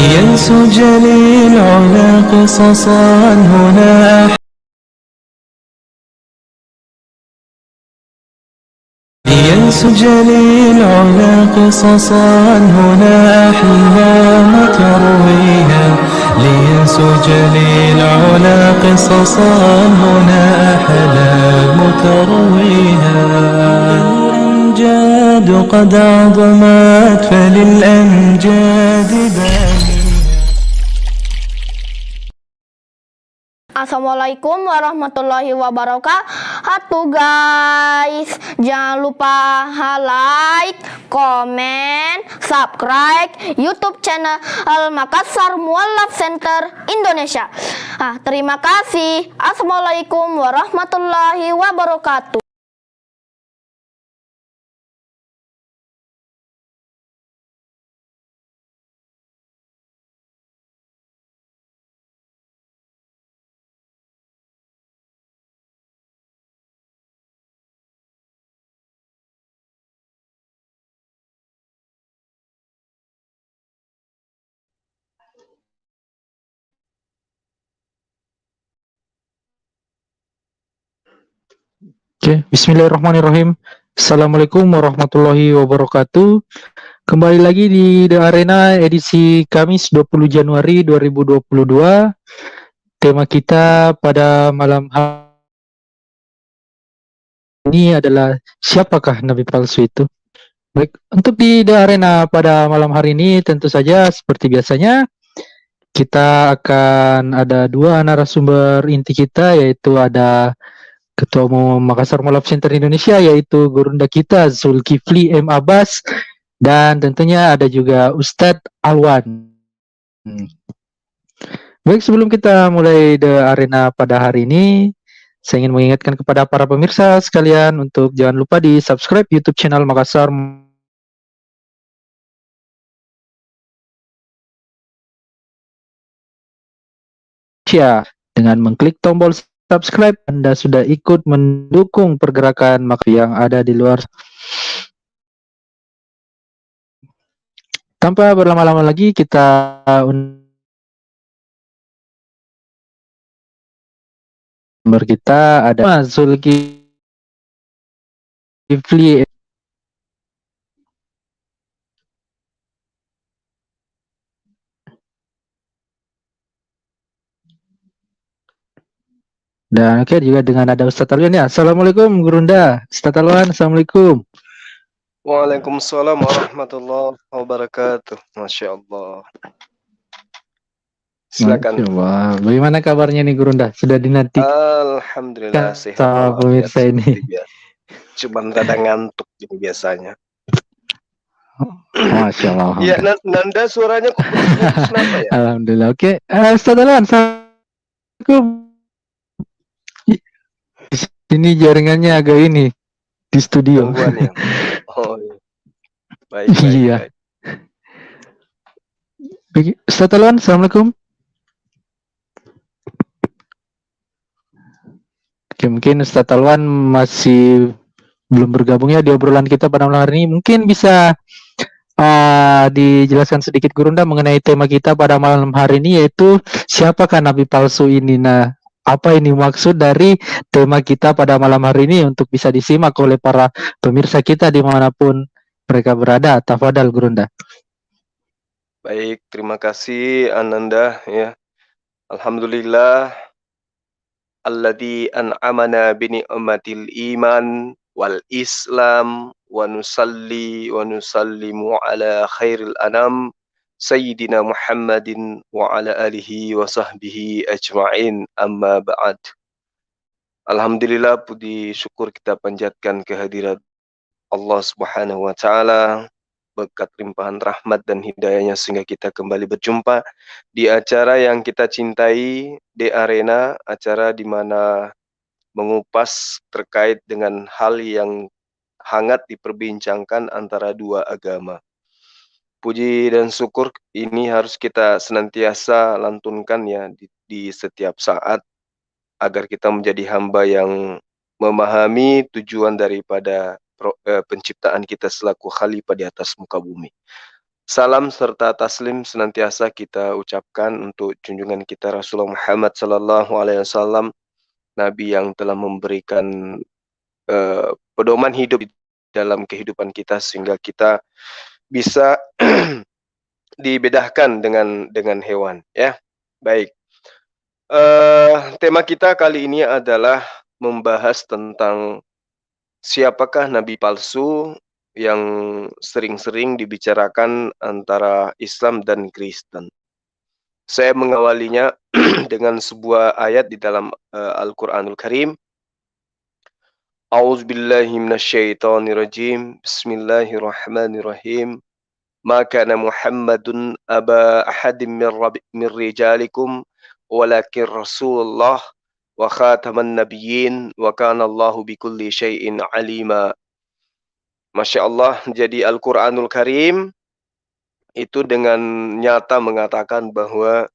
ينسج للعلا قصصا هنا ينسج للعلا قصصا هنا أحلام ترويها لينسج للعلا قصصا هنا أحلام ترويها الأمجاد قد عظمت فللأمجاد بانيها. Assalamualaikum warahmatullahi wabarakatuh guys. Jangan lupa like, komen, subscribe YouTube channel Makassar Mualaf Center Indonesia. Terima kasih. Assalamualaikum warahmatullahi wabarakatuh. Oke, bismillahirrahmanirrahim. Assalamualaikum warahmatullahi wabarakatuh. Kembali lagi di The Arena edisi Kamis 20 Januari 2022. Tema kita pada malam hari ini adalah siapakah Nabi palsu itu? Baik, untuk di The Arena pada malam hari ini tentu saja seperti biasanya kita akan ada dua narasumber inti kita, yaitu ada Ketua Umum Makassar Mualaf Center Indonesia, yaitu gurunda kita Zulkifli M. Abbas, dan tentunya ada juga Ustadz Alwan. Baik, sebelum kita mulai The Arena pada hari ini, saya ingin mengingatkan kepada para pemirsa sekalian untuk jangan lupa di subscribe YouTube channel Makassar Indonesia. Dengan mengklik tombol subscribe, Anda sudah ikut mendukung pergerakan yang ada di luar. Tanpa berlama-lama lagi, kita nomor kita ada Zulkifli. Dan oke, juga dengan ada Ustadz Alwan ya. Assalamualaikum Gurunda. Ustadz Alwan, assalamualaikum. Waalaikumsalam warahmatullahi wabarakatuh. Masya Allah. Silakan. Masya Allah. Bagaimana kabarnya nih Gurunda? Sudah dinanti? Alhamdulillah sehat. Sama pemirsa ini. Cuman rada ngantuk ini biasanya. Masya Allah. Ya, Nanda suaranya kok putus kenapa ya? Alhamdulillah. Oke, Ustadz Alwan, assalamualaikum. Ini jaringannya agak ini di studio. Ya? Oh, iya. Baik, iya. baik. Ustaz Alwan, Assalamualaikum. Oke, mungkin Ustaz Alwan masih belum bergabung ya di obrolan kita pada malam hari ini. Mungkin bisa dijelaskan sedikit Gurunda mengenai tema kita pada malam hari ini, yaitu siapakah Nabi palsu ini. Nah, apa ini maksud dari tema kita pada malam hari ini untuk bisa disimak oleh para pemirsa kita dimanapun mereka berada. Tafadhal Gurunda. Baik, terima kasih Ananda ya. Alhamdulillah alladzi an'amana bi ni'matil iman wal islam wa nusalli wa nusallimu ala khairil anam sayyidina Muhammadin wa ala alihi wa sahbihi ajma'in, amma ba'd. Alhamdulillah, puji syukur kita panjatkan kehadirat Allah Subhanahu wa taala, berkat limpahan rahmat dan hidayahnya sehingga kita kembali berjumpa di acara yang kita cintai, di arena acara di mana mengupas terkait dengan hal yang hangat diperbincangkan antara dua agama. Puji dan syukur ini harus kita senantiasa lantunkan ya di setiap saat agar kita menjadi hamba yang memahami tujuan daripada penciptaan kita selaku khalifah di atas muka bumi. Salam serta taslim senantiasa kita ucapkan untuk junjungan kita Rasulullah Muhammad sallallahu alaihi wasallam, Nabi yang telah memberikan pedoman hidup dalam kehidupan kita sehingga kita bisa dibedahkan dengan hewan ya. Baik. Tema kita kali ini adalah membahas tentang siapakah nabi palsu yang sering-sering dibicarakan antara Islam dan Kristen. Saya mengawalinya dengan sebuah ayat di dalam Al-Qur'anul Karim. A'udzubillahi minasyaitonirrajim. Bismillahirrahmanirrahim. Ma kana Muhammadun aba ahadin min rijalikum walakin Rasulullah wa khataman nabiyyin wa kana Allahu bikulli syai'in alima. Masya Allah, jadi Al-Quranul Karim itu dengan nyata mengatakan bahwa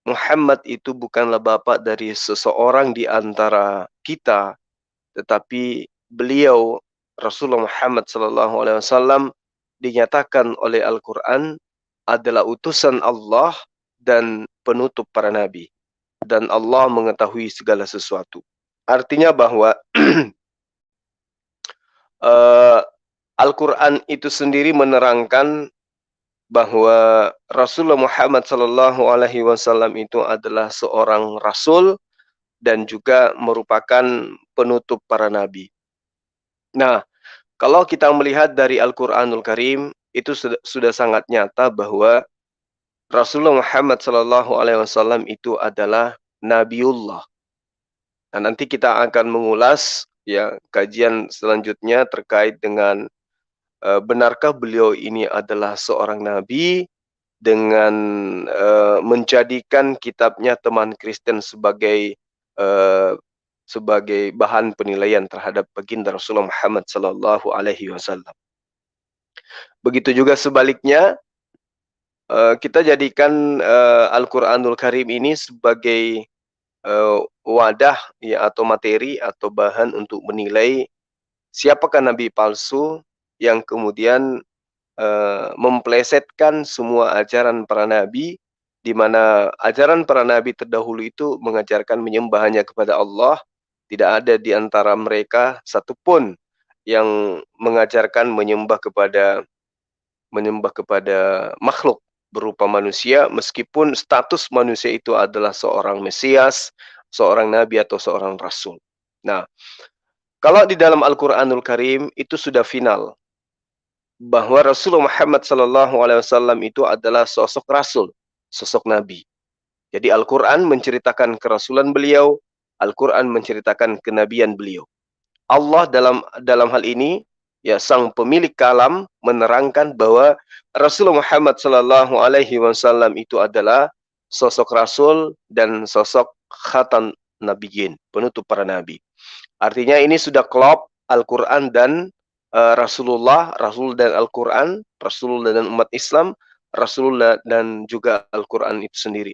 Muhammad itu bukanlah bapak dari seseorang di antara kita, tetapi beliau Rasulullah Muhammad SAW dinyatakan oleh Al-Quran adalah utusan Allah dan penutup para nabi. Dan Allah mengetahui segala sesuatu. Artinya bahwa Al-Quran itu sendiri menerangkan bahwa Rasulullah Muhammad SAW itu adalah seorang Rasul dan juga merupakan penutup para nabi. Nah, kalau kita melihat dari Al-Quranul Karim, itu sudah sangat nyata bahwa Rasulullah Muhammad SAW itu adalah Nabiullah. Nah, nanti kita akan mengulas ya kajian selanjutnya terkait dengan benarkah beliau ini adalah seorang nabi dengan menjadikan kitabnya Teman Kristen sebagai bahan penilaian terhadap baginda Rasulullah Muhammad SAW. Begitu juga sebaliknya, kita jadikan Al-Quranul Karim ini sebagai wadah ya atau materi atau bahan untuk menilai siapakah nabi palsu yang kemudian memplesetkan semua ajaran para nabi, di mana ajaran para nabi terdahulu itu mengajarkan menyembah hanya kepada Allah. Tidak ada di antara mereka satupun yang mengajarkan menyembah kepada makhluk berupa manusia, meskipun status manusia itu adalah seorang Mesias, seorang nabi atau seorang rasul. Nah, kalau di dalam Al-Quranul Karim itu sudah final bahwa Rasulullah Muhammad SAW itu adalah sosok rasul, sosok nabi. Jadi Al-Quran menceritakan kerasulan beliau, Al-Quran menceritakan kenabian beliau. Allah dalam hal ini ya sang pemilik kalam menerangkan bahwa Rasulullah Muhammad SAW itu adalah sosok rasul dan sosok khatan nabiyyin, penutup para nabi. Artinya ini sudah klop Al-Quran dan Rasulullah, Rasul dan Al-Quran, Rasul dan umat Islam, Rasulullah dan juga Al-Quran itu sendiri.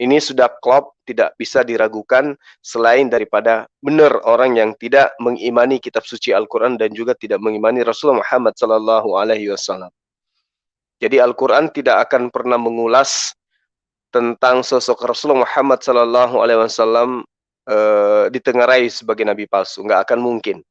Ini sudah klop, tidak bisa diragukan selain daripada benar orang yang tidak mengimani kitab suci Al-Quran dan juga tidak mengimani Rasulullah Muhammad sallallahu alaihi wasallam. Jadi Al-Quran tidak akan pernah mengulas tentang sosok Rasulullah Muhammad sallallahu alaihi wasallam ditengarai sebagai nabi palsu, nggak akan mungkin.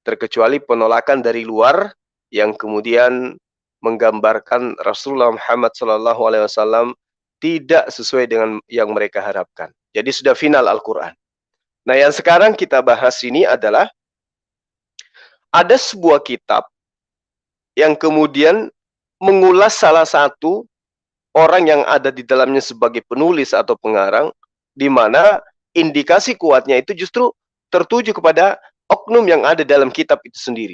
Terkecuali penolakan dari luar yang kemudian menggambarkan Rasulullah Muhammad sallallahu alaihi wasallam tidak sesuai dengan yang mereka harapkan. Jadi sudah final Al-Quran. Nah, yang sekarang kita bahas ini adalah ada sebuah kitab yang kemudian mengulas salah satu orang yang ada di dalamnya sebagai penulis atau pengarang, di mana indikasi kuatnya itu justru tertuju kepada oknum yang ada dalam kitab itu sendiri.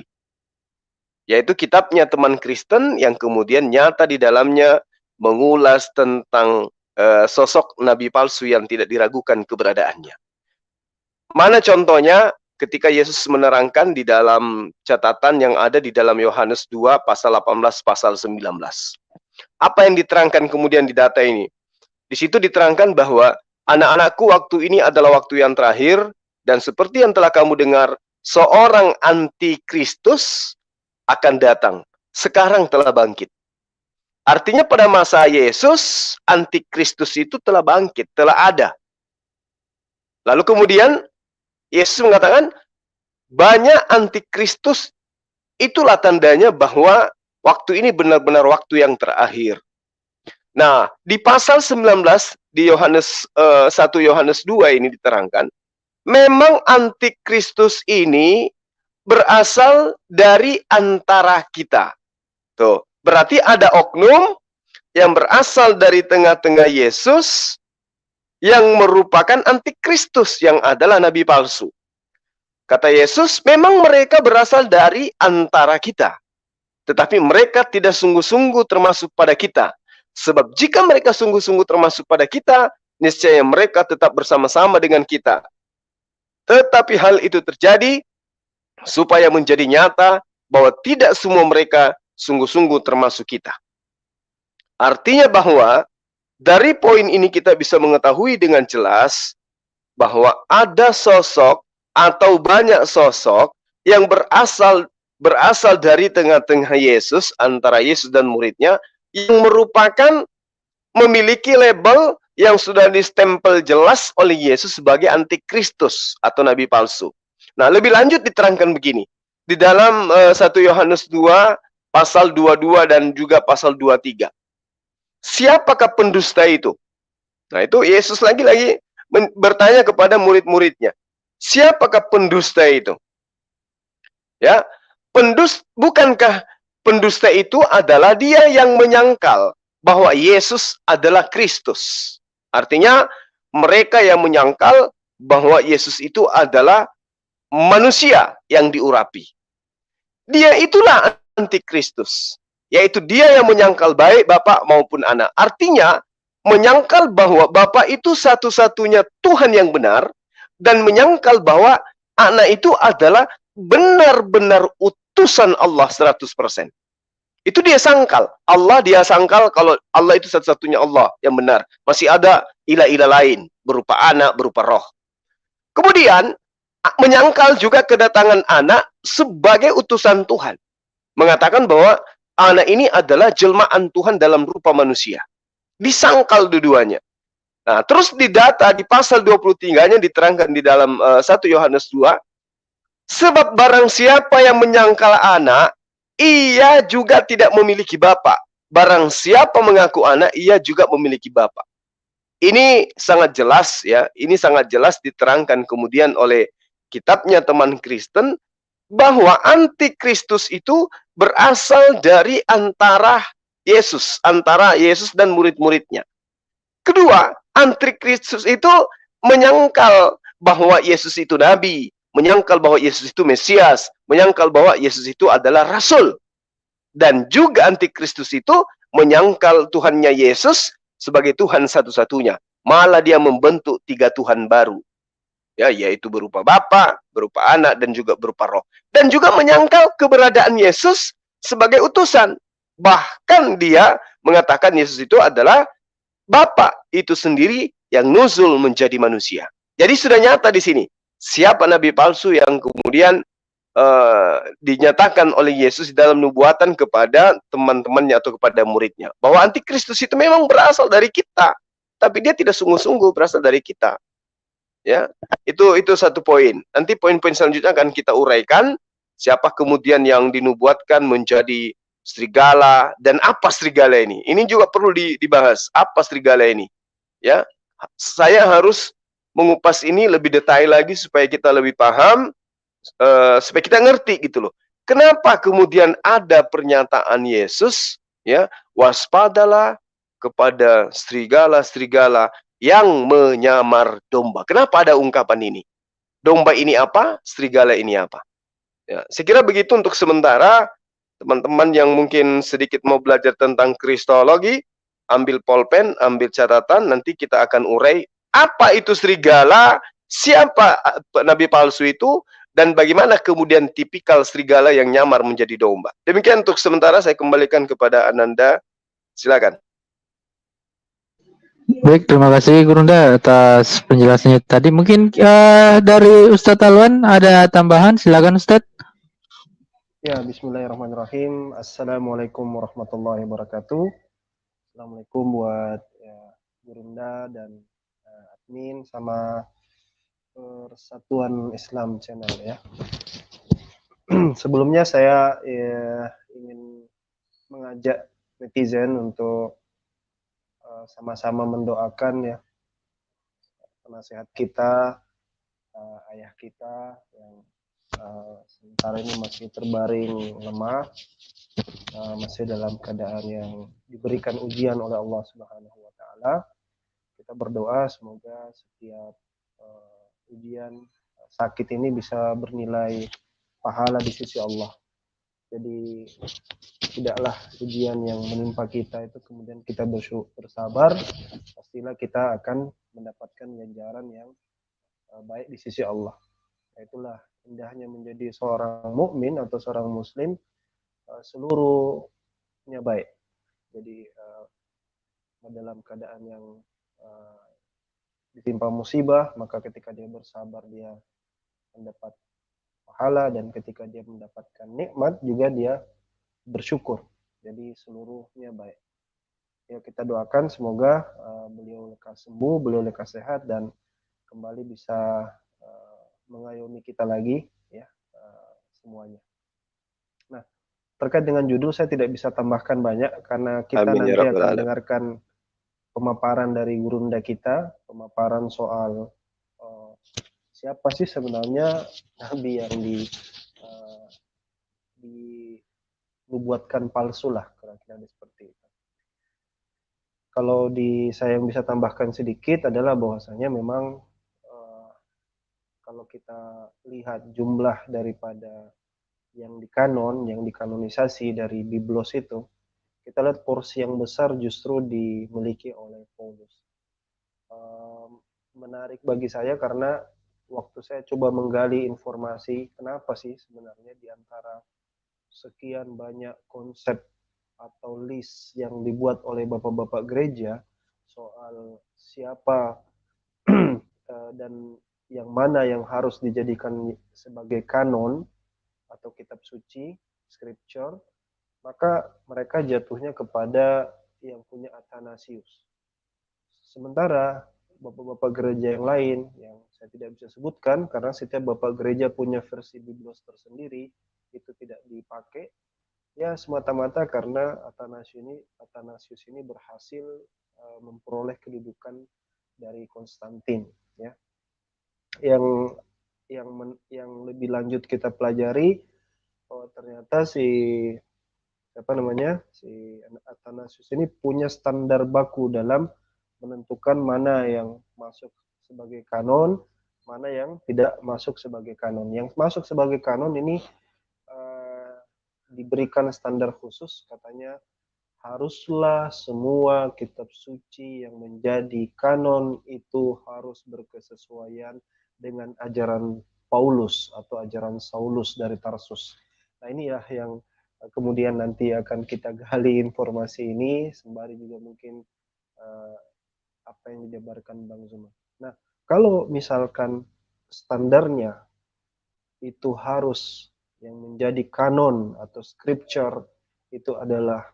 Yaitu kitabnya teman Kristen yang kemudian nyata di dalamnya mengulas tentang sosok nabi palsu yang tidak diragukan keberadaannya. Mana contohnya ketika Yesus menerangkan di dalam catatan yang ada di dalam Yohanes 2 pasal 18 pasal 19. Apa yang diterangkan kemudian di data ini? Di situ diterangkan bahwa anak-anakku, waktu ini adalah waktu yang terakhir, dan seperti yang telah kamu dengar, seorang antikristus akan datang. Sekarang telah bangkit. Artinya pada masa Yesus, antikristus itu telah bangkit, telah ada. Lalu kemudian Yesus mengatakan, banyak antikristus, itulah tandanya bahwa waktu ini benar-benar waktu yang terakhir. Nah, di pasal 19 di Yohanes 1 Yohanes 2 ini diterangkan, memang antikristus ini berasal dari antara kita. Tuh, berarti ada oknum yang berasal dari tengah-tengah Yesus yang merupakan antikristus yang adalah nabi palsu. Kata Yesus, memang mereka berasal dari antara kita. Tetapi mereka tidak sungguh-sungguh termasuk pada kita. Sebab jika mereka sungguh-sungguh termasuk pada kita, niscaya mereka tetap bersama-sama dengan kita. Tetapi hal itu terjadi supaya menjadi nyata bahwa tidak semua mereka sungguh-sungguh termasuk kita. Artinya bahwa dari poin ini kita bisa mengetahui dengan jelas bahwa ada sosok atau banyak sosok yang berasal dari tengah-tengah Yesus, antara Yesus dan muridnya, yang merupakan memiliki label yang sudah distempel jelas oleh Yesus sebagai antikristus atau nabi palsu. Nah, lebih lanjut diterangkan begini. Di dalam 1 Yohanes 2 pasal 22 dan juga pasal 23. Siapakah pendusta itu? Nah, itu Yesus lagi-lagi bertanya kepada murid-muridnya. Siapakah pendusta itu? Ya, bukankah pendusta itu adalah dia yang menyangkal bahwa Yesus adalah Kristus? Artinya mereka yang menyangkal bahwa Yesus itu adalah manusia yang diurapi. Dia itulah antikristus, yaitu dia yang menyangkal baik Bapa maupun anak. Artinya menyangkal bahwa Bapa itu satu-satunya Tuhan yang benar, dan menyangkal bahwa anak itu adalah benar-benar utusan Allah 100%. Itu dia sangkal. Dia sangkal kalau Allah itu satu-satunya Allah yang benar. Masih ada ilah-ilah lain, berupa anak, berupa roh. Kemudian, menyangkal juga kedatangan anak sebagai utusan Tuhan. Mengatakan bahwa anak ini adalah jelmaan Tuhan dalam rupa manusia. Disangkal dua-duanya. Nah, terus di data di pasal 23-nya diterangkan di dalam 1 Yohanes 2, sebab barang siapa yang menyangkal anak, ia juga tidak memiliki bapa. Barang siapa mengaku anak, ia juga memiliki bapa. Ini sangat jelas ya, ini sangat jelas diterangkan kemudian oleh kitabnya teman Kristen bahwa antikristus itu berasal dari antara Yesus dan murid-muridnya. Kedua, antikristus itu menyangkal bahwa Yesus itu nabi, menyangkal bahwa Yesus itu Mesias, menyangkal bahwa Yesus itu adalah rasul. Dan juga antikristus itu menyangkal Tuhannya Yesus sebagai Tuhan satu-satunya. Malah dia membentuk 3 Tuhan baru. Ya, yaitu berupa Bapa, berupa Anak, dan juga berupa Roh. Dan juga menyangkal keberadaan Yesus sebagai utusan. Bahkan dia mengatakan Yesus itu adalah Bapa itu sendiri yang nuzul menjadi manusia. Jadi sudah nyata di sini siapa nabi palsu yang kemudian dinyatakan oleh Yesus dalam nubuatan kepada teman-temannya atau kepada muridnya, bahwa antikristus itu memang berasal dari kita, tapi dia tidak sungguh-sungguh berasal dari kita. Ya, itu satu poin. Nanti poin-poin selanjutnya akan kita uraikan siapa kemudian yang dinubuatkan menjadi serigala dan apa serigala ini. Ini juga perlu dibahas, apa serigala ini. Ya, saya harus mengupas ini lebih detail lagi supaya kita lebih paham, supaya kita ngerti gitu loh. Kenapa kemudian ada pernyataan Yesus, ya, waspadalah kepada serigala-serigala yang menyamar domba. Kenapa ada ungkapan ini? Domba ini apa? Serigala ini apa? Ya, saya kira begitu untuk sementara. Teman-teman yang mungkin sedikit mau belajar tentang kristologi, ambil pulpen, ambil catatan, nanti kita akan urai apa itu serigala, siapa nabi palsu itu, dan bagaimana kemudian tipikal serigala yang nyamar menjadi domba. Demikian untuk sementara, saya kembalikan kepada Ananda. Silakan. Baik, terima kasih Gurunda atas penjelasannya tadi. Mungkin dari Ustadz Alwan ada tambahan, silakan Ustadz. Ya, bismillahirrahmanirrahim. Assalamualaikum warahmatullahi wabarakatuh. Assalamualaikum buat Gurunda dan admin sama Persatuan Islam Channel ya. Sebelumnya saya ingin mengajak netizen untuk sama-sama mendoakan ya penasehat kita, ayah kita yang sementara ini masih terbaring lemah, masih dalam keadaan yang diberikan ujian oleh Allah Subhanahu wa taala. Kita berdoa semoga setiap ujian sakit ini bisa bernilai pahala di sisi Allah. Jadi tidaklah ujian yang menimpa kita itu kemudian kita bersabar, pastilah kita akan mendapatkan ganjaran yang baik di sisi Allah. Itulah indahnya menjadi seorang mukmin atau seorang muslim, seluruhnya baik. Jadi dalam keadaan yang ditimpa musibah, maka ketika dia bersabar dia mendapat pahala, dan ketika dia mendapatkan nikmat juga dia bersyukur. Jadi seluruhnya baik. Ya, kita doakan semoga beliau lekas sembuh, beliau lekas sehat dan kembali bisa mengayomi kita lagi ya, semuanya. Nah, terkait dengan judul saya tidak bisa tambahkan banyak karena kita nanti akan mendengarkan pemaparan dari gurunda kita, pemaparan soal siapa sih sebenarnya nabi yang dibuatkan palsu lah, kira-kira seperti itu. Kalau saya yang bisa tambahkan sedikit adalah bahwasanya memang kalau kita lihat jumlah daripada yang dikanon, yang dikanonisasi dari Biblos itu, kita lihat porsi yang besar justru dimiliki oleh Paulus. Menarik bagi saya karena waktu saya coba menggali informasi kenapa sih sebenarnya di antara sekian banyak konsep atau list yang dibuat oleh bapak-bapak gereja soal siapa dan yang mana yang harus dijadikan sebagai kanon atau kitab suci, scripture, maka mereka jatuhnya kepada yang punya Athanasius. Sementara bapak-bapak gereja yang lain yang saya tidak bisa sebutkan karena setiap bapak gereja punya versi Biblos tersendiri, itu tidak dipakai ya semata-mata karena Athanasius ini berhasil memperoleh kedudukan dari Konstantin ya. Yang lebih lanjut kita pelajari, oh ternyata si Athanasius ini punya standar baku dalam menentukan mana yang masuk sebagai kanon, mana yang tidak masuk sebagai kanon. Yang masuk sebagai kanon ini diberikan standar khusus, katanya haruslah semua kitab suci yang menjadi kanon itu harus berkesesuaian dengan ajaran Paulus atau ajaran Saulus dari Tarsus. Nah inilah yang kemudian nanti akan kita gali informasi ini sembari juga mungkin apa yang dijabarkan Bang Zuma. Nah, kalau misalkan standarnya itu harus yang menjadi kanon atau scripture itu adalah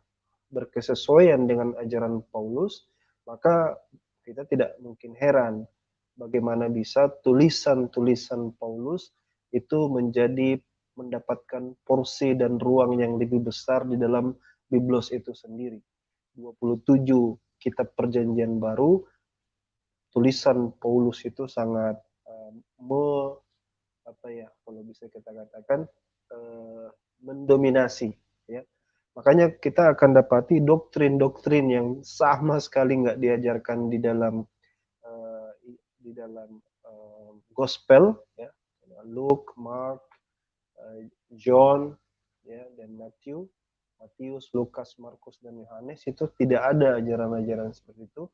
berkesesuaian dengan ajaran Paulus, maka kita tidak mungkin heran bagaimana bisa tulisan-tulisan Paulus itu mendapatkan porsi dan ruang yang lebih besar di dalam Biblos itu sendiri. 27 kitab perjanjian baru, tulisan Paulus itu sangat kalau bisa kita katakan mendominasi, ya. Makanya kita akan dapati doktrin-doktrin yang sama sekali nggak diajarkan di dalam gospel, ya, Luke, Mark, John, ya, dan Matius, Lukas, Markus, dan Yohanes itu tidak ada ajaran-ajaran seperti itu.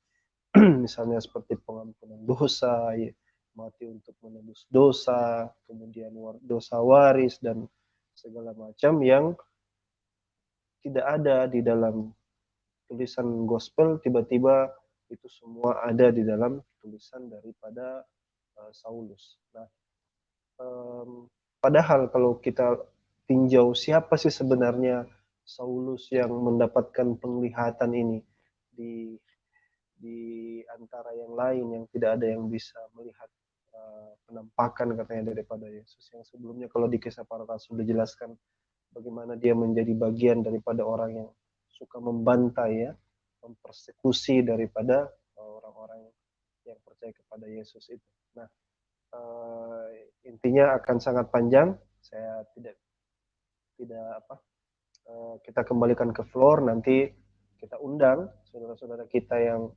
Misalnya seperti pengampunan dosa, ya, mati untuk menebus dosa, kemudian dosa waris dan segala macam yang tidak ada di dalam tulisan gospel, tiba-tiba itu semua ada di dalam tulisan daripada Saulus. Nah, padahal kalau kita tinjau siapa sih sebenarnya Saulus yang mendapatkan penglihatan ini di antara yang lain yang tidak ada yang bisa melihat penampakan katanya daripada Yesus, yang sebelumnya kalau di Kisah Para Rasul dijelaskan bagaimana dia menjadi bagian daripada orang yang suka membantai, ya, mempersekusi daripada orang-orang yang percaya kepada Yesus itu. Nah, intinya akan sangat panjang. Saya tidak kita kembalikan ke floor, nanti kita undang saudara-saudara kita yang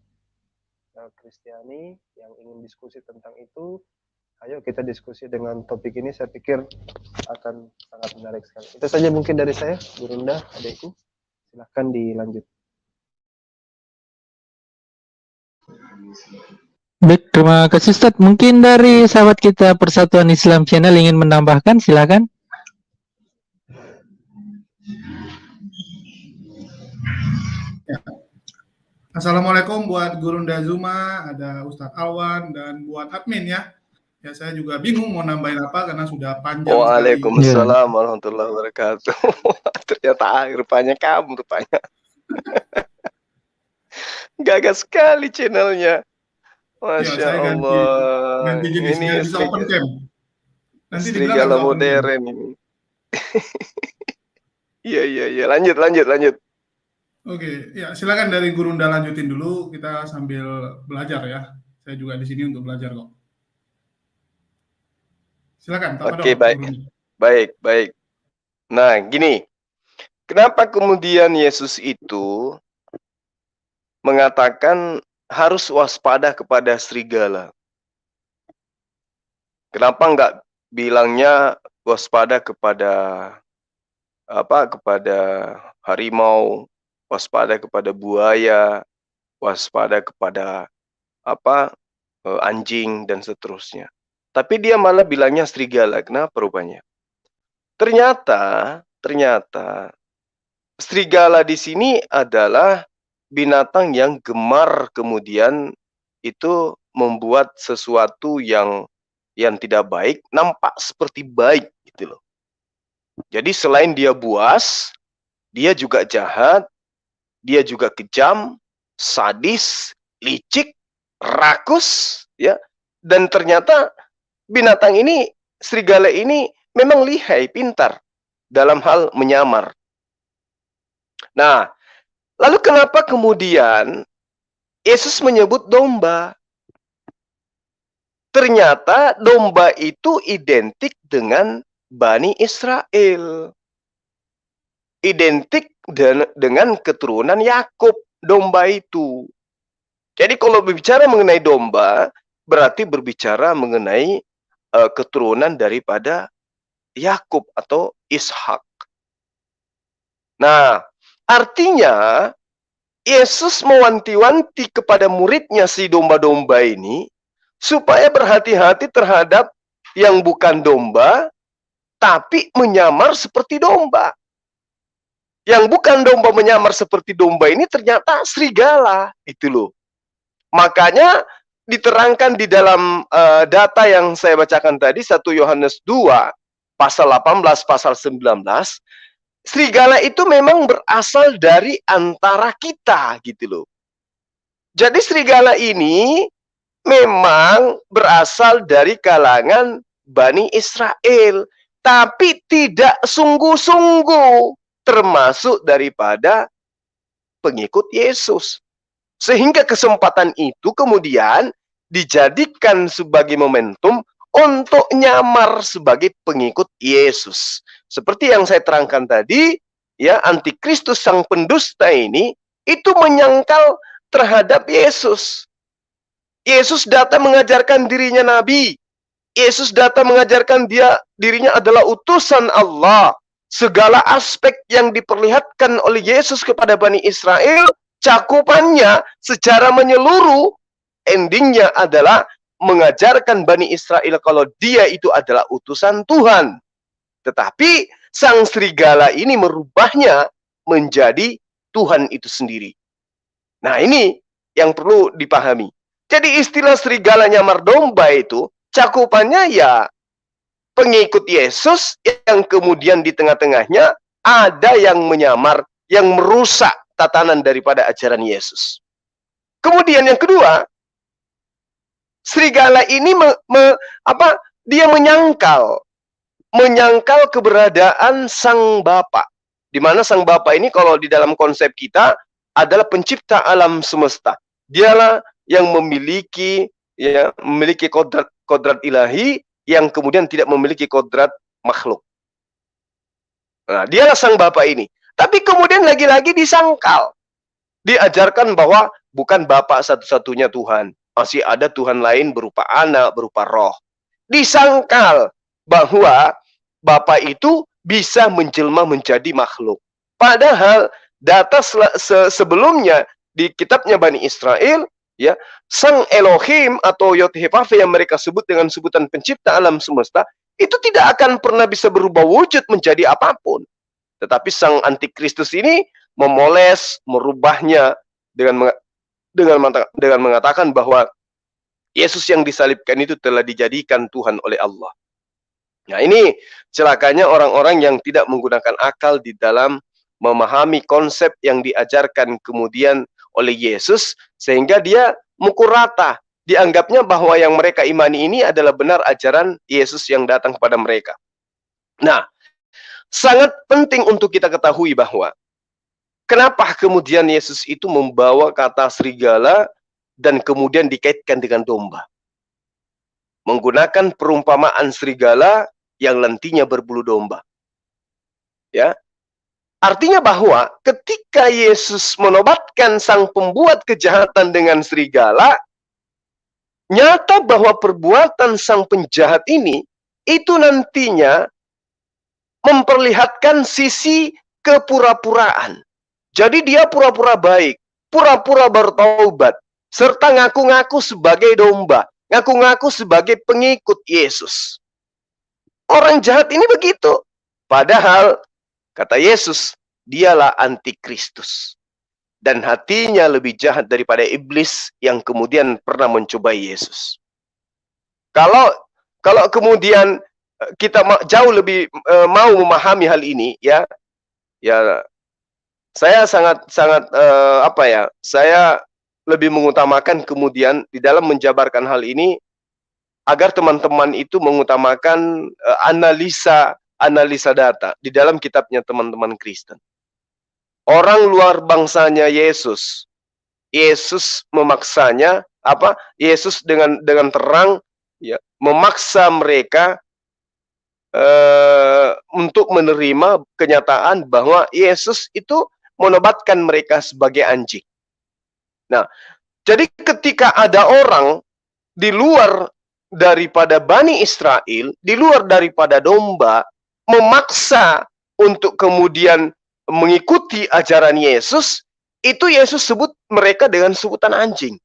Kristiani yang ingin diskusi tentang itu. Ayo kita diskusi dengan topik ini, saya pikir akan sangat menarik sekali. Itu saja mungkin dari saya, Bu Runda, adikku. Silahkan dilanjut. Baik, terima kasih Ustaz. Mungkin dari sahabat kita Persatuan Islam Channel ingin menambahkan, silakan. Ya. Assalamualaikum buat Gurunda Zuma, ada Ustadz Alwan, dan buat admin ya. Ya, saya juga bingung mau nambahin apa karena sudah panjang. Waalaikumsalam warahmatullahi wabarakatuh. Ternyata rupanya kamu rupanya. Gagah sekali channelnya. Masya ya, Allah. Ganti jenis, ini bisa open cam. Nanti serigala modern ini. Iya. Lanjut. Oke, ya silakan dari Gurunda lanjutin dulu, kita sambil belajar ya. Saya juga di sini untuk belajar kok. Silakan. Oke, baik. Nah, gini. Kenapa kemudian Yesus itu mengatakan harus waspada kepada serigala? Kenapa enggak bilangnya waspada kepada kepada harimau, waspada kepada buaya, waspada kepada anjing dan seterusnya. Tapi dia malah bilangnya serigala. Kenapa rupanya? Ternyata serigala di sini adalah binatang yang gemar kemudian itu membuat sesuatu yang tidak baik nampak seperti baik gitu loh. Jadi selain dia buas, dia juga jahat, dia juga kejam, sadis, licik, rakus, ya. Dan ternyata binatang ini, serigala ini memang lihai, pintar dalam hal menyamar. Nah, lalu kenapa kemudian Yesus menyebut domba? Ternyata domba itu identik dengan Bani Israel. Identik dengan keturunan Yakub, domba itu. Jadi kalau berbicara mengenai domba, berarti berbicara mengenai keturunan daripada Yakub atau Ishak. Nah, artinya Yesus mewanti-wanti kepada muridnya si domba-domba ini supaya berhati-hati terhadap yang bukan domba, tapi menyamar seperti domba. Yang bukan domba menyamar seperti domba ini ternyata serigala, itu loh. Makanya diterangkan di dalam data yang saya bacakan tadi, 1 Yohanes 2 pasal 18 pasal 19, serigala itu memang berasal dari antara kita, gitu loh. Jadi serigala ini memang berasal dari kalangan Bani Israel, tapi tidak sungguh-sungguh termasuk daripada pengikut Yesus. Sehingga kesempatan itu kemudian dijadikan sebagai momentum untuk nyamar sebagai pengikut Yesus. Seperti yang saya terangkan tadi, ya, antikristus sang pendusta ini itu menyangkal terhadap Yesus. Yesus datang mengajarkan dirinya nabi. Yesus datang mengajarkan dirinya adalah utusan Allah. Segala aspek yang diperlihatkan oleh Yesus kepada Bani Israel, cakupannya secara menyeluruh, endingnya adalah mengajarkan Bani Israel kalau dia itu adalah utusan Tuhan. Tetapi sang serigala ini merubahnya menjadi Tuhan itu sendiri. Nah, ini yang perlu dipahami. Jadi istilah serigala nyamar domba itu cakupannya ya pengikut Yesus yang kemudian di tengah-tengahnya ada yang menyamar, yang merusak tatanan daripada ajaran Yesus. Kemudian yang kedua, serigala ini dia menyangkal keberadaan sang Bapa. Di mana sang Bapa ini kalau di dalam konsep kita adalah pencipta alam semesta. Dialah yang memiliki kodrat ilahi yang kemudian tidak memiliki kodrat makhluk. Nah, dialah sang Bapa ini. Tapi kemudian lagi-lagi disangkal. Diajarkan bahwa bukan Bapa satu-satunya Tuhan. Masih ada Tuhan lain berupa anak, berupa roh. Disangkal bahwa Bapa itu bisa menjelma menjadi makhluk. Padahal data sebelumnya di kitabnya Bani Israel, ya, sang Elohim atau Yod-Heh-Vav yang mereka sebut dengan sebutan pencipta alam semesta, itu tidak akan pernah bisa berubah wujud menjadi apapun. Tetapi sang antikristus ini memoles, merubahnya dengan mengatakan bahwa Yesus yang disalibkan itu telah dijadikan Tuhan oleh Allah. Nah, ini celakanya orang-orang yang tidak menggunakan akal di dalam memahami konsep yang diajarkan kemudian oleh Yesus, sehingga dia mukul rata. Dianggapnya bahwa yang mereka imani ini adalah benar ajaran Yesus yang datang kepada mereka. Nah, sangat penting untuk kita ketahui bahwa kenapa kemudian Yesus itu membawa kata serigala dan kemudian dikaitkan dengan domba. Menggunakan perumpamaan serigala yang lentinya berbulu domba. Ya. Artinya bahwa ketika Yesus menobatkan sang pembuat kejahatan dengan serigala, nyata bahwa perbuatan sang penjahat ini itu nantinya memperlihatkan sisi kepura-puraan. Jadi dia pura-pura baik, pura-pura bertaubat, serta ngaku-ngaku sebagai domba, ngaku-ngaku sebagai pengikut Yesus. Orang jahat ini begitu. Padahal kata Yesus, dialah antikristus. Dan hatinya lebih jahat daripada iblis yang kemudian pernah mencobai Yesus. Kalau kemudian kita jauh lebih mau memahami hal ini, ya saya sangat saya lebih mengutamakan kemudian di dalam menjabarkan hal ini agar teman-teman itu mengutamakan analisa data di dalam kitabnya teman-teman Kristen. Orang luar bangsanya Yesus memaksanya Yesus dengan terang ya memaksa mereka untuk menerima kenyataan bahwa Yesus itu menobatkan mereka sebagai anjing. Nah, jadi ketika ada orang di luar daripada Bani Israel, di luar daripada domba, memaksa untuk kemudian mengikuti ajaran Yesus, itu Yesus sebut mereka dengan sebutan anjing.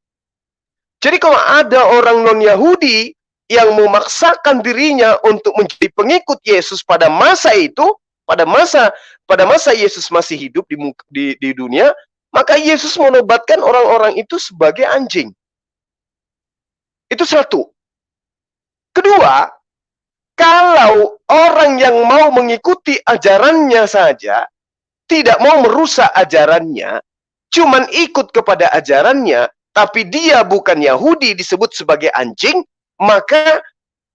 Jadi kalau ada orang non-Yahudi yang memaksakan dirinya untuk menjadi pengikut Yesus pada masa itu, pada masa Yesus masih hidup di dunia, maka Yesus menobatkan orang-orang itu sebagai anjing. Itu satu. Kedua, kalau orang yang mau mengikuti ajarannya saja, tidak mau merusak ajarannya, cuman ikut kepada ajarannya, tapi dia bukan Yahudi disebut sebagai anjing, maka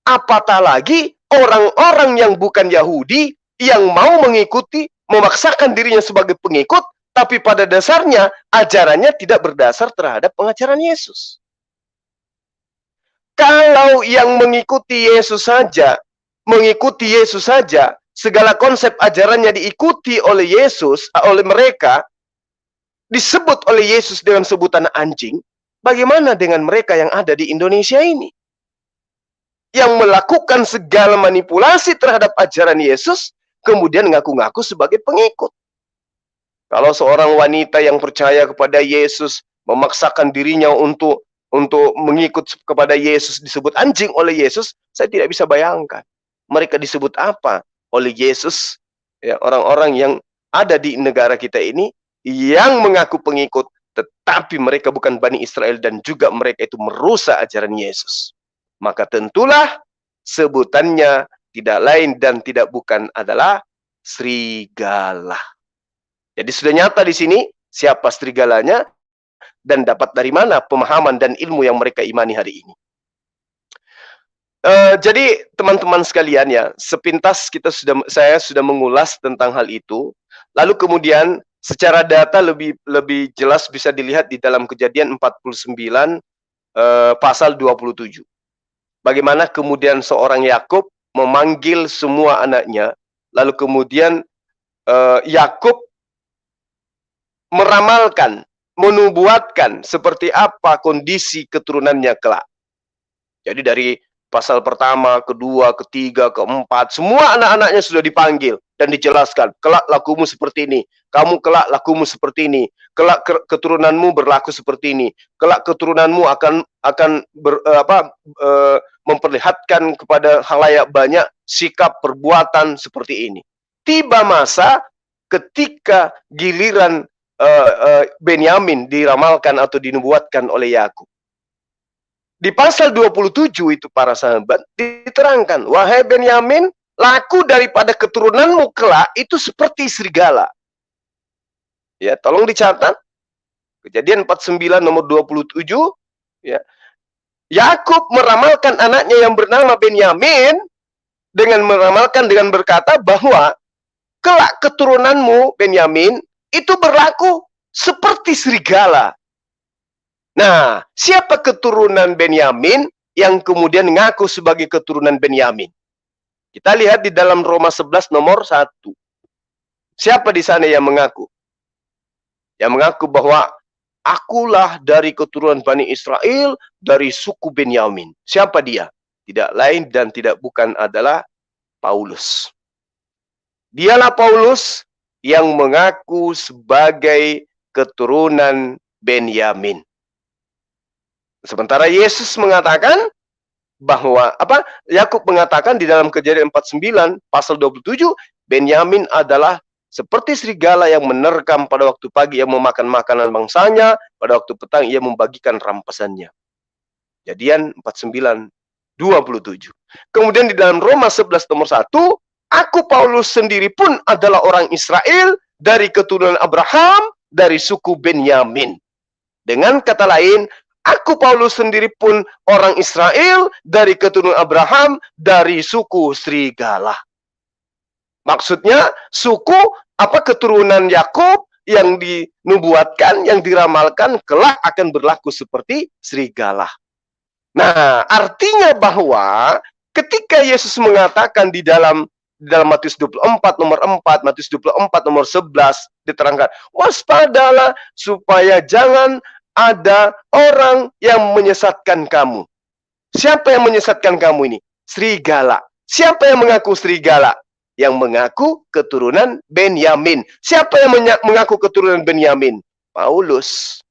apatah lagi orang-orang yang bukan Yahudi yang mau mengikuti, memaksakan dirinya sebagai pengikut, tapi pada dasarnya ajarannya tidak berdasar terhadap pengajaran Yesus. Kalau yang mengikuti Yesus saja, segala konsep ajarannya diikuti oleh Yesus, oleh mereka, disebut oleh Yesus dengan sebutan anjing, bagaimana dengan mereka yang ada di Indonesia ini? Yang melakukan segala manipulasi terhadap ajaran Yesus, kemudian ngaku-ngaku sebagai pengikut. Kalau seorang wanita yang percaya kepada Yesus, memaksakan dirinya untuk mengikut kepada Yesus, disebut anjing oleh Yesus, saya tidak bisa bayangkan. Mereka disebut apa oleh Yesus? Ya, orang-orang yang ada di negara kita ini, yang mengaku pengikut, tetapi mereka bukan Bani Israel, dan juga mereka itu merusak ajaran Yesus. Maka tentulah sebutannya tidak lain dan tidak bukan adalah serigala. Jadi sudah nyata di sini siapa serigalanya dan dapat dari mana pemahaman dan ilmu yang mereka imani hari ini. Jadi teman-teman sekalian ya, sepintas saya sudah mengulas tentang hal itu. Lalu kemudian secara data lebih jelas bisa dilihat di dalam Kejadian 49 pasal 27. Bagaimana kemudian seorang Yakub memanggil semua anaknya, lalu kemudian Yakub meramalkan, menubuatkan seperti apa kondisi keturunannya kelak. Jadi dari pasal pertama, kedua, ketiga, keempat, semua anak-anaknya sudah dipanggil dan dijelaskan, kelak lakumu seperti ini, kamu kelak lakumu seperti ini, kelak keturunanmu berlaku seperti ini, kelak keturunanmu akan memperlihatkan kepada khalayak banyak sikap perbuatan seperti ini. Tiba masa ketika giliran Benyamin diramalkan atau dinubuatkan oleh Yakub. Di pasal 27 itu para sahabat diterangkan, wahai Benyamin, laku daripada keturunanmu kelak itu seperti serigala. Ya, tolong dicatat. Kejadian 49 nomor 27, ya. Yakub meramalkan anaknya yang bernama Benyamin dengan berkata bahwa kelak keturunanmu Benyamin itu berlaku seperti serigala. Nah, siapa keturunan Benyamin yang kemudian ngaku sebagai keturunan Benyamin? Kita lihat di dalam Roma 11 nomor 1. Siapa di sana yang mengaku? Yang mengaku bahwa akulah dari keturunan Bani Israel, dari suku Benyamin. Siapa dia? Tidak lain dan tidak bukan adalah Paulus. Dialah Paulus yang mengaku sebagai keturunan Benyamin. Sementara Yesus mengatakan bahwa Yakub mengatakan di dalam Kejadian 49 pasal 27, Benyamin adalah seperti serigala yang menerkam pada waktu pagi, yang memakan makanan bangsanya, pada waktu petang ia membagikan rampasannya. Kejadian 49 27. Kemudian di dalam Roma 11 nomor 1, aku Paulus sendiri pun adalah orang Israel dari keturunan Abraham, dari suku Benyamin. Dengan kata lain, aku Paulus sendiri pun orang Israel dari keturunan Abraham, dari suku serigala. Maksudnya suku keturunan Yakub yang dinubuatkan, yang diramalkan kelak akan berlaku seperti serigala. Nah, artinya bahwa ketika Yesus mengatakan di dalam Matius 24 nomor 4, Matius 24 nomor 11 diterangkan, waspadalah supaya jangan ada orang yang menyesatkan kamu. Siapa yang menyesatkan kamu ini? Serigala. Siapa yang mengaku serigala? Yang mengaku keturunan Benyamin. Siapa yang mengaku keturunan Benyamin? Paulus.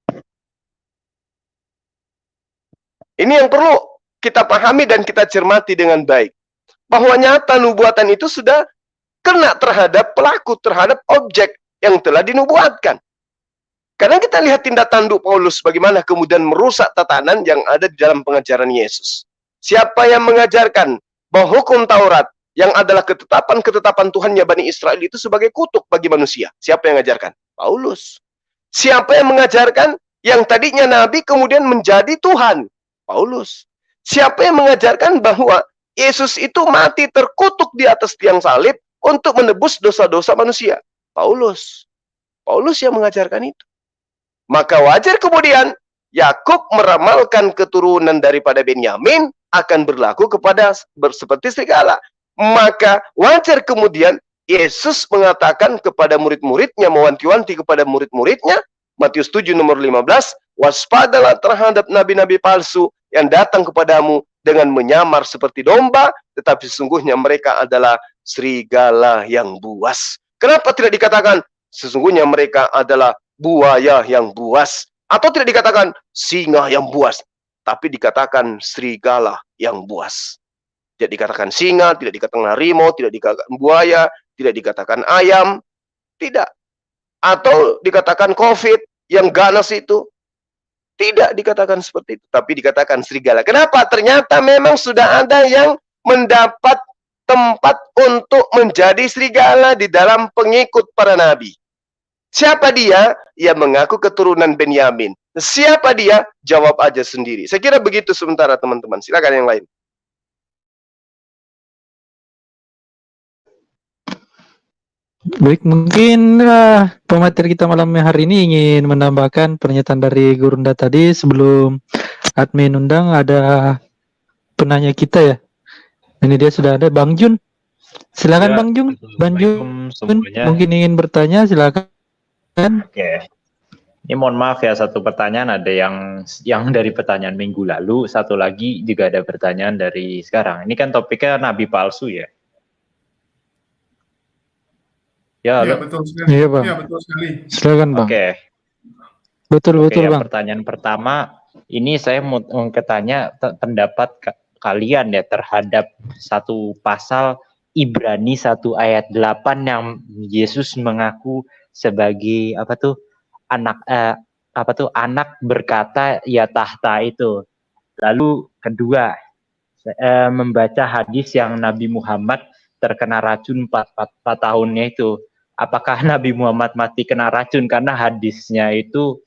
Ini yang perlu kita pahami dan kita cermati dengan baik. Bahwa nyata nubuatan itu sudah kena terhadap pelaku, terhadap objek yang telah dinubuatkan. Karena kita lihat tindak tanduk Paulus bagaimana kemudian merusak tatanan yang ada di dalam pengajaran Yesus. Siapa yang mengajarkan bahwa hukum Taurat yang adalah ketetapan-ketetapan Tuhannya Bani Israel itu sebagai kutuk bagi manusia? Siapa yang mengajarkan? Paulus. Siapa yang mengajarkan yang tadinya nabi kemudian menjadi Tuhan? Paulus. Siapa yang mengajarkan bahwa Yesus itu mati terkutuk di atas tiang salib untuk menebus dosa-dosa manusia? Paulus. Paulus yang mengajarkan itu. Maka wajar kemudian Yakub meramalkan keturunan daripada Benyamin akan berlaku kepada seperti serigala. Maka wajar kemudian Yesus mengatakan kepada murid-muridnya, mewanti-wanti kepada murid-muridnya, Matius 7 nomor 15, waspadalah terhadap nabi-nabi palsu yang datang kepadamu dengan menyamar seperti domba, tetapi sesungguhnya mereka adalah serigala yang buas. Kenapa tidak dikatakan sesungguhnya mereka adalah buaya yang buas? Atau tidak dikatakan singa yang buas, tapi dikatakan serigala yang buas. Tidak dikatakan singa, tidak dikatakan harimau, tidak dikatakan buaya, tidak dikatakan ayam, tidak. Atau dikatakan COVID yang ganas itu, tidak dikatakan seperti itu, tapi dikatakan serigala. Kenapa? Ternyata memang sudah ada yang mendapat tempat untuk menjadi serigala di dalam pengikut para nabi. Siapa dia? Ia mengaku keturunan Benyamin. Siapa dia? Jawab aja sendiri. Saya kira begitu sementara teman-teman. Silakan yang lain. Baik, mungkin pemateri kita malam hari ini ingin menambahkan pernyataan dari Gurunda tadi sebelum admin undang. Ada penanya kita ya. Ini dia sudah ada, Bang Jun. Silakan Ya, Bang Jun. Bang Jun semuanya. mungkin ingin bertanya, silakan. Oke. Ini mohon maaf ya, satu pertanyaan ada yang dari pertanyaan minggu lalu, satu lagi juga ada pertanyaan dari sekarang. Ini kan topiknya nabi palsu ya. Ya, Iya, halo. betul sekali. Iya, Bang. Iya, betul sekali. Silakan Bang. Oke. Betul Yang Bang. pertanyaan pertama, ini saya mau ketanya pendapat kalian ya terhadap satu pasal Ibrani 1 ayat 8 yang Yesus mengaku sebagai anak berkata ya tahta itu. Lalu kedua, membaca hadis yang Nabi Muhammad terkena racun 4 tahunnya itu. Apakah Nabi Muhammad mati kena racun karena hadisnya itu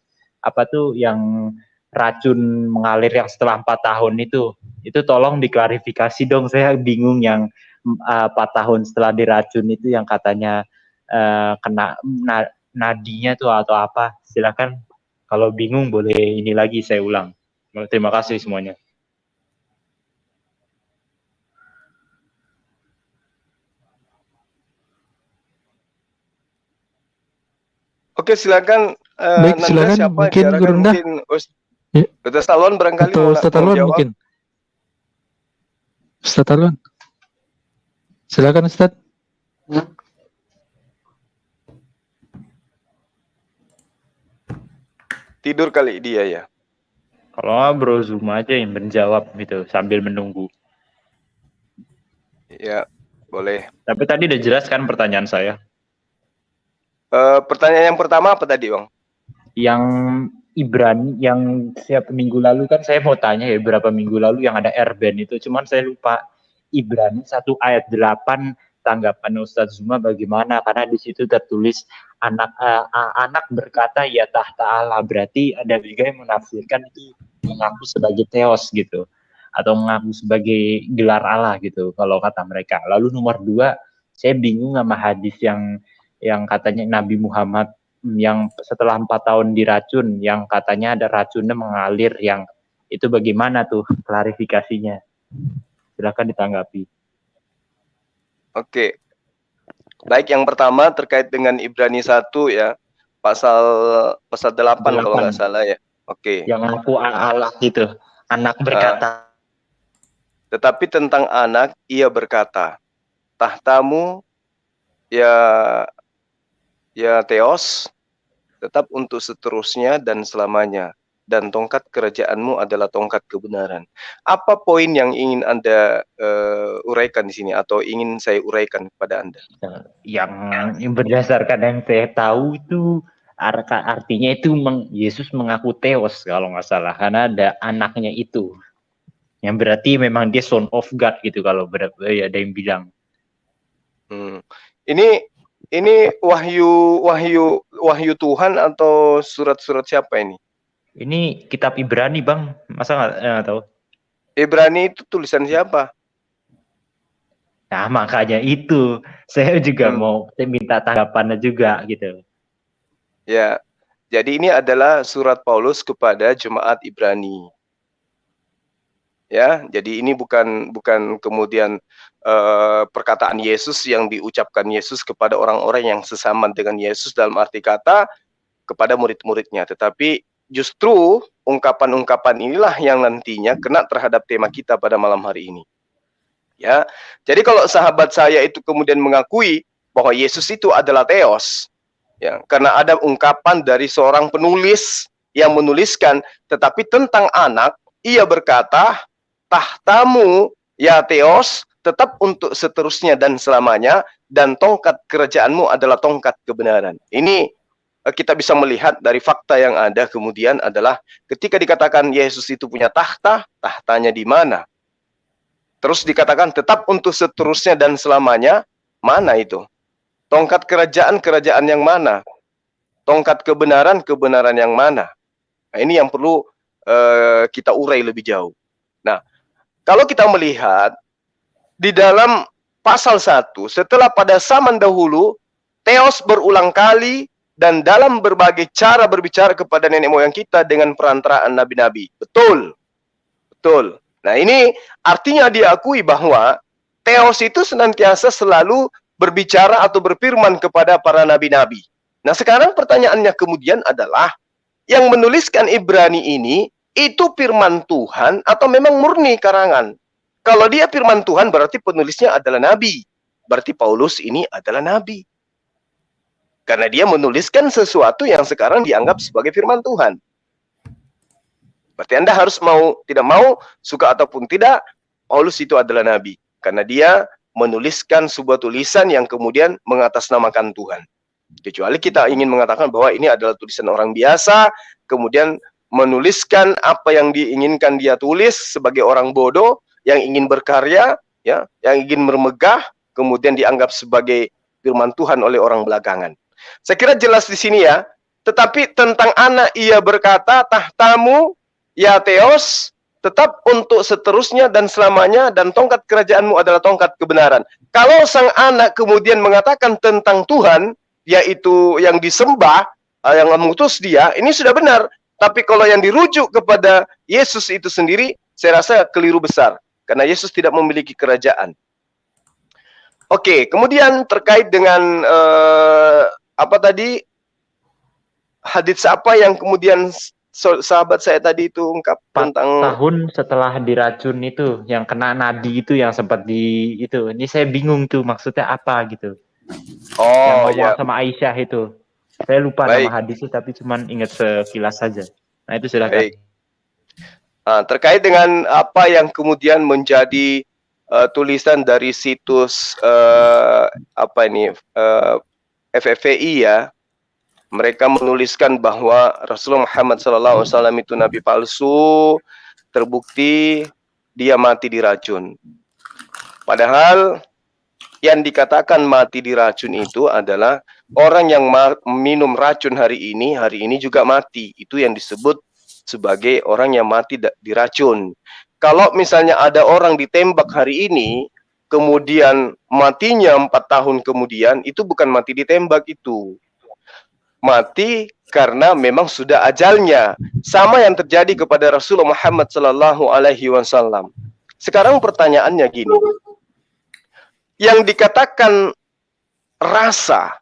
yang racun mengalir yang setelah 4 tahun itu tolong diklarifikasi dong, saya bingung yang 4 tahun setelah diracun itu yang katanya kena nadinya tuh atau apa. Silakan kalau bingung boleh ini lagi saya ulang. Terima kasih semuanya. Oke, silakan. Baik, Nanda, silakan. siapa Mungkin diarahkan? Gurunda. Mungkin Ya. Ustaz Talon barangkali Atau Ustaz mau Alwan jawab. mungkin. Ustaz Alwan. Silakan Ustaz. Tidur kali dia ya. Kalau nggak Bro Zoom aja yang menjawab gitu sambil menunggu. Ya, boleh. Tapi tadi udah jelas kan pertanyaan saya. Pertanyaan yang pertama apa tadi, Bang? Yang Ibrani yang setiap minggu lalu kan saya mau tanya ya, berapa minggu lalu yang ada Erben itu, cuman saya lupa. Ibrani 1 ayat 8 tanggapan Ustadz Zuma bagaimana, karena di situ tertulis anak berkata ya tahta Allah, berarti ada juga yang menafsirkan itu mengaku sebagai theos gitu, atau mengaku sebagai gelar Allah gitu kalau kata mereka. Lalu nomor 2, saya bingung sama hadis yang katanya Nabi Muhammad yang setelah 4 tahun diracun, yang katanya ada racunnya mengalir, yang itu bagaimana tuh klarifikasinya? Silakan ditanggapi. Oke. Baik, yang pertama terkait dengan Ibrani 1 ya, pasal 8 kalau nggak salah ya. Oke. Yang aku Allah gitu, anak berkata. Tetapi tentang anak, ia berkata, tahtamu ya Theos, tetap untuk seterusnya dan selamanya. dan tongkat kerajaanmu adalah tongkat kebenaran. Apa poin yang ingin Anda uraikan di sini atau ingin saya uraikan kepada Anda? Yang berdasarkan yang saya tahu itu artinya itu Yesus mengaku Theos kalau nggak salah, karena ada anaknya itu. Yang berarti memang dia son of God gitu kalau ada yang bilang. Ini wahyu Tuhan atau surat-surat siapa ini? Ini kitab Ibrani, Bang. Masa nggak tahu? Ibrani itu tulisan siapa? Nah, makanya itu saya juga mau minta tanggapannya juga gitu. Ya. Jadi ini adalah surat Paulus kepada jemaat Ibrani. Ya, jadi ini bukan kemudian perkataan Yesus yang diucapkan Yesus kepada orang-orang yang sesama dengan Yesus dalam arti kata kepada murid-muridnya, tetapi justru ungkapan-ungkapan inilah yang nantinya kena terhadap tema kita pada malam hari ini. Ya, jadi kalau sahabat saya itu kemudian mengakui bahwa Yesus itu adalah Theos, ya, karena ada ungkapan dari seorang penulis yang menuliskan, tetapi tentang anak ia berkata, tahtamu ya Theos tetap untuk seterusnya dan selamanya, dan tongkat kerajaanmu adalah tongkat kebenaran. Ini kita bisa melihat dari fakta yang ada kemudian adalah ketika dikatakan Yesus itu punya tahta, tahtanya di mana? Terus dikatakan tetap untuk seterusnya dan selamanya, mana itu? Tongkat kerajaan yang mana? Tongkat kebenaran yang mana? Nah, ini yang perlu kita urai lebih jauh. Nah, kalau kita melihat di dalam pasal 1, setelah pada zaman dahulu Theos berulang kali dan dalam berbagai cara berbicara kepada nenek moyang kita dengan perantaraan nabi-nabi. Betul. Betul. Nah, ini artinya diakui bahwa Theos itu senantiasa selalu berbicara atau berfirman kepada para nabi-nabi. Nah, sekarang pertanyaannya kemudian adalah yang menuliskan Ibrani ini itu firman Tuhan atau memang murni karangan? Kalau dia firman Tuhan berarti penulisnya adalah nabi. Berarti Paulus ini adalah nabi. Karena dia menuliskan sesuatu yang sekarang dianggap sebagai firman Tuhan. Berarti Anda harus tidak mau, suka ataupun tidak, Paulus itu adalah nabi. Karena dia menuliskan sebuah tulisan yang kemudian mengatasnamakan Tuhan. Kecuali kita ingin mengatakan bahwa ini adalah tulisan orang biasa, kemudian menuliskan apa yang diinginkan dia tulis sebagai orang bodoh yang ingin berkarya, ya, yang ingin bermegah, kemudian dianggap sebagai firman Tuhan oleh orang belakangan. Saya kira jelas di sini ya. Tetapi tentang anak ia berkata, tahtamu ya Theos tetap untuk seterusnya dan selamanya, dan tongkat kerajaanmu adalah tongkat kebenaran. Kalau sang anak kemudian mengatakan tentang Tuhan, yaitu yang disembah, yang mengutus dia, ini sudah benar. Tapi kalau yang dirujuk kepada Yesus itu sendiri, saya rasa keliru besar. Karena Yesus tidak memiliki kerajaan. Oke, kemudian terkait dengan apa tadi? Hadits apa yang kemudian sahabat saya tadi itu ungkap tentang tahun setelah diracun itu, yang kena nadi itu, yang sempat itu. Ini saya bingung tuh maksudnya apa gitu. Oh, yang ya. Sama Aisyah itu. Saya lupa nama hadisnya, tapi cuman ingat sekilas saja. Nah, itu silakan. Baik. Terkait dengan apa yang kemudian menjadi tulisan dari situs FFVI ya, mereka menuliskan bahwa Rasulullah Muhammad SAW itu nabi palsu, terbukti dia mati diracun. Padahal yang dikatakan mati diracun itu adalah orang yang minum racun hari ini juga mati. Itu yang disebut sebagai orang yang mati diracun. Kalau misalnya ada orang ditembak hari ini, kemudian matinya 4 tahun kemudian, itu bukan mati ditembak itu. Mati karena memang sudah ajalnya. Sama yang terjadi kepada Rasulullah Muhammad SAW. Sekarang pertanyaannya gini. Yang dikatakan rasa,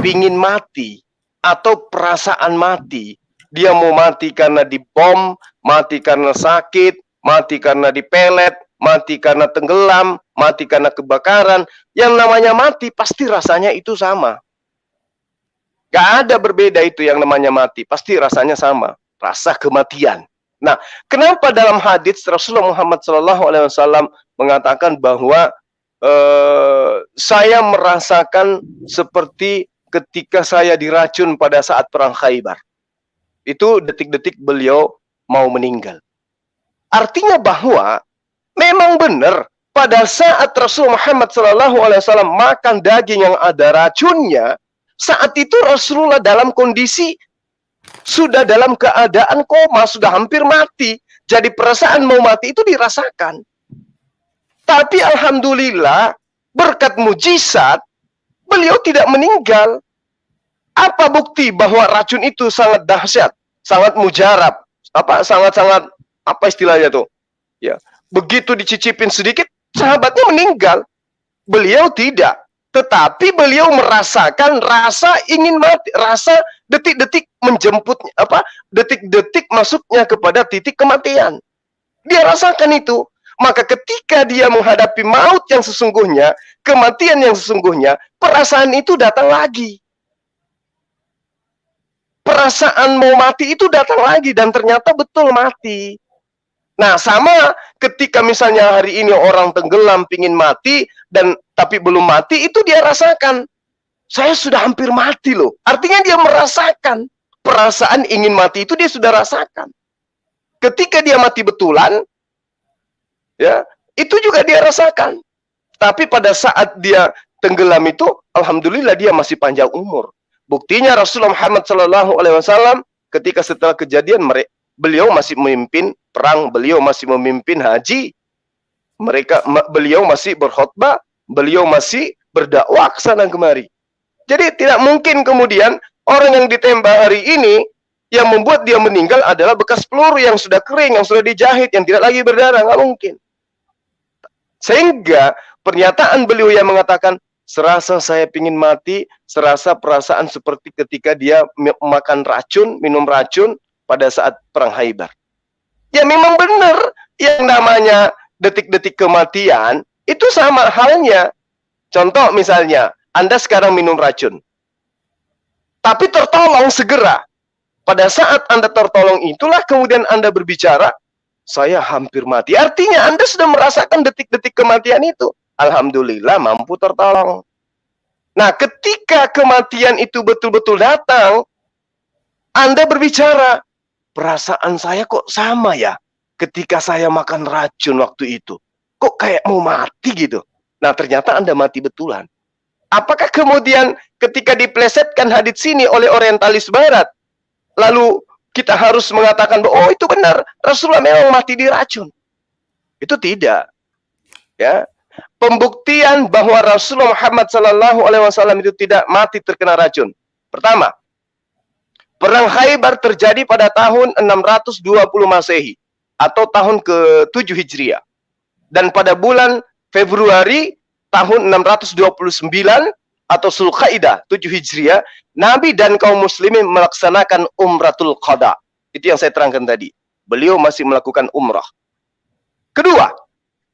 pingin mati, atau perasaan mati, dia mau mati karena dibom, mati karena sakit, mati karena dipelet, mati karena tenggelam, mati karena kebakaran, yang namanya mati pasti rasanya itu sama. Gak ada berbeda itu yang namanya mati, pasti rasanya sama. rasa kematian. Nah, kenapa dalam hadis Rasulullah Muhammad SAW mengatakan bahwa saya merasakan seperti ketika saya diracun pada saat perang Khaybar. Itu detik-detik beliau mau meninggal. Artinya bahwa memang benar pada saat Rasulullah Muhammad SAW makan daging yang ada racunnya, saat itu Rasulullah dalam kondisi sudah dalam keadaan koma, sudah hampir mati. Jadi perasaan mau mati itu dirasakan. Tapi alhamdulillah berkat mujizat beliau tidak meninggal. Apa bukti bahwa racun itu sangat dahsyat, sangat mujarab, sangat-sangat apa istilahnya tuh? Ya, begitu dicicipin sedikit, sahabatnya meninggal. Beliau tidak, tetapi beliau merasakan rasa ingin mati, rasa detik-detik menjemput detik-detik masuknya kepada titik kematian. Dia rasakan itu. Maka ketika dia menghadapi maut yang sesungguhnya, kematian yang sesungguhnya, perasaan itu datang lagi. Perasaan mau mati itu datang lagi dan ternyata betul mati. Nah, sama ketika misalnya hari ini orang tenggelam pingin mati dan tapi belum mati, itu dia rasakan. Saya sudah hampir mati loh. Artinya dia merasakan perasaan ingin mati itu dia sudah rasakan. Ketika dia mati betulan, ya, itu juga dia rasakan. Tapi pada saat dia tenggelam itu, alhamdulillah dia masih panjang umur. Buktinya Rasulullah Muhammad SAW ketika setelah kejadian beliau masih memimpin perang, beliau masih memimpin haji, beliau masih berkhutbah, beliau masih berdakwah ke sana kemari. Jadi tidak mungkin kemudian orang yang ditembak hari ini yang membuat dia meninggal adalah bekas peluru yang sudah kering, yang sudah dijahit, yang tidak lagi berdarah, nggak mungkin. Sehingga pernyataan beliau yang mengatakan serasa saya ingin mati, serasa perasaan seperti ketika dia makan racun, minum racun pada saat perang Khaybar. Ya memang benar, yang namanya detik-detik kematian itu sama halnya. Contoh misalnya, Anda sekarang minum racun, tapi tertolong segera. Pada saat Anda tertolong itulah kemudian Anda berbicara, saya hampir mati. Artinya Anda sudah merasakan detik-detik kematian itu. Alhamdulillah mampu tertolong. Nah, ketika kematian itu betul-betul datang, Anda berbicara, perasaan saya kok sama ya ketika saya makan racun waktu itu. Kok kayak mau mati gitu. Nah, ternyata Anda mati betulan. Apakah kemudian ketika diplesetkan hadits ini oleh orientalis barat, lalu kita harus mengatakan bahwa oh itu benar, Rasulullah memang mati diracun? Itu tidak. Ya. Pembuktian bahwa Rasulullah Muhammad SAW itu tidak mati terkena racun. Pertama, perang Khaybar terjadi pada tahun 620 Masehi atau tahun ke-7 Hijriah. Dan pada bulan Februari tahun 629 atau Zulkaidah 7 Hijriah, Nabi dan kaum muslimin melaksanakan Umratul Qada. Itu yang saya terangkan tadi. Beliau masih melakukan umrah. Kedua,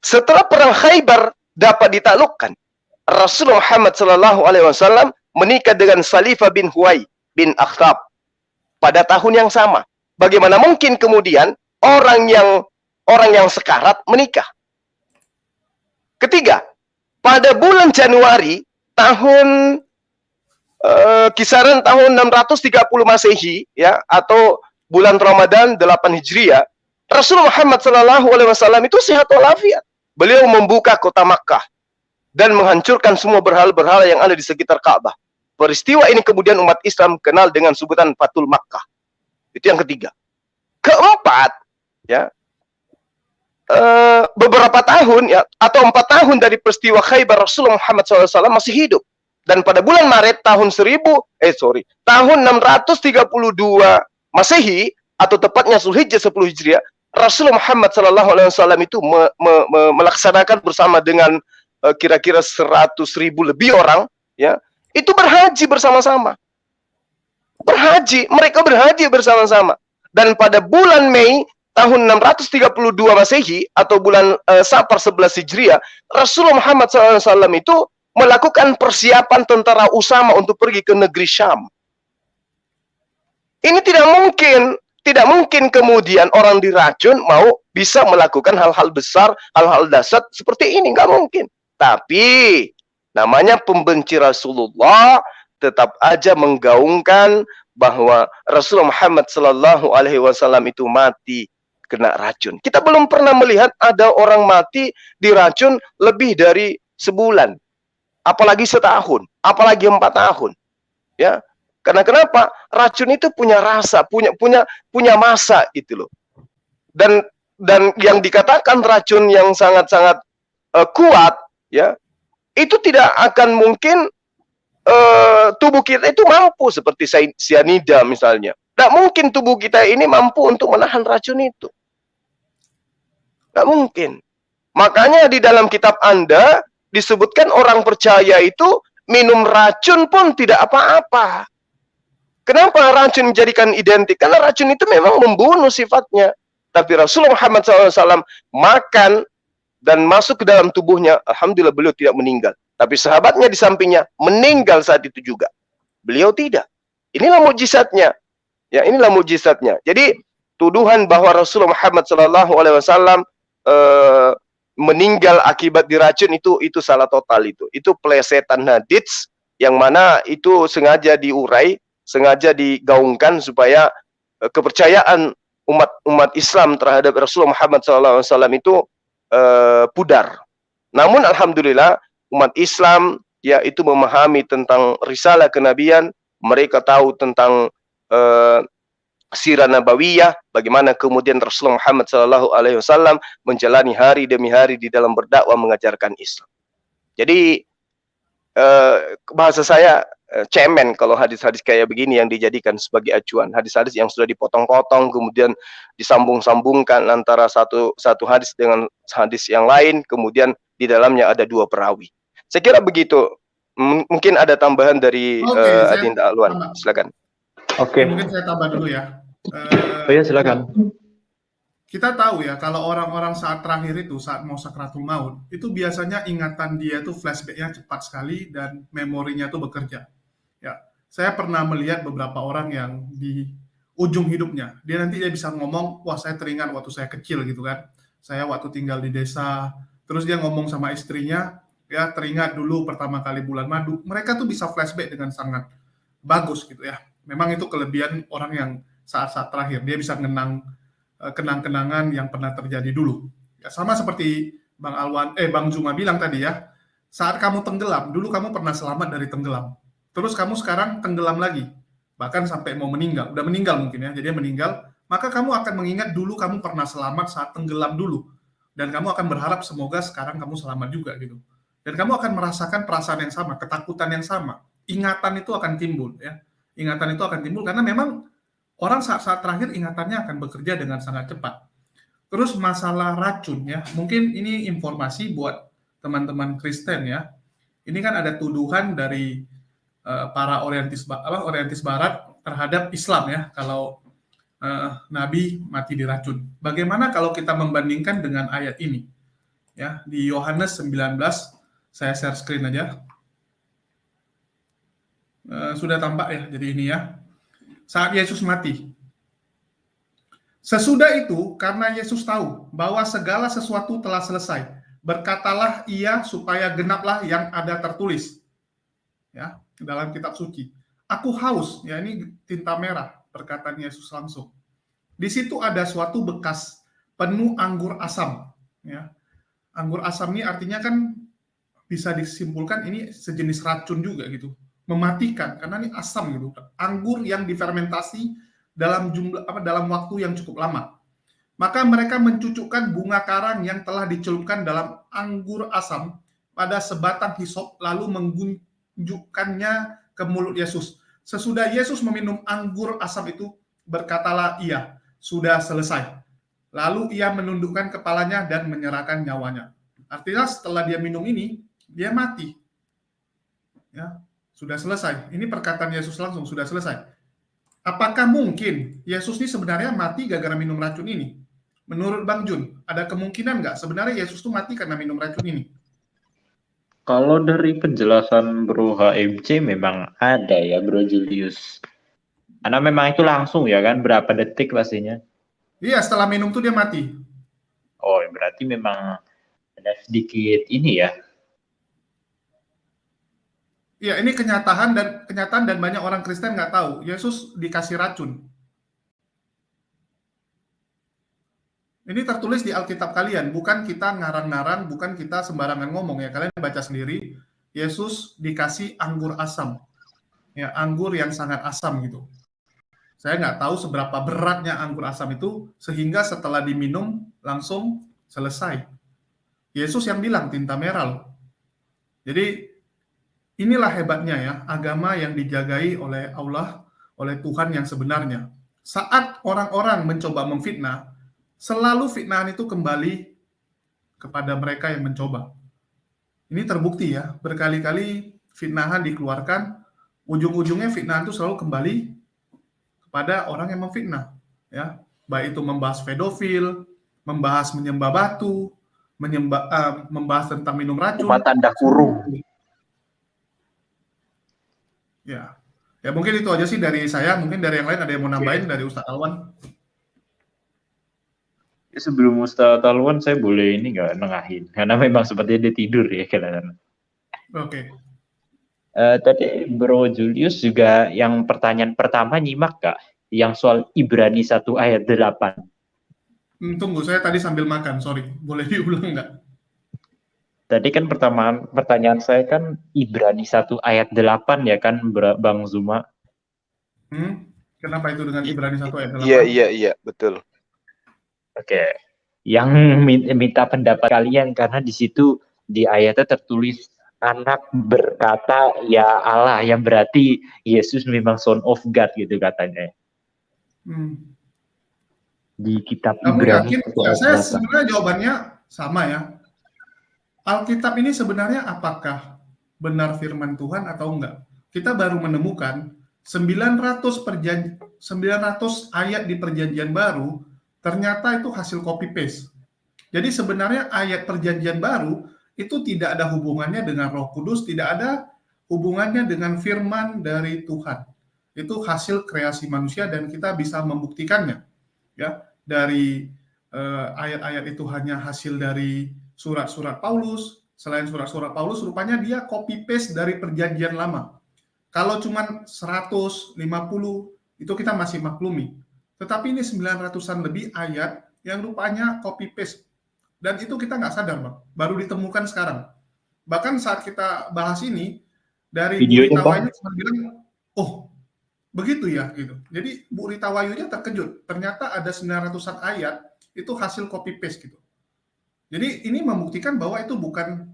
setelah perang Khaybar dapat ditaklukkan, Rasulullah Muhammad SAW menikah dengan Salifah bin Huwai bin Akhtab pada tahun yang sama. Bagaimana mungkin kemudian orang yang sekarat menikah? Ketiga, pada bulan Januari tahun kisaran tahun 630 Masehi ya atau bulan Ramadan 8 Hijriah, Rasulullah Muhammad SAW itu sehat walafiat. Beliau membuka kota Makkah dan menghancurkan semua berhala-berhala yang ada di sekitar Ka'bah. Peristiwa ini kemudian umat Islam kenal dengan sebutan Fathul Makkah. Itu yang ketiga. Keempat, ya, beberapa tahun ya atau 4 tahun dari peristiwa Khaybar, Rasulullah Muhammad SAW masih hidup. Dan pada bulan Maret tahun 632 Masehi atau tepatnya Zulhijjah 10 Hijriah, Rasulullah Muhammad SAW itu melaksanakan bersama dengan kira-kira 100.000 lebih orang, ya, itu berhaji bersama-sama. Mereka berhaji bersama-sama. Dan pada bulan Mei tahun 632 Masehi atau bulan Safar 11 Hijriah, Rasulullah Muhammad SAW itu melakukan persiapan tentara Usama untuk pergi ke negeri Syam. Ini tidak mungkin tidak mungkin kemudian orang diracun mau bisa melakukan hal-hal besar, hal-hal dahsyat seperti ini, nggak mungkin. Tapi namanya pembenci Rasulullah tetap aja menggaungkan bahwa Rasulullah Muhammad Sallallahu Alaihi Wasallam itu mati kena racun. Kita belum pernah melihat ada orang mati diracun lebih dari sebulan, apalagi setahun, apalagi 4 tahun. Ya, karena kenapa? Racun itu punya rasa, punya masa gitu loh. Dan yang dikatakan racun yang sangat-sangat kuat, ya, itu tidak akan mungkin tubuh kita itu mampu seperti cyanida misalnya. Tidak mungkin tubuh kita ini mampu untuk menahan racun itu. Tidak mungkin. Makanya di dalam kitab Anda disebutkan orang percaya itu minum racun pun tidak apa-apa. Kenapa racun dijadikan identik? Karena racun itu memang membunuh sifatnya. Tapi Rasulullah Muhammad SAW makan dan masuk ke dalam tubuhnya, alhamdulillah beliau tidak meninggal. Tapi sahabatnya di sampingnya meninggal saat itu juga. Beliau tidak. Inilah mukjizatnya. Ya, inilah mukjizatnya. Jadi tuduhan bahwa Rasulullah Muhammad SAW meninggal akibat diracun itu salah total itu. Itu plesetan hadits yang mana itu sengaja diurai, sengaja digaungkan supaya kepercayaan umat Islam terhadap Rasulullah Muhammad SAW itu pudar. Namun alhamdulillah umat Islam ya itu memahami tentang risalah kenabian, mereka tahu tentang sirah nabawiyah, bagaimana kemudian Rasulullah Muhammad SAW menjalani hari demi hari di dalam berdakwah mengajarkan Islam. Jadi bahasa saya cemen kalau hadis-hadis kayak begini yang dijadikan sebagai acuan. Hadis-hadis yang sudah dipotong-potong kemudian disambung-sambungkan antara satu hadis dengan hadis yang lain, kemudian di dalamnya ada 2 perawi. Saya kira begitu. Mungkin ada tambahan dari Adinda Alwan. Silakan. Oke. Mungkin saya tambah dulu ya. Oh ya, silakan. Kita tahu ya, kalau orang-orang saat terakhir itu, saat mau sakratul maut, itu biasanya ingatan dia itu flashback-nya cepat sekali dan memorinya itu bekerja. Ya, saya pernah melihat beberapa orang yang di ujung hidupnya, dia bisa ngomong, wah saya teringat waktu saya kecil gitu kan, saya waktu tinggal di desa, terus dia ngomong sama istrinya, ya teringat dulu pertama kali bulan madu, mereka tuh bisa flashback dengan sangat bagus gitu ya. Memang itu kelebihan orang yang saat-saat terakhir, dia bisa kenang-kenangan yang pernah terjadi dulu. Ya, sama seperti Bang Zuma bilang tadi ya, saat kamu tenggelam, dulu kamu pernah selamat dari tenggelam. Terus kamu sekarang tenggelam lagi, bahkan sampai mau meninggal, udah meninggal mungkin ya, jadi meninggal, maka kamu akan mengingat dulu kamu pernah selamat saat tenggelam dulu. Dan kamu akan berharap semoga sekarang kamu selamat juga gitu. Dan kamu akan merasakan perasaan yang sama, ketakutan yang sama. Ingatan itu akan timbul ya. Ingatan itu akan timbul karena memang orang saat terakhir ingatannya akan bekerja dengan sangat cepat. Terus masalah racun ya, mungkin ini informasi buat teman-teman Kristen ya. Ini kan ada tuduhan dari para orientis Barat terhadap Islam ya, kalau Nabi mati diracun. Bagaimana kalau kita membandingkan dengan ayat ini? Ya, di Yohanes 19, saya share screen aja. Sudah tampak ya, jadi ini ya. Saat Yesus mati. Sesudah itu, karena Yesus tahu bahwa segala sesuatu telah selesai, berkatalah ia supaya genaplah yang ada tertulis. Ya, dalam kitab suci. Aku haus, ya ini tinta merah, perkataan Yesus langsung. Di situ ada suatu bekas penuh anggur asam. Ya. Anggur asam ini artinya kan bisa disimpulkan ini sejenis racun juga gitu. Mematikan karena ini asam gitu. Anggur yang difermentasi dalam waktu yang cukup lama. Maka mereka mencucukkan bunga karang yang telah dicelupkan dalam anggur asam pada sebatang hisop lalu mengunjukkannya ke mulut Yesus. Sesudah Yesus meminum anggur asam itu, berkatalah ia, sudah selesai. Lalu ia menundukkan kepalanya dan menyerahkan nyawanya. Artinya setelah dia minum ini, dia mati. Ya, sudah selesai. Ini perkataan Yesus langsung, sudah selesai. Apakah mungkin Yesus ini sebenarnya mati gara-gara minum racun ini? Menurut Bang Jun, ada kemungkinan nggak sebenarnya Yesus itu mati karena minum racun ini? Kalau dari penjelasan Bro HMC memang ada ya Bro Julius. Karena memang itu langsung ya kan, berapa detik pastinya. Iya, setelah minum tuh dia mati. Oh, berarti memang ada sedikit ini ya. Iya, ini kenyataan dan banyak orang Kristen nggak tahu. Yesus dikasih racun. Ini tertulis di Alkitab kalian, bukan kita ngarang-ngarang, bukan kita sembarangan ngomong ya. Kalian baca sendiri, Yesus dikasih anggur asam. Ya, anggur yang sangat asam gitu. Saya nggak tahu seberapa beratnya anggur asam itu, sehingga setelah diminum langsung selesai. Yesus yang bilang tinta merah loh. Jadi inilah hebatnya ya, agama yang dijagai oleh Allah, oleh Tuhan yang sebenarnya. Saat orang-orang mencoba memfitnah, selalu fitnahan itu kembali kepada mereka yang mencoba. Ini terbukti ya, berkali-kali fitnahan dikeluarkan, ujung-ujungnya fitnahan itu selalu kembali kepada orang yang memfitnah. Ya, baik itu membahas pedofil, membahas menyembah batu, membahas tentang minum racun. Cuma tanda kurung. Ya, ya mungkin itu aja sih dari saya. Mungkin dari yang lain ada yang mau nambahin dari Ustadz Alwan. Ya, sebelum Ustadz Alwan saya boleh ini nggak nengahin, karena memang sepertinya dia tidur ya kalian. Oke. Tadi Bro Julius juga yang pertanyaan pertama nyimak Kak, yang soal Ibrani 1 ayat 8. Tunggu, saya tadi sambil makan, sorry. Boleh diulang nggak? Tadi kan pertanyaan saya kan Ibrani 1 ayat 8 ya kan Bang Zuma. Kenapa itu dengan Ibrani 1 ayat 8? Iya, betul. Oke. Yang minta pendapat kalian karena di situ di ayatnya tertulis anak berkata ya Allah, yang berarti Yesus memang son of God gitu katanya. Di kitab Kamu Ibrani. yakin? Ya, saya sebenarnya jawabannya sama ya. Alkitab ini sebenarnya apakah benar firman Tuhan atau enggak? Kita baru menemukan 900 ayat di perjanjian baru ternyata itu hasil copy paste. Jadi sebenarnya ayat perjanjian baru itu tidak ada hubungannya dengan Roh Kudus, tidak ada hubungannya dengan firman dari Tuhan. Itu hasil kreasi manusia dan kita bisa membuktikannya. Ya, dari ayat-ayat itu hanya hasil dari surat-surat Paulus. Selain surat-surat Paulus, rupanya dia copy paste dari perjanjian lama. Kalau cuma 150, itu kita masih maklumi. Tetapi ini 900-an lebih ayat yang rupanya copy paste. Dan itu kita nggak sadar, Bang. Baru ditemukan sekarang. Bahkan saat kita bahas ini, dari Bu Rita Wayu cuma bilang, oh, begitu ya, gitu. Jadi Bu Rita Wayunya terkejut. Ternyata ada 900-an ayat, itu hasil copy paste gitu. Jadi ini membuktikan bahwa itu bukan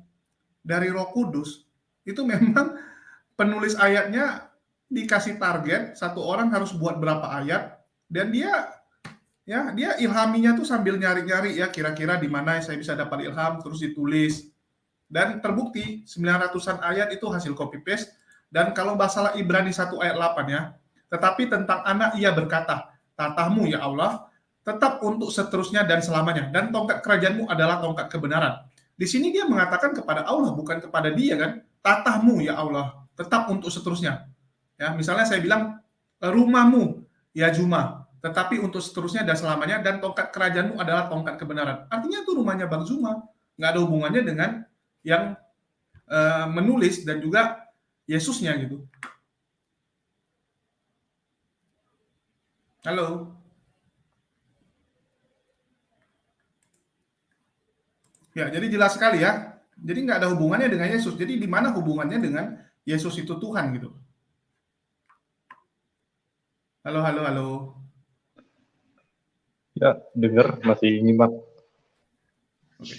dari Roh Kudus. Itu memang penulis ayatnya dikasih target, satu orang harus buat berapa ayat, dan dia ilhaminya tuh sambil nyari-nyari ya, kira-kira di mana saya bisa dapat ilham, terus ditulis. Dan terbukti 900-an ayat itu hasil copy paste. Dan kalau masalah Ibrani 1 ayat 8 ya, tetapi tentang anak ia berkata, tatahmu ya Allah tetap untuk seterusnya dan selamanya, dan tongkat kerajaanmu adalah tongkat kebenaran. Di sini dia mengatakan kepada Allah, bukan kepada dia kan, tatahmu ya Allah tetap untuk seterusnya. Ya, misalnya saya bilang rumahmu ya Zuma, tetapi untuk seterusnya dan selamanya, dan tongkat kerajaanmu adalah tongkat kebenaran. Artinya itu rumahnya Bang Zuma, nggak ada hubungannya dengan yang menulis dan juga Yesusnya gitu. Halo. Ya, jadi jelas sekali ya. Jadi nggak ada hubungannya dengan Yesus. Jadi di mana hubungannya dengan Yesus itu Tuhan gitu. Halo. Ya, dengar, masih nyimak. Oke.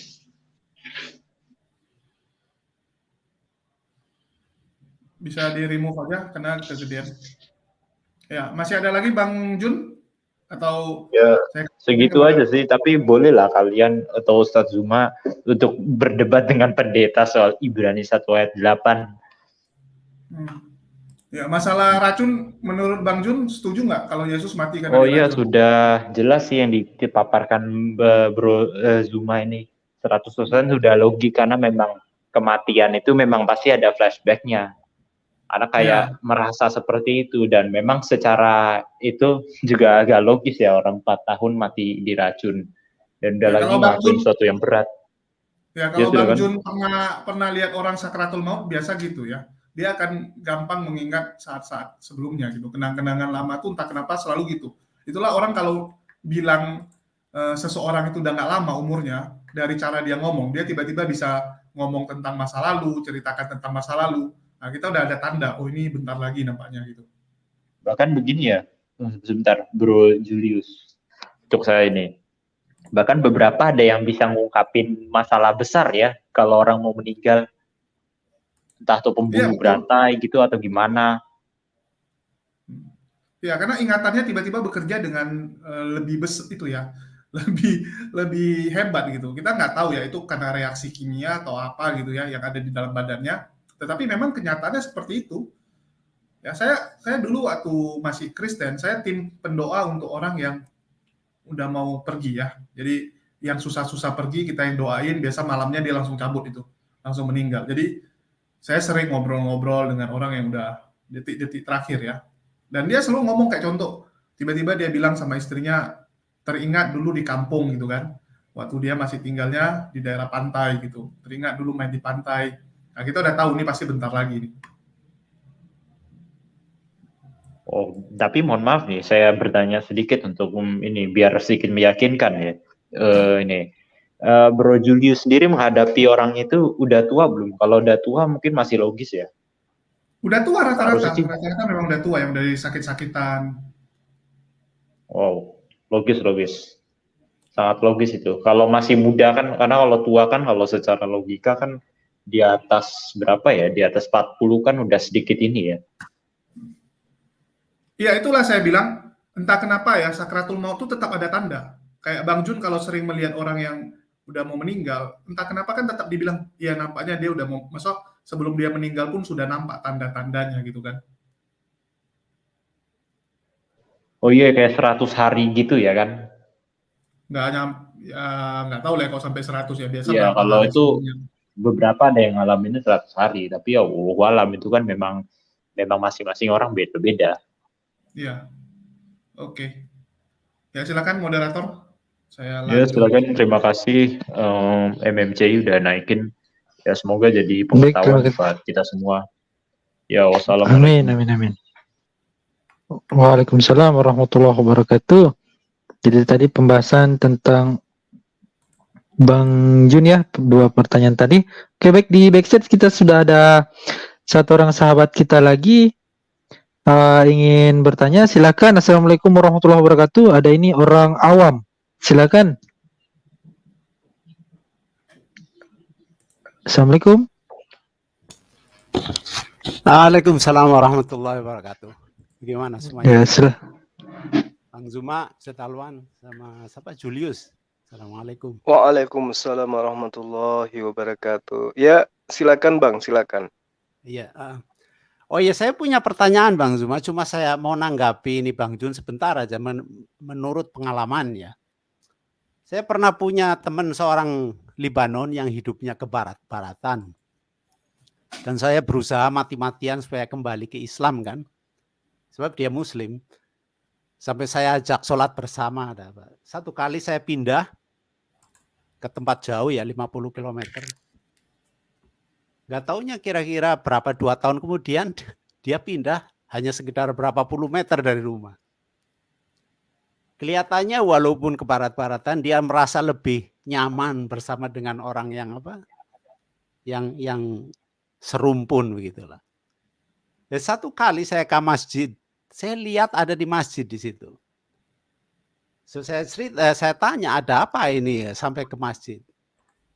Bisa di-remove aja karena kegedean. Ya, masih ada lagi Bang Jun? Atau ya segitu aja sih, tapi bolehlah kalian atau Ustadz Zuma untuk berdebat dengan pendeta soal Ibrani 1 ayat 8. Ya, masalah racun menurut Bang Jun setuju nggak kalau Yesus mati karena Oh iya, racun? sudah jelas sih yang dipaparkan Bro Zuma ini 100% sudah logik, karena memang kematian itu memang pasti ada flashback-nya. Anak Ya, kayak merasa seperti itu, dan memang secara itu juga agak logis ya, orang 4 tahun mati diracun dan udah ya lagi kalau Bang Jun, ngelakuin sesuatu yang berat. ya Ya kalau sudah Bang kan? Jun pernah lihat orang sakratul maut biasa gitu ya. Dia akan gampang mengingat saat-saat sebelumnya gitu. Kenang-kenangan lama tuh entah kenapa selalu gitu. Itulah orang kalau bilang seseorang itu udah nggak lama umurnya, dari cara dia ngomong, dia tiba-tiba bisa ngomong tentang masa lalu, ceritakan tentang masa lalu. Nah, kita udah ada tanda, oh ini bentar lagi nampaknya gitu. Bahkan begini ya, sebentar Bro Julius, untuk saya ini. Bahkan beberapa ada yang bisa ngungkapin masalah besar ya, kalau orang mau meninggal, entah itu Iya, pembunuh betul. berantai gitu atau gimana. Ya, karena ingatannya tiba-tiba bekerja dengan lebih itu ya, lebih lebih hebat gitu. Kita nggak tahu ya itu karena reaksi kimia atau apa gitu ya yang ada di dalam badannya. Tetapi memang kenyataannya seperti itu. Ya, saya dulu waktu masih Kristen, saya tim pendoa untuk orang yang udah mau pergi ya. Jadi yang susah-susah pergi kita yang doain, biasa malamnya dia langsung cabut itu, langsung meninggal. Jadi saya sering ngobrol-ngobrol dengan orang yang udah detik-detik terakhir ya. Dan dia selalu ngomong kayak contoh, tiba-tiba dia bilang sama istrinya, teringat dulu di kampung gitu kan, waktu dia masih tinggalnya di daerah pantai gitu, teringat dulu main di pantai. Nah, kita udah tahu nih pasti bentar lagi nih. Oh, tapi mohon maaf nih, saya bertanya sedikit untuk ini biar sedikit meyakinkan ya. Ini Bro Julius sendiri menghadapi orang itu udah tua belum? Kalau udah tua mungkin masih logis ya. Udah tua Seharusnya rata-rata, sih. rata-rata memang udah tua yang dari sakit-sakitan. Wow, logis. Sangat logis itu. Kalau masih muda kan, karena kalau tua kan, kalau secara logika kan di atas berapa ya? Di atas 40 kan udah sedikit ini ya. Iya, itulah saya bilang, entah kenapa ya, sakratul maut itu tetap ada tanda. Kayak Bang Jun kalau sering melihat orang yang udah mau meninggal, entah kenapa kan tetap dibilang, ya nampaknya dia udah mau, maksudnya sebelum dia meninggal pun sudah nampak tanda-tandanya gitu kan. Oh iya, kayak 100 hari gitu ya kan? Nggak hanya, ya nggak tahu lah kalau sampai 100 ya, biasa Iya, berapa kalau hari itu sebelumnya. beberapa ada yang ngalaminnya 100 hari, tapi ya walam itu kan memang masing-masing orang beda-beda. Iya, oke. Ya silakan moderator, saya Ya, lanjut. silakan. Terima kasih MMCI udah naikin. Ya, semoga jadi Baik, terima pengetahuan kasih. buat kita semua. Ya, Amin, wassalamualaikum. amin. Waalaikumsalam warahmatullahi wabarakatuh. Jadi tadi pembahasan tentang Bang Jun ya, dua pertanyaan tadi. Oke, baik, di backstage kita sudah ada satu orang sahabat kita lagi ingin bertanya. Silakan. Assalamualaikum warahmatullahi wabarakatuh. Ada ini orang awam. Silakan. Assalamualaikum. Waalaikumsalam warahmatullahi wabarakatuh. Gimana Ya, semuanya? Bang Zuma, Setalwan, sama siapa? Julius. Assalamualaikum. Waalaikumsalam warahmatullahi wabarakatuh. Ya, silakan Bang, silakan. Iya. Oh iya, saya punya pertanyaan Bang Zuma. Cuma saya mau nanggapi ini Bang Jun sebentar aja. Menurut pengalaman ya, saya pernah punya teman seorang Libanon yang hidupnya ke barat-baratan. Dan saya berusaha mati-matian supaya kembali ke Islam kan. Sebab dia Muslim. Sampai saya ajak sholat bersama. Satu kali saya pindah ke tempat jauh ya, 50 km. Nggak taunya kira-kira berapa 2 tahun kemudian dia pindah hanya sekitar berapa puluh meter dari rumah. Kelihatannya walaupun ke barat-baratan dia merasa lebih nyaman bersama dengan orang yang apa? Yang serumpun begitulah. Dan satu kali saya ke masjid, saya lihat ada di masjid di situ. So, saya tanya ada apa ini sampai ke masjid.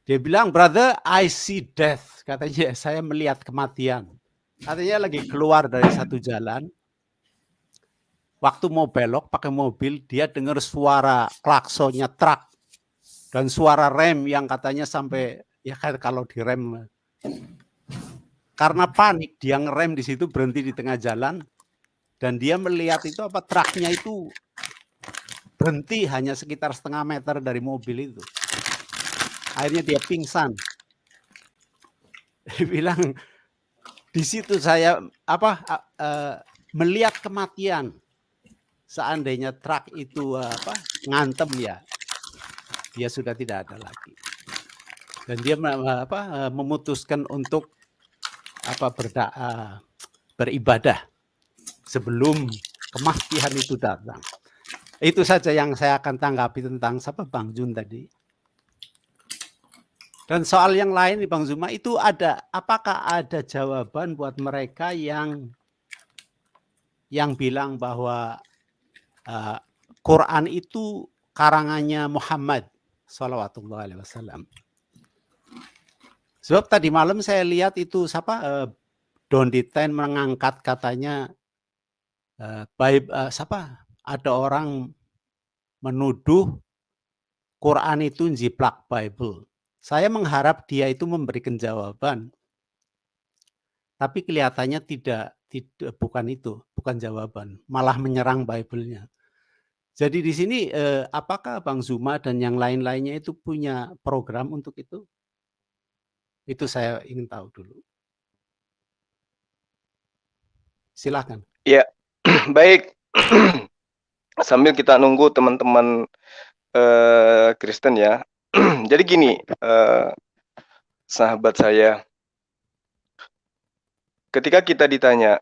Dia bilang, brother, I see death. Katanya saya melihat kematian. Katanya lagi keluar dari satu jalan. Waktu mau belok pakai mobil, dia dengar suara klaksonnya truk. Dan suara rem yang katanya sampai, ya kan kalau direm. Karena panik, dia ngerem di situ, berhenti di tengah jalan. Dan dia melihat itu apa truknya itu berhenti hanya sekitar setengah meter dari mobil itu. Akhirnya dia pingsan. Dia bilang, Di situ saya melihat kematian. Seandainya truk itu ngantem ya, dia sudah tidak ada lagi. Dan dia memutuskan untuk beribadah sebelum kematian itu datang. Itu saja yang saya akan tanggapi tentang Bang Jun tadi. Dan soal yang lain nih Bang Zuma, itu apakah ada jawaban buat mereka yang bilang bahwa Quran itu karangannya Muhammad Shallallahu Alaihi Wasallam. Sebab tadi malam saya lihat itu Don Diten mengangkat katanya ada orang menuduh Quran itu jiplak Bible. Saya mengharap dia itu memberikan jawaban. Tapi kelihatannya bukan jawaban, malah menyerang Bible-nya. Jadi di sini apakah Bang Zuma dan yang lain-lainnya itu punya program untuk itu? Itu saya ingin tahu dulu. Silakan. Ya, baik. Sambil kita nunggu teman-teman Kristen ya. Jadi gini, sahabat saya, ketika kita ditanya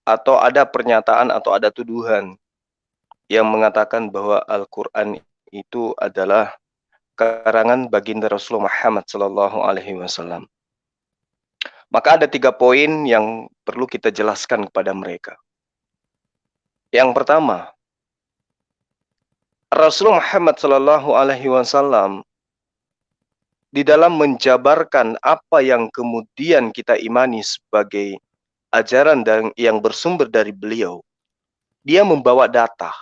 atau ada pernyataan atau ada tuduhan yang mengatakan bahwa Al-Quran itu adalah karangan baginda Rasulullah Muhammad Sallallahu Alaihi Wasallam, maka ada 3 poin yang perlu kita jelaskan kepada mereka. Yang pertama, Rasulullah Muhammad Sallallahu Alaihi Wasallam di dalam menjabarkan apa yang kemudian kita imani sebagai ajaran yang bersumber dari beliau, dia membawa data.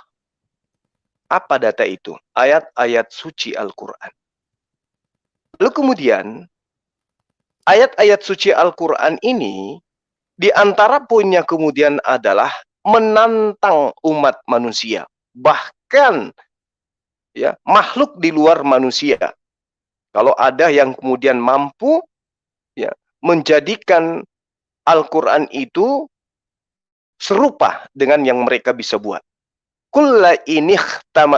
Apa data itu? Ayat-ayat suci Al-Quran. Lalu kemudian, ayat-ayat suci Al-Quran ini, di antara poinnya kemudian adalah menantang umat manusia. Bahkan ya, makhluk di luar manusia. Kalau ada yang kemudian mampu ya, menjadikan Al-Quran itu serupa dengan yang mereka bisa buat. Kulla inikhtama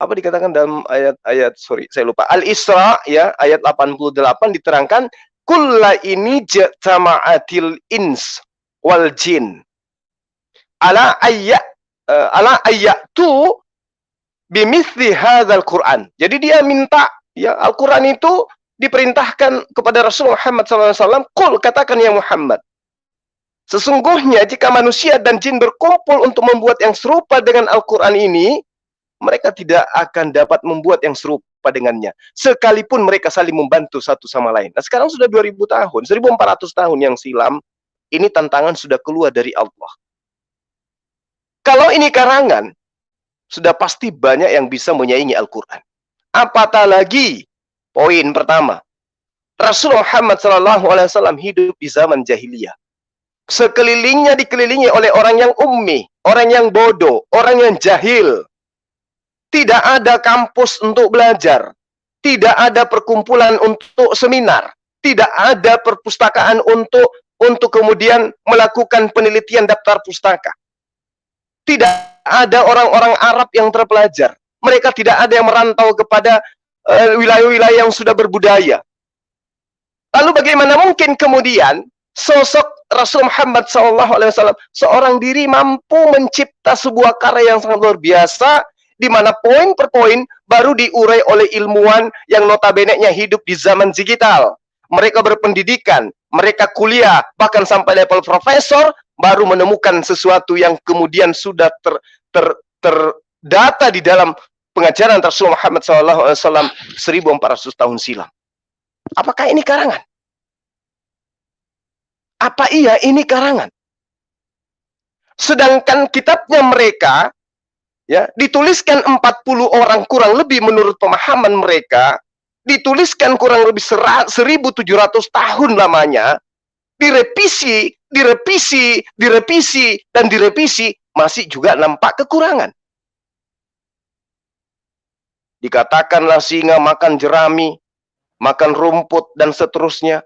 apa dikatakan dalam ayat saya lupa, Al-Isra ya, ayat 88 diterangkan kulla ini jama'atil ins wal jin ala ayyatu bimithli hadzal Quran. Jadi dia minta ya, Al-Quran itu diperintahkan kepada Rasulullah Muhammad SAW, qul, katakan ya Muhammad, sesungguhnya jika manusia dan jin berkumpul untuk membuat yang serupa dengan Al-Quran ini, mereka tidak akan dapat membuat yang serupa dengannya, sekalipun mereka saling membantu satu sama lain. Nah sekarang sudah 2000 tahun, 1400 tahun yang silam, ini tantangan sudah keluar dari Allah. Kalau ini karangan, sudah pasti banyak yang bisa menyaingi Al-Quran. Apatah lagi, poin pertama, Rasulullah Muhammad SAW hidup di zaman jahiliyah. Sekelilingnya dikelilingi oleh orang yang ummi, orang yang bodoh, orang yang jahil. Tidak ada kampus untuk belajar. Tidak ada perkumpulan untuk seminar. Tidak ada perpustakaan untuk kemudian melakukan penelitian daftar pustaka. Tidak ada orang-orang Arab yang terpelajar. Mereka tidak ada yang merantau kepada wilayah-wilayah yang sudah berbudaya. Lalu bagaimana mungkin kemudian sosok Rasul Muhammad SAW seorang diri mampu mencipta sebuah karya yang sangat luar biasa, di mana poin per poin baru diurai oleh ilmuwan yang notabene-nya hidup di zaman digital. Mereka berpendidikan, mereka kuliah, bahkan sampai level profesor, baru menemukan sesuatu yang kemudian sudah terdata di dalam pengajaran Rasul Muhammad SAW 1400 tahun silam. Apakah ini karangan? Apa iya ini karangan? Sedangkan kitabnya mereka ya dituliskan 40 orang kurang lebih menurut pemahaman mereka, dituliskan kurang lebih 1700 tahun lamanya, direvisi, masih juga nampak kekurangan. Dikatakanlah singa makan jerami, makan rumput dan seterusnya.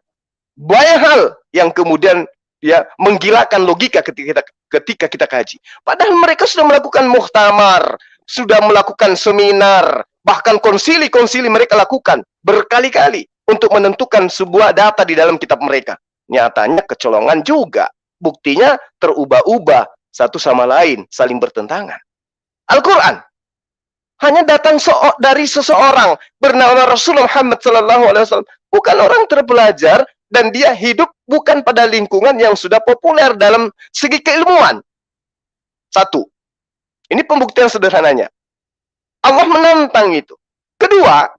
banyak hal yang kemudian ya menggilakan logika ketika kita kaji. Padahal mereka sudah melakukan muktamar, sudah melakukan seminar, bahkan konsili-konsili mereka lakukan berkali-kali untuk menentukan sebuah data di dalam kitab mereka. Nyatanya kecolongan juga. Buktinya terubah-ubah, satu sama lain saling bertentangan. Al-Quran hanya datang dari seseorang bernama Rasulullah Muhammad SAW, bukan orang terpelajar, dan dia hidup bukan pada lingkungan yang sudah populer dalam segi keilmuan. Satu, ini pembuktian sederhananya. Allah menantang itu. Kedua,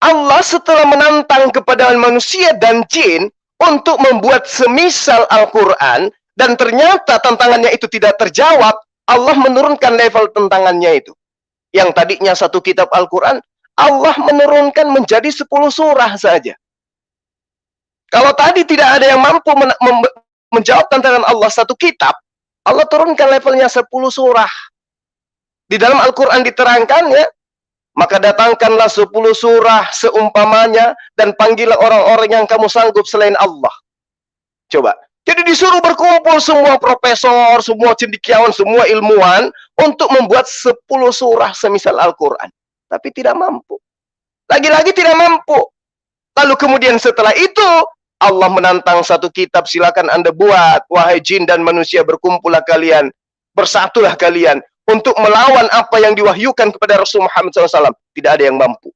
Allah setelah menantang kepada manusia dan jin untuk membuat semisal Al-Quran, dan ternyata tantangannya itu tidak terjawab, Allah menurunkan level tantangannya itu. Yang tadinya satu kitab Al-Quran, Allah menurunkan menjadi 10 surah saja. Kalau tadi tidak ada yang mampu menjawab tantangan Allah satu kitab, Allah turunkan levelnya 10 surah. Di dalam Al-Quran diterangkan ya, maka datangkanlah 10 surah seumpamanya dan panggillah orang-orang yang kamu sanggup selain Allah. Coba. Jadi disuruh berkumpul semua profesor, semua cendekiawan, semua ilmuwan untuk membuat 10 surah semisal Al-Quran. Tapi tidak mampu. Lagi-lagi tidak mampu. Lalu kemudian setelah itu, Allah menantang satu kitab, silakan Anda buat, wahai jin dan manusia, berkumpullah kalian, bersatulah kalian, untuk melawan apa yang diwahyukan kepada Rasul Muhammad SAW. Tidak ada yang mampu.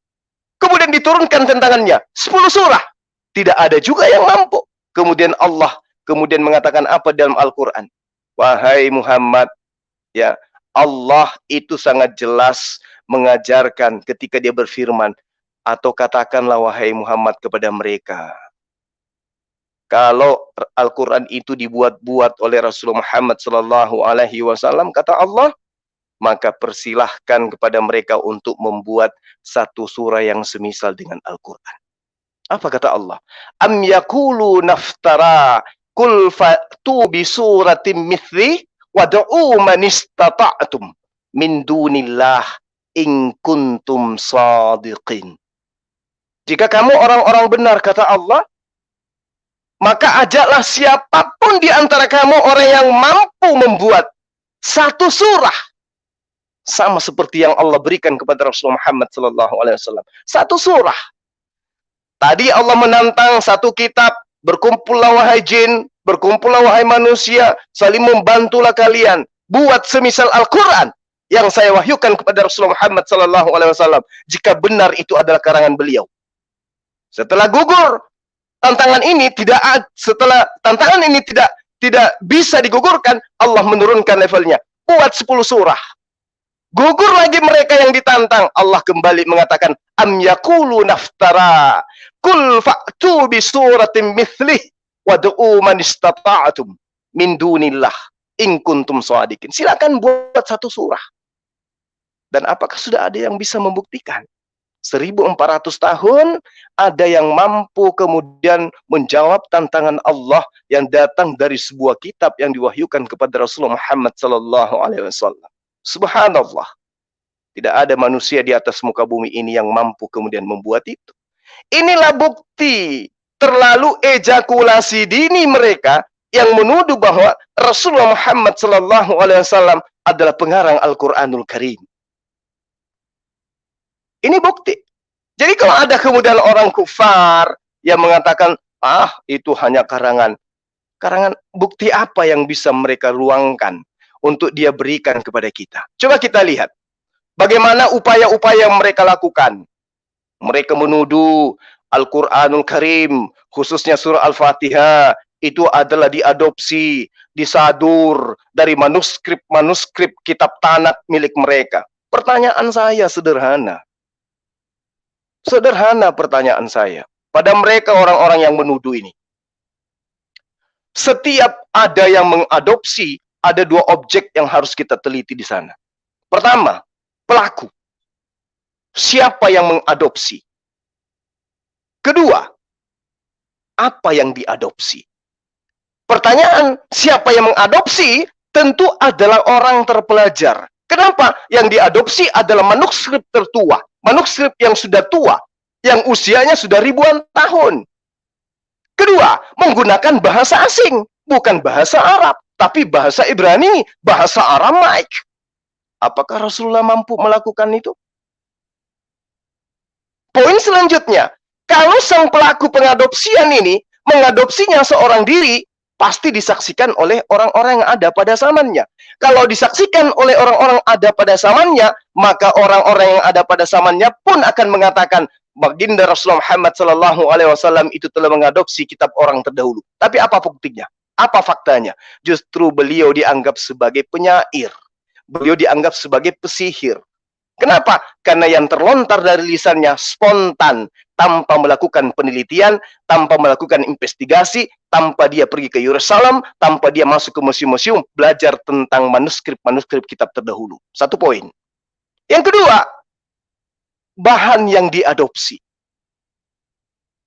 Kemudian diturunkan tantangannya, 10 surah. Tidak ada juga yang mampu. Kemudian Allah kemudian mengatakan apa dalam Al-Quran? Wahai Muhammad, ya, Allah itu sangat jelas mengajarkan ketika dia berfirman, atau katakanlah wahai Muhammad kepada mereka, kalau Al-Quran itu dibuat-buat oleh Rasulullah Muhammad SAW, kata Allah, maka persilahkan kepada mereka untuk membuat satu surah yang semisal dengan Al-Quran. Apa kata Allah? Am yakulu naftara kul fa'tu bi suratim mithli wad'u man istata'tum min dunillah in kuntum sadiqin. Jika kamu orang-orang benar, kata Allah, maka ajaklah siapapun di antara kamu orang yang mampu membuat satu surah sama seperti yang Allah berikan kepada Rasulullah Muhammad SAW. Satu surah. Tadi Allah menantang satu kitab, berkumpullah wahai jin, berkumpullah wahai manusia, saling membantulah kalian, buat semisal Al-Quran yang saya wahyukan kepada Rasulullah Muhammad SAW. Jika benar itu adalah karangan beliau. Setelah gugur tantangan ini, setelah tantangan ini tidak bisa digugurkan, Allah menurunkan levelnya, buat 10 surah. Gugur lagi mereka yang ditantang, Allah kembali mengatakan, am yaqulu naftara kul fa'tu bi suratin mithlih wad'u man istata'tum min dunillah in kuntum shadiqin. Silakan buat satu surah. Dan apakah sudah ada yang bisa membuktikan? 1400 tahun ada yang mampu kemudian menjawab tantangan Allah yang datang dari sebuah kitab yang diwahyukan kepada Rasulullah Muhammad SAW. Subhanallah. Tidak ada manusia di atas muka bumi ini yang mampu kemudian membuat itu. Inilah bukti terlalu ejakulasi dini mereka yang menuduh bahwa Rasulullah Muhammad SAW adalah pengarang Al-Quranul Karim. Ini bukti. Jadi kalau ada kemudian orang kufar yang mengatakan, itu hanya karangan. Karangan bukti apa yang bisa mereka luangkan untuk dia berikan kepada kita? Coba kita lihat. Bagaimana upaya-upaya yang mereka lakukan. Mereka menuduh Al-Quranul Karim, khususnya surah Al-Fatihah, itu adalah diadopsi, disadur dari manuskrip kitab Tanakh milik mereka. Pertanyaan saya sederhana. Sederhana pertanyaan saya pada mereka orang-orang yang menuduh ini. Setiap ada yang mengadopsi, ada dua objek yang harus kita teliti di sana. Pertama, pelaku. Siapa yang mengadopsi? Kedua, apa yang diadopsi? Pertanyaan, siapa yang mengadopsi tentu adalah orang terpelajar. Kenapa? Yang diadopsi adalah manuskrip tertua. Manuskrip yang sudah tua, yang usianya sudah ribuan tahun. Kedua, menggunakan bahasa asing, bukan bahasa Arab, tapi bahasa Ibrani, bahasa Aramaik. Apakah Rasulullah mampu melakukan itu? Poin selanjutnya, kalau sang pelaku pengadopsian ini mengadopsinya seorang diri, pasti disaksikan oleh orang-orang yang ada pada zamannya. Kalau disaksikan oleh orang-orang ada pada zamannya, maka orang-orang yang ada pada zamannya pun akan mengatakan, baginda Rasulullah Muhammad SAW itu telah mengadopsi kitab orang terdahulu. Tapi apa buktinya? Apa faktanya? Justru beliau dianggap sebagai penyair. Beliau dianggap sebagai pesihir. Kenapa? Karena yang terlontar dari lisannya spontan, tanpa melakukan penelitian, tanpa melakukan investigasi, tanpa dia pergi ke Yerusalem, tanpa dia masuk ke museum-museum, belajar tentang manuskrip-manuskrip kitab terdahulu. Satu poin. Yang kedua, bahan yang diadopsi.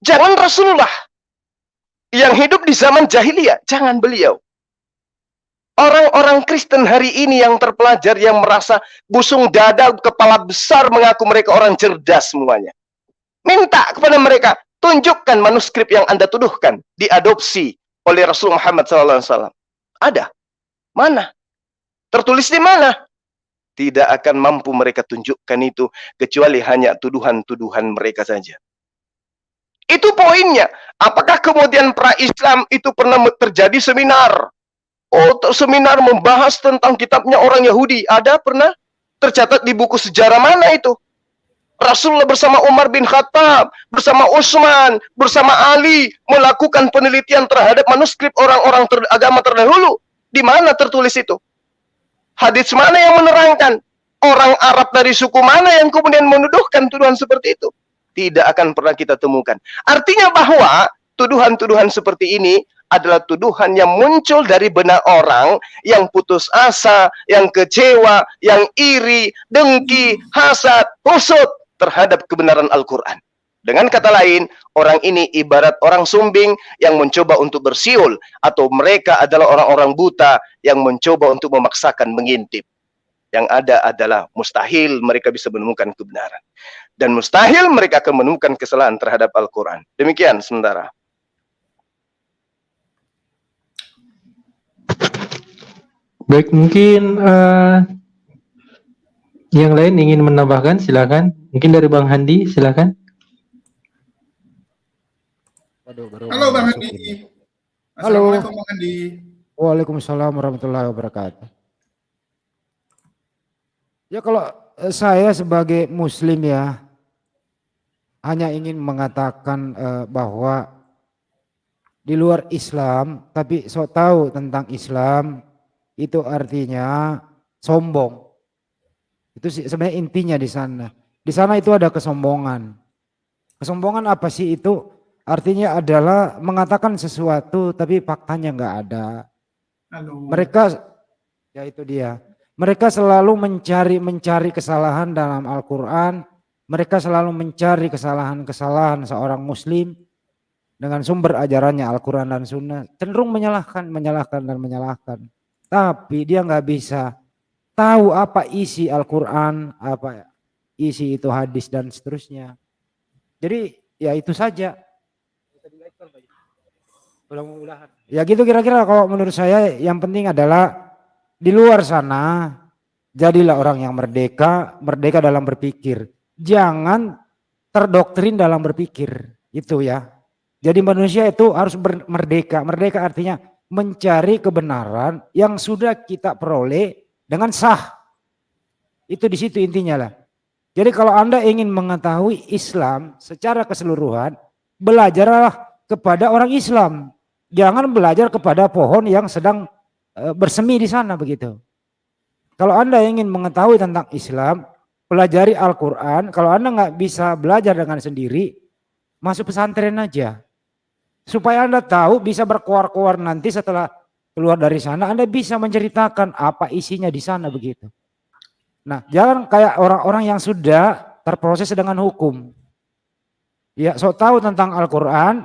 Jangan Rasulullah yang hidup di zaman jahiliyah, jangan beliau. Orang-orang Kristen hari ini yang terpelajar, yang merasa busung dada, kepala besar, mengaku mereka orang cerdas semuanya. Minta kepada mereka, tunjukkan manuskrip yang Anda tuduhkan, diadopsi oleh Rasul Muhammad SAW. Ada? Mana? Tertulis di mana? Tidak akan mampu mereka tunjukkan itu, kecuali hanya tuduhan-tuduhan mereka saja. Itu poinnya. Apakah kemudian pra-Islam itu pernah terjadi seminar? Oh, seminar membahas tentang kitabnya orang Yahudi. Ada pernah? Tercatat di buku sejarah mana itu? Rasulullah bersama Umar bin Khattab, bersama Utsman, bersama Ali melakukan penelitian terhadap manuskrip orang-orang agama terdahulu. Di mana tertulis itu? Hadits mana yang menerangkan? Orang Arab dari suku mana yang kemudian menuduhkan tuduhan seperti itu? Tidak akan pernah kita temukan. Artinya bahwa tuduhan-tuduhan seperti ini adalah tuduhan yang muncul dari benak orang yang putus asa, yang kecewa, yang iri, dengki, hasad, husud terhadap kebenaran Al-Quran. Dengan kata lain, orang ini ibarat orang sumbing yang mencoba untuk bersiul, atau mereka adalah orang-orang buta yang mencoba untuk memaksakan mengintip. Yang ada adalah mustahil mereka bisa menemukan kebenaran. Dan mustahil mereka akan menemukan kesalahan terhadap Al-Quran. Demikian sementara. Baik, mungkin yang lain ingin menambahkan, silakan. Mungkin dari Bang Handi, silakan. Halo Bang Handi. Halo. Assalamualaikum Bang Handi. Waalaikumsalam warahmatullahi wabarakatuh. Ya kalau saya sebagai muslim ya hanya ingin mengatakan bahwa di luar Islam tapi sok tahu tentang Islam itu artinya sombong. Itu sih sebenarnya intinya di sana. Di sana itu ada kesombongan. Kesombongan apa sih itu? Artinya adalah mengatakan sesuatu tapi faktanya nggak ada. Halo. Mereka, ya itu dia. Mereka selalu mencari kesalahan dalam Al-Quran. Mereka selalu mencari kesalahan-kesalahan seorang muslim dengan sumber ajarannya Al-Quran dan Sunnah. Cenderung menyalahkan. Tapi dia nggak bisa tahu apa isi Al-Quran, apa isi itu hadis dan seterusnya. Jadi ya itu saja. Ya gitu kira-kira kalau menurut saya yang penting adalah di luar sana jadilah orang yang merdeka dalam berpikir. Jangan terdoktrin dalam berpikir, itu ya. Jadi manusia itu harus merdeka. Merdeka artinya mencari kebenaran yang sudah kita peroleh dengan sah. Itu di situ intinya lah. Jadi kalau Anda ingin mengetahui Islam secara keseluruhan, belajarlah kepada orang Islam. Jangan belajar kepada pohon yang sedang bersemi di sana begitu. Kalau Anda ingin mengetahui tentang Islam, pelajari Al-Quran. Kalau Anda nggak bisa belajar dengan sendiri, masuk pesantren aja. Supaya Anda tahu bisa berkoar-koar nanti setelah keluar dari sana, Anda bisa menceritakan apa isinya di sana begitu. Nah, jangan kayak orang-orang yang sudah terproses dengan hukum. Ya, sok tahu tentang Al-Quran,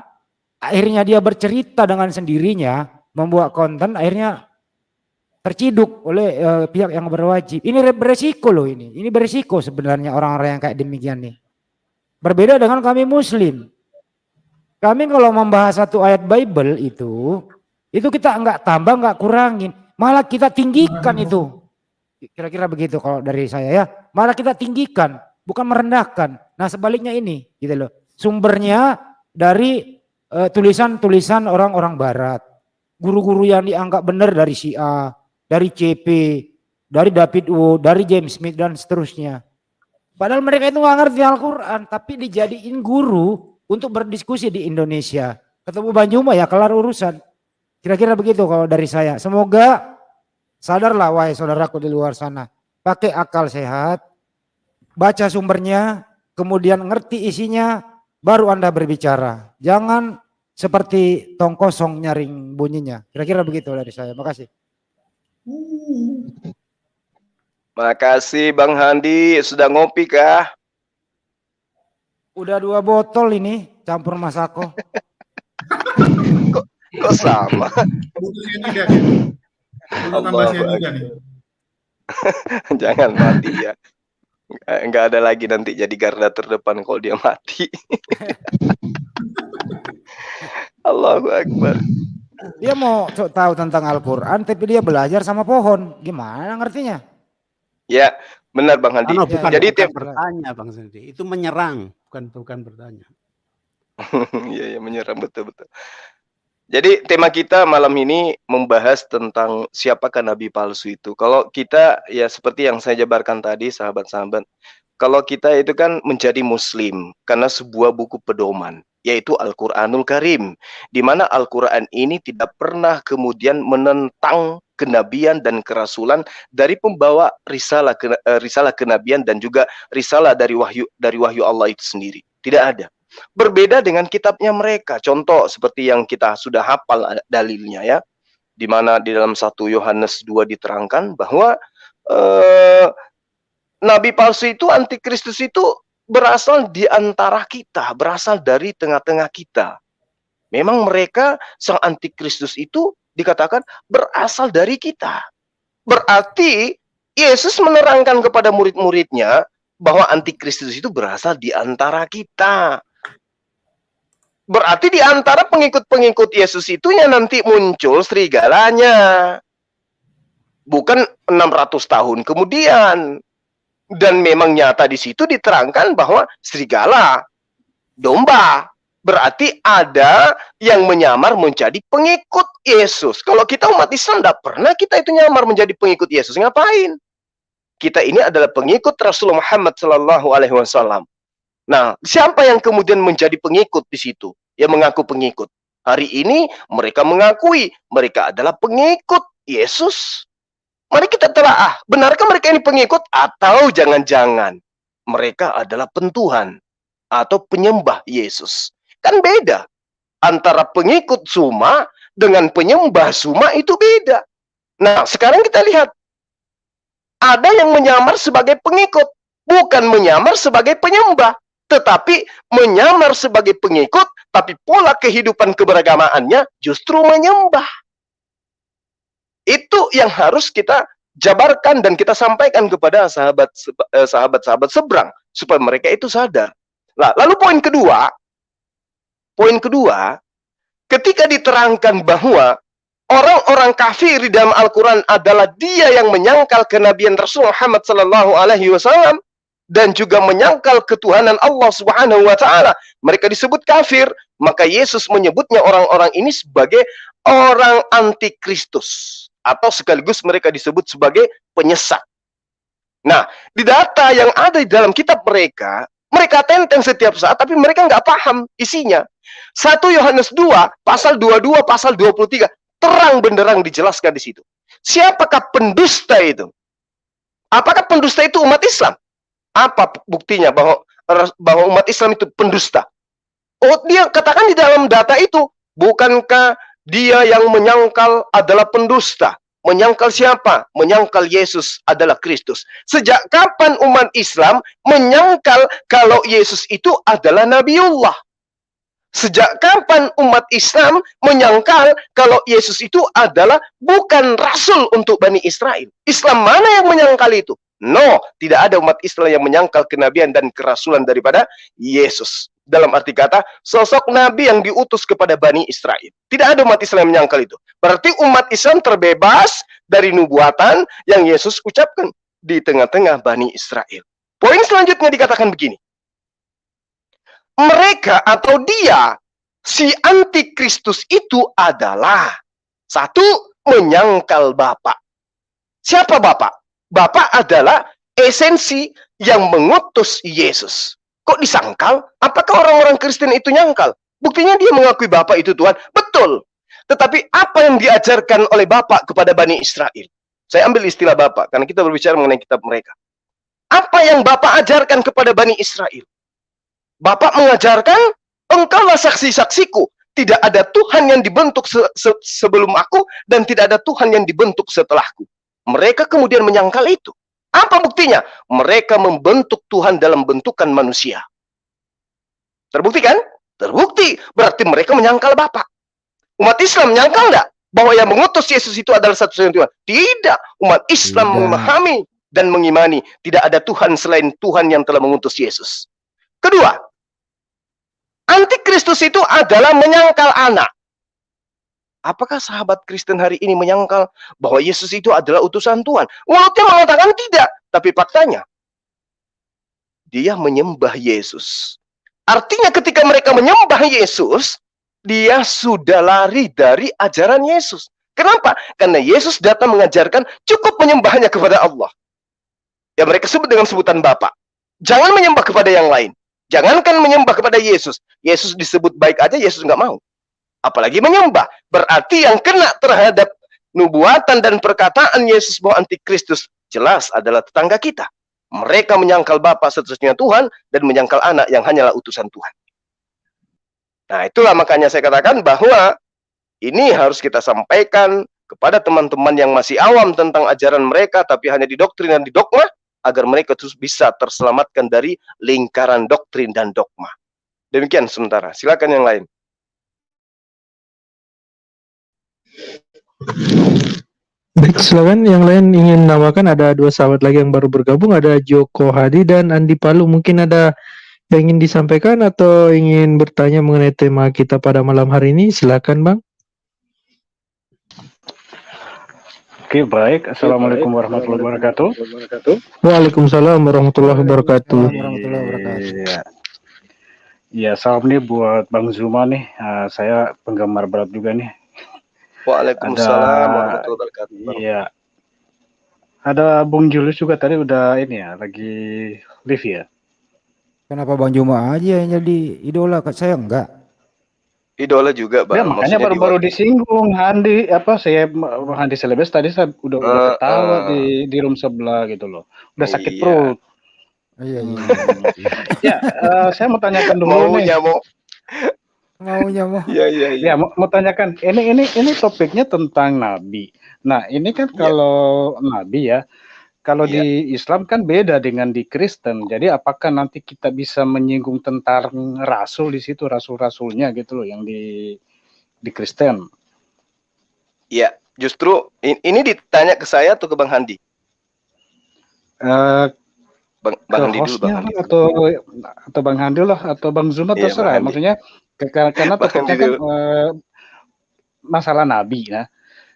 akhirnya dia bercerita dengan sendirinya, membuat konten, akhirnya terciduk oleh pihak yang berwajib. Ini beresiko loh ini. Ini beresiko sebenarnya orang-orang yang kayak demikian nih. Berbeda dengan kami muslim. Kami kalau membahas satu ayat Bible itu kita enggak tambah, enggak kurangin, malah kita tinggikan itu. Kira-kira begitu kalau dari saya ya. Malah kita tinggikan, bukan merendahkan. Nah sebaliknya ini, gitu loh. Sumbernya dari tulisan-tulisan orang-orang Barat, guru-guru yang dianggap benar dari Syiah, dari CP, dari David Wood, dari James Smith dan seterusnya. Padahal mereka itu nggak ngerti Al-Quran, tapi dijadiin guru untuk berdiskusi di Indonesia. Ketemu Banjuma ya kelar urusan. Kira-kira begitu kalau dari saya. Semoga sadarlah wahai saudaraku di luar sana. Pakai akal sehat, baca sumbernya, kemudian ngerti isinya, baru Anda berbicara. Jangan seperti tong kosong nyaring bunyinya. Kira-kira begitu dari saya. Makasih. Makasih Bang Handi, sudah ngopi kah? Udah 2 botol ini campur Masako. Kok sama? Butuh cyanida nih. Butuh tambah cyanida nih. Jangan mati ya. Enggak ada lagi nanti jadi garda terdepan kalau dia mati. Allahu Akbar. Dia mau tahu tentang Al-Quran tapi dia belajar sama pohon. Gimana ngertinya? Ya, benar Bang Handi. Bukan, Jadi bukan bertanya Bang Sandi. Itu menyerang, bukan bertanya. Iya, menyerang betul-betul. Jadi tema kita malam ini membahas tentang siapakah nabi palsu itu. Kalau kita ya seperti yang saya jabarkan tadi sahabat-sahabat, kalau kita itu kan menjadi muslim karena sebuah buku pedoman, yaitu Al-Qur'anul Karim, di mana Al-Qur'an ini tidak pernah kemudian menentang kenabian dan kerasulan dari pembawa risalah kenabian dan juga risalah dari wahyu Allah itu sendiri. Tidak ada. Berbeda dengan kitabnya mereka. Contoh seperti yang kita sudah hafal dalilnya ya, di mana di dalam 1 Yohanes 2 diterangkan bahwa nabi palsu itu, antikristus itu berasal di antara kita, berasal dari tengah-tengah kita. Memang mereka sang antikristus itu dikatakan berasal dari kita. Berarti Yesus menerangkan kepada murid-muridnya bahwa antikristus itu berasal di antara kita. Berarti di antara pengikut-pengikut Yesus itunya nanti muncul serigalanya. Bukan 600 tahun kemudian. Dan memang nyata di situ diterangkan bahwa serigala, domba. Berarti ada yang menyamar menjadi pengikut Yesus. Kalau kita umat Islam tidak pernah kita itu nyamar menjadi pengikut Yesus. Ngapain? Kita ini adalah pengikut Rasulullah Muhammad SAW. Nah, siapa yang kemudian menjadi pengikut di situ? Yang mengaku pengikut. Hari ini mereka mengakui mereka adalah pengikut Yesus. Mari kita telaah, benarkah mereka ini pengikut atau jangan-jangan mereka adalah pentuhan atau penyembah Yesus? Kan beda. Antara pengikut Suma dengan penyembah Suma itu beda. Nah, sekarang kita lihat. Ada yang menyamar sebagai pengikut, bukan menyamar sebagai penyembah. Tetapi menyamar sebagai pengikut, tapi pola kehidupan keberagamaannya justru menyembah. Itu yang harus kita jabarkan dan kita sampaikan kepada sahabat-sahabat seberang supaya mereka itu sadar. Lalu poin kedua, ketika diterangkan bahwa orang-orang kafir di dalam Al-Quran adalah dia yang menyangkal kenabian Rasul Muhammad SAW dan juga menyangkal ketuhanan Allah Subhanahu wa taala. Mereka disebut kafir, maka Yesus menyebutnya orang-orang ini sebagai orang antikristus atau sekaligus mereka disebut sebagai penyesat. Nah, di data yang ada di dalam kitab mereka tenteng setiap saat tapi mereka nggak paham isinya. 1 Yohanes 2 pasal 22 pasal 23 terang benderang dijelaskan di situ. Siapakah pendusta itu? Apakah pendusta itu umat Islam? Apa buktinya bahwa umat Islam itu pendusta? Oh, dia katakan di dalam data itu, bukankah dia yang menyangkal adalah pendusta? Menyangkal siapa? Menyangkal Yesus adalah Kristus. Sejak kapan umat Islam menyangkal kalau Yesus itu adalah Nabiullah? Sejak kapan umat Islam menyangkal kalau Yesus itu adalah bukan Rasul untuk Bani Israel? Islam mana yang menyangkal itu? No, tidak ada umat Islam yang menyangkal kenabian dan kerasulan daripada Yesus. Dalam arti kata, sosok nabi yang diutus kepada Bani Israel. Tidak ada umat Islam yang menyangkal itu. Berarti umat Islam terbebas dari nubuatan yang Yesus ucapkan di tengah-tengah Bani Israel. Poin selanjutnya dikatakan begini. Mereka atau dia, si antikristus itu adalah satu, menyangkal Bapa. Siapa Bapa? Bapa adalah esensi yang mengutus Yesus. Kok disangkal? Apakah orang-orang Kristen itu nyangkal? Buktinya dia mengakui Bapa itu Tuhan. Betul. Tetapi apa yang diajarkan oleh Bapa kepada Bani Israel? Saya ambil istilah Bapa karena kita berbicara mengenai kitab mereka. Apa yang Bapa ajarkan kepada Bani Israel? Bapa mengajarkan, engkaulah saksi-saksiku. Tidak ada Tuhan yang dibentuk sebelum aku, dan tidak ada Tuhan yang dibentuk setelahku. Mereka kemudian menyangkal itu. Apa buktinya? Mereka membentuk Tuhan dalam bentukan manusia. Terbukti kan? Terbukti. Berarti mereka menyangkal Bapa. Umat Islam menyangkal enggak? Bahwa yang mengutus Yesus itu adalah satu-satunya Tuhan? Tidak. Umat Islam memahami dan mengimani tidak ada Tuhan selain Tuhan yang telah mengutus Yesus. Kedua, antikristus itu adalah menyangkal anak. Apakah sahabat Kristen hari ini menyangkal bahwa Yesus itu adalah utusan Tuhan? Mulutnya mengatakan tidak, tapi faktanya dia menyembah Yesus. Artinya ketika mereka menyembah Yesus, dia sudah lari dari ajaran Yesus. Kenapa? Karena Yesus datang mengajarkan cukup menyembahnya kepada Allah. Ya mereka sebut dengan sebutan Bapa. Jangan menyembah kepada yang lain. Jangankan menyembah kepada Yesus. Yesus disebut baik aja, Yesus nggak mau. Apalagi menyembah. Berarti yang kena terhadap nubuatan dan perkataan Yesus bahwa antikristus jelas adalah tetangga kita. Mereka menyangkal Bapa satu-satunya Tuhan dan menyangkal anak yang hanyalah utusan Tuhan. Nah, itulah makanya saya katakan bahwa ini harus kita sampaikan kepada teman-teman yang masih awam tentang ajaran mereka, tapi hanya di doktrin dan di dogma, agar mereka terus bisa terselamatkan dari lingkaran doktrin dan dogma. Demikian sementara. Silakan yang lain. Baik, silakan yang lain ingin menambahkan. Ada dua sahabat lagi yang baru bergabung, ada Joko Hadi dan Andi Palu. Mungkin ada yang ingin disampaikan atau ingin bertanya mengenai tema kita pada malam hari ini. Silakan, Bang. Oke, baik. Assalamualaikum warahmatullahi wabarakatuh. Waalaikumsalam warahmatullahi wabarakatuh. Ya, salam nih buat Bang Zuma nih. Saya penggemar berat juga nih. Waalaikumsalam warahmatullahi wabarakatuh. Iya. Ada Bung Julius juga tadi udah ini ya, lagi live ya. Kenapa Bang Juma aja yang jadi idola? Saya enggak. Idola juga, Bang. Ya, makanya baru-baru disinggung Handi Handi Selebes tadi saya udah ketawa di room sebelah gitu loh. Udah sakit perut. Iya. Ya, saya mau tanyakan dulu nih. Maunya mau. Iya. Ya, mau tanyakan. Ini topiknya tentang nabi. Nah, ini kan kalau nabi ya, kalau di Islam kan beda dengan di Kristen. Jadi apakah nanti kita bisa menyinggung tentang rasul di situ, rasul-rasulnya gitu loh yang di Kristen? Iya, justru ini ditanya ke saya atau ke Bang Handi? Bang Handi dulu, Bang Handi. Atau Bang Handi lah, atau Bang Zuma terserah. Maksudnya karena topiknya kan masalah nabi ya.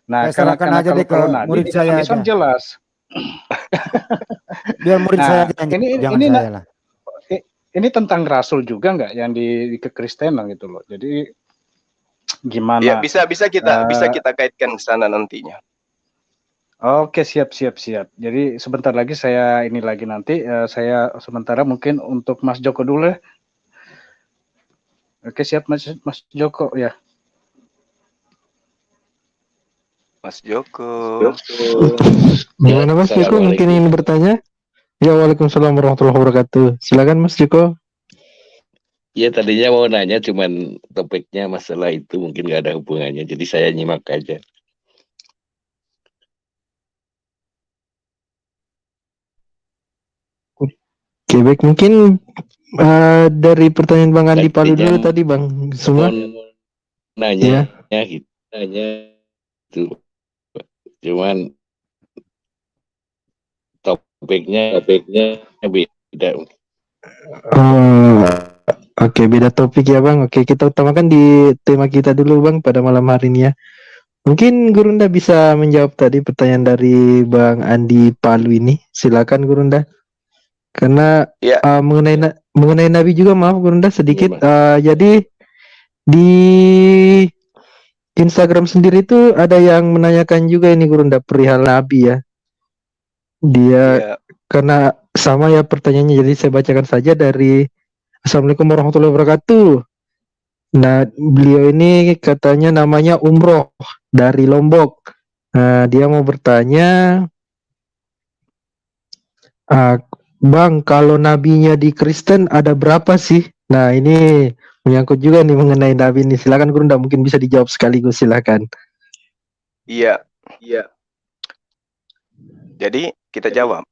Nah, karena aja deh ke murid saya aja. Jelas. Biar murid saya aja, jangan saya lah. Ini tentang rasul juga nggak yang di kekristenan gitu loh. Jadi gimana? Ya, bisa kita kaitkan ke sana nantinya. Oke, siap. Jadi sebentar lagi saya saya sementara mungkin untuk Mas Joko dulu ya. Oke, siap Mas Joko ya. Mas Joko. Gimana Mas Joko? Mungkin ingin bertanya? Ya, waalaikumsalam warahmatullahi wabarakatuh. Silakan Mas Joko. Ya, tadinya mau nanya, cuman topiknya masalah itu mungkin nggak ada hubungannya, jadi saya nyimak aja. Oke, baik. Mungkin dari pertanyaan Bang Andi Palu dulu tadi, Bang. Semua nanya itu. Cuman topiknya beda. Oke, beda topik ya Bang. Oke, kita utamakan di tema kita dulu Bang pada malam hari ini ya. Mungkin Gurunda bisa menjawab tadi pertanyaan dari Bang Andi Palu ini. Silakan Gurunda. Karena Ya, mengenai Nabi juga maaf Gurunda sedikit. Jadi di Instagram sendiri itu ada yang menanyakan juga ini Gurunda perihal Nabi ya. Dia ya, karena sama ya pertanyaannya, jadi saya bacakan saja dari Assalamualaikum warahmatullahi wabarakatuh. Nah, beliau ini katanya namanya Umroh dari Lombok. Nah, dia mau bertanya, Bang, kalau nabinya di Kristen ada berapa sih? Nah, ini menyangkut juga nih mengenai nabi ini. Silakan Gurunda, mungkin bisa dijawab sekaligus, silakan. iya. Jadi kita jawab.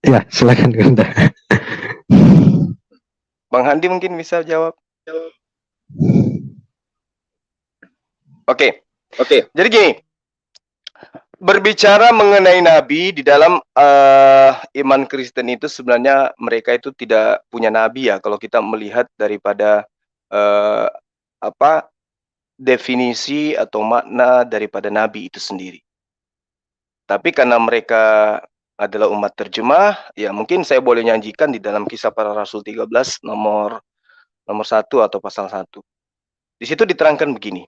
Ya, silakan Gurunda. Bang Handi mungkin bisa jawab. Oke. Jadi gini, berbicara mengenai nabi di dalam iman Kristen itu sebenarnya mereka itu tidak punya nabi ya. Kalau kita melihat daripada definisi atau makna daripada nabi itu sendiri. Tapi karena mereka adalah umat terjemah, ya mungkin saya boleh nyanyikan di dalam Kisah Para Rasul 13 nomor 1 atau pasal 1. Di situ diterangkan begini.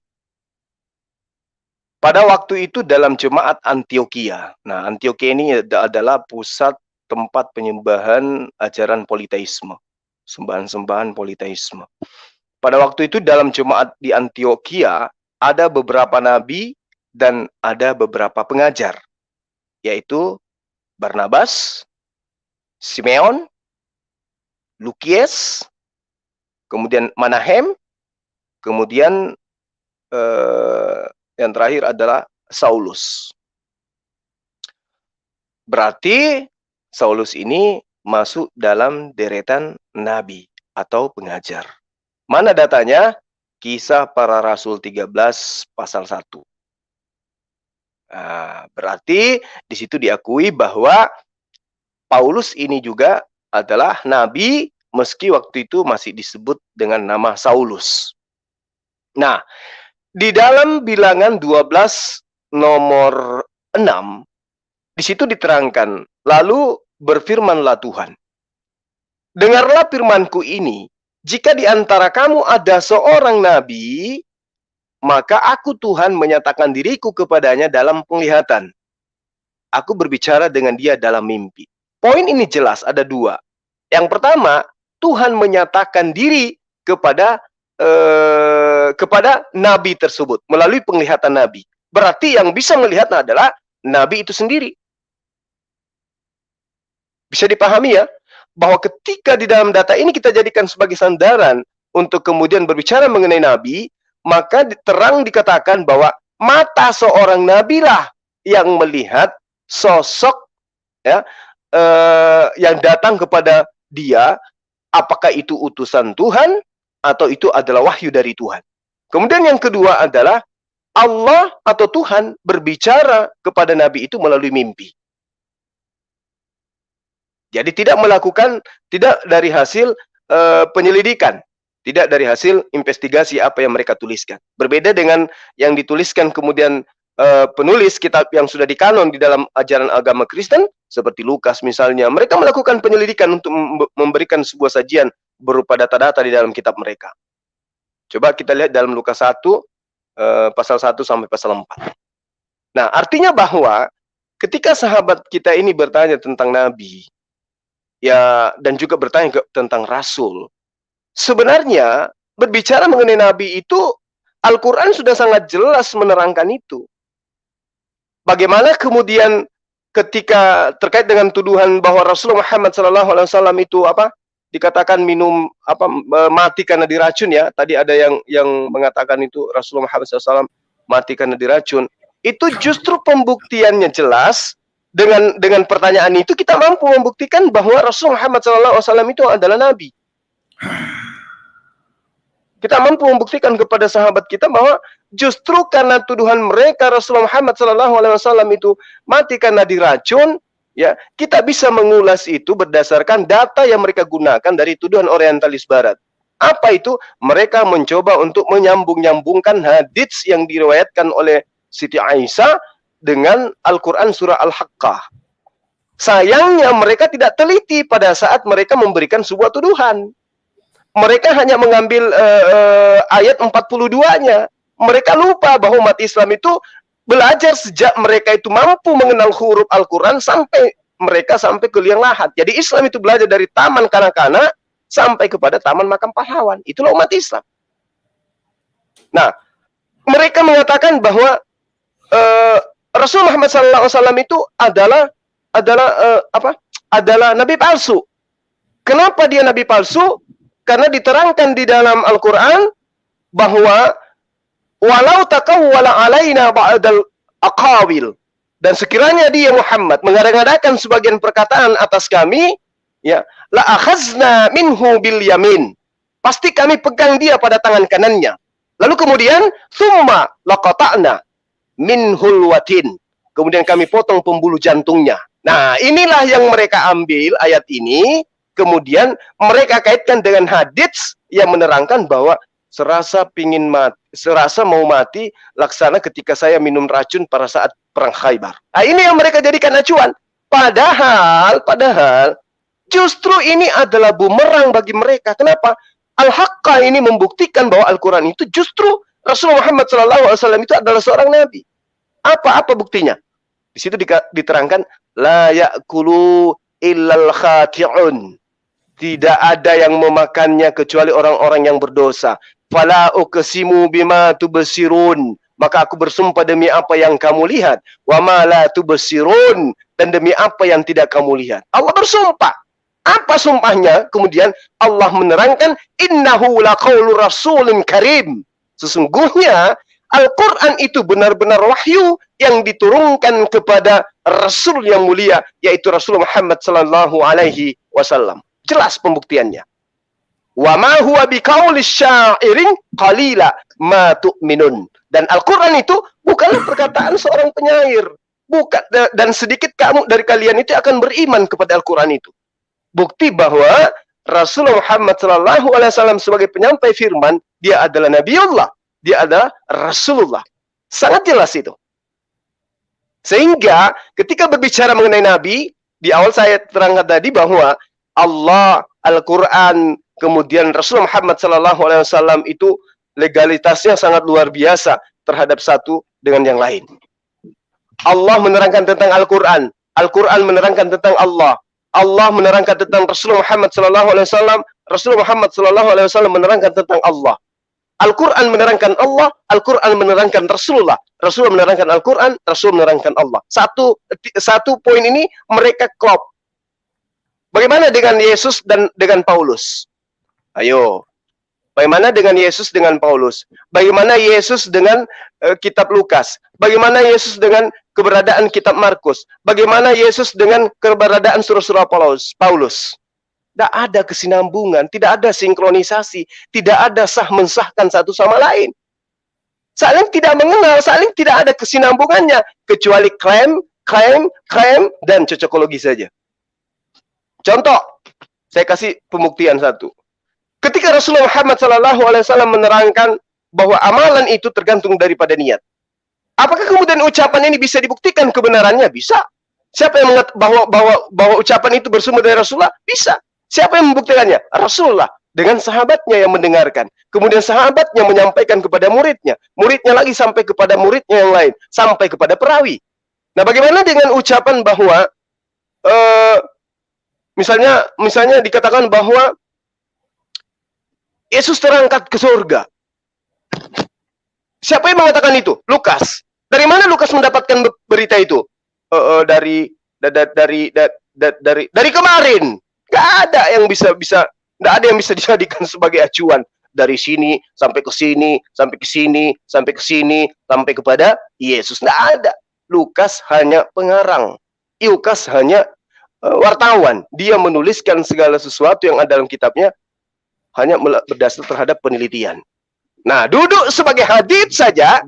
Pada waktu itu dalam jemaat Antioquia. Nah, Antioquia ini adalah pusat tempat penyembahan ajaran politeisme. Sembahan-sembahan politeisme. Pada waktu itu dalam jemaat di Antioquia ada beberapa nabi dan ada beberapa pengajar. Yaitu Barnabas, Simeon, Lukies, kemudian Manahem, kemudian yang terakhir adalah Saulus. Berarti Saulus ini masuk dalam deretan nabi atau pengajar. Mana datanya? Kisah Para Rasul 13 pasal 1. Nah, berarti di situ diakui bahwa Paulus ini juga adalah nabi meski waktu itu masih disebut dengan nama Saulus. Nah, di dalam Bilangan 12 nomor 6 di situ diterangkan, lalu berfirmanlah Tuhan, dengarlah firmanku ini, jika di antara kamu ada seorang nabi, maka aku Tuhan menyatakan diriku kepadanya dalam penglihatan. Aku berbicara dengan dia dalam mimpi. Poin ini jelas ada dua. Yang pertama, Tuhan menyatakan diri kepada nabi tersebut melalui penglihatan nabi. Berarti yang bisa melihat adalah nabi itu sendiri. Bisa dipahami ya, bahwa ketika di dalam data ini kita jadikan sebagai sandaran untuk kemudian berbicara mengenai nabi, maka terang dikatakan bahwa mata seorang nabi lah yang melihat sosok ya yang datang kepada dia, apakah itu utusan Tuhan atau itu adalah wahyu dari Tuhan. Kemudian yang kedua adalah Allah atau Tuhan berbicara kepada nabi itu melalui mimpi. Jadi tidak dari hasil penyelidikan, tidak dari hasil investigasi apa yang mereka tuliskan. Berbeda dengan yang dituliskan kemudian penulis kitab yang sudah dikanon di dalam ajaran agama Kristen, seperti Lukas misalnya. Mereka melakukan penyelidikan untuk memberikan sebuah sajian berupa data-data di dalam kitab mereka. Coba kita lihat dalam Lukas 1, pasal 1 sampai pasal 4. Nah, artinya bahwa ketika sahabat kita ini bertanya tentang nabi, ya, dan juga bertanya tentang rasul, sebenarnya berbicara mengenai nabi itu Al-Quran sudah sangat jelas menerangkan itu. Bagaimana kemudian ketika terkait dengan tuduhan bahwa Rasulullah Muhammad SAW itu dikatakan mati karena diracun ya. Tadi ada yang mengatakan itu Rasulullah Muhammad SAW mati karena diracun. Itu justru pembuktiannya jelas. Dengan pertanyaan itu kita mampu membuktikan bahwa Rasulullah Muhammad SAW itu adalah nabi. Kita mampu membuktikan kepada sahabat kita bahwa justru karena tuduhan mereka Rasulullah Muhammad SAW itu mati karena diracun, ya, kita bisa mengulas itu berdasarkan data yang mereka gunakan dari tuduhan orientalis barat. Apa itu? Mereka mencoba untuk menyambung-nyambungkan hadits yang diriwayatkan oleh Siti Aisyah dengan Al-Quran surah Al-Haqqah. Sayangnya mereka tidak teliti pada saat mereka memberikan sebuah tuduhan. Mereka hanya mengambil ayat 42-nya. Mereka lupa bahwa umat Islam itu belajar sejak mereka itu mampu mengenal huruf Al-Quran sampai ke liang lahat. Jadi Islam itu belajar dari taman kanak-kanak sampai kepada taman makam pahlawan. Itulah umat Islam. Nah, mereka mengatakan bahwa Rasulullah Muhammad SAW itu adalah nabi palsu. Kenapa dia nabi palsu? Karena diterangkan di dalam Al-Quran bahwa walau taqawwala alaina ba'dal aqawil, dan sekiranya dia Muhammad mengada-ngadakan sebagian perkataan atas kami, ya, la akhazna minhu bil yamin, pasti kami pegang dia pada tangan kanannya. Lalu kemudian summa laqata'na minhul watin, kemudian kami potong pembuluh jantungnya. Nah, inilah yang mereka ambil ayat ini, kemudian mereka kaitkan dengan hadits yang menerangkan bahwa serasa mau mati laksana ketika saya minum racun pada saat perang Khaybar. Nah, ini yang mereka jadikan acuan. Padahal justru ini adalah bumerang bagi mereka. Kenapa? Al-Haqqah ini membuktikan bahwa Al-Quran itu justru Rasulullah Muhammad SAW itu adalah seorang nabi. Apa buktinya? Di situ diterangkan la ya'kulu illal khati'un. Tidak ada yang memakannya kecuali orang-orang yang berdosa. Fala uqsimu bima tubsirun, maka aku bersumpah demi apa yang kamu lihat. Wa ma la tubsirun, dan demi apa yang tidak kamu lihat. Allah bersumpah. Apa sumpahnya? Kemudian Allah menerangkan innahu laqaulu rasulin karim. Sesungguhnya Al-Quran itu benar-benar wahyu yang diturunkan kepada Rasul yang mulia, yaitu Rasulullah Muhammad sallallahu alaihi wasallam. Jelas pembuktiannya. Wa ma huwa biqaulis syairin qalila ma tu'minun. Dan Al-Quran itu bukanlah perkataan seorang penyair. Bukan, dan sedikit kamu dari kalian itu akan beriman kepada Al-Quran itu. Bukti bahwa Rasulullah Muhammad SAW sebagai penyampai firman, dia adalah Nabiullah, dia adalah Rasulullah. Sangat jelas itu. Sehingga ketika berbicara mengenai Nabi, di awal saya terangkan tadi bahwa Allah, Al-Quran, kemudian Rasulullah Muhammad SAW itu legalitasnya sangat luar biasa terhadap satu dengan yang lain. Allah menerangkan tentang Al-Quran, Al-Quran menerangkan tentang Allah, Allah menerangkan tentang Rasulullah Muhammad SAW, Rasulullah Muhammad SAW menerangkan tentang Allah. Al-Quran menerangkan Allah, Al-Quran menerangkan Rasulullah, Rasul menerangkan Al-Quran, Rasul menerangkan Allah. Satu poin ini mereka klop. Bagaimana dengan Yesus dan dengan Paulus? Ayo. Bagaimana dengan Yesus dengan Paulus? Bagaimana Yesus dengan kitab Lukas? Bagaimana Yesus dengan keberadaan kitab Markus? Bagaimana Yesus dengan keberadaan surah-surah Paulus? Tidak ada kesinambungan, tidak ada sinkronisasi, tidak ada sah-mensahkan satu sama lain. Saling tidak mengenal, saling tidak ada kesinambungannya, kecuali klaim, dan cocokologi saja. Contoh, saya kasih pembuktian satu. Ketika Rasulullah Muhammad SAW menerangkan bahwa amalan itu tergantung daripada niat. Apakah kemudian ucapan ini bisa dibuktikan kebenarannya? Bisa. Siapa yang mengatakan bahwa ucapan itu bersumber dari Rasulullah? Bisa. Siapa yang membuktikannya? Rasulullah dengan sahabatnya yang mendengarkan. Kemudian sahabatnya menyampaikan kepada muridnya. Muridnya lagi sampai kepada muridnya yang lain. Sampai kepada perawi. Nah, bagaimana dengan ucapan bahwa misalnya dikatakan bahwa Yesus terangkat ke surga. Siapa yang mengatakan itu? Lukas. Dari mana Lukas mendapatkan berita itu? Dari kemarin. Gak ada yang bisa nggak ada yang bisa dijadikan sebagai acuan. Dari sini sampai ke sini, sampai ke sini, sampai ke sini, sampai kepada Yesus. Nggak ada. Lukas hanya pengarang. Lukas hanya wartawan. Dia menuliskan segala sesuatu yang ada dalam kitabnya hanya berdasar terhadap penelitian. Nah, duduk sebagai hadits saja,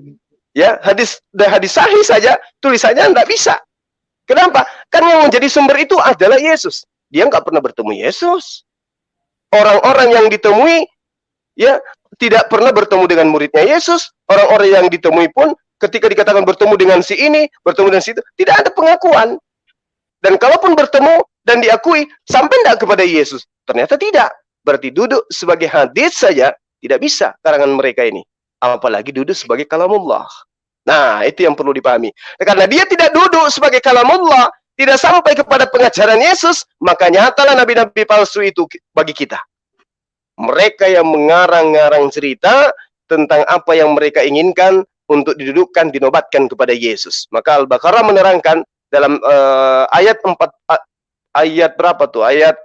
ya, hadis sahih saja, tulisannya nggak bisa. Kenapa? Kan yang menjadi sumber itu adalah Yesus. Dia nggak pernah bertemu Yesus. Orang-orang yang ditemui ya tidak pernah bertemu dengan muridnya Yesus. Orang-orang yang ditemui pun ketika dikatakan bertemu dengan si ini, bertemu dengan si itu, tidak ada pengakuan. Dan kalaupun bertemu dan diakui, sampai tidak kepada Yesus? Ternyata tidak. Berarti duduk sebagai hadis saja tidak bisa karangan mereka ini. Apalagi duduk sebagai kalamullah. Nah, itu yang perlu dipahami. Karena dia tidak duduk sebagai kalamullah, tidak sampai kepada pengajaran Yesus, maka nyatalah nabi-nabi palsu itu bagi kita. Mereka yang mengarang-ngarang cerita tentang apa yang mereka inginkan untuk didudukkan, dinobatkan kepada Yesus. Maka Al-Baqarah menerangkan dalam ayat 4 ayat berapa tuh? Ayat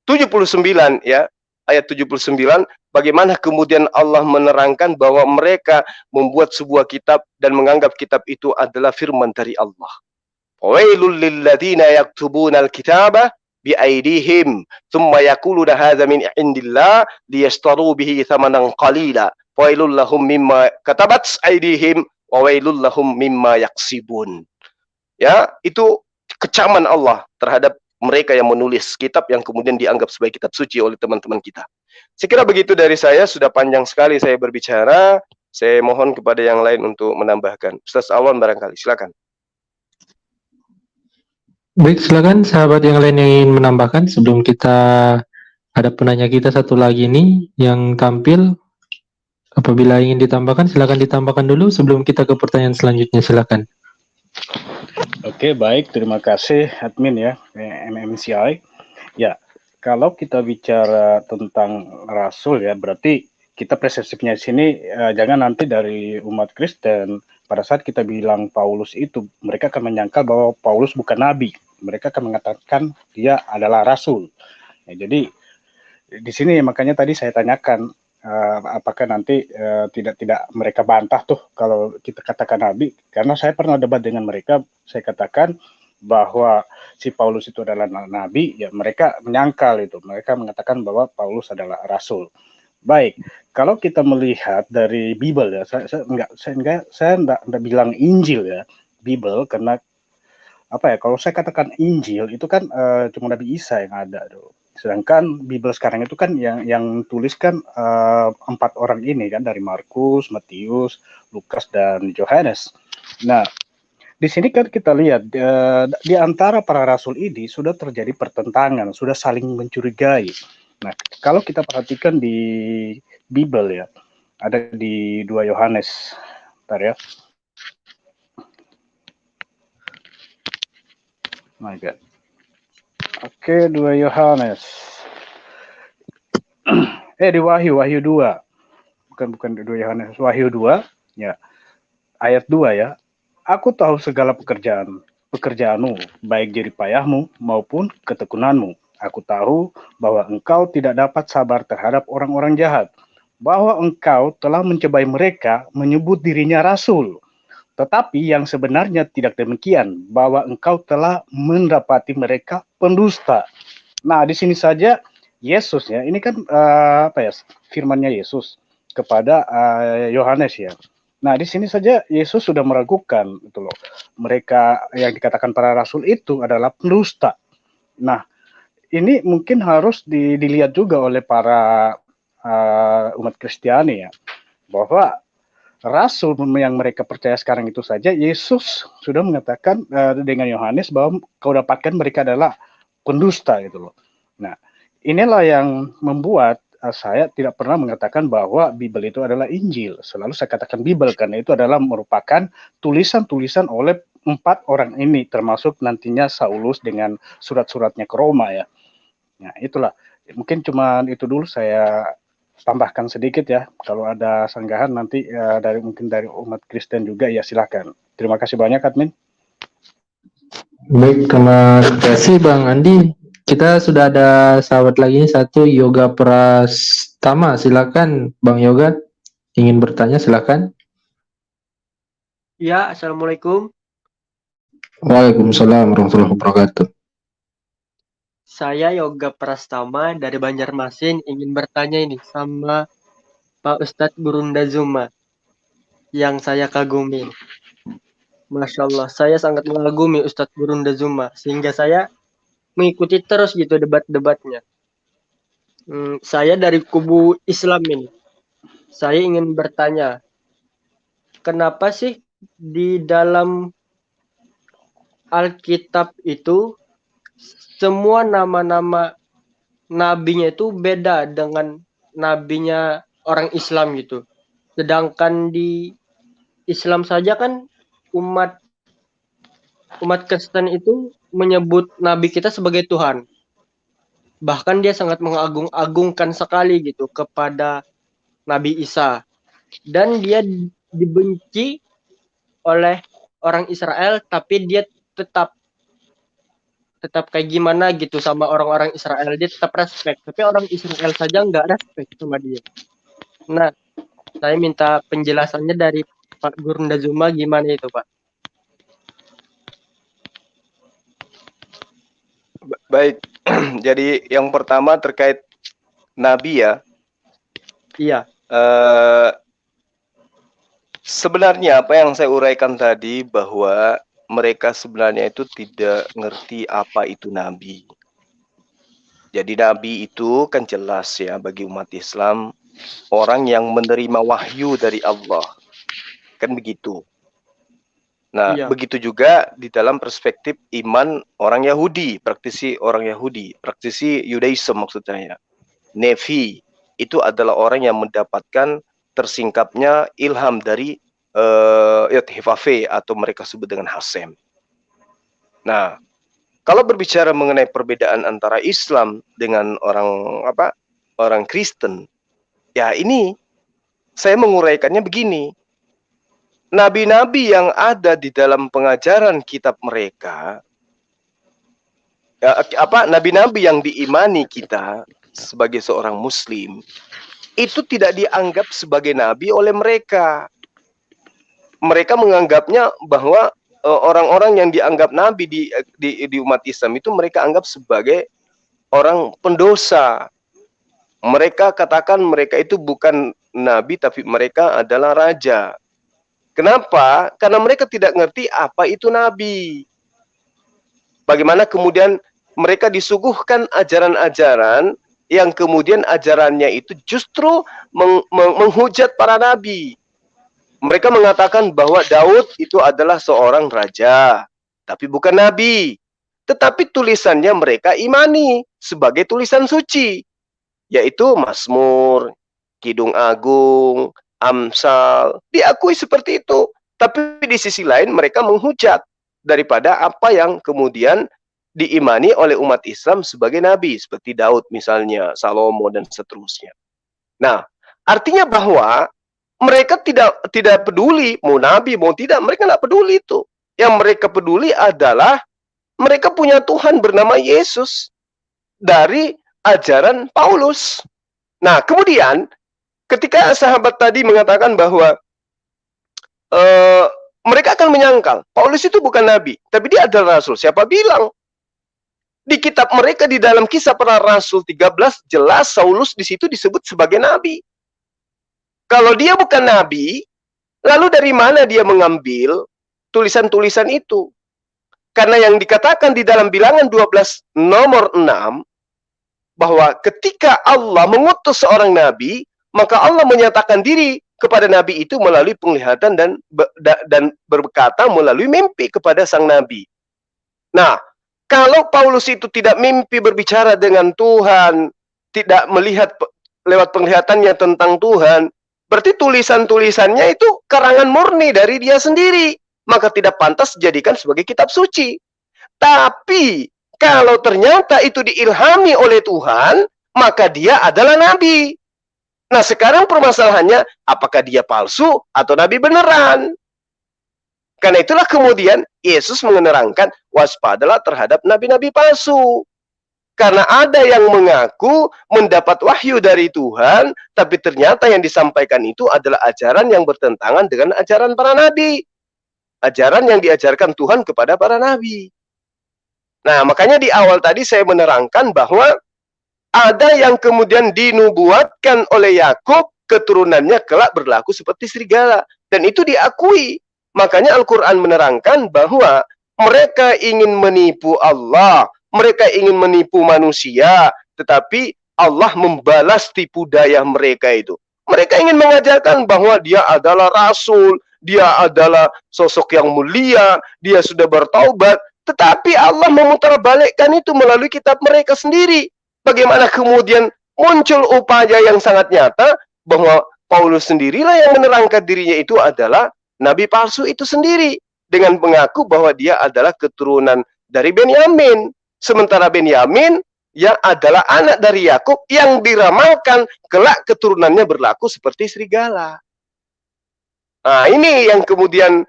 79 ya. Ayat 79 bagaimana kemudian Allah menerangkan bahwa mereka membuat sebuah kitab dan menganggap kitab itu adalah firman dari Allah. Wailul lilladzina yaktubuna al-kitaba biaidihim thumma yaquluna hadza min indillah liyashtaru bihi thamanan qalila wailul lahum mimma katabat aidihim wa wailul lahum mimma yaksibun. Ya, itu kecaman Allah terhadap mereka yang menulis kitab yang kemudian dianggap sebagai kitab suci oleh teman-teman kita. Saya kira begitu dari saya, sudah panjang sekali saya berbicara. Saya mohon kepada yang lain untuk menambahkan. Ustaz Alwan barangkali, silakan. Baik, silakan sahabat yang lain yang ingin menambahkan sebelum kita ada penanya kita satu lagi nih yang tampil. Apabila ingin ditambahkan, silakan ditambahkan dulu sebelum kita ke pertanyaan selanjutnya, silakan. Oke, baik. Terima kasih admin ya, MMCI. Ya, kalau kita bicara tentang Rasul ya, berarti kita persepsinya di sini jangan nanti dari umat Kristen pada saat kita bilang Paulus itu, mereka akan menyangkal bahwa Paulus bukan nabi. Mereka akan mengatakan dia adalah Rasul. Ya, jadi di sini makanya tadi saya tanyakan apakah nanti tidak mereka bantah tuh kalau kita katakan nabi, karena saya pernah debat dengan mereka, saya katakan bahwa si Paulus itu adalah nabi, ya mereka menyangkal itu, mereka mengatakan bahwa Paulus adalah rasul. Baik, kalau kita melihat dari Bible ya, saya enggak bilang Injil ya, Bible, karena apa ya, kalau saya katakan Injil itu kan cuma Nabi Isa yang ada tuh. Sedangkan Bible sekarang itu kan yang tulis kan 4 orang ini kan, dari Markus, Matius, Lukas, dan Yohanes. Nah, di sini kan kita lihat di antara para rasul ini sudah terjadi pertentangan, sudah saling mencurigai. Nah, kalau kita perhatikan di Bible ya, ada di 2 Yohanes. Bentar ya. My God. Oke, 2 Yohanes. Di Wahyu 2. Bukan 2 Yohanes, Wahyu 2, ya. Ayat 2 ya. Aku tahu segala pekerjaanmu, baik jerih payahmu maupun ketekunanmu. Aku tahu bahwa engkau tidak dapat sabar terhadap orang-orang jahat, bahwa engkau telah mencobai mereka menyebut dirinya rasul. Tetapi yang sebenarnya tidak demikian, bahwa engkau telah mendapati mereka pendusta. Nah, di sini saja Yesus ya, ini kan firman-Nya Yesus kepada Yohanes ya. Nah, di sini saja Yesus sudah meragukan itu loh. Mereka yang dikatakan para rasul itu adalah pendusta. Nah, ini mungkin harus dilihat juga oleh para umat Kristiani ya, bahwa rasul yang mereka percaya sekarang itu saja, Yesus sudah mengatakan dengan Yohanes bahwa kau dapatkan mereka adalah pendusta gitu loh. Nah, inilah yang membuat saya tidak pernah mengatakan bahwa Bible itu adalah Injil. Selalu saya katakan Bible karena itu adalah merupakan tulisan-tulisan oleh 4 orang ini, termasuk nantinya Saulus dengan surat-suratnya ke Roma ya. Nah, itulah. Mungkin cuma itu dulu saya tambahkan sedikit ya. Kalau ada sanggahan nanti mungkin dari umat Kristen juga ya silakan. Terima kasih banyak admin. Baik, terima kasih Bang Andi. Kita sudah ada sahabat lagi satu, Yoga Prastama. Silakan Bang Yoga, ingin bertanya silakan. Ya, assalamualaikum. Waalaikumsalam warahmatullahi wabarakatuh. Saya Yoga Prastama dari Banjarmasin, ingin bertanya ini sama Pak Ustadz Gurunda Zuma yang saya kagumi. Masya Allah, saya sangat mengagumi Ustadz Gurunda Zuma sehingga saya mengikuti terus gitu debat-debatnya. Saya dari kubu Islam ini. Saya ingin bertanya, kenapa sih di dalam Alkitab itu semua nama-nama nabinya itu beda dengan nabinya orang Islam gitu. Sedangkan di Islam saja kan umat Kristen itu menyebut nabi kita sebagai Tuhan. Bahkan dia sangat mengagung-agungkan sekali gitu kepada Nabi Isa. Dan dia dibenci oleh orang Israel, tapi dia tetap kayak gimana gitu sama orang-orang Israel. Dia tetap respect, tapi orang Israel saja nggak respect sama dia. Nah, saya minta penjelasannya dari Pak Gurunda Zuma gimana itu, Pak? Baik, jadi yang pertama terkait nabi ya. Iya. Sebenarnya apa yang saya uraikan tadi bahwa mereka sebenarnya itu tidak ngerti apa itu nabi. Jadi nabi itu kan jelas ya bagi umat Islam orang yang menerima wahyu dari Allah. Kan begitu. Nah, Iya. begitu juga di dalam perspektif iman orang Yahudi, praktisi orang Yahudi, praktisi Yudaism maksud saya. Nefi itu adalah orang yang mendapatkan tersingkapnya ilham dari Yothifafe atau mereka sebut dengan Hasem. Nah, kalau berbicara mengenai perbedaan antara Islam dengan orang Kristen, ya ini saya menguraikannya begini. Nabi-nabi yang ada di dalam pengajaran kitab mereka, nabi-nabi yang diimani kita sebagai seorang Muslim, itu tidak dianggap sebagai nabi oleh mereka. Mereka menganggapnya bahwa orang-orang yang dianggap nabi di umat Islam itu mereka anggap sebagai orang pendosa. Mereka katakan mereka itu bukan nabi, tapi mereka adalah raja. Kenapa? Karena mereka tidak ngerti apa itu nabi. Bagaimana kemudian mereka disuguhkan ajaran-ajaran yang kemudian ajarannya itu justru menghujat para nabi. Mereka mengatakan bahwa Daud itu adalah seorang raja, tapi bukan nabi. Tetapi tulisannya mereka imani sebagai tulisan suci, yaitu Mazmur, Kidung Agung, Amsal, diakui seperti itu. Tapi di sisi lain mereka menghujat daripada apa yang kemudian diimani oleh umat Islam sebagai nabi, seperti Daud misalnya, Salomo dan seterusnya. Nah, artinya bahwa mereka tidak peduli mau nabi mau tidak, mereka tidak peduli itu. Yang mereka peduli adalah mereka punya Tuhan bernama Yesus dari ajaran Paulus. Nah, kemudian ketika sahabat tadi mengatakan bahwa mereka akan menyangkal Paulus itu bukan nabi, tapi dia adalah rasul. Siapa bilang? Di kitab mereka di dalam Kisah Para Rasul 13 jelas Saulus di situ disebut sebagai nabi. Kalau dia bukan nabi, lalu dari mana dia mengambil tulisan-tulisan itu? Karena yang dikatakan di dalam Bilangan 12 nomor 6 bahwa ketika Allah mengutus seorang nabi, maka Allah menyatakan diri kepada nabi itu melalui penglihatan dan berkata melalui mimpi kepada sang nabi. Nah, kalau Paulus itu tidak mimpi berbicara dengan Tuhan, tidak melihat lewat penglihatannya tentang Tuhan, berarti tulisan-tulisannya itu karangan murni dari dia sendiri. Maka tidak pantas dijadikan sebagai kitab suci. Tapi, kalau ternyata itu diilhami oleh Tuhan, maka dia adalah nabi. Nah, sekarang permasalahannya, apakah dia palsu atau nabi beneran? Karena itulah kemudian Yesus menerangkan, waspadalah terhadap nabi-nabi palsu. Karena ada yang mengaku mendapat wahyu dari Tuhan, tapi ternyata yang disampaikan itu adalah ajaran yang bertentangan dengan ajaran para nabi. Ajaran yang diajarkan Tuhan kepada para nabi. Nah, makanya di awal tadi saya menerangkan bahwa ada yang kemudian dinubuatkan oleh Yakub, keturunannya kelak berlaku seperti serigala. Dan itu diakui. Makanya Al-Quran menerangkan bahwa mereka ingin menipu Allah, mereka ingin menipu manusia, tetapi Allah membalas tipu daya mereka itu. Mereka ingin mengajarkan bahwa dia adalah rasul, dia adalah sosok yang mulia, dia sudah bertaubat, tetapi Allah memutarbalikkan itu melalui kitab mereka sendiri. Bagaimana kemudian muncul upaya yang sangat nyata bahwa Paulus sendirilah yang menerangkan dirinya itu adalah nabi palsu itu sendiri dengan mengaku bahwa dia adalah keturunan dari Benyamin. Sementara Benyamin yang adalah anak dari Yakub yang diramalkan kelak keturunannya berlaku seperti serigala. Nah, ini yang kemudian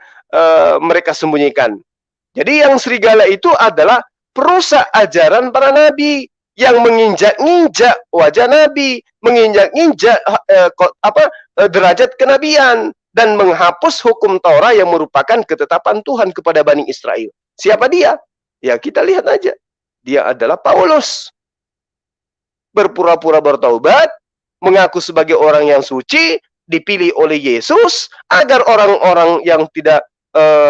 mereka sembunyikan. Jadi yang serigala itu adalah perusak ajaran para nabi yang menginjak-injak wajah nabi, menginjak-injak derajat kenabian dan menghapus hukum Taurat yang merupakan ketetapan Tuhan kepada Bani Israel. Siapa dia? Ya kita lihat aja. Dia adalah Paulus. Berpura-pura bertaubat, mengaku sebagai orang yang suci, dipilih oleh Yesus agar orang-orang yang tidak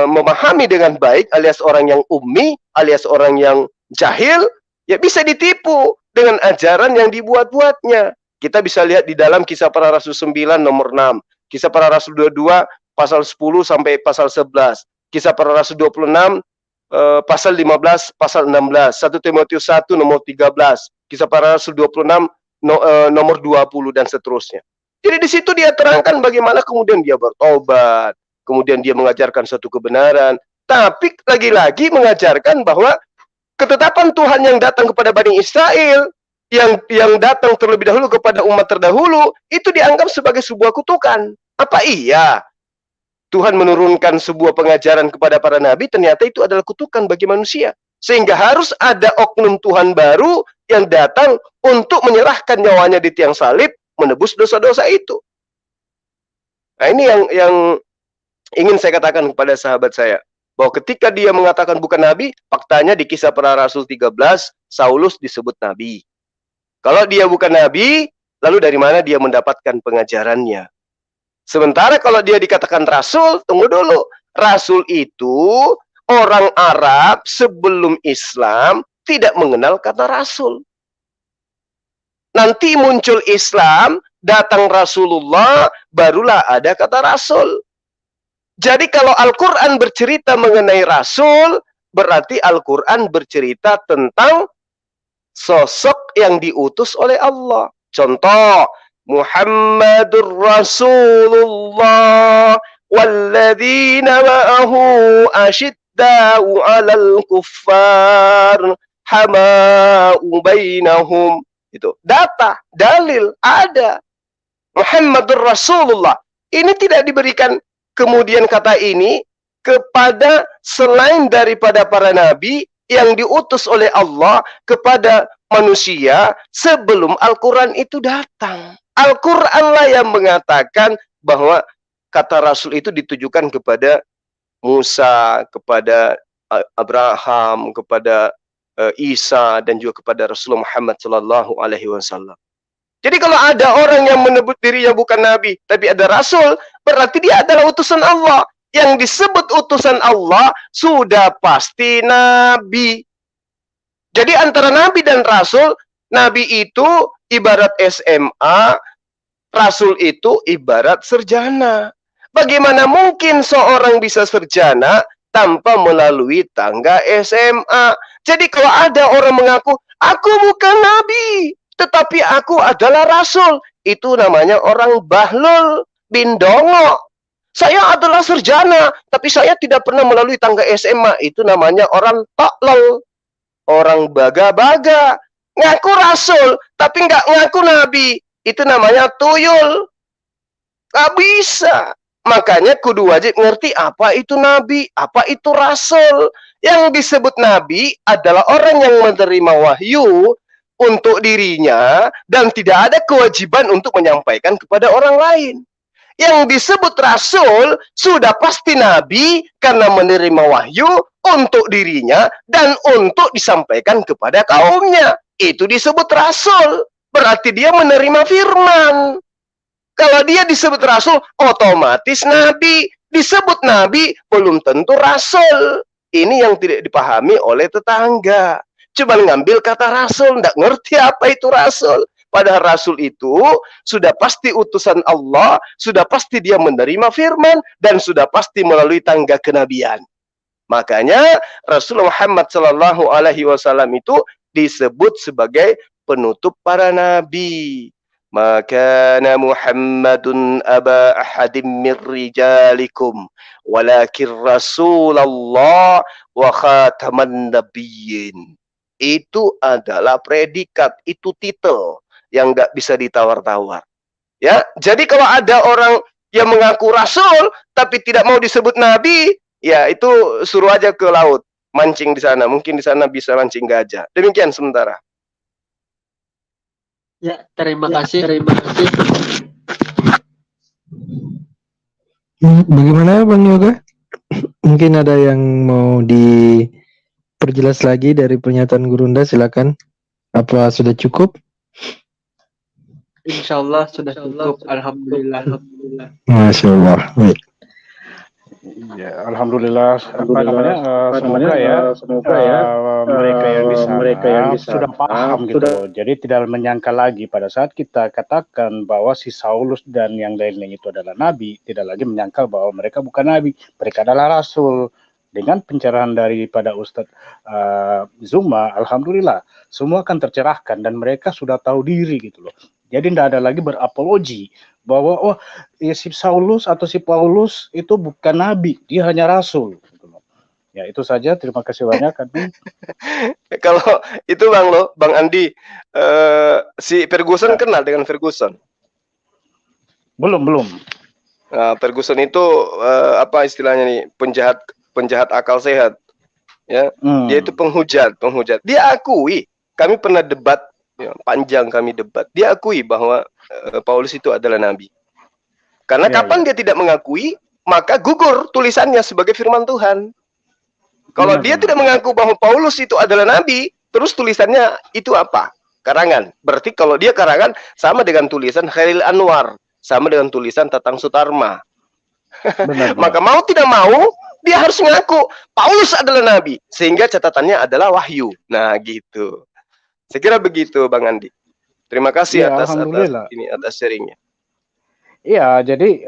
memahami dengan baik, alias orang yang ummi, alias orang yang jahil, ya bisa ditipu dengan ajaran yang dibuat-buatnya. Kita bisa lihat di dalam Kisah Para Rasul 9 nomor 6, Kisah Para Rasul 22 pasal 10 sampai pasal 11, Kisah Para Rasul 26 pasal 15 pasal 16, 1 Timotius 1 nomor 13, Kisah Para Rasul 26 nomor 20 dan seterusnya. Jadi di situ dia terangkan bagaimana kemudian dia bertobat, kemudian dia mengajarkan suatu kebenaran, tapi lagi-lagi mengajarkan bahwa ketetapan Tuhan yang datang kepada Bani Israel, yang datang terlebih dahulu kepada umat terdahulu, itu dianggap sebagai sebuah kutukan. Apa iya Tuhan menurunkan sebuah pengajaran kepada para nabi, ternyata itu adalah kutukan bagi manusia. Sehingga harus ada oknum Tuhan baru yang datang untuk menyerahkan nyawanya di tiang salib, menebus dosa-dosa itu. Nah ini yang ingin saya katakan kepada sahabat saya. Bahwa ketika dia mengatakan bukan nabi, faktanya di Kisah Para Rasul 13, Saulus disebut nabi. Kalau dia bukan nabi, lalu dari mana dia mendapatkan pengajarannya? Sementara kalau dia dikatakan rasul, tunggu dulu. Rasul itu orang Arab sebelum Islam tidak mengenal kata rasul. Nanti muncul Islam, datang Rasulullah, barulah ada kata rasul. Jadi kalau Al-Quran bercerita mengenai rasul, berarti Al-Quran bercerita tentang sosok yang diutus oleh Allah. Contoh, Muhammadur Rasulullah walladzina ma'ahu asyidda'u 'alal kuffar hama'u bainahum. Itu data, dalil ada. Muhammadur Rasulullah. Ini tidak diberikan kemudian kata ini kepada selain daripada para nabi yang diutus oleh Allah kepada manusia sebelum Al-Quran itu datang. Al-Quranlah yang mengatakan bahwa kata Rasul itu ditujukan kepada Musa, kepada Abraham, kepada Isa, dan juga kepada Rasulullah Muhammad SAW. Jadi kalau ada orang yang menyebut dirinya bukan nabi, tapi ada rasul, berarti dia adalah utusan Allah. Yang disebut utusan Allah sudah pasti nabi. Jadi antara nabi dan rasul, nabi itu ibarat SMA, rasul itu ibarat sarjana. Bagaimana mungkin seorang bisa sarjana tanpa melalui tangga SMA? Jadi kalau ada orang mengaku, aku bukan nabi, tetapi aku adalah rasul, itu namanya orang bahlul bin dongo. Saya adalah sarjana, tapi saya tidak pernah melalui tangga SMA, itu namanya orang toklol, orang baga-baga. Ngaku rasul, tapi nggak ngaku nabi, itu namanya tuyul. Nggak bisa. Makanya kudu wajib ngerti apa itu nabi, apa itu rasul. Yang disebut nabi adalah orang yang menerima wahyu untuk dirinya dan tidak ada kewajiban untuk menyampaikan kepada orang lain. Yang disebut rasul sudah pasti nabi karena menerima wahyu untuk dirinya dan untuk disampaikan kepada kaumnya. Itu disebut rasul. Berarti dia menerima firman. Kalau dia disebut rasul, otomatis nabi. Disebut nabi, belum tentu rasul. Ini yang tidak dipahami oleh tetangga. Cuma ngambil kata rasul, nggak ngerti apa itu rasul. Padahal Rasul itu sudah pasti utusan Allah, sudah pasti dia menerima firman, dan sudah pasti melalui tangga kenabian. Makanya Rasulullah Muhammad Sallallahu Alaihi Wasallam itu disebut sebagai penutup para nabi. Maka Muhammadun aba ahadim min rijalikum walakin Rasulullah wa khataman nabiyyin. Itu adalah predikat, itu titel yang nggak bisa ditawar-tawar. Ya, jadi kalau ada orang yang mengaku rasul tapi tidak mau disebut nabi, ya itu suruh aja ke laut, mancing di sana. Mungkin di sana bisa mancing gajah. Demikian sementara. Ya, terima kasih. Bagaimana Bang Yoga? Mungkin ada yang mau diperjelas lagi dari pernyataan Gurunda, silakan. Apa sudah cukup? Insya Allah sudah cukup. Alhamdulillah. Masya Allah. Baik. Ya, alhamdulillah. Semoga ya mereka yang di sana sudah paham gitu. Jadi tidak menyangka lagi pada saat kita katakan bahwa si Saulus dan yang lainnya itu adalah nabi, tidak lagi menyangkal bahwa mereka bukan nabi, mereka adalah rasul. Dengan pencerahan daripada Ustadz Zuma, alhamdulillah semua akan tercerahkan dan mereka sudah tahu diri gitu loh. Jadi tidak ada lagi berapologi bahwa oh ya, si Saulus atau si Paulus itu bukan nabi, dia hanya rasul. Gitu loh. Ya itu saja, terima kasih banyak. Kalau itu Bang Andi, si Ferguson kenal dengan Ferguson? Belum. Nah, Ferguson itu apa istilahnya nih, penjahat akal sehat. Ya, dia itu penghujat. Dia akui, kami pernah debat. Ya, panjang kami debat. Dia akui bahwa Paulus itu adalah nabi. Karena kapan dia tidak mengakui, maka gugur tulisannya sebagai firman Tuhan. Kalau dia tidak mengaku bahwa Paulus itu adalah nabi, terus tulisannya itu apa? Karangan. Berarti kalau dia karangan sama dengan tulisan Khairil Anwar, sama dengan tulisan Tatang Sutarma. Maka mau tidak mau, dia harus mengaku Paulus adalah nabi, sehingga catatannya adalah wahyu. Nah, gitu. Saya kira begitu Bang Andi. Terima kasih Ya, atas sharingnya. Iya, jadi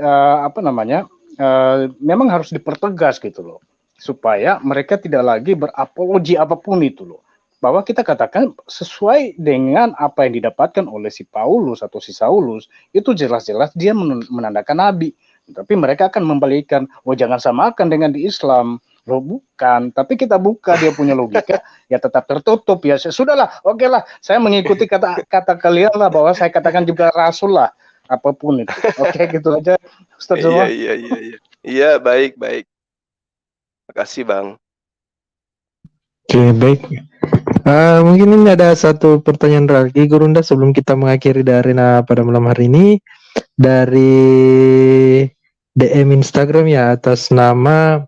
memang harus dipertegas gitu loh, supaya mereka tidak lagi berapologi apapun itu loh. Bahwa kita katakan sesuai dengan apa yang didapatkan oleh si Paulus atau si Saulus, itu jelas-jelas dia menandakan nabi. Tapi mereka akan membalikkan, oh jangan samakan dengan di Islam. Loh bukan, tapi kita buka dia punya logika, ya tetap tertutup ya. Sudahlah, oke lah, saya mengikuti kata kalian lah, bahwa saya katakan juga rasul lah, apapun itu. Oke, gitu aja, Ustaz Zuma. Iya, baik. Makasih Bang. Oke, baik. Mungkin ini ada satu pertanyaan lagi Gurunda sebelum kita mengakhiri dari pada malam hari ini, dari DM Instagram ya, atas nama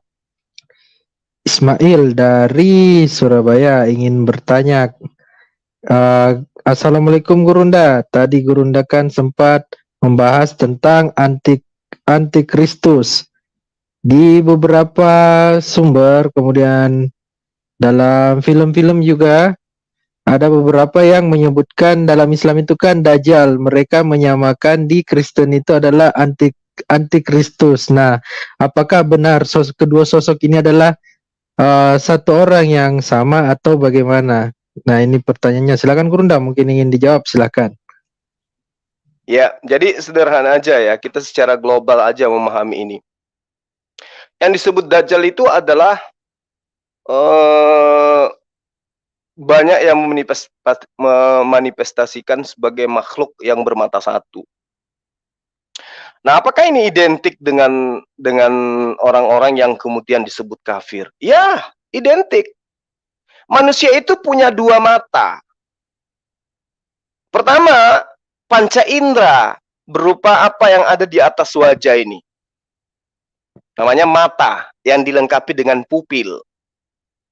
Ismail dari Surabaya ingin bertanya. Assalamualaikum Gurunda. Tadi Gurunda kan sempat membahas tentang antikristus di beberapa sumber, kemudian dalam film-film juga ada beberapa yang menyebutkan dalam Islam itu kan Dajjal. Mereka menyamakan di Kristen itu adalah antikristus. Nah, apakah benar kedua sosok ini adalah satu orang yang sama atau bagaimana? Nah, ini pertanyaannya. Silakan Gurunda, mungkin ingin dijawab, silakan. Ya, jadi sederhana aja ya, kita secara global aja memahami ini. Yang disebut Dajjal itu adalah banyak yang memanifestasikan sebagai makhluk yang bermata satu. Nah, apakah ini identik dengan orang-orang yang kemudian disebut kafir? Ya, identik. Manusia itu punya dua mata. Pertama, panca indera berupa apa yang ada di atas wajah ini. Namanya mata yang dilengkapi dengan pupil.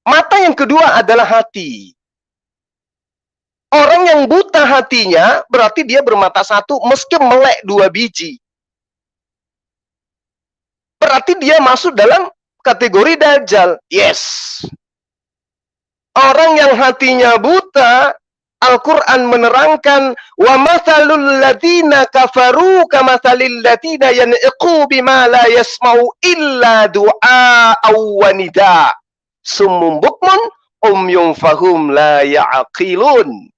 Mata yang kedua adalah hati. Orang yang buta hatinya berarti dia bermata satu meski melek 2 biji. Berarti dia masuk dalam kategori Dajjal. Yes. Orang yang hatinya buta Al-Quran menerangkan wa mathalul ladzina kafaru kamathalil ladzina yan'iqu bima la yasma'u illa du'a wa nida summum bukmun umyum fahum la ya'qilun.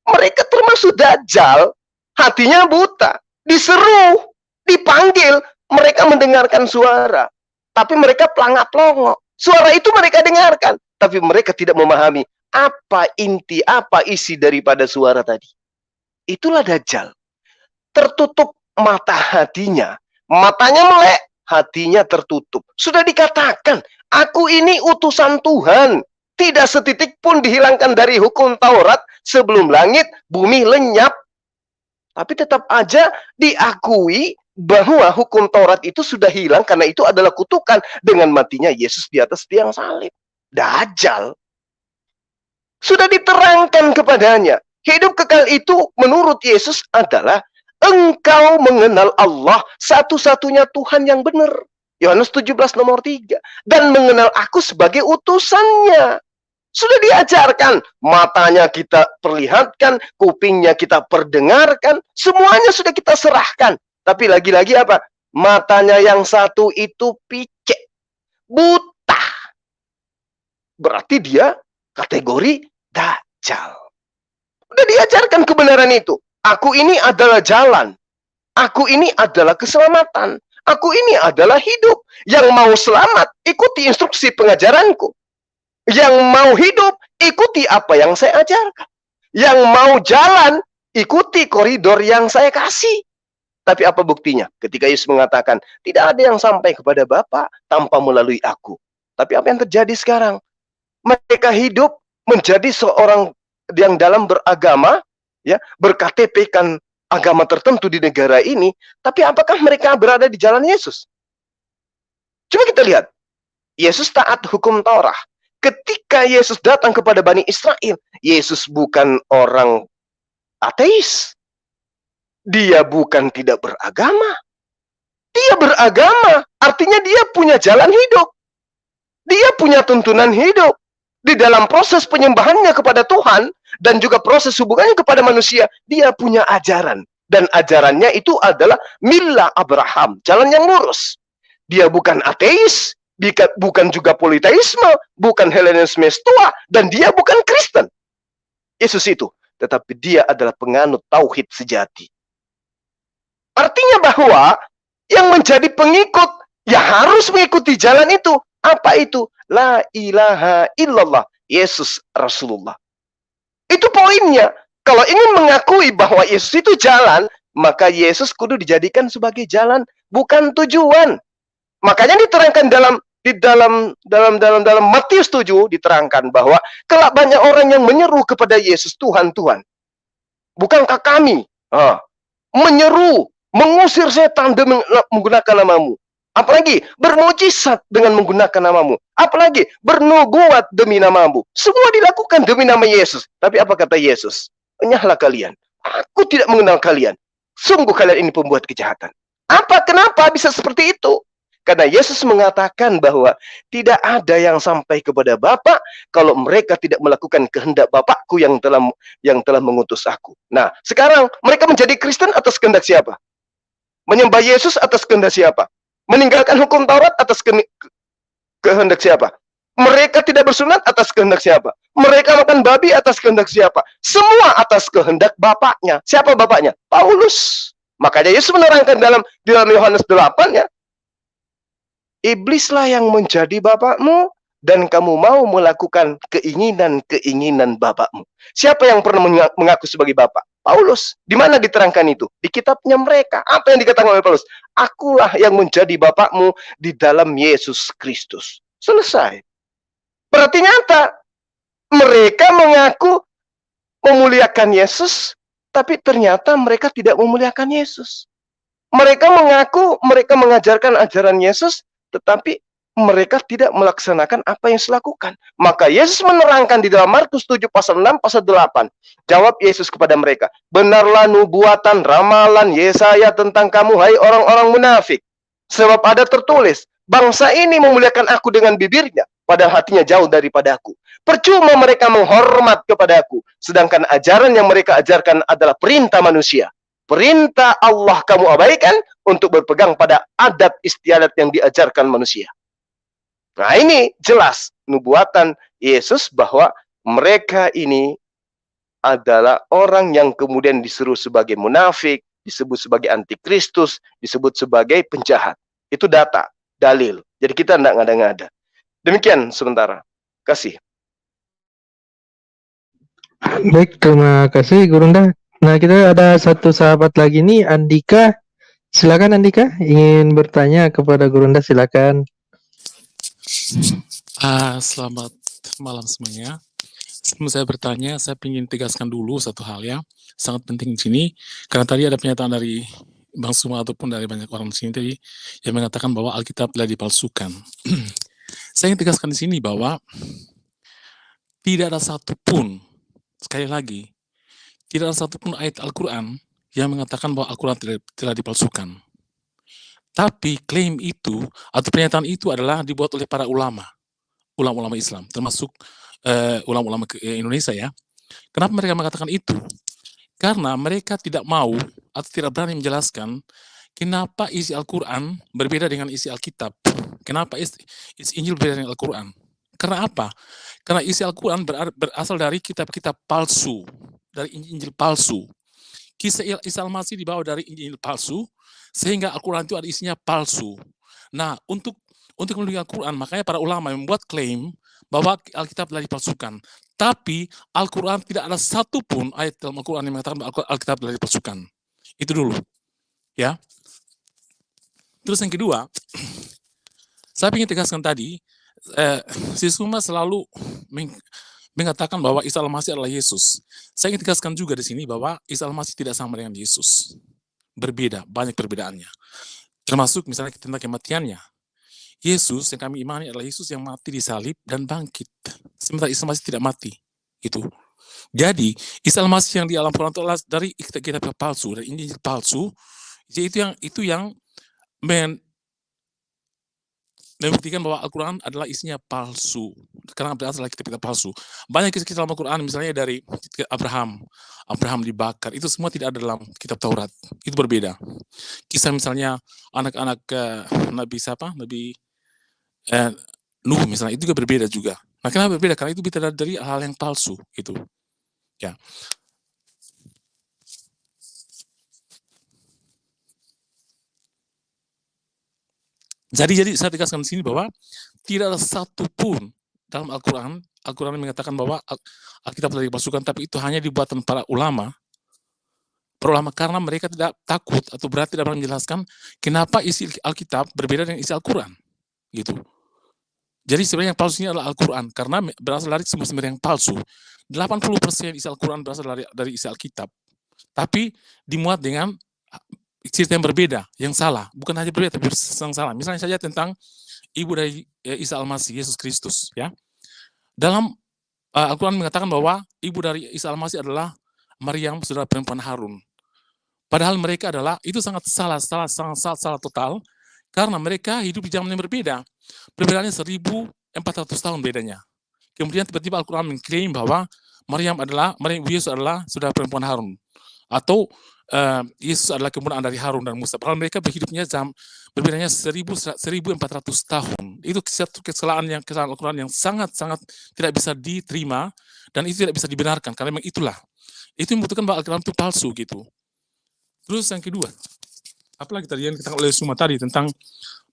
Mereka termasuk dajjal, hatinya buta, diseru, dipanggil, mereka mendengarkan suara, tapi mereka pelangap-pelongok. Suara itu mereka dengarkan, tapi mereka tidak memahami apa inti, apa isi daripada suara tadi. Itulah dajjal. Tertutup mata hatinya. Matanya melek, hatinya tertutup. Sudah dikatakan, aku ini utusan Tuhan. Tidak setitik pun dihilangkan dari hukum Taurat sebelum langit, bumi lenyap. Tapi tetap aja diakui bahwa hukum Taurat itu sudah hilang karena itu adalah kutukan dengan matinya Yesus di atas tiang salib. Dajjal. Sudah diterangkan kepadanya. Hidup kekal itu menurut Yesus adalah engkau mengenal Allah satu-satunya Tuhan yang benar. Yohanes 17 nomor 3. Dan mengenal aku sebagai utusannya. Sudah diajarkan. Matanya kita perlihatkan. Kupingnya kita perdengarkan. Semuanya sudah kita serahkan. Tapi lagi-lagi apa? Matanya yang satu itu picek. Buta. Berarti dia kategori dajjal. Udah diajarkan kebenaran itu. Aku ini adalah jalan. Aku ini adalah keselamatan. Aku ini adalah hidup. Yang mau selamat, ikuti instruksi pengajaranku. Yang mau hidup, ikuti apa yang saya ajarkan. Yang mau jalan, ikuti koridor yang saya kasih. Tapi apa buktinya? Ketika Yesus mengatakan, tidak ada yang sampai kepada Bapa tanpa melalui aku. Tapi apa yang terjadi sekarang? Mereka hidup menjadi seorang yang dalam beragama, ya, berKTP-kan agama tertentu di negara ini, tapi apakah mereka berada di jalan Yesus? Coba kita lihat. Yesus taat hukum Taurat. Ketika Yesus datang kepada Bani Israel, Yesus bukan orang ateis. Dia bukan tidak beragama. Dia beragama, artinya dia punya jalan hidup. Dia punya tuntunan hidup. Di dalam proses penyembahannya kepada Tuhan dan juga proses hubungannya kepada manusia, dia punya ajaran. Dan ajarannya itu adalah Millah Abraham, jalan yang lurus. Dia bukan ateis, bukan juga politeisme, bukan Helenisme tua, dan dia bukan Kristen. Yesus itu, tetapi dia adalah penganut tauhid sejati. Artinya bahwa yang menjadi pengikut, ya harus mengikuti jalan itu. Apa itu? La ilaha illallah, Yesus Rasulullah. Itu poinnya. Kalau ingin mengakui bahwa Yesus itu jalan, maka Yesus kudu dijadikan sebagai jalan, bukan tujuan. Makanya diterangkan dalam Matius 7 diterangkan bahwa kelak banyak orang yang menyeru kepada Yesus, Tuhan, Tuhan. Bukankah kami menyeru, mengusir setan dengan menggunakan namamu? Apalagi bermujizat dengan menggunakan namamu. Apalagi bernubuat demi namamu. Semua dilakukan demi nama Yesus. Tapi apa kata Yesus? Enyahlah kalian. Aku tidak mengenal kalian. Sungguh kalian ini pembuat kejahatan. Kenapa bisa seperti itu? Karena Yesus mengatakan bahwa tidak ada yang sampai kepada Bapa kalau mereka tidak melakukan kehendak Bapakku yang telah mengutus aku. Nah, sekarang mereka menjadi Kristen atas kehendak siapa? Menyembah Yesus atas kehendak siapa? Meninggalkan hukum Taurat atas kehendak siapa? Mereka tidak bersunat atas kehendak siapa? Mereka makan babi atas kehendak siapa? Semua atas kehendak bapaknya. Siapa bapaknya? Paulus. Makanya Yesus menerangkan dalam Yohanes 8 ya. Iblislah yang menjadi bapakmu dan kamu mau melakukan keinginan-keinginan bapakmu. Siapa yang pernah mengaku sebagai bapak? Paulus. Di mana diterangkan itu? Di kitabnya mereka. Apa yang dikatakan oleh Paulus? Akulah yang menjadi bapakmu di dalam Yesus Kristus. Selesai. Berarti nyata. Mereka mengaku memuliakan Yesus, tapi ternyata mereka tidak memuliakan Yesus. Mereka mengaku mereka mengajarkan ajaran Yesus, tetapi mereka tidak melaksanakan apa yang dilakukan. Maka Yesus menerangkan di dalam Markus 7 pasal 6 pasal 8. Jawab Yesus kepada mereka, benarlah nubuatan ramalan Yesaya tentang kamu, hai orang-orang munafik. Sebab ada tertulis, bangsa ini memuliakan aku dengan bibirnya, padahal hatinya jauh daripada aku. Percuma mereka menghormat kepadaku, sedangkan ajaran yang mereka ajarkan adalah perintah manusia. Perintah Allah kamu abaikan untuk berpegang pada adat istiadat yang diajarkan manusia. Nah, ini jelas nubuatan Yesus bahwa mereka ini adalah orang yang kemudian disuruh sebagai munafik, disebut sebagai antikristus, disebut sebagai penjahat. Itu data, dalil. Jadi kita tidak ngada-ngada. Demikian sementara. Kasih. Baik, terima kasih Gurunda. Nah, kita ada satu sahabat lagi nih, Andika. Silakan Andika, ingin bertanya kepada Gurunda, silakan. Selamat malam semuanya. Sebelum saya bertanya, saya ingin tegaskan dulu satu hal ya, sangat penting di sini, karena tadi ada pernyataan dari Bang Suma ataupun dari banyak orang di sini tadi yang mengatakan bahwa Alkitab telah dipalsukan. Saya ingin tegaskan di sini bahwa tidak ada satupun, sekali lagi, tidak ada satupun ayat Al-Quran yang mengatakan bahwa Al-Quran telah dipalsukan. Tapi klaim itu atau pernyataan itu adalah dibuat oleh para ulama Islam, termasuk ulama-ulama Indonesia ya. Kenapa mereka mengatakan itu? Karena mereka tidak mau atau tidak berani menjelaskan kenapa isi Al-Quran berbeda dengan isi Alkitab. Kenapa isi Injil berbeda dengan Al-Quran? Karena apa? Karena isi Al-Quran berasal dari kitab-kitab palsu, dari Injil palsu. Kisah Isa Al-Masih dibawa dari Injil palsu, sehingga Al-Quran itu ada isinya palsu. Nah, untuk melindungi Al-Quran, makanya para ulama membuat klaim bahwa Alkitab telah dipalsukan. Tapi Al-Quran tidak ada satupun ayat dalam Al-Quran yang mengatakan bahwa Alkitab telah dipalsukan. Itu dulu. Ya. Terus yang kedua, saya ingin tegaskan tadi, si Suma selalu mengatakan bahwa Isa Al-Masih adalah Yesus. Saya ingin tegaskan juga di sini bahwa Isa Al-Masih tidak sama dengan Yesus. Berbeda, banyak perbedaannya. Termasuk misalnya tentang kematiannya. Yesus yang kami imani adalah Yesus yang mati di salib dan bangkit. Sementara Isa Al-Masih tidak mati. Itu. Jadi, Isa Al-Masih yang di alam Quran itu adalah dari kitab palsu, dari Injil palsu. Itu yang membuktikan bahwa Al-Quran adalah isinya palsu. Karena berasal dari kitab-kitab palsu. Banyak kisah-kisah dalam Al-Quran, misalnya dari Abraham dibakar. Itu semua tidak ada dalam kitab Taurat. Itu berbeda. Kisah misalnya anak-anak Nabi Nuh misalnya, itu juga berbeda juga. Nah, kenapa berbeda? Karena itu bisa dari hal yang palsu. Gitu. Ya. Jadi saya tegaskan di sini bahwa tidak ada satupun dalam Al-Quran yang mengatakan bahwa Alkitab telah dipalsukan, tapi itu hanya dibuatan para ulama karena mereka tidak takut atau berarti tidak menjelaskan kenapa isi Alkitab berbeda dengan isi Al-Quran. Gitu. Jadi sebenarnya yang palsunya adalah Al-Quran, karena berasal dari sumber-sumber yang palsu. 80% isi Al-Quran berasal dari isi Alkitab. Tapi dimuat dengan cerita yang berbeda, yang salah. Bukan hanya berbeda, tapi yang salah. Misalnya saja tentang ibu dari Isa Al-Masih, Yesus Kristus. Ya. Dalam Al-Quran mengatakan bahwa ibu dari Isa Al-Masih adalah Maryam, saudara perempuan Harun. Padahal mereka itu sangat salah total, karena mereka hidup di zaman yang berbeda. Perbedaannya 1400 tahun bedanya. Kemudian tiba-tiba Al-Quran mengklaim bahwa Yesus adalah saudara perempuan Harun. Atau Yesus adalah kemudian dari Harun dan Musa. Padahal mereka berhidupnya berbedanya 1400 tahun. Itu kesalahan Al-Quran yang sangat-sangat tidak bisa diterima, dan itu tidak bisa dibenarkan, karena memang itulah. Itu membutuhkan bahwa Al-Quran itu palsu gitu. Terus yang kedua, apalagi tadi yang dikatakan oleh Suma tadi tentang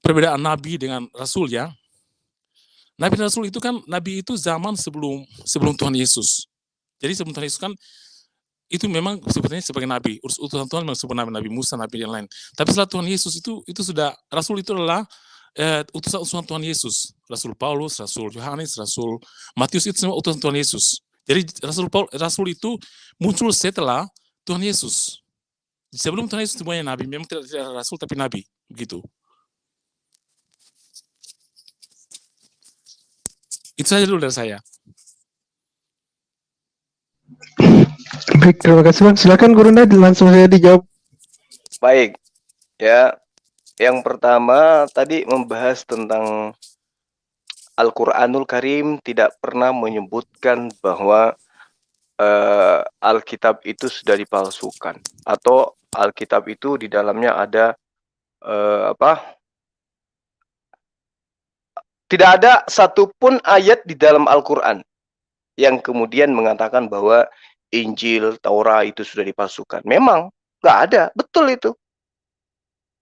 perbedaan Nabi dengan Rasul ya. Nabi dan Rasul itu kan, Nabi itu zaman sebelum Tuhan Yesus. Jadi sebelum Tuhan Yesus kan, itu memang sebetulnya sebagai Nabi. Utusan Tuhan memang sebagai Nabi Musa, Nabi yang lain. Tapi setelah Tuhan Yesus itu sudah, Rasul itu adalah utusan Tuhan Yesus. Rasul Paulus, Rasul Yohanes, Rasul Matius, itu semua utusan Tuhan Yesus. Jadi Rasul itu muncul setelah Tuhan Yesus. Sebelum Tuhan Yesus semuanya Nabi, memang tidak Rasul tapi Nabi. Begitu. Itu saja dulu dari saya. Baik, terima kasih Bang. Silakan Gurunda, langsung saja dijawab. Baik. Ya. Yang pertama tadi membahas tentang Al-Qur'anul Karim tidak pernah menyebutkan bahwa Alkitab itu sudah dipalsukan atau Alkitab itu di dalamnya ada tidak ada satupun ayat di dalam Al-Quran yang kemudian mengatakan bahwa Injil, Taurat itu sudah dipalsukan. Memang nggak ada, betul itu.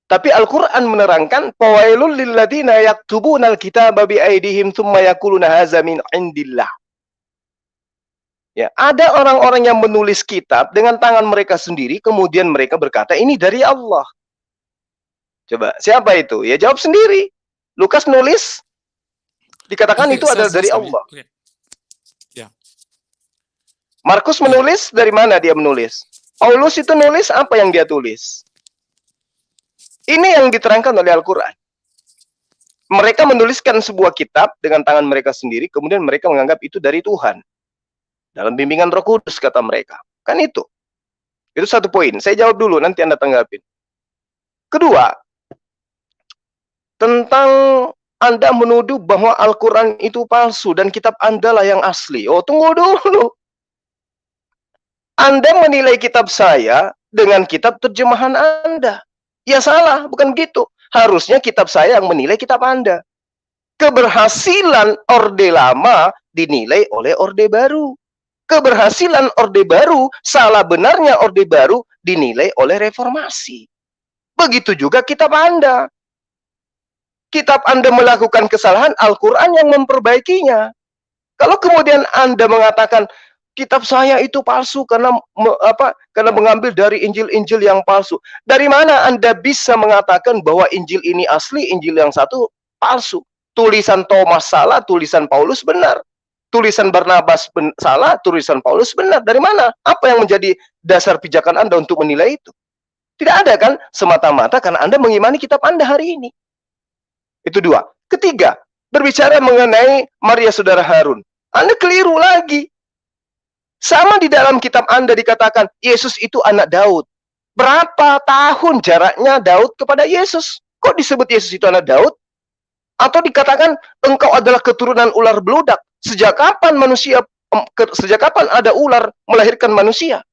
Tapi Al-Quran menerangkan fawailul lilladzina yaktubuna al-kitaba biaidihim tsumma yaquluna hadza min indillah. Ya, ada orang-orang yang menulis kitab dengan tangan mereka sendiri, kemudian mereka berkata ini dari Allah. Coba, siapa itu? Ya jawab sendiri. Lukas nulis, dikatakan itu adalah dari Allah. Ya. Markus menulis, dari mana dia menulis? Paulus itu nulis, apa yang dia tulis? Ini yang diterangkan oleh Al-Quran. Mereka menuliskan sebuah kitab dengan tangan mereka sendiri, kemudian mereka menganggap itu dari Tuhan. Dalam bimbingan Roh Kudus, kata mereka. Kan itu. Itu satu poin. Saya jawab dulu, nanti Anda tanggapin. Kedua, tentang Anda menuduh bahwa Al-Quran itu palsu dan kitab Anda lah yang asli. Oh, tunggu dulu. Anda menilai kitab saya dengan kitab terjemahan Anda. Ya salah, bukan begitu. Harusnya kitab saya yang menilai kitab Anda. Keberhasilan Orde Lama dinilai oleh Orde Baru. Keberhasilan Orde Baru, salah benarnya Orde Baru dinilai oleh Reformasi. Begitu juga kitab Anda. Kitab Anda melakukan kesalahan, Al-Quran yang memperbaikinya. Kalau kemudian Anda mengatakan kitab saya itu palsu karena karena mengambil dari Injil-Injil yang palsu. Dari mana Anda bisa mengatakan bahwa Injil ini asli, Injil yang satu palsu? Tulisan Thomas salah, tulisan Paulus benar. Tulisan Barnabas salah, tulisan Paulus benar. Dari mana? Apa yang menjadi dasar pijakan Anda untuk menilai itu? Tidak ada kan? Semata-mata karena Anda mengimani kitab Anda hari ini. Itu dua. Ketiga, berbicara mengenai Maria saudara Harun. Anda keliru lagi. Sama di dalam kitab Anda dikatakan, Yesus itu anak Daud. Berapa tahun jaraknya Daud kepada Yesus? Kok disebut Yesus itu anak Daud? Atau dikatakan, engkau adalah keturunan ular beludak. Sejak kapan ada ular melahirkan manusia?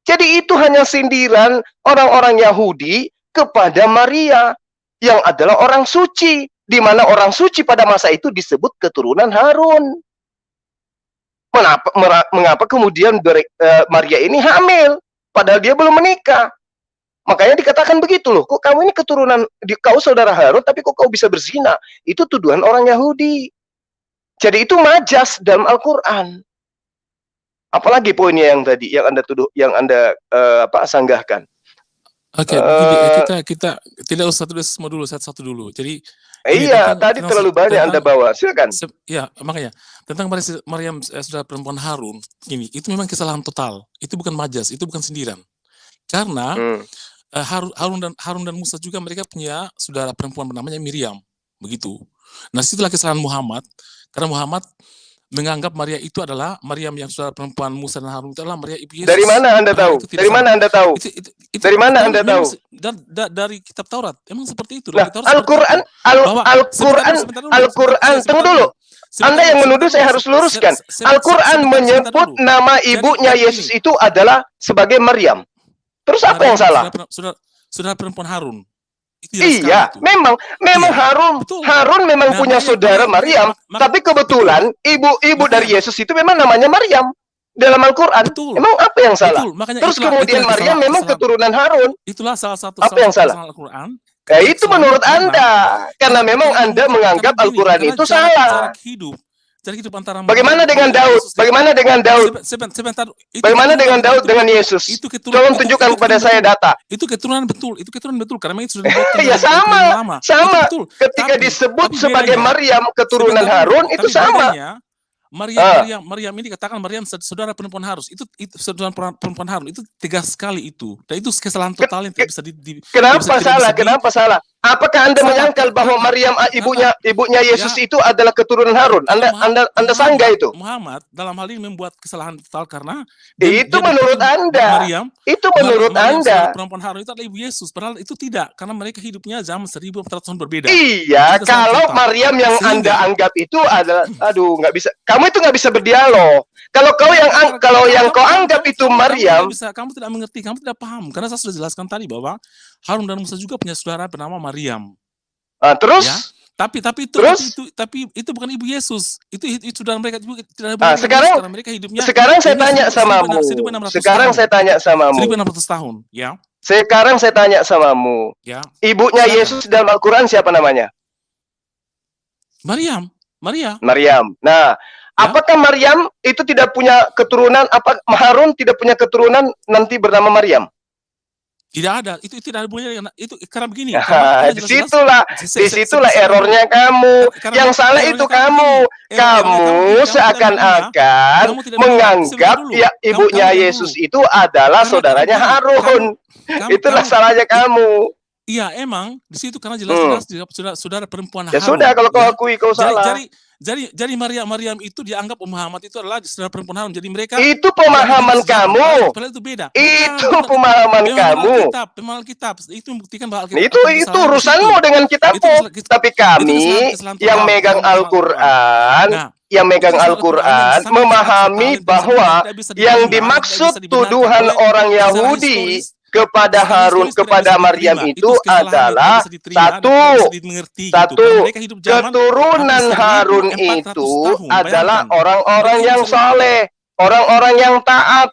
Jadi itu hanya sindiran orang-orang Yahudi kepada Maria yang adalah orang suci, di mana orang suci pada masa itu disebut keturunan Harun. Mengapa kemudian Maria ini hamil padahal dia belum menikah? Makanya dikatakan begitu loh. Kok kamu ini keturunan, kau saudara Harun, tapi kok kau bisa berzina? Itu tuduhan orang Yahudi. Jadi itu majas dalam Al-Quran. Apalagi poinnya yang tadi yang Anda tuduh, yang Anda sanggahkan. Oke, kita tidak usah tulis semua dulu, satu dulu. Jadi iya, tadi terlalu banyak Anda bawa. Silakan. Ya, makanya tentang Maryam saudara perempuan Harun, itu memang kesalahan total. Itu bukan majas, itu bukan sindiran. Karena Harun dan Musa juga mereka punya saudara perempuan bernamanya Miriam, begitu. Nah, situlah kesalahan Muhammad. Karena Muhammad menganggap Maria itu adalah Maryam yang saudara perempuan Musa dan Harun itu adalah Maria ibu Yesus. Dari mana Anda tahu? Dari mana Anda tahu? Dari mana Anda tahu? Dari kitab Taurat. Emang seperti itu. Nah, Al-Quran, tunggu dulu. Anda yang menuduh saya harus luruskan. Al-Quran menyebut nama ibunya Yesus itu adalah sebagai Maryam. Terus apa yang salah? Saudara perempuan Harun. Iya, memang Harun memang punya saudara Maryam, tapi kebetulan ibu dari Yesus itu memang namanya Maryam dalam Al-Quran. Emang apa yang salah? Terus kemudian Maryam memang keturunan Harun. Itulah salah satu apa yang salah? Al-Quran. Ya itu menurut Anda, karena memang Anda menganggap Al-Quran itu salah. Cara hidup antara Bagaimana dengan Daud? Bagaimana dengan Daud? Bagaimana dengan Daud dengan Yesus? Tolong tunjukkan kepada saya data. Itu keturunan betul. Itu keturunan betul karena itu sudah dibuat. Ya sama. Ketika disebut sebagai Maryam keturunan Harun itu sama. Maryam ini katakan Maryam saudara perempuan Harun. Itu saudara perempuan Harun itu tegas sekali itu. Dan itu kesalahan total yang tidak bisa Kenapa salah? Apakah Anda Salah. menyangkal bahwa Maryam ibunya Yesus itu adalah keturunan Harun? Anda sanggah itu? Muhammad dalam hal ini membuat kesalahan total karena Itu menurut Anda. Maryam, Itu menurut Maryam Anda. perempuan Harun itu adalah ibu Yesus, padahal itu tidak, karena mereka hidupnya zaman 1400 tahun berbeda. Iya, Itu kesalahan kalau total. Maryam yang Sehingga- Anda anggap itu adalah, aduh, nggak bisa. Kamu itu nggak bisa berdialog. Kalau kau anggap itu Maryam, Kamu tidak mengerti, kamu tidak paham, karena saya sudah jelaskan tadi bahwa Harun dan Musa juga punya saudara bernama Maryam. terus? Ya, tapi Terus? itu bukan ibu Yesus. Itu saudara mereka juga tidak ada hubungan dengan Sekarang, Yesus, karena mereka hidupnya. sekarang saya ini tanya 1600 samamu. 1600 Sekarang tahun. saya tanya samamu. 1600 tahun, ya. Sekarang saya tanya samamu. Ya. Ibunya Silakan. Yesus dalam Al-Quran siapa namanya? Maria. Maryam. Nah, apakah Maryam itu tidak punya keturunan? Apa Harun tidak punya keturunan nanti bernama Maryam? Tidak ada. Itu tidak ada hubungannya dengan itu, karena begini. Disitulah errornya kamu. Yang salah itu kamu. Kamu seakan-akan menganggap ya ibunya Yesus itu adalah saudaranya Harun. Itulah salahnya kamu. Iya, emang di situ karena jelas-jelas saudara perempuan Ya Harun. sudah, kalau kau akui kau salah. Jadi Maryam itu dianggap Muhammad itu adalah saudara perempuan Harun. Jadi mereka itu pemahaman kamu. Padahal itu beda. Itu pemahaman kamu. Memang Alkitab itu membuktikan bahwa Itu urusanmu dengan kitabmu. Tapi kami yang megang Al-Quran, memahami bahwa yang dimaksud tuduhan orang Yahudi kepada Harun, kepada Maryam itu adalah satu, keturunan Harun itu adalah orang-orang yang saleh, orang-orang yang taat.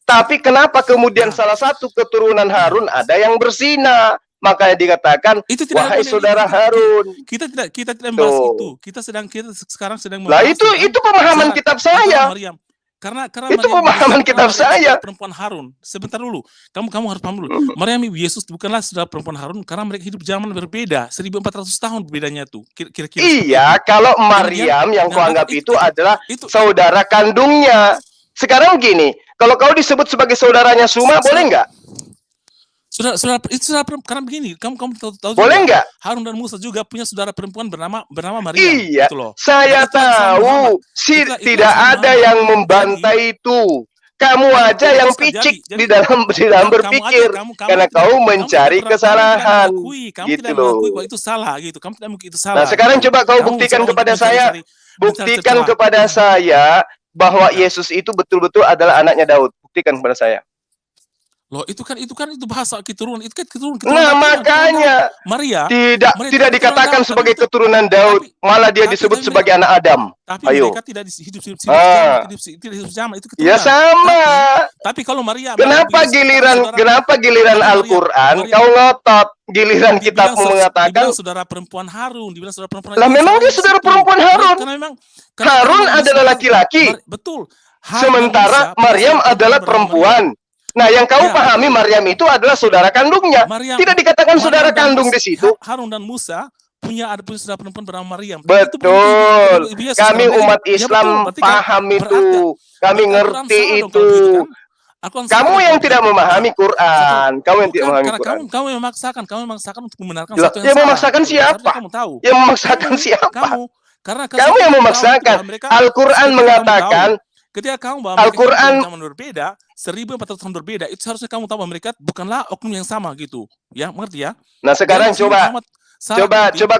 Tapi kenapa kemudian salah satu keturunan Harun ada yang berzina? Makanya dikatakan, wahai saudara Harun. Kita tidak membahas itu. Kita sekarang sedang membahas. Lah itu pemahaman kitab saya. Karena itu pemahaman kitab saya. Perempuan Harun. Sebentar dulu. Kamu harus paham dulu. Maryam ibu Yesus bukanlah saudara perempuan Harun karena mereka hidup zaman berbeda. 1400 tahun bedanya tuh. Kira-kira. Iya, kalau Maryam yang kau anggap itu adalah saudara kandungnya. Sekarang gini, kalau kau disebut sebagai saudaranya Suma, boleh nggak? Saudara karena begini, kamu tahu boleh nggak? Harun dan Musa juga punya saudara perempuan bernama Maryam. Iya, gitu loh. Saya tahu. Tidak ada yang membantai itu. Kamu aja yang picik di dalam berpikir karena kau mencari kesalahan. Gitu loh. Itu salah gitu. Kamu tidak mungkin itu salah. Nah, sekarang coba kau buktikan kepada saya. Buktikan kepada saya bahwa Yesus itu betul-betul adalah anaknya Daud. Buktikan kepada saya. Loh, itu bahasa keturunan, itu kan keturunan. Nah, makanya Maria tidak dikatakan sebagai keturunan Daud, malah dia disebut sebagai anak Adam. Tapi ayo. Mereka tidak hidup zaman, itu keturunan. Ya sama. Tapi kalau Maria, kenapa giliran Al-Quran kau ngotot, giliran kitabmu mengatakan saudara perempuan Harun, dibilang saudara perempuan. Lah memang dia saudara perempuan Harun. Harun adalah laki-laki. Betul. Sementara Maryam adalah perempuan. Nah, yang kau pahami Maryam itu adalah saudara kandungnya. Tidak dikatakan saudara kandung di situ. Harun dan Musa punya saudara perempuan bernama Maryam. Betul. Kami umat Islam paham itu. Kami ngerti itu. Kamu yang tidak memahami Quran. Kamu yang tidak memahami Quran. Kamu memaksakan untuk membenarkan satu yang salah. Yang memaksakan siapa? Yang memaksakan siapa? Kamu yang memaksakan. Al-Quran mengatakan ketika kamu bahwa Al-Quran zaman berbeda, 1400 tahun berbeda, itu seharusnya kamu tahu bahwa mereka bukanlah oknum yang sama gitu. Ya, mengerti ya? Nah, sekarang coba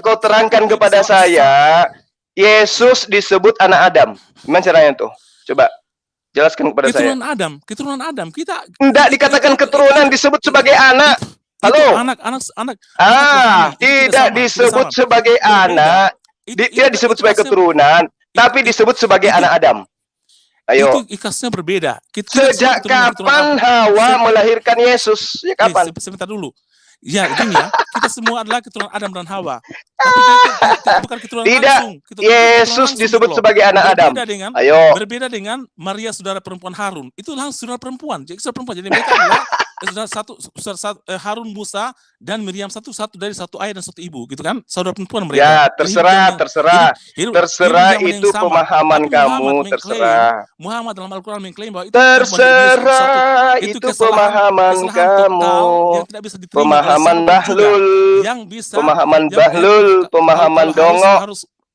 kau terangkan kepada saya, Yesus disebut anak Adam. Gimana caranya tuh? Coba jelaskan kepada saya. Keturunan Adam. Kita enggak dikatakan keturunan, disebut sebagai anak. Halo? Anak. Tidak disebut sebagai anak. Tidak disebut sebagai keturunan, tapi disebut sebagai anak Adam. Ayo. Itu ikasnya berbeda. Sejak kapan Hawa melahirkan Yesus? Ya kapan? Sebentar dulu. Ya, gini ya. Kita semua adalah keturunan Adam dan Hawa. Tapi bukan keturunan langsung. Yesus disebut sebagai anak Adam. Berbeda dengan Maria saudara perempuan Harun. Itu langsung saudara perempuan. Jadi saudara perempuan. Jadi mereka adalah Harun, Musa, dan Miriam satu dari satu ayah dan satu ibu, gitu kan? Saudara perempuan mereka. Ya, terserah. Terserah itu pemahaman kamu, terserah. Muhammad dalam Al-Quran mengklaim bahwa itu terserah itu pemahaman kamu. Yang tidak bisa diterima pemahaman bahlul, pemahaman bahlul, pemahaman dongo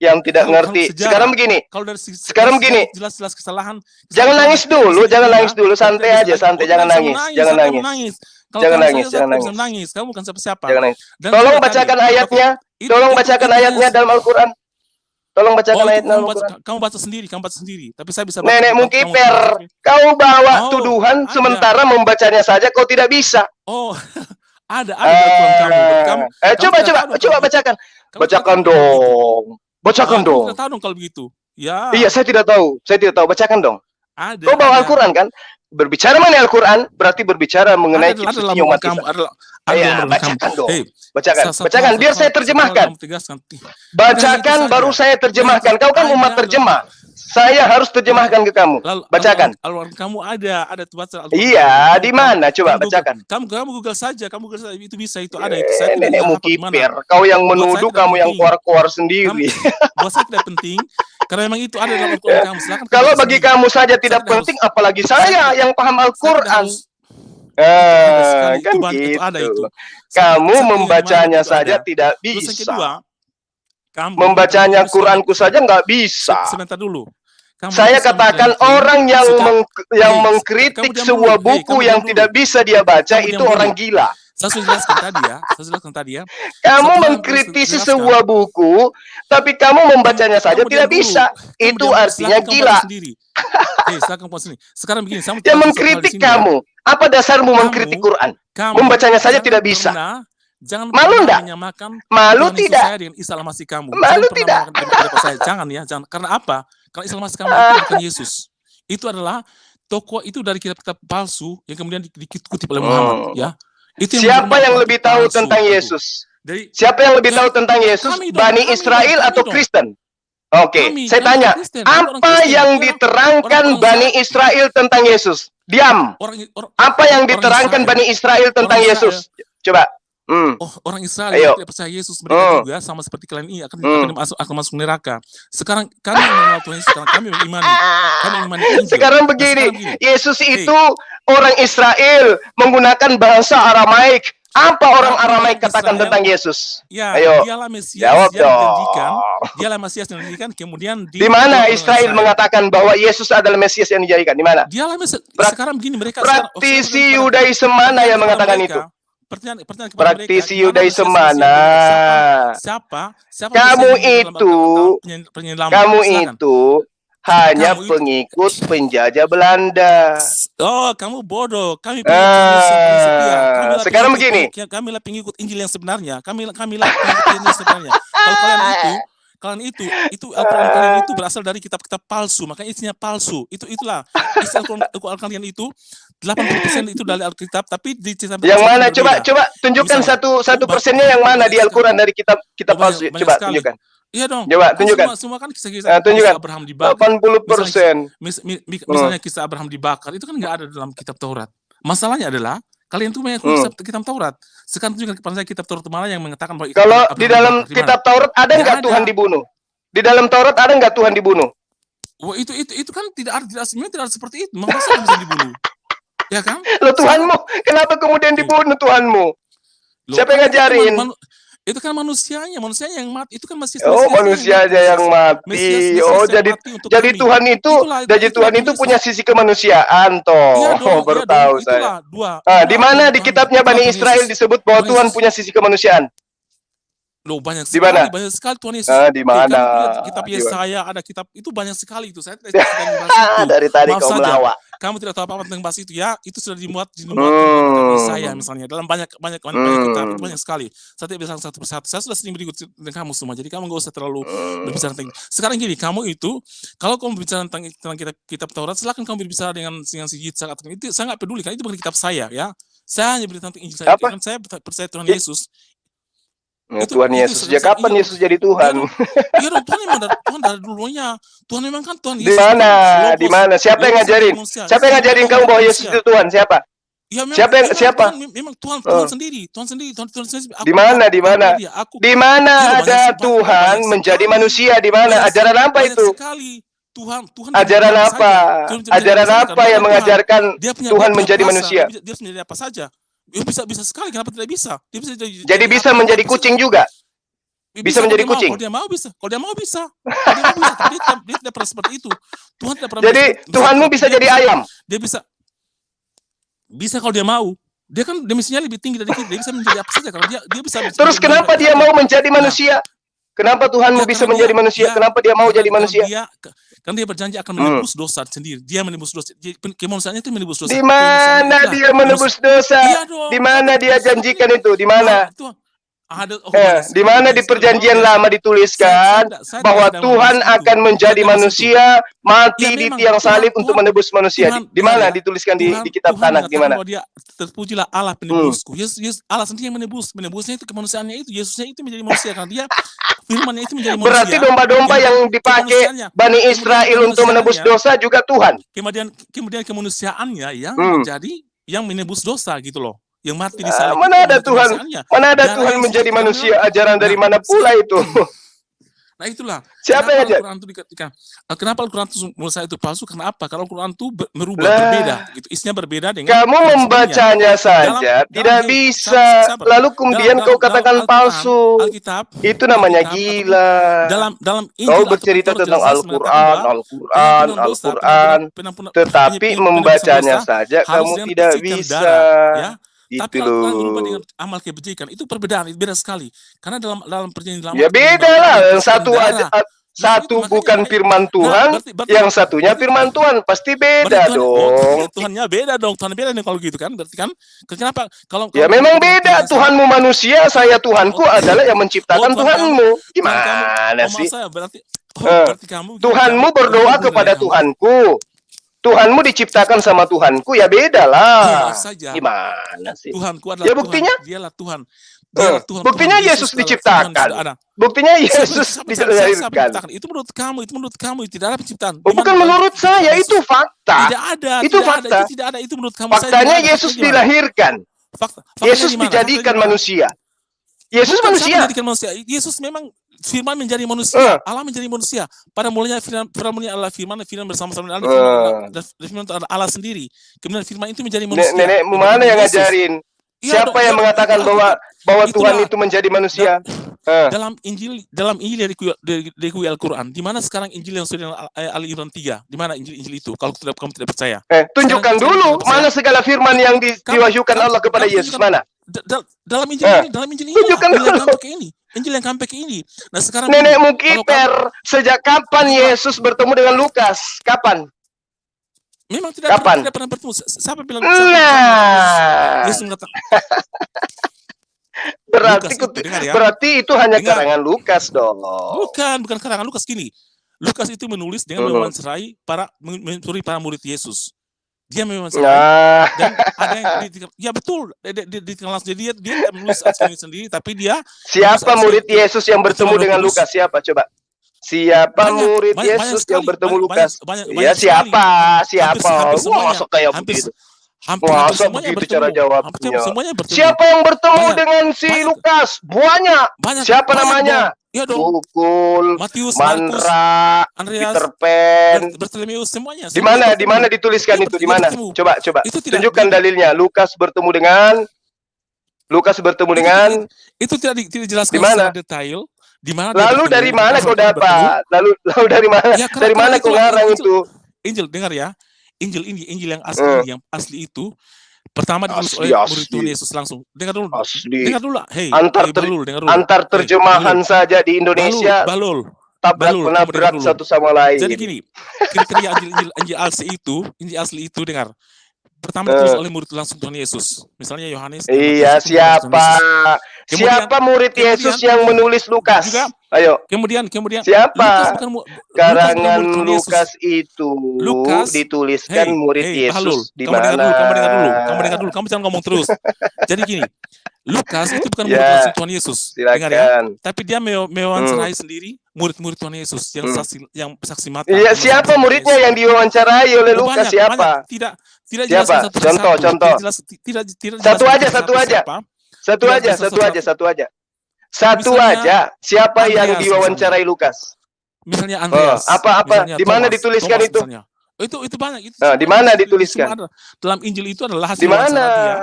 yang tidak ngerti. Sekarang begini. Sekarang begini. Jelas-jelas kesalahan. Jangan nangis dulu, santai aja, jangan nangis. Jangan nangis. Kamu bukan siapa-siapa. Jangan nangis. Tolong bacakan ayatnya. Tolong bacakan ayatnya dalam Al-Qur'an. Tolong bacakan ayat dalam Al-Qur'an. Kamu baca sendiri. Tapi saya bisa baca. Nenekmu kiper. Kau bawa tuduhan sementara membacanya saja kau tidak bisa. Oh, ada Al-Qur'an kamu. Coba bacakan. Bacakan dong. Bacakan dong. Tidak tahu dong kalau begitu. Ya. Iya, saya tidak tahu. Bacakan dong. Ada. Kau bawa Al-Quran kan? Berbicara mengenai Al-Quran berarti berbicara mengenai kitab umat Islam. Iya, bacakan dong. Bacakan biar saya terjemahkan. Bacakan baru saya terjemahkan. Kau kan umat terjemah. Saya harus terjemahkan ke kamu. Bacakan. Al-Quran kamu ada tuh baca Al-Quran. Iya, di mana? Coba bacakan. Kamu Google saja, itu bisa, itu ada itu. Nenekmu kiper. Kau yang menuduh, kamu yang keluar sendiri. Buat saya tidak penting, karena memang itu ada dalam Al-Quran kamu. Silakan. Kalau bagi kamu saja tidak penting, apalagi saya yang paham Al-Quran. Kan gitu. Kamu membacanya saja tidak bisa. Membacanya Quranku saja nggak bisa. Sebentar dulu. Saya katakan orang yang mengkritik sebuah buku yang tidak bisa dia baca itu orang gila. Saya sudah jelaskan tadi ya. Kamu mengkritisi sebuah buku, tapi kamu membacanya saja tidak bisa. Itu artinya gila. Sekarang begini, yang mengkritik kamu. Apa dasarmu mengkritik Quran? Membacanya saja tidak bisa. Jangan malu enggak? Malu tidak? Saya dengan Isa Al-Masih kamu. Malu tidak? Jangan. Karena apa? Karena Isa Al-Masih kamu itu bukan Yesus. Itu adalah tokoh itu dari kitab-kitab palsu yang kemudian dikutip oleh Muhammad. Ya. Itu siapa yang lebih tahu tentang Yesus? Siapa yang lebih tahu tentang Yesus? Bani Israel atau Kristen? Oke, saya tanya, apa yang diterangkan Bani Israel tentang Yesus? Diam. Apa yang diterangkan Bani Israel tentang Yesus? Coba. Orang Israel yang tidak percaya Yesus, mereka juga sama seperti kalian ini akan masuk neraka. Sekarang kami mengenal Tuhan Yesus, sekarang kami mengimani Injil. Sekarang begini, Yesus itu orang Israel menggunakan bahasa Aramaik. Apa orang Aramaik katakan tentang Yesus? Ya, ayo, dialah Mesias jawab yang dong. dijanjikan. Dialah Mesias yang dijanjikan. Kemudian di mana Israel mengatakan bahwa Yesus adalah Mesias yang dijanjikan? Di mana? Dialah Mesias. Sekarang begini mereka. Praktisi Yudaisme mana yang mengatakan itu? Pertanyaan praktisi Yudaisme mana? Siapa kamu itu hanya pengikut penjajah Belanda. Oh, kamu bodoh. Kami sekarang begini. Kamilah pengikut Injil yang sebenarnya. Kamilah pengikut Injil yang sebenarnya. Kalau kalian itu Al-Quran kalian itu berasal dari kitab-kitab palsu, makanya isinya palsu. Itulah isi Al-Quran kalian itu 80% itu dari Alkitab, tapi di kitab yang mana? Coba tunjukkan satu persennya yang mana di Al-Quran dari kitab palsu. Coba tunjukkan. Iya dong. Coba tunjukkan. Semua kan kisah-kisah Abraham dibakar. 80%. Misalnya kisah Abraham dibakar itu kan nggak ada dalam kitab Taurat. Masalahnya adalah kalian tuh mengikuti kitab Taurat. Sekarang tunjukkan kepada saya kitab Taurat mana yang mengatakan bahwa kalau di dalam kitab Taurat ada nggak Tuhan dibunuh? Di dalam Taurat ada nggak Tuhan dibunuh? Wah, itu kan tidak sebenarnya tidak ada seperti itu. Masa bisa dibunuh? Ya kan? Lo Tuhanmu, kenapa kemudian dibunuh Tuhanmu? Siapa yang ngajarin? Itu kan manusianya yang mati. Itu kan masih manusianya yang mati. Jadi Tuhan itu punya sisi kemanusiaan toh. Baru tahu saya. Di mana di kitabnya Bani Israel disebut bahwa Tuhan punya sisi kemanusiaan? Loh, banyak sekali Tuhan Yesus. Di mana? Kitab Yesaya ada kitab itu banyak sekali itu. Saya dari tadi kau melawak. Kamu tidak tahu apa-apa tentang bahas itu ya. Itu sudah dimuat di kitab Yesaya misalnya. Dalam banyak kitab itu banyak sekali. Saya tidak bisa satu persatu. Saya sudah sering berikut dengan kamu semua. Jadi kamu nggak usah terlalu berbicara tentang. Sekarang gini, kamu itu kalau kamu berbicara tentang kitab Taurat, silakan kamu berbicara dengan si Yitzhak atau itu. Saya nggak peduli, karena itu bukan kitab saya ya. Saya hanya berbicara tentang Injil saya. Kan saya percaya Tuhan Yesus. Tuhan Yesus. Sejak kapan Yesus jadi Tuhan? Iya dong, Tuhan dari dulunya. Tuhan memang kan Tuhan Yesus. Di mana? Siapa yang ngajarin? Siapa yang ngajarin kamu bahwa Yesus itu Tuhan? Siapa? Ya memang, Siapa yang memang siapa? Tuhan Oh. sendiri. Tuhan sendiri. Aku Di mana? Di mana? dia, aku. Di mana Iya loh, ada Tuhan banyak menjadi sekali. manusia? Di mana? Banyak Ajaran apa banyak itu? sekali. Tuhan Ajaran menjadi apa? saja. Tuhan menjadi Ajaran saja, apa karena yang Tuhan, mengajarkan dia punya Tuhan menjadi kuasa, manusia? dia bisa menjadi apa saja. Ya, bisa sekali, kenapa tidak bisa? Dia bisa Jadi bisa menjadi kucing juga? Bisa menjadi kalau kucing? Kalau dia mau bisa. Kalau dia mau bisa. Tapi dia tidak pernah seperti itu. Tuhan tidak pernah. Jadi Tuhanmu bisa jadi ayam? Dia bisa kalau dia mau. Dia kan dimensinya lebih tinggi dari kita. Dia bisa menjadi apa saja kalau dia bisa. Terus kenapa dia mau menjadi manusia? Kenapa Tuhanmu bisa menjadi manusia? Kenapa dia mau jadi manusia? Kan dia berjanji akan menebus dosa sendiri. Dia menebus dosa. Kemanusiaannya itu menebus dosa. Di mana dia menebus dosa? Iya dong. Di mana dia janjikan itu? Di mana? Di mana di perjanjian lama dituliskan bahwa Tuhan akan menjadi manusia, mati di tiang salib untuk menebus manusia? Di mana dituliskan di kitab Tanakh? Di mana? Dia terpujilah Allah penebusku. Yesus Allah sendiri yang menebus. Menebusnya itu kemanusiaannya itu. Yesusnya itu menjadi manusia karena dia firman-Nya itu menjadi manusia. Berarti domba-domba yang dipakai Bani Israel untuk menebus dosa juga Tuhan. Kemudian kemanusiaannya yang menjadi yang menebus dosa gitu loh. Yang mati di salib. Mana ada Tuhan? Mana ada Tuhan menjadi manusia? Ajaran dari mana pula itu? Nah itulah. Siapa yang ajar? Kenapa Al-Quran itu menurut saya itu palsu? Karena apa? Kalau Al-Quran itu berubah, berbeda. Gitu. Isinya berbeda dengan. Kamu membacanya saja tidak bisa. Lalu kemudian kau katakan palsu. Alkitab. Itu namanya gila. Dalam kau bercerita tentang Al-Quran. Tetapi membacanya saja kamu tidak bisa. Tapi Al-Quran berubah dengan amal kebajikan. Itu perbedaan, itu beda sekali. Karena dalam perjanjian lama. Ya beda lah. Yang satu bukan firman Tuhan, yang satunya firman Tuhan. Pasti beda dong. Tuhannya beda dong. Tuhan beda nih kalau gitu kan. Berarti kan, kenapa? Ya memang beda. Tuhanmu manusia, saya Tuhanku adalah yang menciptakan Tuhanmu. Gimana sih? Tuhanmu berdoa kepada Tuhanku. Tuhanmu diciptakan sama Tuhanku, ya beda lah. Gimana sih? Tuhanku adalah ya buktinya? Tuhan. Dialah Tuhan. Buktinya Yesus diciptakan. Buktinya Yesus dilahirkan. Itu menurut kamu, tidak ada penciptaan. Bukan menurut saya, itu fakta. Tidak ada. Itu fakta. Tidak ada, itu menurut kamu. Faktanya Yesus dilahirkan. Yesus dijadikan manusia. Yesus manusia. Yesus memang firman menjadi manusia, Allah menjadi manusia. Pada mulanya firman adalah firman bersama-sama dengan Allah, dan firman itu adalah Allah sendiri. Kemudian firman itu menjadi manusia. Nenek mana yang ngajarin? Siapa yang mengatakan bahwa Tuhan itu menjadi manusia? Dalam Injil dari Al-Quran, di mana sekarang Injil yang sudah Ali Imran 3? Di mana Injil itu? Kalau kamu tidak percaya. Tunjukkan dulu mana segala firman yang diwahyukan Allah kepada Yesus, mana? Dalam Injil ini. Tunjukkan dulu. Injil yang sampai ke ini. Nah sekarang nenekmu kiper. Sejak kapan Yesus bertemu dengan Lukas? Kapan? Memang tidak pernah bertemu. Siapa bilang? Yesus mengatakan. Berarti itu hanya karangan Lukas dong. Bukan karangan Lukas, gini. Lukas itu menulis dengan mewawancarai para murid Yesus. Dia memang dan ada yang ya betul di kelas dia tidak menulis sendiri, tapi dia siapa murid Yesus yang bertemu dengan Lukas? Siapa coba? Siapa murid Yesus yang bertemu Lukas? Ya siapa? Masa kayak begitu? Masa begitu cara jawabnya? Siapa yang bertemu dengan si Lukas? Banyak. Siapa namanya? Bukul, Mandra, Peter Pan. Semuanya. Di mana dituliskan itu? Di mana? Coba tunjukkan dalilnya. Lukas bertemu dengan itu tidak dijelaskan secara detail. Lalu dari mana kau dapat? Lalu dari mana? Dari mana kau ngarang itu? Injil, dengar ya. Injil yang asli itu pertama ditulis oleh murid Tuhan Yesus langsung. Dengar dulu. Hey, antar terjemahan saja di Indonesia. Tabrak menabrak satu sama lain. Jadi gini, kriteria Injil asli itu dengar. Pertama ditulis oleh murid langsung Tuhan Yesus. Misalnya Yohanes. Iya, siapa murid Yesus yang menulis Lukas? Ayo. Kemudian Siapa? Lukas bukan Karangan murid Tuhan Yesus. Lukas itu Lukas, dituliskan murid Bahlul, Yesus di kamu dengar mana? dulu, kamu dengar dulu, kamu jangan ngomong terus. Jadi gini, Lukas itu bukan murid Ya, langsung Tuhan Yesus, dengar ya. silakan. Tapi dia mewawancarai sendiri murid-murid Tuhan Yesus yang saksi mata. Iya, yang siapa saksi Tuhan muridnya Yesus. yang diwawancarai oleh Oh, Lukas? banyak. Siapa? Tidak Siapa? jelaskan satu Contoh, persatu. contoh. Tidak Satu jelaskan aja, satu aja. siapa. Satu Tidak aja, jelaskan satu aja, satu aja. Satu Misalnya, aja. Siapa yang Andreas diwawancarai Lukas? Misalnya Andreas. Apa? Misalnya Di mana Thomas, dituliskan Thomas itu? misalnya. Itu banyak. Itu Nah, di semua mana itu dituliskan? semua ada. Dalam Injil itu adalah hasil Di mana? wawancara dia.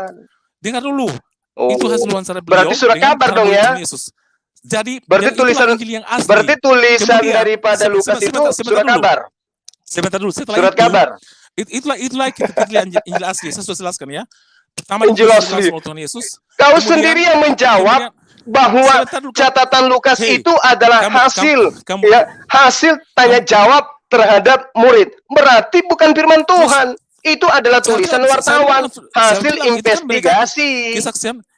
Dengar dulu. Oh, Itu hasil wawancara beliau. berarti surat dengan kabar para dong murid ya? Tuhan Yesus. Jadi Berarti itulah tulisan Injil yang asli. berarti tulisan Kemudian, daripada Lukas itu surat dulu. kabar. Sebentar dulu. Setelah Surat itu, kabar. Itulah kita Injil asli. Saya sudah jelaskan ya. Pertama Injil ditulis asli. langsung oleh Tuhan Yesus. Kau Kemudian- sendiri yang menjawab bahwa Sebentar dulu, catatan Lukas Hey, itu adalah hasil kamu- ya, hasil tanya jawab terhadap murid. Berarti bukan firman Tuhan. Itu adalah tulisan wartawan, hasil investigasi.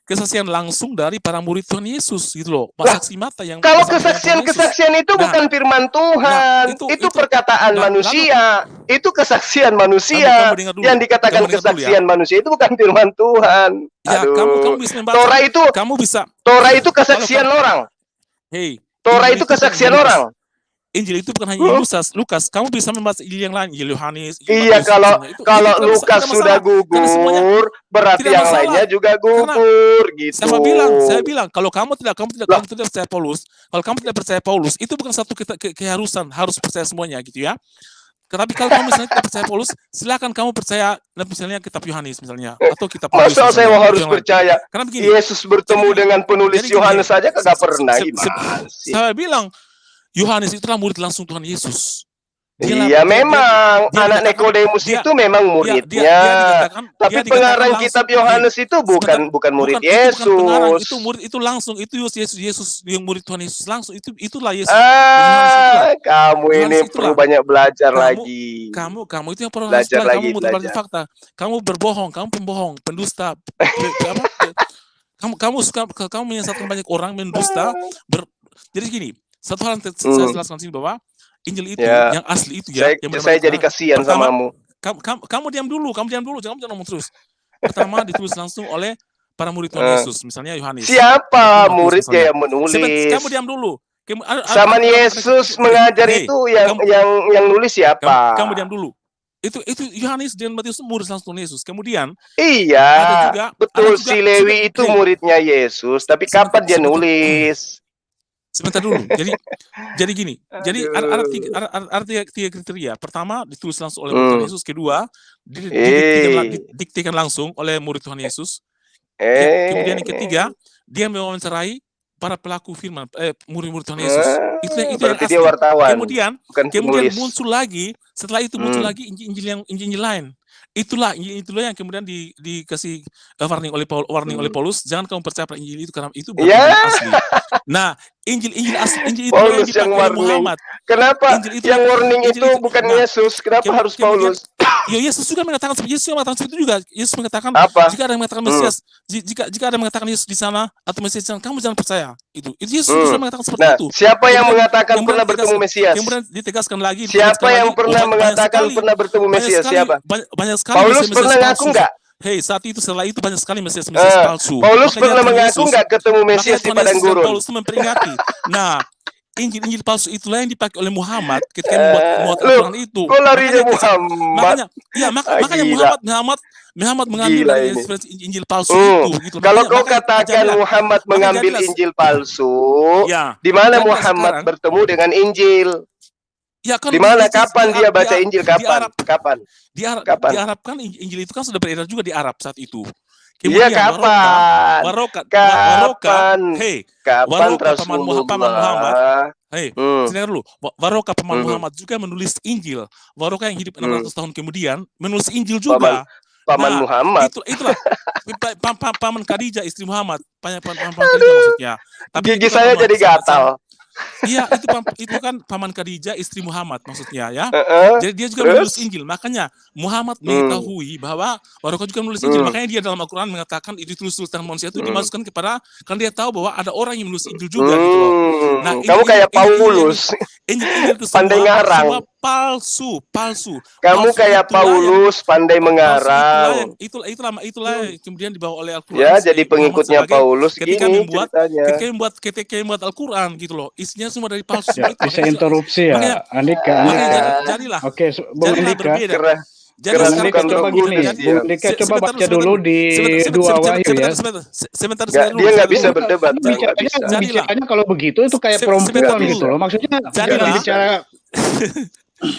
Kesaksian langsung dari para murid Tuhan Yesus gitu loh. Lah, Saksi mata yang Kalau bersama dengan Tuhan Yesus. kesaksian-kesaksian itu Nah, bukan firman Tuhan, itu perkataan nah, manusia, itu kesaksian manusia. kamu dengar dulu. Yang dikatakan Kamu dengar dulu kesaksian manusia itu bukan firman Tuhan. Ya, Aduh. kamu bisa membaca. Torah itu, Kamu bisa. Torah itu kesaksian orang. Hey, Torah Injil itu kesaksian bukan orang. Injil itu bukan hanya Lukas. Kamu bisa membaca Injil yang lain, Injil Yohanes. Injil Iya, Matius, kalau misalnya. Itu kalau tidak Lukas masalah. sudah Karena semuanya gugur, berarti tidak yang masalah. lainnya juga gugur gitu. Saya bilang kalau kamu tidak percaya Paulus, kalau kamu tidak percaya Paulus, itu bukan satu keharusan harus percaya semuanya gitu ya. Tapi kalau kamu misalnya tidak percaya Paulus, silakan kamu percaya misalnya kitab Yohanes misalnya atau kitab Paulus. Masa saya misalnya, harus yang lain. percaya Karena begini, Yesus bertemu dengan penulis jadi gini, Yohanes saja kagak pernah gimana sih? saya bilang Yohanes itulah murid langsung Tuhan Yesus. Iya, memang anak Nikodemus itu memang muridnya. Tapi pengarang kitab Yohanes itu bukan murid Yesus. Itu murid itu langsung itu Yesus yang murid Tuhan Yesus langsung itulah Yesus. Kamu ini perlu banyak belajar lagi. Kamu itu yang perlu Belajar lagi, kamu belajar. belajar fakta. Kamu berbohong, kamu pembohong, pendusta. kamu menyesatkan banyak orang, mendusta. Jadi gini, satu hal yang saya jelaskan sini bahwa Injil itu yang asli itu ya. Saya jadi kasihan samamu. Kamu diam dulu, jangan ngomong terus. Pertama ditulis langsung oleh para murid Tuhan Yesus, misalnya Yohanes. Siapa muridnya yang menulis? Kamu diam dulu. Zaman Yesus mengajar itu yang nulis siapa? Kamu diam dulu. Itu Yohanes dan Matius murid langsung Yesus. Kemudian iya, betul ada juga, si Lewi itu muridnya Yesus, tapi kapan dia nulis? Sebentar dulu. Jadi gini. Jadi ada tiga kriteria. Pertama ditulis langsung oleh murid Tuhan Yesus. Kedua didiktikan langsung oleh murid Tuhan Yesus. Kemudian yang ketiga dia mewawancarai para pelaku firman, murid-murid Tuhan Yesus. Itu yang berarti asli. dia wartawan, Kemudian muncul lagi. Setelah itu muncul lagi Injil lain. Itulah yang kemudian dikasih warning oleh Paulus, jangan kamu percaya pada Injil itu karena itu bukan Injil asli. Nah, Injil itu Paulus yang dipakai oleh Muhammad. Kenapa yang warning itu bukan Yesus? Kenapa harus Paulus? Yesus juga mengatakan seperti itu juga. Yesus mengatakan jika ada yang mengatakan Mesias, jika ada yang mengatakan Yesus di sana atau Mesias di sana, kamu jangan percaya. Itu Yesus sudah mengatakan seperti itu. Siapa yang mengatakan pernah bertemu Mesias? Kemudian ditegaskan lagi. Siapa yang pernah mengatakan pernah bertemu Mesias? Siapa? Banyak sekali Paulus pernah ngaku nggak? Setelah itu banyak sekali Mesias palsu. Paulus pernah mengaku nggak ketemu Mesias di padang gurun? Paulus itu memperingati. Nah, Injil palsu itulah yang dipakai oleh Muhammad ketika membuat aturan itu. Kok larinya Muhammad? Makanya Muhammad mengambil Injil palsu itu. Gitu. Kalau kau katakan Muhammad mengambil Injil palsu, di mana Muhammad bertemu dengan Injil? Ya, kan di mana? Kapan dia baca Injil? Kapan? Diharapkan Injil itu kan sudah beredar juga di Arab saat itu. Iya, kapan? Kapan Rasulullah? Dengar dulu. Waroka paman Muhammad juga menulis Injil. Waroka yang hidup 600 tahun kemudian menulis Injil juga. Paman Muhammad. Itulah paman Khadijah istri Muhammad. Paman Khadijah maksudnya. Tapi gigi saya jadi gatal. Iya, itu kan paman Khadijah istri Muhammad maksudnya ya. Heeh, Jadi dia juga menulis terus? Injil. Makanya Muhammad Hmm, mengetahui bahwa Warokah juga menulis Injil. hmm, Makanya dia dalam Al-Quran mengatakan itu ditulis tangan manusia itu hmm. dimasukkan kepada, kan dia tahu bahwa ada orang yang menulis Injil juga gitu loh. Nah, Kamu kayak Paulus, Injil itu pandai semua ngarang. palsu. Kamu Palsu kayak itulah yang Paulus, pandai palsu mengarang. itulah yang kemudian dibawa oleh Al-Quran Ya, si jadi Muhammad pengikutnya sebagai Paulus ketika gini membuat ceritanya. ketika membuat Al-Quran gitu loh. Isinya semua dari palsu Ya, semua itu. bisa interupsi Makanya ya, Andika, makanya Andika. jadilah Oke, Bung jadilah Andika. berbeda. Kera- Jadilah sekarang Bung Andika kerasukan coba Roh gini, Kudus dia. Bung Andika coba baca dulu di sebentar, 2 Wahyu ya. sebentar Dia nggak bisa Enggak, berdebat, ini Bang, nggak bisa. Jadilah. bicaranya kalau begitu itu kayak Sebentar perempuan dulu. gitu loh. Maksudnya Jadilah. jangan bicara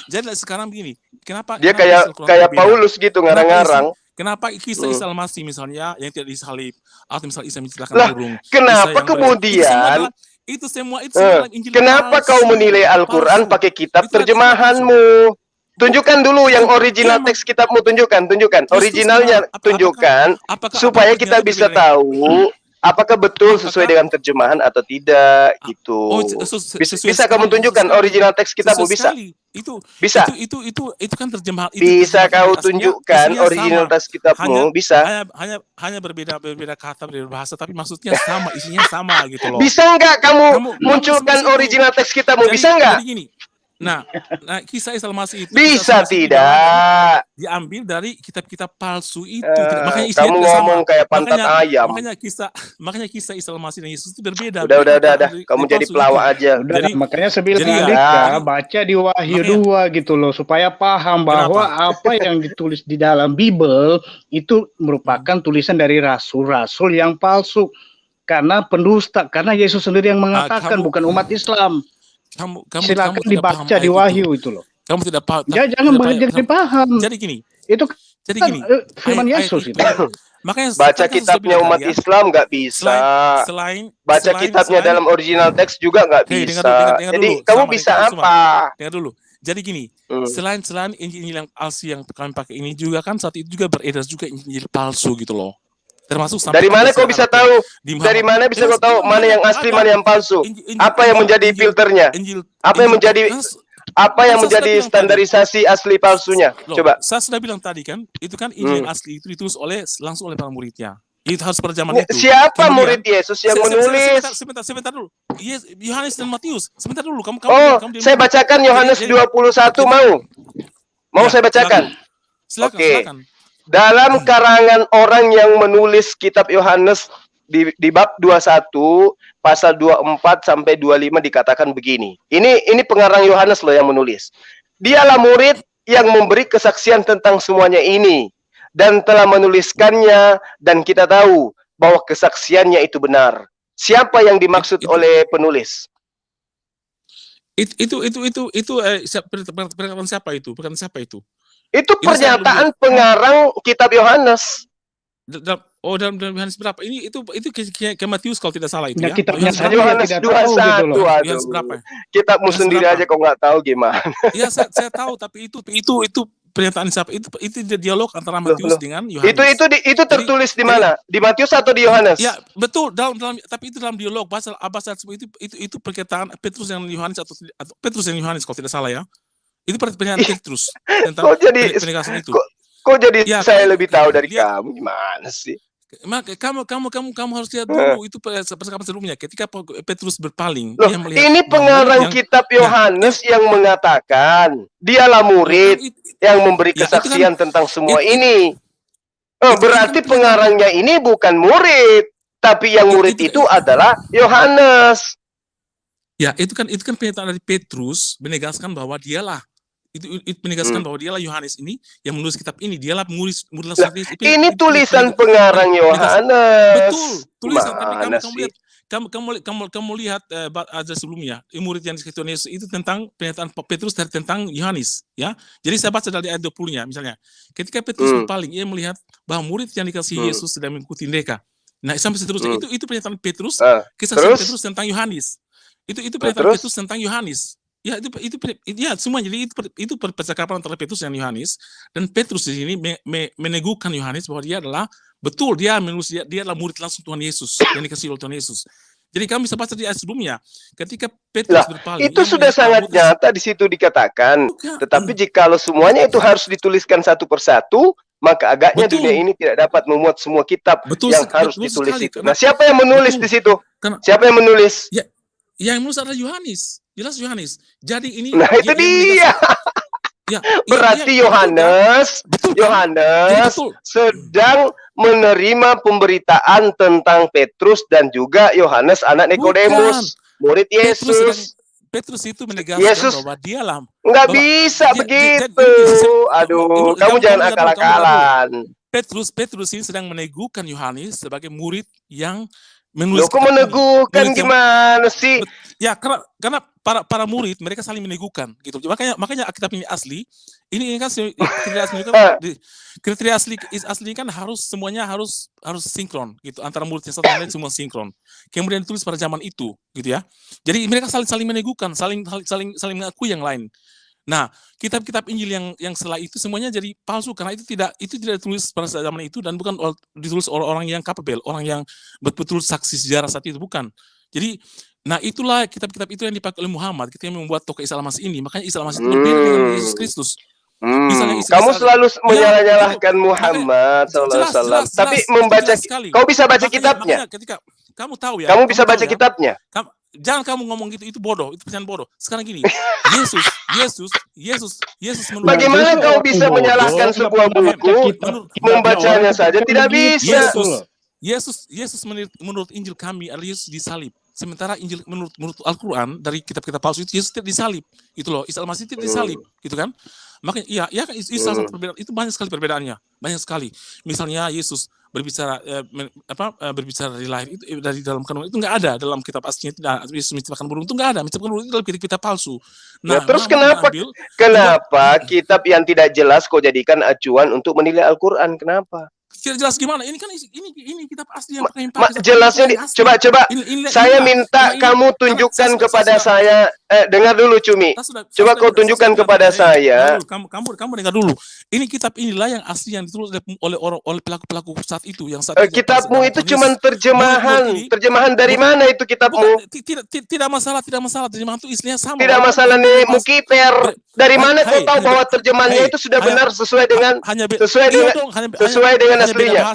Jadilah sekarang begini. Kenapa Dia isi Al-Quran kayak berbeda? Paulus gitu ngarang-ngarang. Kenapa kisah Hmm. Isa Al-Masih misalnya yang tidak disalib, atau misalnya Isa menciptakan Lah, burung, kenapa Isa yang kemudian itu semua Eh, dalam Injil kenapa kau palsu, menilai Al-Quran palsu. pakai kitab Itulah terjemahanmu? Tunjukkan dulu yang original Emang. teks kitabmu, tunjukkan Justru originalnya, sebenarnya, tunjukkan supaya kita bisa tahu apakah betul sesuai dengan terjemahan atau tidak gitu. Bisa kamu tunjukkan original teks kitabmu, bisa? Itu Bisa. Itu kan terjemahan. Bisa kau aslinya- tunjukkan aslinya original sama. teks kitabmu, bisa? Hanya berbeda kata, berbeda bahasa, tapi maksudnya sama, isinya sama gitu loh. Bisa nggak kamu Kamu munculkan seperti itu. original teks kitabmu, Jadi- bisa nggak? Jadi gini. Nah, kisah Isa Al-Masih itu Bisa tidak? diambil dari kitab-kitab palsu itu. Makanya isinya Kamu tidak sama. ngomong kayak pantat ayam. Makanya kisah Isa Al-Masih dan Yesus itu berbeda. Udah. Dari Kamu jadi palsu pelawak itu. aja. Udah, Jadi- makanya saya bilang jadi ya, Andika baca di Wahyu 2 gitu loh supaya paham bahwa apa yang ditulis di dalam Bible itu merupakan tulisan dari rasul-rasul yang palsu karena pendusta, karena Yesus sendiri yang mengatakan bukan umat Islam. Silakan dibaca di Wahyu itu loh. Kamu tidak paham. Jangan banyak dipaham. Jadi gini. Itu Jadi kan gini. firman Yesus itu. Makanya Baca kitabnya umat Islam nggak bisa. Baca kitabnya dalam original teks juga nggak bisa. dengar Jadi dulu, kamu sama bisa dengan Usman. apa? Dengar dulu. Jadi gini, selain Injil yang palsu yang kalian pakai ini juga kan saat itu juga beredar juga Injil palsu gitu loh. Termasuk sampai Dari mana kau bisa tahu? Dari mana bisa kau tahu mana yang asli, mana yang palsu? Apa yang menjadi filternya? Apa yang menjadi standarisasi asli palsunya? Coba. Saya sudah bilang tadi kan, itu kan Injil yang asli itu ditulis langsung oleh para muridnya. Itu harus pada zaman itu. Siapa Kemudian- murid Yesus yang menulis? Sebentar dulu. Yohanes dan Matius. Sebentar dulu. Kamu Saya bacakan Yohanes 21 mau? Mau saya bacakan? Silakan. Dalam karangan orang yang menulis kitab Yohanes di bab 21 pasal 24 sampai 25 dikatakan begini. Ini pengarang Yohanes loh yang menulis. Dialah murid yang memberi kesaksian tentang semuanya ini dan telah menuliskannya, dan kita tahu bahwa kesaksiannya itu benar. Siapa yang dimaksud oleh penulis? Perkataan siapa itu? Itu pernyataan pengarang kitab Yohanes. Dalam Yohanes berapa? Itu ke Matius kalau tidak salah itu Ya, ya. kitabnya saja Yohanes tidak tahu gitu loh. 21. Yohanes berapa? Kitabmu Yohanes sendiri berapa? aja kok nggak tahu gimana. Iya, saya tahu, tapi itu pernyataan siapa? Itu dialog antara Matius dengan Yohanes. Itu tertulis di mana? Di Matius atau di Yohanes? Ya, betul, tapi itu dalam dialog bahasa Abbas itu perkataan Petrus dan Yohanes atau Petrus dan Yohanes kalau tidak salah ya. Itu pernyataan Petrus tentang penegasan itu. Kok jadi Ya, saya lebih tahu dari kamu? Gimana sih? Maka kamu harus lihat dulu itu percakapan sebelumnya ketika Petrus berpaling. Loh, dia melihat ini pengarang yang- kitab Yohanes yang mengatakan dialah murid yang memberi Ya, itu kan- kesaksian tentang semua itu- ini. Berarti kan pengarangnya ini bukan murid, tapi yang murid itu adalah Yohanes. Ya, itu kan pernyataan dari Petrus menegaskan bahwa dialah itu menegaskan bahwa dialah Yohanes ini yang menulis kitab ini, dialah menulis Ini tulisan pengarang Yohanes. Betul, tulisan. Tapi Gimana kamu sih? lihat, kamu lihat aja sebelumnya murid yang disebut Yesus itu tentang pernyataan Petrus tentang Yohanes, ya. Jadi saya baca dari ayat 20-nya misalnya. Ketika Petrus berpaling, ia melihat bahwa murid yang dikasihi Yesus sedang mengikuti mereka. Nah, sampai seterusnya itu pernyataan Petrus, kesaksian Petrus tentang Yohanes. Itu pernyataan Petrus tentang Yohanes. Ya, ya semua. Jadi itu percakapan antara Petrus dan Yohanes, dan Petrus di sini meneguhkan Yohanes bahwa dia adalah betul, dia adalah murid langsung Tuhan Yesus yang dikasihi oleh Tuhan Yesus. Jadi kami bisa baca di ayat sebelumnya, ketika Petrus Lah, berpaling, itu yang sudah melihat sangat Paulus, nyata di situ dikatakan. Tetapi jikalau semuanya itu harus dituliskan satu persatu, maka agaknya dunia betul, ini tidak dapat memuat semua kitab betul, yang harus betul ditulis sekali. itu. Karena Nah, siapa yang menulis betul, di situ? karena Siapa yang menulis? ya, yang menulis adalah Yohanes, jelas Yohanes. Jadi ini Nah, itu yang dia. ya, Berarti betul kan? Yohanes, Betul kan? Jadi Yohanes betul. sedang menerima pemberitaan tentang Petrus dan juga Yohanes anak Bukan. Nikodemus, murid Petrus itu menegaskan Yesus bahwa dialah nggak bahwa bisa begitu. Aduh, ini kamu jangan dengar dulu, kamu dengar dulu. akal-akalan. Petrus ini sedang meneguhkan Yohanes sebagai murid yang Loh, menulis kok kitab ini. meneguhkan Murid yang- gimana sih? Ya, karena para murid mereka saling meneguhkan gitu. Makanya kitab ini asli. Ini kan kriteria asli kan kriteria asli kan semuanya harus sinkron gitu, antara murid yang satu dan lain semua sinkron. Kemudian ditulis pada zaman itu gitu ya. Jadi mereka saling meneguhkan, saling mengakui yang lain. Nah, kitab-kitab Injil yang setelah itu semuanya jadi palsu karena itu tidak ditulis pada zaman itu dan bukan ditulis oleh orang yang capable, orang yang betul-betul saksi sejarah saat itu, bukan. Jadi, nah itulah kitab-kitab itu yang dipakai oleh Muhammad ketika membuat tokoh Isa Al-Masih ini. Makanya Isa Al-Masih itu berbeda dengan Yesus Kristus. Misalnya Kamu selalu menyalah-nyalahkan Muhammad SAW. Tapi membaca, kau bisa baca kitabnya. Makanya ketika kamu tahu ya, Kamu bisa baca kitabnya. Jangan kamu ngomong gitu, itu bodoh, itu percayaan bodoh. Sekarang gini, Yesus menurut Bagaimana kau bisa menyalahkan sebuah buku, membacanya saja tidak bisa. Yesus menurut Injil kami adalah Yesus disalib. Sementara Injil menurut Al-Quran dari kitab-kitab palsu itu Yesus tidak disalib. Itu loh, Isa Al-Masih tidak disalib, gitu kan? Makanya iya kan itu salah satu perbedaan. Itu banyak sekali perbedaannya, banyak sekali. Misalnya Yesus berbicara berbicara dari lahir itu dari dalam kandungan itu nggak ada dalam kitab aslinya. Tidak, Yesus menciptakan burung itu nggak ada. Menciptakan burung itu dalam kitab palsu. Nah, terus kenapa kitab yang tidak jelas kau jadikan acuan untuk menilai Al-Quran? Kenapa? Tidak jelas gimana? Ini kan ini kitab asli yang pakai jelasnya coba saya minta kamu tunjukkan kepada saya. Dengar dulu Cumi. Coba kau tunjukkan kepada saya. Kamu dengar dulu. Ini kitab inilah yang asli yang ditulis oleh pelaku-pelaku saat itu yang saat kitabmu itu cuma terjemahan. Terjemahan dari mana itu kitabmu? Tidak masalah terjemahan itu istilahnya sama. Tidak masalah nih Mukiper. Dari mana kau tahu bahwa terjemahannya itu sudah benar sesuai dengan aslinya?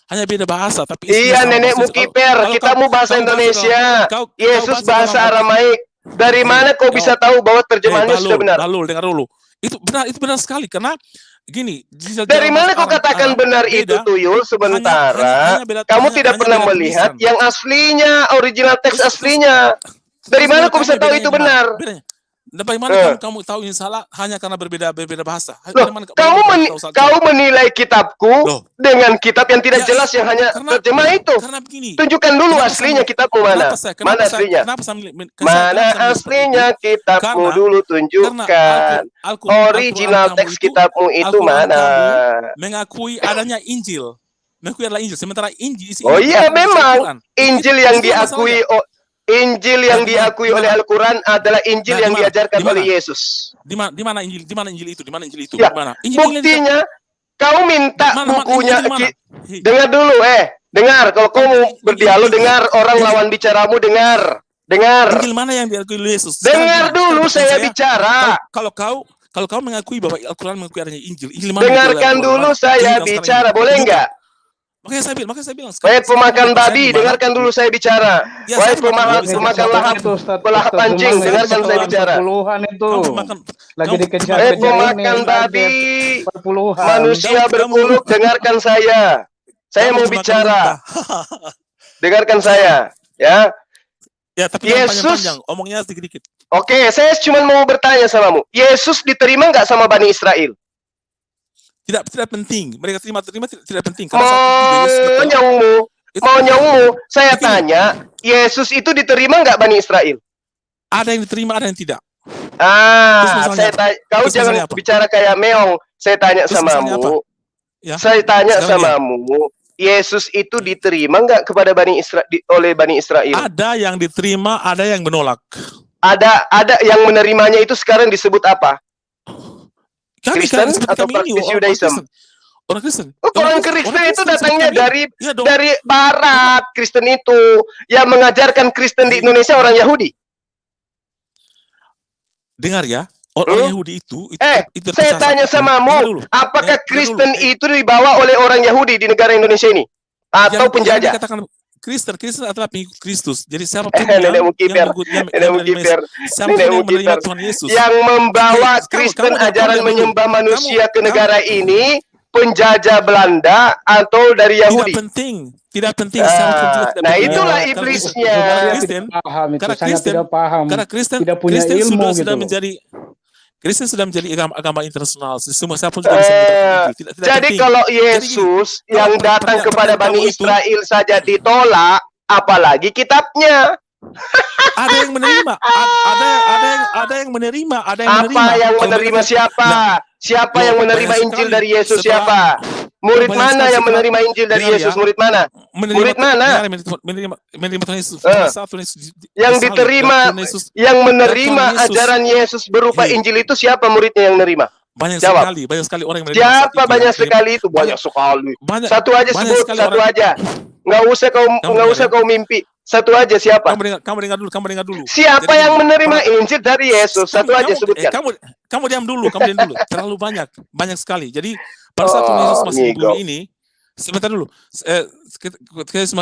Hanya beda bahasa, tapi iya nenek Mukiper, kitabmu bahasa Indonesia, Yesus bahasa Aramaik. Dari mana kau bisa tahu bahwa terjemahannya sudah benar? Dengar dulu. Itu benar sekali karena gini. Dari mana kau katakan benar itu Tuyul? Sementara kamu tidak pernah melihat yang aslinya, original teks aslinya. Dari mana kau bisa tahu itu benar? Bagaimana kamu tahu ini salah hanya karena berbeda bahasa? Kau menilai kitabku dengan kitab yang tidak jelas yang hanya terjemah itu. Tunjukkan dulu aslinya kitabmu mana? Mana aslinya? Mana aslinya kitabmu dulu tunjukkan. Original teks kitabmu itu mana? Mengakui adanya Injil. Mengakui adalah Injil. Sementara Injil isi. Oh iya memang Injil yang diakui. Injil yang diakui oleh Al-Quran adalah Injil yang diajarkan oleh Yesus. Di mana Injil? Di mana Injil itu? Ya, buktinya kau minta bukunya. Dengar dulu, dengar. Kalau kau mau berdialog, dengar orang lawan bicaramu, dengar. Injil mana yang diakui oleh Yesus? Dengar dulu saya bicara. Kalau kau mengakui bahwa Al-Quran mengakui adanya Injil mana? Dengarkan dulu saya bicara, boleh enggak? Makanya saya bilang. Wahai pemakan babi, dengarkan dulu saya bicara. Wahai pemakan lahap anjing, dengarkan saya bicara. Lagi dikejar. Wahai pemakan babi, manusia berkuluk, dengarkan saya. Saya mau bicara. Dengarkan saya, ya. Ya, tapi Yesus, panjang, omongnya sedikit-sedikit. Oke, saya cuma mau bertanya samamu. Yesus diterima nggak sama Bani Israel? Tidak penting. Mereka terima tidak penting. Mau nyongmu. Saya tanya, Yesus itu diterima nggak Bani Israel? Ada yang diterima, ada yang tidak. Saya tanya, kau jangan bicara kayak meong. Saya tanya samamu. Saya tanya samamu. Yesus itu diterima nggak kepada oleh Bani Israel? Ada yang diterima, ada yang menolak. Ada yang menerimanya itu sekarang disebut apa? Kristen atau praktisi Yudaism? Orang Kristen. Orang Kristen itu datangnya seperti dari kami. Iya dong. dari Barat. Kristen itu yang mengajarkan Kristen di Indonesia orang Yahudi. Dengar ya, orang Yahudi itu saya terpisah tanya satu. sama Dengar mu, dulu. apakah Dengar Kristen dulu. itu dibawa oleh orang Yahudi di negara Indonesia ini atau Yang penjajah? dikatakan Kristen adalah pengikut Kristus. Jadi siapapun Nenek Mukiper, Nenek menerima Tuhan Yesus, yang membawa Jadi, Kristen kamu ajaran dulu. menyembah manusia ke Kamu- negara ini, penjajah Belanda atau dari Yahudi? Tidak penting. Siapapun juga tidak Nah, penting. itulah Karena iblisnya. Dia Kristen, tidak paham itu, karena sangat Kristen, tidak paham. karena Kristen, Tidak punya Kristen ilmu sudah gitu loh. menjadi Kristen sudah menjadi agama internasional. Semua siapapun juga bisa menggunakan Injil. Tidak Jadi penting. kalau Jadi Yesus gini, yang kalau datang kepada pernyataan Bani kamu itu, Israel saja ditolak, apalagi kitabnya. ada yang menerima, ada yang menerima, ada yang menerima. Apa yang Kalau menerima mereka- siapa? Nah, Siapa loh, yang menerima banyak Injil sekali. dari Yesus Setelah- siapa? Murid banyak mana sekali yang setelah- menerima Injil dari dengar Yesus? ya, Murid mana? Murid mana? dengar, menerima Tuhan Yesus. Pada saat Tuhan Yesus Yang disalib, diterima, dan Tuhan Yesus- yang dan menerima Tuhan Yesus- ajaran Yesus berupa Hei. Injil itu siapa muridnya yang menerima? banyak Jawab. sekali orang yang menerima saat Siapa itu, banyak ya. sekali itu? Banyak sekali. Banyak- Satu aja banyak sebut, sekali satu orang- aja. Nggak usah dengar ya. kau mimpi. Satu aja siapa? Kamu dengar dulu. Siapa Jadi yang gini, menerima Injil dari Yesus? Satu aja sebutkan. kamu diam dulu. Terlalu banyak sekali. Jadi pada saat Tuhan Yesus masih di ngigo. bumi ini, sebentar dulu.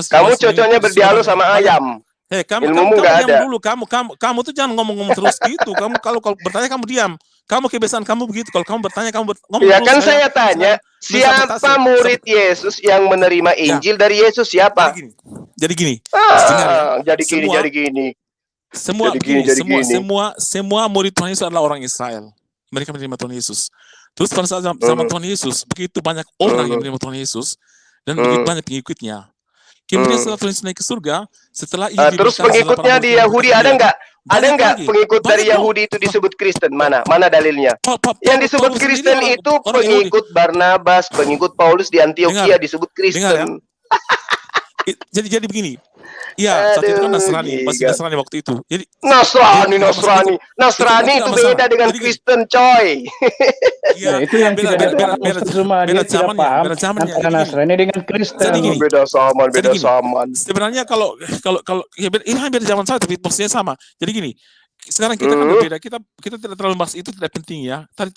Kamu cocoknya berdialog sama ayam. Ilmumu nggak ada. diam dulu. Kamu tuh jangan ngomong terus gitu. Kamu kalau bertanya kamu diam. Kamu kebiasaan kamu begitu. Kalau kamu bertanya kamu ngomong Ya terus. kan saya tanya, siapa murid Yesus yang menerima Injil dari Yesus? Siapa? Jadi gini. dengar ya. Jadi gini, Semua- jadi gini. Semua Jadi begini, gini, jadi gini. semua murid Tuhan Yesus adalah orang Israel. Mereka menerima Tuhan Yesus. Terus pada saat zaman Tuhan Yesus, begitu banyak orang yang menerima Tuhan Yesus dan begitu banyak pengikutnya. Kemudian setelah Tuhan Yesus naik ke surga, setelah Injil Terus diberitakan, pengikutnya setelah di para Yahudi murid ada berkata, nggak? Ada banyak nggak lagi. pengikut dari Banyak dong. Yahudi itu disebut Kristen? Mana dalilnya? Yang disebut Paulus Kristen sendiri itu orang Yahudi. pengikut Barnabas, pengikut Paulus di Antioquia Dengar. disebut Dengar ya. Kristen. Jadi begini. Ya, saat itu kan Aduh, Nasrani, masih giga. Nasrani waktu itu. Jadi Nasrani itu itu nggak beda masalah. dengan Jadi gini. Kristen, coy. Ya, itu yang tidak dipaham Ustaz Zuma, dia tidak paham beda zamannya. antara Jadi gini. Nasrani dengan Kristen. Jadi gini. Beda zaman, Jadi beda gini. zaman. Sebenarnya kalau ya ini hampir zaman saya tapi posisinya sama. Jadi gini, sekarang kita kan berbeda. Kita tidak terlalu bahas itu, tidak penting ya. Tapi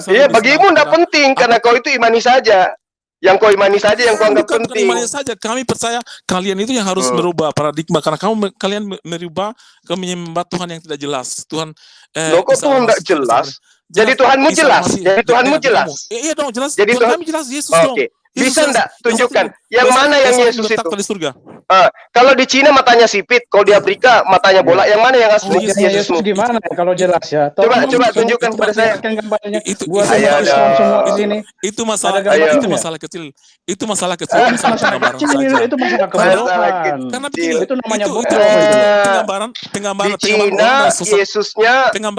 Iya, bagimu tidak penting karena kau itu imani saja. Yang kau imani saja yang kau anggap bukan penting. imannya saja. Kami percaya kalian itu yang harus merubah paradigma karena kalian merubah ke menyembah Tuhan yang tidak jelas. Tuhan Loh, kok Tuhan tidak jelas? Jadi Tuhanmu jelas. Jadi Tuhanmu jelas. Iya dong, jelas. Jadi Tuhan kami jelas Yesus dong. Oke. Yesus Bisa jelas. enggak tunjukkan yang mana yang Yesus itu? Di surga. Kalau di Cina matanya sipit, kalau di Afrika matanya bola. Yang mana yang asli? Wajahnya Yesus gimana kalau jelas ya? Coba tunjukkan kepada saya. Gambarnya. Itu Buat Ayo, umat Islam semua di sini. Itu masalah Ada gambarnya. itu masalah kecil. Itu masalah kecil. Itu Masalah masalah penggambaran kecil, saja. itu masalah Masalah kebodohan. Karena begini, Itu namanya itu bodoh. penggambaran Di Cina Yesusnya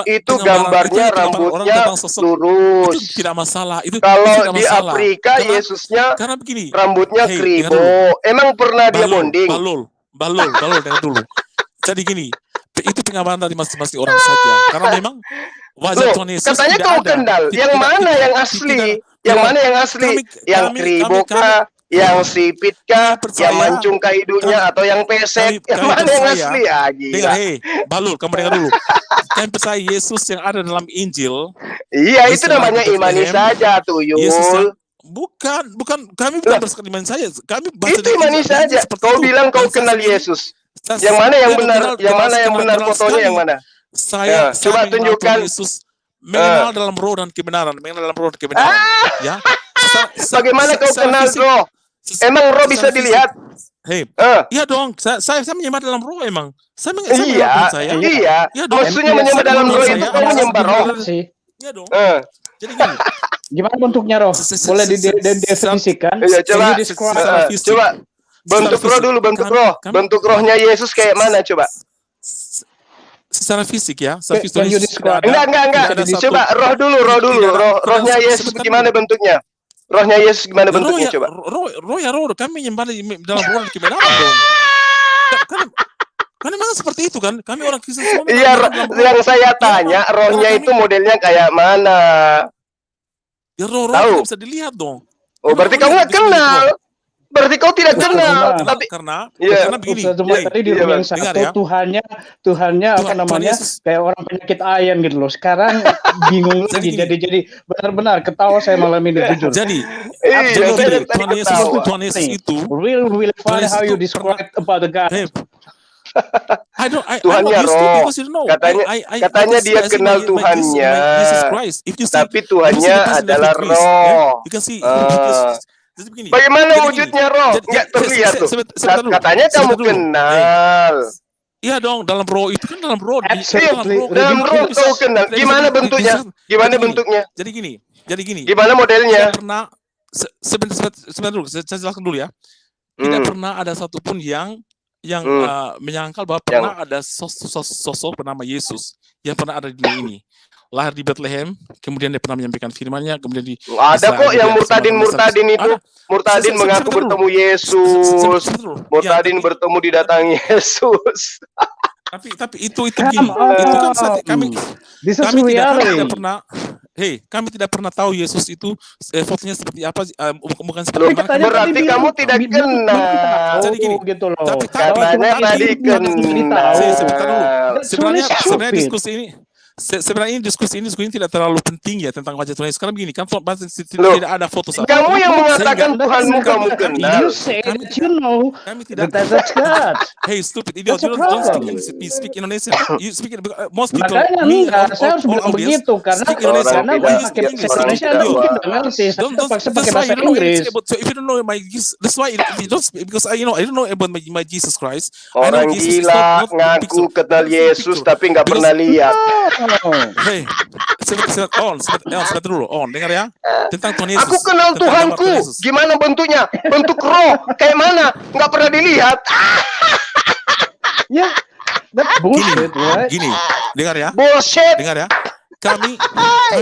itu gambarnya rambutnya lurus. Itu tidak masalah. Itu Kalau tidak di masalah. Afrika Yesusnya Karena begini, rambutnya hey, kribo. dengar dulu. Emang pernah dia bonding? Balul, dengar dulu. Jadi gini, itu penggambaran dari masing-masing orang saja. Karena memang wajah Loh, Tuhan Yesus katanya tidak kau ada. kendal. Yang mana yang asli? Yang mana yang asli? Yang kribo kah? Yang sipit kah? Yang mancung kah hidungnya? Atau yang pesek? Yang mana yang asli? Ah, Dengar, gila. Balul, kamu dengar dulu. Kami percaya Yesus yang ada dalam Injil. Iya, itu namanya imani saja, Tuyul. Bukan, kami bukan bersekat iman saya. Kami baca Itu imani saja. Kau bilang kau kenal Yesus. Yang mana yang benar? Yang mana yang benar fotonya yang mana? Saya coba mengenal tunjukkan. Tuhan Yesus, mengenal dalam roh dan kebenaran, ya. Bagaimana kau kenal roh? Emang roh bisa dilihat? Iya dong. Saya menyembah dalam roh emang. Iya. Maksudnya menyembah dalam roh itu kau menyembah roh. Iya dong. Jadi gini. Gimana bentuknya roh? Boleh didefinisikan? Iya, coba bentuk roh dulu, bentuk roh. Bentuk rohnya Yesus kayak mana coba? Secara fisik ya, secara fisik. Enggak. Coba roh dulu. Rohnya Yesus gimana bentuknya? Rohnya Yesus gimana bentuknya coba? Roh. Kami menyembah dalam roh dan kebenaran dong. Kan memang seperti itu kan? Kami orang Kristen semua. Iya, yang saya tanya rohnya itu modelnya kayak mana? Ya roh tidak bisa dilihat dong. Oh, berarti kamu nggak kenal. Berarti kau tidak kenal, tapi karena begini. Ustaz Zuma tadi di room yang dengar satu ya. Tuhannya apa namanya kayak orang penyakit ayan gitu loh. Sekarang bingung lagi. Jadi benar-benar ketawa saya malam ini jujur. Jadi Tuhan Yesus itu really fun how you describe about the God. Tuhannya roh. Katanya dia kenal Tuhannya. Tapi Tuhannya adalah roh. Bagaimana wujudnya roh? Nggak terlihat tuh. Katanya kamu kenal. Iya dong, dalam roh itu kan dalam roh. Dalam roh kau kenal. Gimana bentuknya? Gimana bentuknya? Jadi gini. Gimana modelnya? Tidak pernah sebentar dulu, saya jelaskan dulu ya. Tidak pernah ada satupun yang menyangkal bahwa pernah ada sosok bernama Yesus yang pernah ada di dunia ini. Lahir di Bethlehem, kemudian dia pernah menyampaikan firman-Nya, kemudian di ada kok yang murtadin itu. Murtadin mengaku bertemu Yesus. Murtadin bertemu didatangi Yesus. Tapi itu begini. Itu kan kami tidak pernah. Kami tidak pernah tahu Yesus itu fotonya seperti apa, bukan seperti mana. Berarti kamu tidak kenal. Jadi gini. Tapi katanya tadi kenal. Sebenarnya diskusi ini tidak terlalu penting ya tentang wajah Tuhan Yesus. Karena begini, kan tidak ada foto saja. Kamu yang mengatakan Tuhanmu kamu kenal. Kami tidak. Hey, stupid idiot! You don't speak Indonesian. You speak most people. Saya harus bilang begitu karena pakai Indonesia don't pakai bahasa Inggris. So if you don't know that's why you don't speak, because I don't know about my Jesus Christ. Orang gila ngaku kenal Yesus tapi nggak pernah lihat. Hey, sebentar dulu. Dengar ya. Tentang Tuhan Yesus. Aku kenal Tuhanku. Gimana bentuknya? Bentuk roh. Kayak mana? Nggak pernah dilihat. Ya, bullshit, right? Gini, dengar ya. Bullshit. Dengar ya. Kami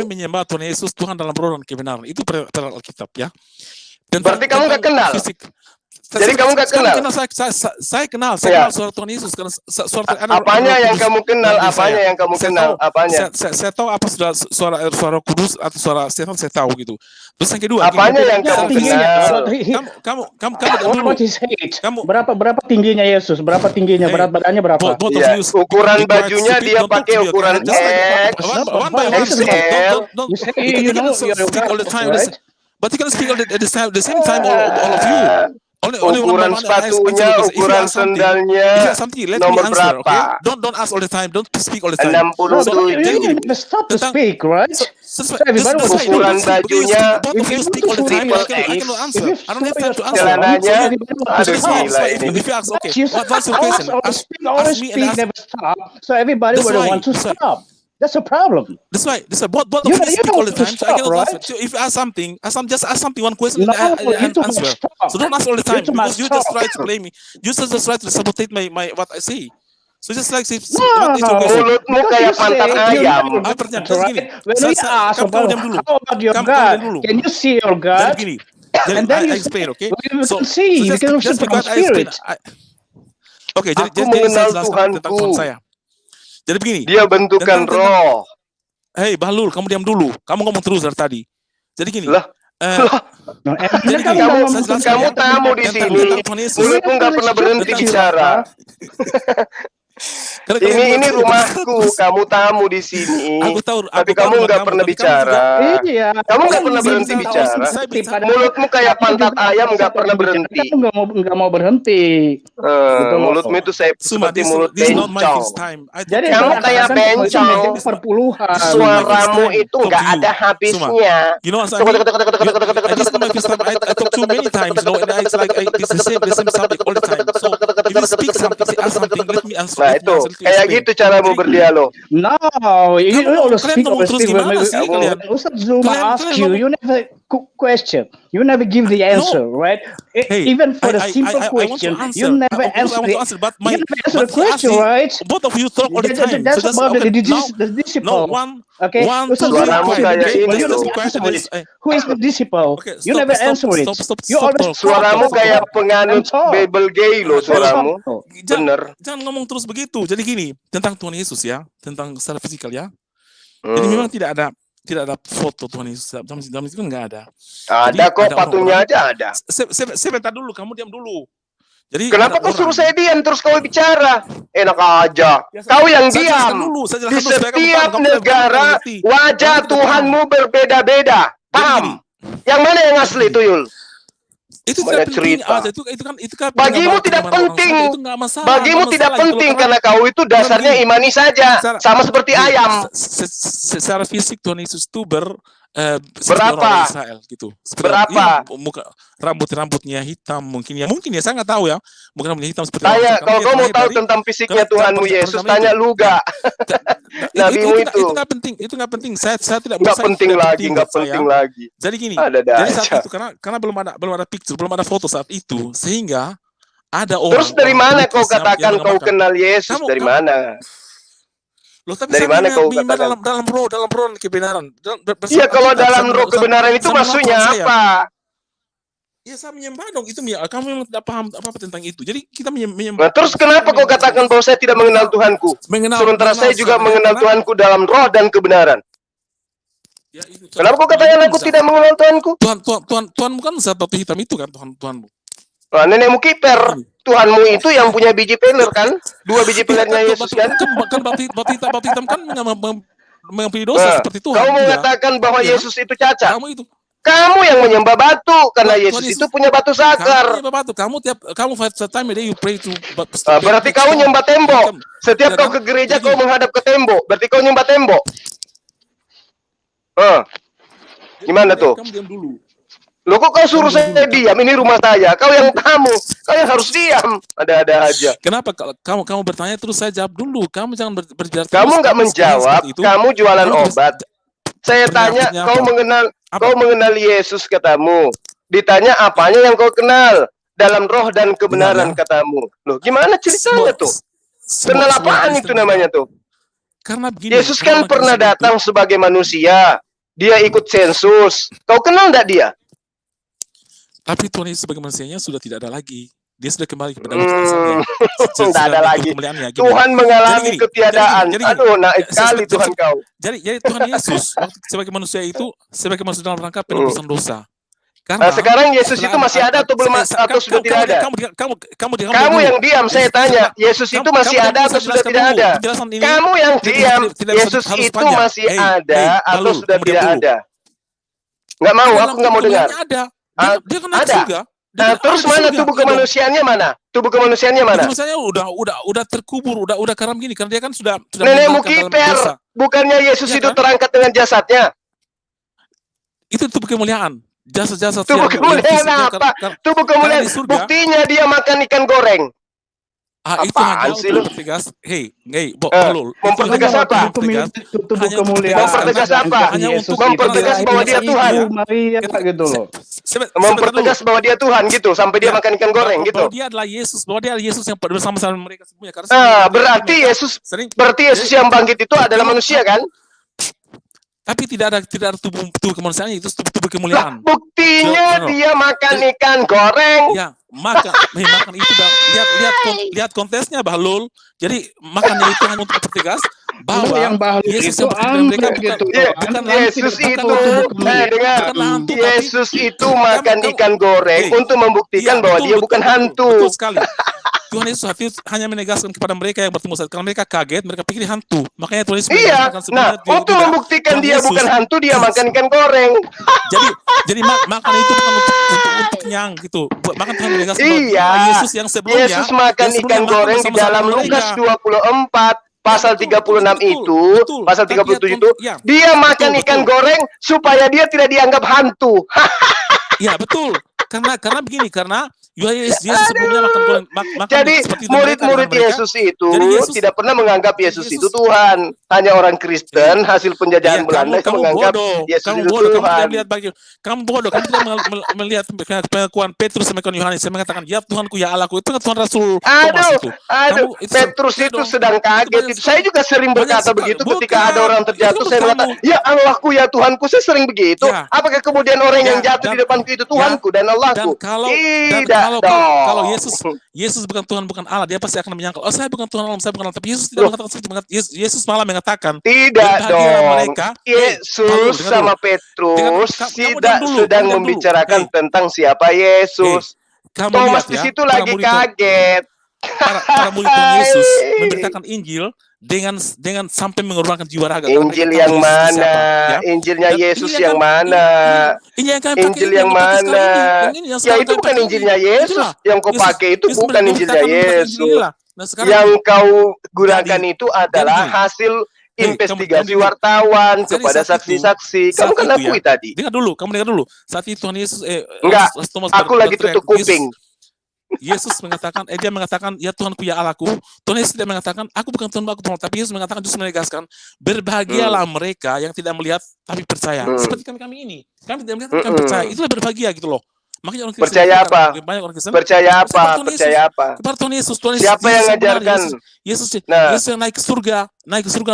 menyembah Tuhan Yesus, Tuhan dalam roh dan kebenaran. Itu per Alkitab ya. Berarti kamu nggak kenal. Jadi kamu nggak kenal? Saya kenal suara Tuhan Yesus. Apanya yang kamu kenal? Apanya yang kamu kenal? Apanya? Saya tahu apa suara kudus atau suara Stefan, saya tahu gitu. Terus yang kedua, apanya yang kamu kenal? Kamu berapa tingginya Yesus? Berapa tingginya? Berat badannya berapa? Ukuran bajunya dia pakai ukuran X. But you can speak at the same time, all of you. Ukuran sepatunya, ukuran sendalnya nomor berapa? Okay? Don't ask all the time. Don't speak all the time. 67. Stop to speak, right? Ukuran bajunya I cannot answer. I don't have time to answer. Celananya, aduh gila ini. If you ask, okay, what's your question? Ask me and never stop. So everybody would want to stop. That's a problem. That's why both of you speak all the time, so I cannot answer. So if you ask something, just ask something, one question, and answer. So don't ask all the time, because you just try to blame me. You just try to sabotage my what I say. So just like say, mulutmu kayak pantat ayam. When we ask about how about your God, can you see your God? And then I explain, okay? So see, you can also from spirit. Okay, aku mengenal Tuhanku. Jadi begini. Dia bentukan roh. Hei, Bahlul, kamu diam dulu. Kamu ngomong terus dari tadi. Jadi gini. Jadi kamu tamu di sini. Mulutmu nggak pernah berhenti bicara. Ini rumahku, kamu tamu di sini. Tapi kamu nggak pernah bicara. Kamu nggak pernah berhenti bicara. Mulutmu kayak pantat ayam, nggak pernah berhenti. Nggak mau berhenti. Mulutmu itu seperti mulut bencong. Jadi kamu kayak bencong. Suaramu itu nggak ada habisnya. Nah itu, kayak gitu caramu berdialog. No, you always speak. Ustaz Zuma ask you never question. You never give the answer, right? Even for the simple question, you never answer it. You never answer the question, right? Both of you talk all the time. That's about the disciple. Okay, who is the disciple? You never answer it. You always suaramu kayak penganut Bible gay loh suaramu. Bener. Jangan ngomong terus begitu. Jadi gini, tentang Tuhan Yesus ya, tentang secara fisikal ya. Jadi memang tidak ada tidak ada foto Tuhan Yesus dalam itu kan nggak ada. Ada Jadi kok, ada patungnya orang-orang. aja ada. Saya bentar dulu, kamu diam dulu. Jadi Kenapa ada kau suruh orang. saya diam terus kau bicara? Enak aja. Ya, Kau yang saya jelaskan diam. dulu, saya Di jelaskan dulu supaya kamu setiap paham. Kamu negara mengerti. wajah Kamu tidak Tuhanmu paham. berbeda-beda. Jadi Paham? gini, Yang mana yang asli jadi gini. Tuyul? Itu Banyak tidak penting cerita. aja. Itu kan Bagimu penggambaran tidak keimanan orang penting. saja. Itu nggak masalah. Bagimu Nggak tidak masalah gitu loh. penting Karena karena kau itu dasarnya gini, imani saja, secara sama seperti gini, ayam. secara fisik Tuhan Yesus itu seperti orang Berapa? Israel gitu. Seperti ya, Berapa? muka rambutnya hitam mungkin ya saya nggak tahu ya. Mungkin rambutnya hitam seperti orang Tanya, Israel. Karena kalau dia kau mau terlahir tahu dari tentang fisiknya karena Tuhanmu Yesus, pertama tanya itu. Luga. Nabimu itu. Itu nggak penting. Itu nggak penting. Saya tidak Nggak saya penting tidak lagi, penting nggak buat saya. penting lagi. Jadi gini, Ada-ada jadi saat aja. itu karena belum ada picture, belum ada foto saat itu, sehingga ada Terus dari orang mana kau pelukis yang katakan kau menggambarkan. kenal Yesus? Dari mana? Loh, tapi Dari saya mana kau mengimbau katakan? dalam roh kebenaran. Iya, kalau dalam roh kebenaran itu maksudnya apa? Ya saya menyembah dong itu ya. Kamu memang tidak paham apa tentang itu. Jadi kita menyembah. Nah, terus kenapa kau katakan bahwa saya tidak mengenal Tuhanku? Sementara saya juga mengenal Tuhanku dalam roh dan kebenaran. Ya, itu, Kenapa kau katakan aku tidak mengenal Tuhanku? Tuhanmu kan zat batu hitam itu kan Tuhanmu. Nah, nenekmu kiper. Tuhanmu itu yang punya biji peler kan? 2 biji pelernya Yesus kan? Kan batu hitam kan mengampuni dosa seperti Tuhan. Kau juga. mengatakan bahwa Ya. Yesus itu cacat. Kamu yang menyembah batu karena Tuhan Yesus Yesus itu punya batu Kamu sakar. menyembah batu. Kamu time a day you pray to Berarti kau nyembah tembok. Setiap kau ke gereja kau menghadap ke tembok. Berarti kau nyembah tembok. Gimana tuh? Kamu diam dulu. Loh kok kau suruh saya diam? Ini rumah saya. Kau yang tamu. Kau yang harus diam. Ada-ada aja. Kenapa kamu bertanya terus saya jawab dulu. Kamu jangan berbicara. Kamu nggak menjawab. Kamu jualan obat. Saya tanya, kau mengenal Yesus katamu. Ditanya apanya yang kau kenal dalam roh dan kebenaran katamu. Loh, gimana ceritanya tuh? Kenal apaan itu namanya tuh? Karena begini. Yesus kan pernah datang sebagai manusia. Dia ikut sensus. Kau kenal enggak dia? Tapi Tuhan Yesus sebagai manusianya sudah tidak ada lagi. Dia sudah kembali kepada asalnya. Tidak ada lagi. Gini. Tuhan mengalami Jadi ketiadaan. Aduh, naik saya- kali Tuhan kau. Jadi Tuhan Yesus waktu sebagai manusia itu sebagai manusia dalam rangka penebusan dosa. Karena Nah, sekarang Yesus itu masih ada atau belum atau sudah tidak ada? Kamu yang diam, saya tanya. Yesus itu masih ada atau sudah tidak ada? Kamu yang diam. Yesus itu masih ada atau sudah tidak ada? Nggak mau, aku nggak mau dengar. Dia kan Ada. surga. Nah, terus mana tubuh kemanusiaannya mana? Tubuh kemanusiaannya mana? Itu misalnya udah terkubur, udah karena begini karena dia kan sudah Nenekmu meninggalkan dalam kiper. dosa. Bukannya Yesus Iya itu kan? terangkat dengan jasadnya? Itu tubuh kemuliaan. Jasa-jasa Tubuh kemuliaan apa? Tubuh kemuliaan. di surga- Buktinya dia makan ikan goreng. Itu Apaan hanya sih untuk lu? mempertegas. Balul. Mempertegas apa? Mempertegas apa? Mempertegas bahwa dia Tuhan. Maria gitu loh. Mempertegas bahwa dia Tuhan gitu sampai dia makan ikan goreng gitu. Bahwa dia adalah Yesus, bahwa dia adalah Yesus yang bersama-sama mereka semuanya. Karena Berarti Yesus yang bangkit itu adalah manusia kan? tapi tidak ada tubuh kemanusiaan, itu tubuh kemuliaan. Buktinya dia makan ikan goreng. Ya, makan itu lihat kontesnya Bahlul. Jadi makannya itu hanya untuk mempertegas bahwa yang Bahlul Yesus itu yang berdiri mereka gitu. Yesus itu dengar. Yesus itu makan ikan goreng untuk membuktikan bahwa dia bukan hantu. Betul sekali. Tuhan Yesus hanya menegaskan kepada mereka yang bertemu saat karena mereka kaget, mereka pikir hantu. Makanya Tuhan Yesus Iya. Nah, untuk membuktikan dia bukan hantu, dia makan ikan goreng. Jadi makan itu bukan untuk kenyang gitu. Makan Tuhan menegaskan bahwa Yesus yang sebelumnya. Yesus makan ikan goreng di dalam Lukas 24 pasal 36 itu, pasal 37 itu, dia makan ikan goreng supaya dia tidak dianggap hantu. Iya, betul. Karena begini, karena Yesus sebelumnya makan jadi murid-murid Yesus itu tidak pernah menganggap Yesus itu Tuhan. Hanya orang Kristen hasil penjajahan Belanda yang menganggap Yesus itu Tuhan. Kamu bodoh. Kamu tidak melihat pengakuan Petrus sama Yohanes. Saya mengatakan, ya Tuhanku, ya Allahku. Itu kan Tuhan Rasul Thomas itu. Petrus itu sedang kaget. Saya juga sering berkata begitu ketika ada orang terjatuh. Saya mengatakan, ya Allahku, ya Tuhanku. Saya sering begitu. Apakah kemudian orang yang jatuh di depanku itu Tuhanku dan Allahku? Tidak. Tidak Kalau dong. Yesus bukan Tuhan, bukan Allah, dia pasti akan menyangkal, oh saya bukan Tuhan Allah, saya bukan Allah. Tapi Yesus tidak Loh. mengatakan seperti Yesus malah mengatakan, Tidak berbahagialah dong. mereka. Yesus sama Petrus kamu tidak dulu, sedang kamu dulu. membicarakan tentang siapa Yesus. Kamu Thomas lihat di ya, situ para lagi murid kaget. para murid Tuhan Yesus memberitakan Injil dengan sampai mengorbankan jiwa raga. karena Injil mereka yang tahu Yesus itu mana? siapa, ya. Injilnya Dan Yesus ini yang mana? Ini yang kami pakai, Injil ini yang kami pakai sekarang mana? ini. Yang ini yang Ya sekarang itu kami bukan pakai Injilnya ini. Yesus. Itulah. Yang kau Yesus- pakai itu Yesus bukan Injilnya memberitakan Injil Yesus. inilah. Nah, sekarang Yang ini, kau gunakan Jadi- itu adalah jadi- hasil Hei, investigasi kamu- wartawan Jadi kepada saat itu- saksi-saksi. Kamu kan saat itu akui tadi. Dengar dulu, kamu dengar dulu. Saat itu Tuhan Yesus Enggak, Thomas aku lagi berteriak, tutup kuping. Yesus mengatakan, dia mengatakan, ya Tuhanku ya Allahku. Tuhan Yesus tidak mengatakan, aku bukan Tuhan, aku Tuhan. Tapi Yesus mengatakan, justru menegaskan, berbahagialah mereka yang tidak melihat tapi percaya. Seperti kami ini. Kami tidak melihat, kami percaya. Itulah berbahagia gitu loh. Makanya orang Kristen Percaya itu apa? banyak orang Kristen Percaya apa? kepada Tuhan Percaya Yesus. apa? Kepada Tuhan Yesus. Tuhan Yesus Siapa yang benar, ngajarkan? Yesus Nah. Yesus yang naik ke surga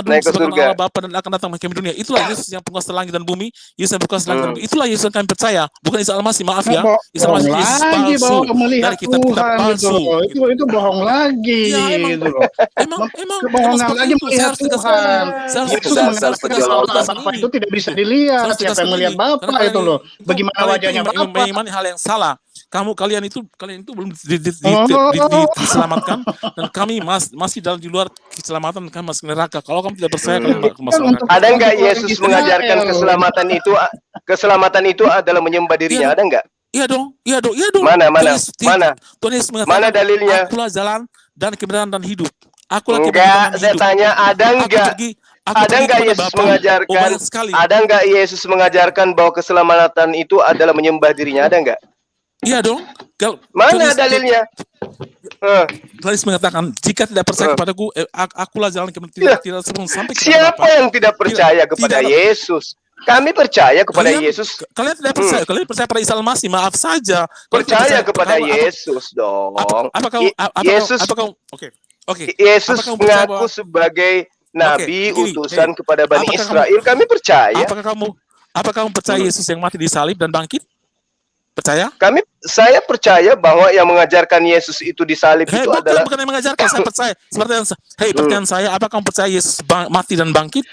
dulu Naik ke sebagai surga. Allah Bapa dan akan datang menghakimi dunia. Itulah Yesus yang penguasa langit dan bumi. Yesus yang berkuasa langit dan bumi. Itulah Yesus yang kami percaya. Bukan Isa Al-Masih, maaf ya. Isa Bohong Al-Masih Yesus lagi palsu. bahwa melihat Dari kitab-kitab Tuhan gitu palsu. loh. Itu bohong lagi Iya, emang. gitu loh. Emang Kebohongan seperti lagi itu. Saya melihat harus tegaskan Tuhan. ini. Saya harus Yesus dasar mengatakan penjelasan. bahwa Bapa itu tidak bisa dilihat. Saya harus Siapa yang tegaskan melihat ini. Bapa Karena itu loh. kalian Bagaimana kalian wajahnya itu Bapa? mengimani hal yang salah. Kalian itu belum diselamatkan dan kami masih di luar keselamatan, kami masih neraka. Kalau kamu tidak percaya kalian bakal masuk neraka. Ada nggak Yesus mengajarkan keselamatan itu adalah menyembah dirinya? Ada nggak? Iya dong. Mana? Tuhan Yesus mengatakan, Mana dalilnya? Akulah jalan dan kebenaran dan hidup. Akulah Enggak, kebenaran dan saya hidup. tanya ada nggak? Ada nggak kepada Yesus Bapa. mengajarkan? Oh, banyak sekali. Ada nggak Yesus mengajarkan bahwa keselamatan itu adalah menyembah dirinya? Ada nggak? Iya dong. Mana dalilnya? Tuhan Yesus mengatakan, jika tidak percaya kepadaku, akulah jalan kebenaran tidak sebelum sampai kepada Siapa Bapa. yang tidak percaya kepada Yesus? Kami percaya kepada Yesus. Kalian tidak percaya, kalian percaya pada Isa Al-Masih, maaf saja. Kalian Percaya kepada Yesus dong. Yesus Yesus Apakah kamu percaya mengaku bahwa- sebagai nabi begini, utusan hey, kepada Bani apakah Israel. Kami percaya. Apakah kamu percaya Yesus yang mati disalib dan bangkit? Percaya? Saya percaya bahwa yang mengajarkan Yesus itu disalib itu adalah Bukan yang mengajarkan, saya percaya. Seperti yang pertanyaan saya, apakah kamu percaya Yesus mati dan bangkit?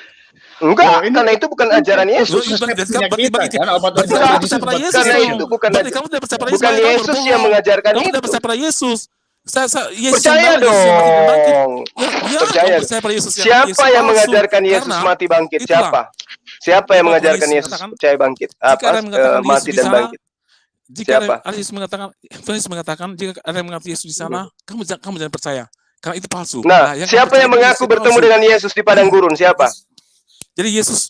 Enggak, karena itu bukan ajaran Yesus. Karena itu bukan Yesus yang mengajarkan kamu itu. tidak percaya pada Yesus. Yesus Percaya yang mati dan bangkit. dong. Percaya. Kamu percaya pada Yesus yang Siapa yang palsu. mengajarkan Yesus Karena mati bangkit? itulah. Siapa? Siapa yang mengajarkan Yesus Yesus mengatakan, percaya bangkit? Jika ada yang mengatakan Mati Yesus di dan sana, bangkit. jika Siapa? ada Yesus mengatakan, Tuhan Yesus mengatakan, jika ada yang mengatakan Yesus di sana, kamu jangan percaya, karena itu palsu. Nah, yang siapa kamu yang percaya mengaku itu bertemu palsu. dengan Yesus di padang gurun? Siapa? Jadi Yesus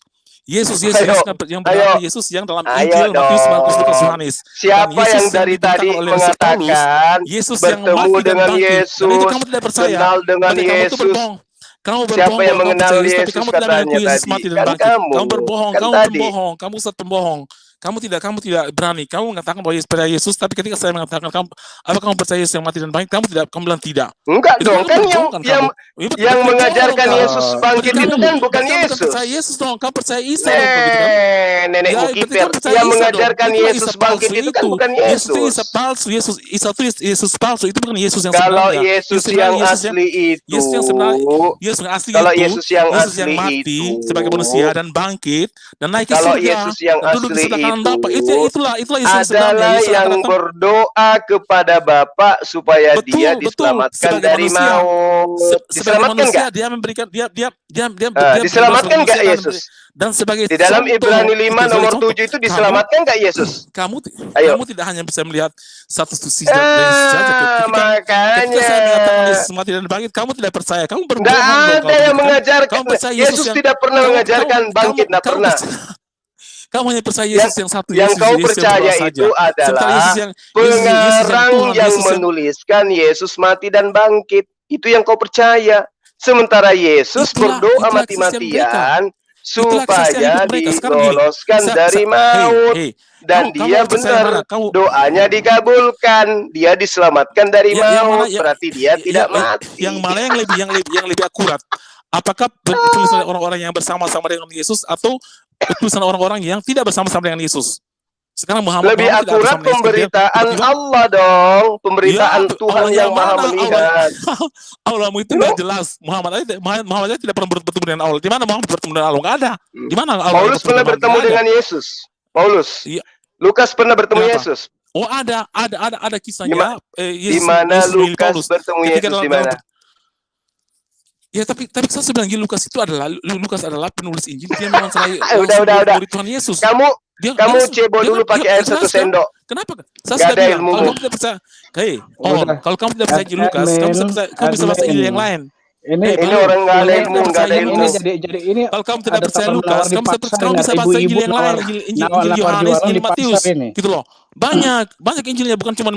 Ayo, yang ayo. benar, Yesus yang dalam Ayo Injil Matius, Markus, dong. Lukas, Yohanes. Siapa Dan Yesus yang dari diberitakan tadi oleh Rasul Paulus, mengatakan Yesus yang bertemu mati dan dengan bangkit. Dan Yesus, itu kamu tidak percaya. kenal dengan Berarti kamu itu Yesus? berbohong. Kamu berbohong Siapa yang bahwa kamu mengenal percaya Yesus, tapi Yesus kamu tidak katanya mengakui Yesus tadi? mati dan Kan bangkit. kamu. Kamu berbohong, Kan kamu tadi. pembohong, kamu ustaz pembohong. Kamu tidak berani. Kamu mengatakan bahwa Yesus percaya Yesus, tapi ketika saya mengatakan kamu percaya Yesus yang mati dan bangkit, kamu bilang tidak. Enggak Itu dong, kan yang mengajarkan Yesus bangkit itu kan bukan Yesus. Percaya Yesus dong, kamu percaya Isa dong, begitu kan? Nenek Ya, Mukiper berarti kamu percaya yang Isa mengajarkan dong. Itulah Yesus Isa bangkit palsu itu kan bukan Yesus Yesus. itu Isa palsu. Isa itu Yesus palsu. Itu bukan Yesus yang Kalau sebenarnya. Yesus sebenarnya yang Yesus asli itu, Yesus yang sebenarnya, Yesus yang asli kalau itu, Yesus yang Yesus yang asli mati itu, sebagai manusia dan bangkit dan naik ke kalau surga Yesus yang dan duduk di asli sebelah kanan itu Bapa. Itulah Yesus yang sebenarnya. adalah Yesus yang akan datang. berdoa kepada Bapa supaya dia diselamatkan Sebagai dari manusia, maut. sebagai Diselamatkan manusia nggak? dia memberikan dia Diselamatkan sebagai nggak manusia Yesus? dan sebagai Di dalam contoh, Ibrani 5 sebagai nomor contoh, 7 itu diselamatkan nggak Yesus? Ayo. kamu tidak hanya bisa melihat satu sisi dari Yesus saja. Ketika Makanya saya mengatakan Yesus mati dan bangkit, kamu tidak percaya. Kamu berbohong. nggak dong ada kalau yang begitu kan. mengajarkan. Kamu percaya Yesus tidak pernah mengajarkan bangkit, nggak pernah. Kamu hanya percaya Yesus yang satu. Yang Yesus, kau Yesus percaya yang itu saja. Sementara adalah Yesus yang pengarang Tuhan, yang Yesus menuliskan Yesus mati dan bangkit. Itu yang kau percaya. Sementara Yesus berdoa mati-matian supaya diloloskan dari maut. Dan dia benar, doanya dikabulkan. Dia diselamatkan dari maut, berarti dia tidak mati. Yang mana yang lebih akurat? Apakah tulisan orang-orang yang bersama-sama dengan Yesus atau tulisan orang-orang yang tidak bersama-sama dengan Yesus? Sekarang Muhammad Lebih tidak ada akurat sama dia, pemberitaan tiba-tiba Allah dong, pemberitaan ya, Tuhan Allah yang maha mana? melihat. Allahmu itu nggak jelas. Muhammad aja tidak pernah bertemu dengan Allah. Di mana Muhammad bertemu dengan Allah? Nggak ada. Di mana Allah Paulus pernah bertemu dengan Yesus. Paulus. Iya. Lukas pernah bertemu Kenapa? Yesus. Oh ada kisahnya. Di mana Lukas bertemu Yesus di mana? Ya tapi saya bilang Lukas itu adalah penulis Injil. Dia memang udah. murid Tuhan Yesus. Kamu cebol dulu pakai air 1 sendok. Kenapa? Saya Gak sudah ada bilang ilmu. kalau kamu tidak percaya, kalau kamu tidak percaya Injil Lukas, kamu bisa baca Injil yang lain. Ini orang nggak ada ilmu, nggak ada ilmu. Jadi ini kalau kamu tidak ada percaya tawar Lukas, menawar di kamu pasar, bisa ingat baca Injil ibu-ibu yang lain, Injil Yohanes, jualan Injil di Matius, pasar ini. gitu loh. Banyak Injilnya, bukan cuma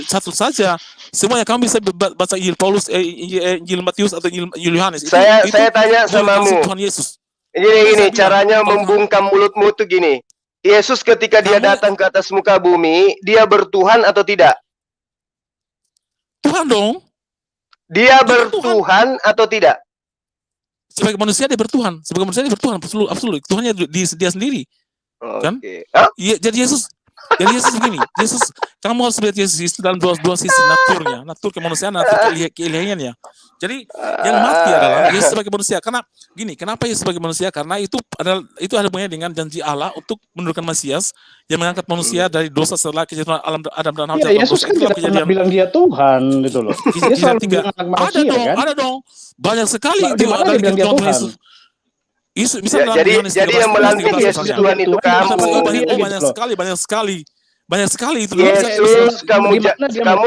satu saja. Semuanya kamu bisa baca Injil Paulus, Injil Matius atau Injil Yohanes. Saya tanya samamu. Tuhan Yesus. Gini, caranya membungkam mulutmu itu gini. Yesus ketika dia datang ke atas muka bumi, dia bertuhan atau tidak? Tuhan dong. Dia bertuhan atau tidak? Sebagai manusia dia bertuhan. Sebagai manusia dia bertuhan. Absolut. Tuhannya dia sendiri. Kan? Iya, jadi Yesus begini. Kamu harus lihat Yesus dalam dua sisi naturnya. Natur kemanusiaan, natur keilahiannya. Jadi yang mati adalah Yesus sebagai manusia. Karena gini, kenapa Yesus sebagai manusia? Karena itu ada hubungannya dengan janji Allah untuk menurunkan Mesias yang mengangkat manusia dari dosa setelah kejatuhan alam Adam dan Hawa. Iya, Yesus kan tidak pernah bilang dia Tuhan gitu loh. Dia selalu bilang anak manusia kan? Ada dong. Banyak sekali di mana dia bilang dia Tuhan? Yesus misalnya jadi yang melantik Yesus Tuhan itu kamu. Banyak sekali itu. Yesus kamu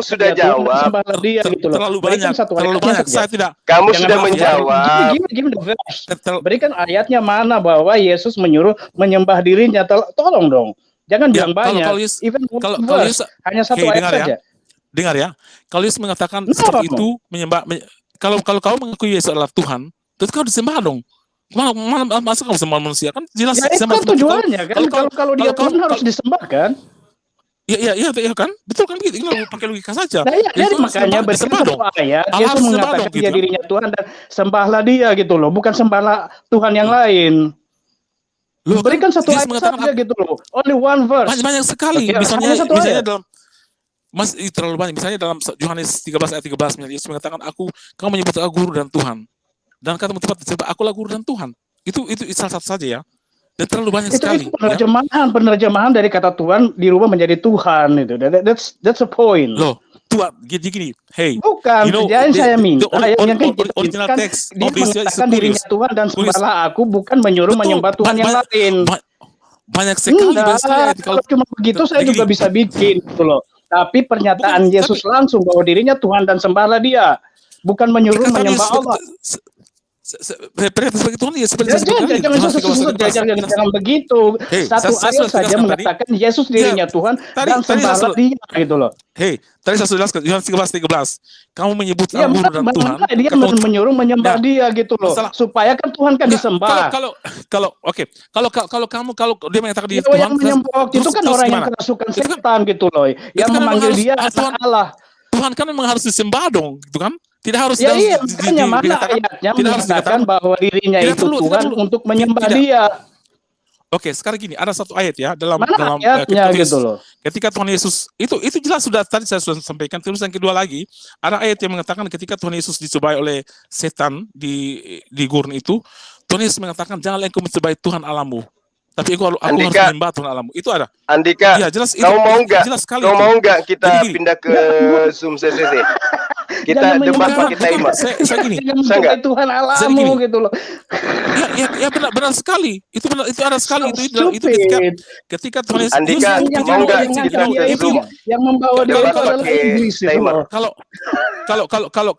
sudah jawab. Terlalu banyak. Saya tidak. Kamu sudah menjawab. Berikan ayatnya mana bahwa Yesus menyuruh menyembah dirinya. Tolong dong. Jangan bilang banyak. Kalau hanya satu ayat saja. Dengar ya. Kalau Yesus mengatakan seperti itu menyembah. Kalau kamu mengakui Yesus adalah Tuhan, terus kau disembah dong. Masa kamu sembah manusia kan jelas. Ya itu kan tujuannya kan. Kalau dia Tuhan harus disembah kan. Iya kan, betul kan begitu. Pakai logika saja. Nah, jadi makanya berikan satu ayat Yesus mengatakan dia dirinya Tuhan dan sembahlah dia gitu loh, bukan sembahlah Tuhan yang lain. Berikan satu ayat saja gitu loh. Only one verse. Banyak sekali. Misalnya dalam terlalu banyak. Misalnya dalam Yohanes 13 ayat 13 misalnya Yesus mengatakan kamu menyebut aku guru dan Tuhan. Dan kata tepat disebut akulah guru dan Tuhan. Itu salah satu saja ya. Dan terlalu banyak sekali. Itu penerjemahan dari kata Tuhan dirubah menjadi Tuhan itu. That's a point. Loh, Tuhan gini. Hey. Bukan. Jadi saya minta yang original text dia mengatakan dirinya Tuhan dan sembahlah aku, bukan menyuruh menyembah Tuhan yang lain. Banyak sekali. Kalau cuma begitu saya juga bisa bikin gitu loh. Tapi pernyataan Yesus langsung bahwa dirinya Tuhan dan sembahlah dia, bukan menyuruh menyembah Allah. Sebagai Tuhan ya jangan begitu. Satu ayat saja mengatakan Yesus dirinya Tuhan dan sembahlah dia gitu loh. Tadi saya sudah jelaskan Yohanes 13. Kamu menyebut aku guru dan Tuhan. Dia menyuruh menyembah dia gitu loh. Supaya kan Tuhan kan disembah. Kalau dia mengatakan dia Tuhan, yang menyembah waktu itu kan orang yang kerasukan setan gitu loh, yang memanggil dia anak Allah. Tuhan kan memang harus disembah dong, gitu kan? Tidak harus makanya mana ayatnya mengatakan bahwa dirinya itu Tuhan untuk menyembah dia. Oke, sekarang gini, ada satu ayat ya dalam ayatnya gitu loh. Ketika Tuhan Yesus itu jelas sudah tadi saya sudah sampaikan. Terus yang kedua lagi, ada ayat yang mengatakan ketika Tuhan Yesus dicobai oleh setan di gurun itu, Tuhan Yesus mengatakan janganlah engkau mencobai Tuhan Allahmu, tapi aku harus menyembah Tuhan Allahmu. Itu ada. Andika, ya, jelas, kau mau nggak kita pindah ke Zoom CCC? Kita debat pakai timer. Saya gini. Saya Tuhan Allahmu gitu loh. Ya benar sekali. Itu ada sekali itu ketika Tuhan Yesus. Andika, mau nggak kita ke Zoom? Yang membawa dia adalah iblis itu.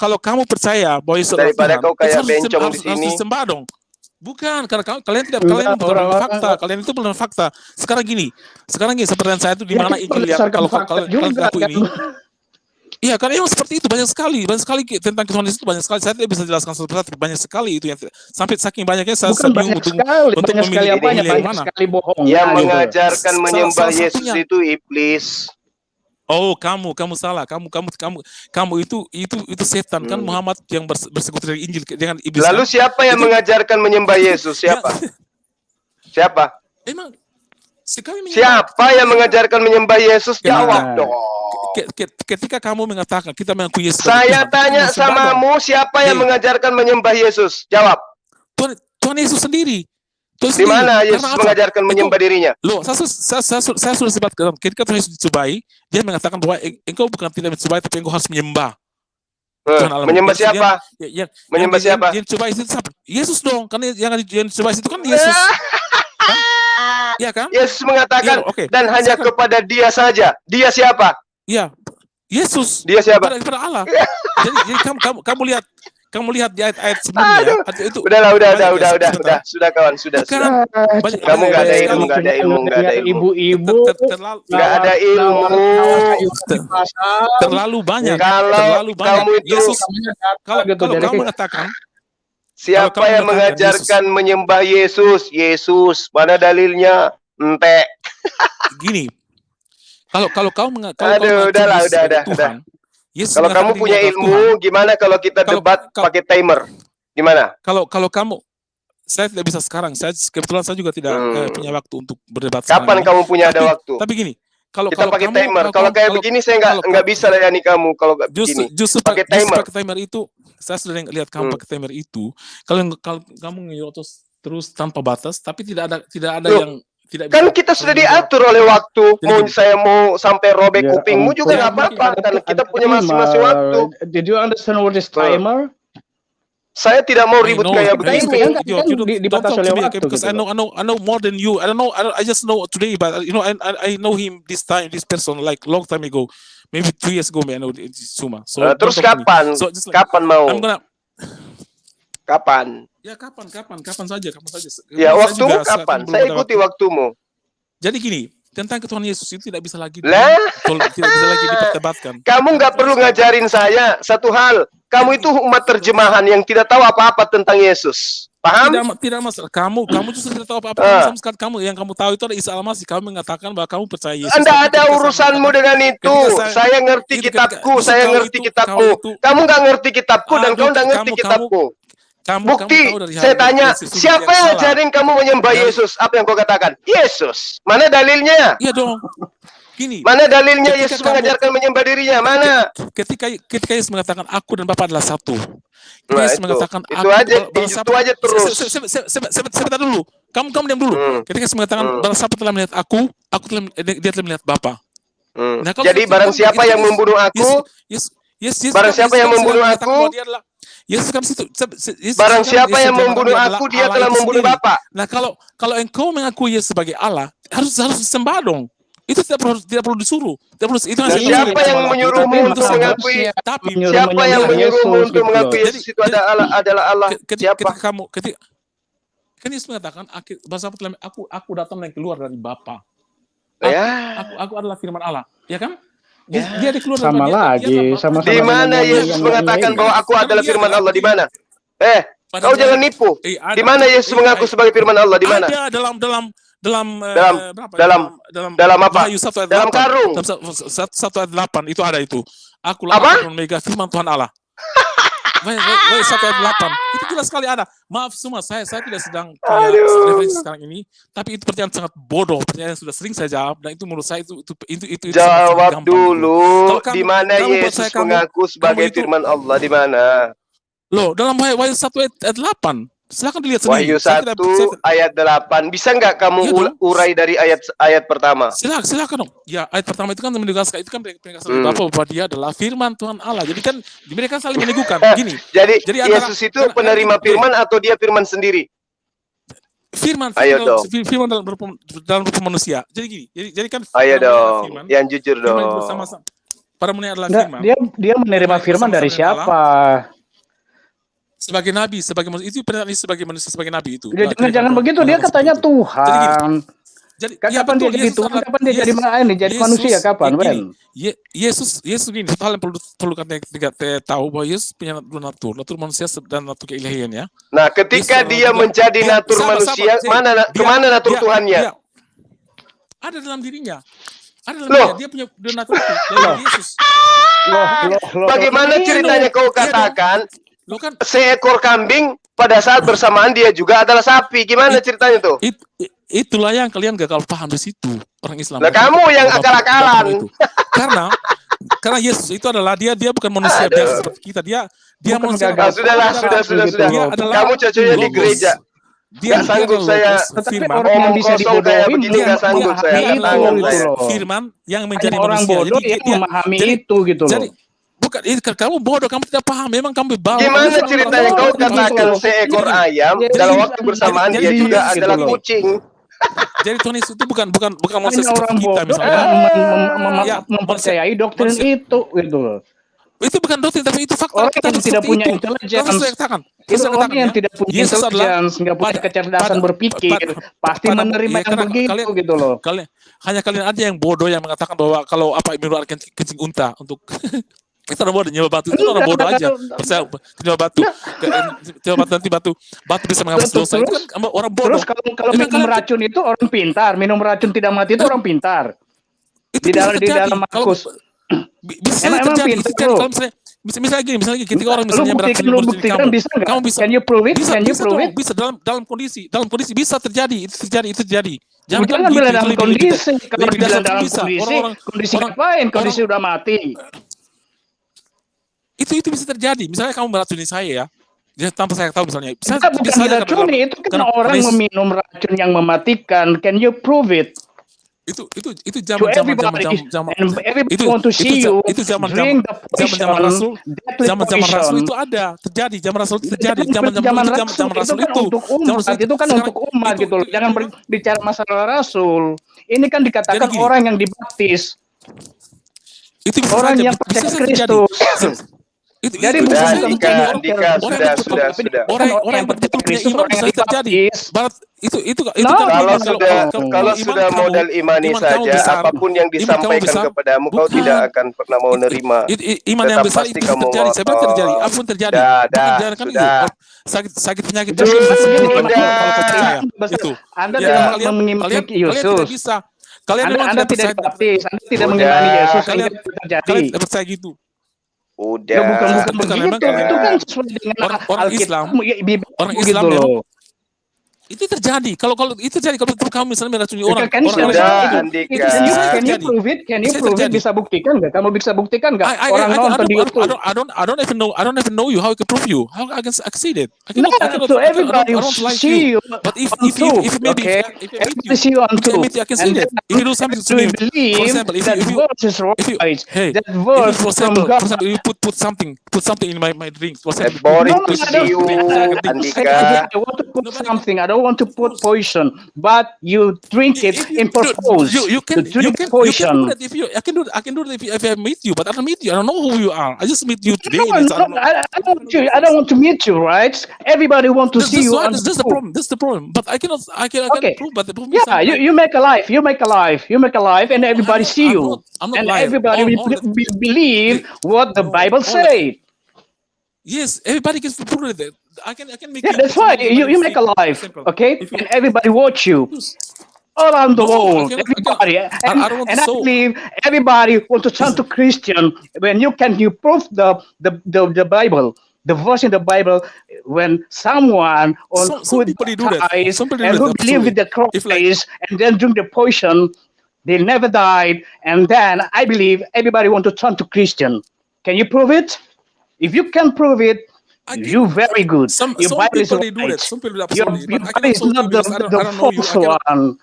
Kalau kamu percaya bahwa Yesus daripada kau kayak bencong di sini. Harus disembah dong. Bukan, karena kalian fakta. Kalian itu benar fakta. Sekarang gini seperti yang saya itu di mana Injil yang kalau kalian ngaku ini. Iya, karena emang seperti itu banyak sekali tentang Tuhan Yesus itu banyak sekali. Saya tidak bisa jelaskan satu-satu, banyak sekali itu yang sampai saking banyaknya saya bingung untuk memilih yang mana. Yang mengajarkan menyembah Yesus itu iblis. Oh, kamu salah. Kamu itu setan kan Muhammad yang bersekutu dari Injil dengan iblis. Lalu siapa yang mengajarkan menyembah Yesus? Siapa? Siapa? Sekali menyembah, Siapa yang mengajarkan menyembah Yesus? Jawab dong. ketika kamu mengatakan kita mengakui Yesus Saya tanya samamu, siapa yang mengajarkan menyembah Yesus? Jawab. Tuhan Yesus sendiri. Di mana Yesus mengajarkan menyembah dirinya? Loh, saya sudah sebutkan ketika Tuhan Yesus dicobai, dia mengatakan bahwa engkau bukan tidak mencobai, tapi engkau harus menyembah. Menyembah siapa? Menyembah siapa? Yang dicobai itu siapa? Yesus dong, karena yang dicobai itu kan Yesus. Kan? Iya kan? Yesus mengatakan, dan hanya kepada Dia saja. Dia siapa? Iya, Yesus. Dia siapa? Kepada Allah. jadi kamu lihat di ayat-ayat sebelumnya. Itu udah. Sudah kawan, sudah. Kamu nggak ada ilmu, Ibu-ibu, nggak ada ilmu. Terlalu banyak. Kalau kamu itu, Yesus, kalau kamu mengatakan, siapa yang mengajarkan menyembah Yesus? Yesus. Mana dalilnya? Ente. Gini. Kalau kau udah. Kalau kamu punya ilmu, gimana kalau kita debat pakai timer? Gimana? Kalau kamu, saya tidak bisa sekarang. Kebetulan saya juga tidak punya waktu untuk berdebat. Kapan kamu punya ada waktu? Tapi gini, kita pakai timer. Kalau kayak begini saya nggak bisa layani kamu. Kalau begini, justru pakai timer itu, saya sudah lihat kamu pakai timer itu. Kalau kamu ngeyotos terus tanpa batas, tapi tidak ada yang tidak kan bisa. kita sudah diatur oleh waktu. Saya mau sampai robek kupingmu juga nggak apa-apa, karena kita punya masing-masing waktu. Did you understand what is timer? Saya tidak mau ribut kayak begini. Dibatasi oleh waktu. Because I know more than you. I don't know. I just know today, but I know him this person like long time ago, maybe 2 years ago. I know Suma. So terus kapan? Kapan mau? Kapan? Ya kapan saja. Ya waktumu kapan? Saya ikuti waktumu. Jadi gini, tentang Tuhan Yesus itu tidak bisa lagi diperdebatkan. Kamu nggak perlu ngajarin saya satu hal. Kamu itu umat terjemahan yang tidak tahu apa-apa tentang Yesus. Paham? Tidak masalah. Kamu justru tidak tahu apa-apa. Sama sekali kamu yang kamu tahu itu ada Isa Al-Masih. Kamu mengatakan bahwa kamu percaya Yesus. Anda ada urusanmu dengan itu. Saya ngerti kitabku. Kamu nggak ngerti kitabku dan kau nggak ngerti kitabku. Bukti, saya tanya, siapa yang ajarin kamu menyembah Yesus? Apa yang kau katakan? Yesus. Mana dalilnya? Iya dong. Gini. Mana dalilnya Yesus mengajarkan menyembah dirinya? Mana? Ketika Yesus mengatakan aku dan Bapa adalah satu. Yesus mengatakan itu aja terus. Sebentar dulu. Kamu diam dulu. Ketika Yesus mengatakan barang siapa telah melihat aku dia telah melihat Bapa. Nah, jadi barang siapa yang membunuh aku? Barang siapa yang membunuh aku? Yesus kan situ. Barang siapa yang membunuh aku, dia telah membunuh Bapa. Nah, kalau engkau mengakui Yesus sebagai Allah, harus disembah dong. Itu tidak perlu disuruh. Siapa yang menyuruhmu untuk mengakui? Siapa yang menyuruhmu untuk mengakui Yesus itu adalah Allah? Siapa? Kan Yesus mengatakan, aku datang dan keluar dari Bapa. Aku adalah firman Allah, ya kan? Dia keluar sama lagi, sama-sama. Di mana Yesus mengatakan bahwa aku adalah firman Allah? Di mana? Kau jangan nipu. Di mana Yesus mengaku sebagai firman Allah? Di mana? Ada dalam apa? Dalam karung. 1 ayat 8 itu ada itu. Aku lah Omega, firman Tuhan Allah. 1 ayat 8 itu jelas sekali ada. Maaf semua, saya tidak sedang punya referensi sekarang ini, tapi itu pertanyaan sangat bodoh, pertanyaan yang sudah sering saya jawab, dan itu menurut saya itu jawab dulu. Di mana Yesus mengaku sebagai firman Allah? Di mana? Loh, dalam Wahyu 1 ayat 8. Silakan dilihat sendiri. Wahyu 1 ayat 8. Bisa nggak kamu urai dari ayat pertama? Silakan dong. Ya, ayat pertama itu kan menegaskan, itu kan penegasan Bapa bahwa dia adalah firman Tuhan Allah. Jadi kan mereka saling meneguhkan. Gini. Jadi Yesus itu penerima firman atau dia firman sendiri? Firman dalam rupa manusia. Jadi gini. Jadi kan ayo dong, firman, yang jujur dong. Para mulia adalah firman. Dia menerima firman dari siapa? Sebagai nabi, sebagai manusia, itu pernyataan sebagai manusia, sebagai nabi itu. Jangan begitu, dia katanya Tuhan. Jadi kapan dia jadi Tuhan? Kapan dia jadi manusia? Kapan, Ben? Yesus gini, satu hal yang perlu kita tahu bahwa Yesus punya dua natur manusia dan natur keilahian ya. Nah, ketika dia menjadi natur manusia, kemana natur Tuhannya? Ada dalam dirinya. Ada dalam dirinya. Dia punya dua natur itu, dari Yesus. Bagaimana ceritanya kau katakan? Seekor kambing pada saat bersamaan dia juga adalah sapi. Gimana ceritanya tuh? itulah yang kalian gagal paham di situ, orang Islam. Lah kamu yang akal-akalan. Karena Yesus itu adalah dia bukan manusia biasa seperti kita. Dia manusia. Sudah. Kamu cocoknya di gereja. Dia sanggup saya. Firman. Orang yang bisa dibodohin nggak sanggup saya. Firman yang menjadi orang manusia. bodoh yang memahami itu gitu loh. Bukan, kamu bodoh, kamu tidak paham. Memang kamu bawa. Gimana ceritanya kau katakan seekor ayam dalam waktu bersamaan dia juga adalah kucing? Jadi Tuhan Yesus itu bukan manusia orang seperti kita bodoh misalnya. mempercayai doktrin itu gitu loh. Itu bukan doktrin, tapi itu fakta. Orang yang tidak punya intelligence. Itu orang yang tidak punya intelligence, nggak punya kecerdasan berpikir, pasti menerima yang begitu gitu loh. Hanya kalian aja yang bodoh yang mengatakan bahwa kalau minum air kencing unta untuk itu orang bodoh, nyewa batu itu orang bodoh aja. Percaya nyewa batu, nanti batu bisa menghapus dosa. Itu kan orang bodoh. Terus kalau minum racun itu orang pintar, minum racun tidak mati itu orang pintar. Di dalam Markus. Bisa terjadi. Kalau misalnya gini, ketika orang misalnya beracun kamu bisa. Can you prove it? Bisa dalam kondisi bisa terjadi. Itu terjadi. Jangan bilang dalam kondisi. Kalau bilang dalam kondisi ngapain? Kondisi udah mati. Itu bisa terjadi. Misalnya kamu meracuni saya ya, tanpa saya tahu misalnya. Bukan diracuni, itu kan orang meminum racun yang mematikan. Can you prove it? Itu zaman Rasul. Zaman Rasul itu ada terjadi. Zaman Rasul itu terjadi. Zaman Rasul itu kan untuk umat gitu loh. Jangan bicara masalah Rasul. Ini kan dikatakan orang yang dibaptis. Itu orang yang percaya Kristus. Jadi sudah. Orang yang betul punya iman bisa terjadi. Kalau sudah modal imani saja, apapun yang disampaikan kepadamu kau tidak akan pernah mau nerima. Iman yang besar itu terjadi. Saya terjadi. Apapun terjadi. Sudah. Sakit penyakit. Itu. Anda tidak mengimani Yesus. Anda tidak baptis. Anda tidak mengimani Yesus. Kalian terjadi. Percaya gitu. Udah. Ya, bukan memang itu kan sesuai dengan orang Islam. Orang Islam gitu memang itu terjadi. Kalau itu terjadi, kalau kamu misalnya meracuni orang. Can you prove it? Bisa buktikan nggak? Kamu bisa buktikan nggak? Orang nonton di YouTube. I don't even know you. How I can prove you? How I can succeed it? So everybody see you. But if maybe everybody see you on YouTube, I can see it. If you do something to me, for example, if you put something in my drinks. For example, boring to see you, Andika. I want to put something. I don't want to put poison, but you drink it in purpose. You can poison. I can do that if I meet you, but I don't meet you. I don't know who you are. I just meet you today. I don't want to meet you, right? Everybody want to see you. That's the problem. That's the problem. But I cannot prove. But the problem is you make a life. You make a life, and everybody see you, and everybody will believe what the Bible says. Yes, everybody can prove it. I can make. Yeah, that's why you make a life, okay? And everybody watch you all around the world. Everybody, and I believe everybody want to turn to Christian when you prove the Bible, the verse in the Bible when someone who dies and who believe with the Christ and then drink the poison, they never died, and then I believe everybody want to turn to Christian. Can you prove it? If you can prove it, you're very good. Your Bible is right. Your Bible is not the false one.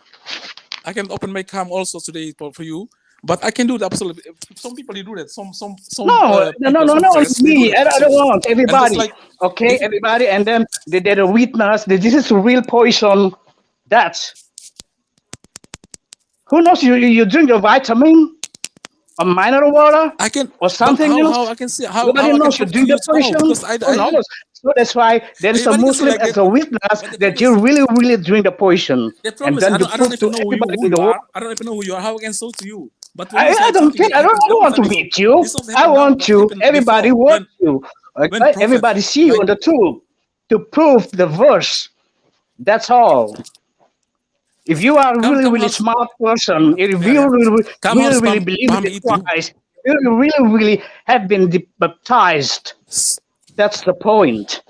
I can open my cam also today for you, but I can do that absolutely. Some people do that. Some. No, me. I don't want everybody. Okay, everybody, and then they're a witness that this is real poison. That's. Who knows? You drink your vitamin. A mineral water? I can or something else. How I can see how nobody knows you drink the poison. So that's why there is a Muslim as a witness that you really drink the poison. And then I don't even know who you are. I don't even know who you are. How I can show to you? But I don't care. I don't want to meet you. I want you. Everybody wants you. Okay? Everybody see you on the truth to prove the verse. That's all. If you are really smart person, if you really believe in Christ, you really have been baptized. That's the point.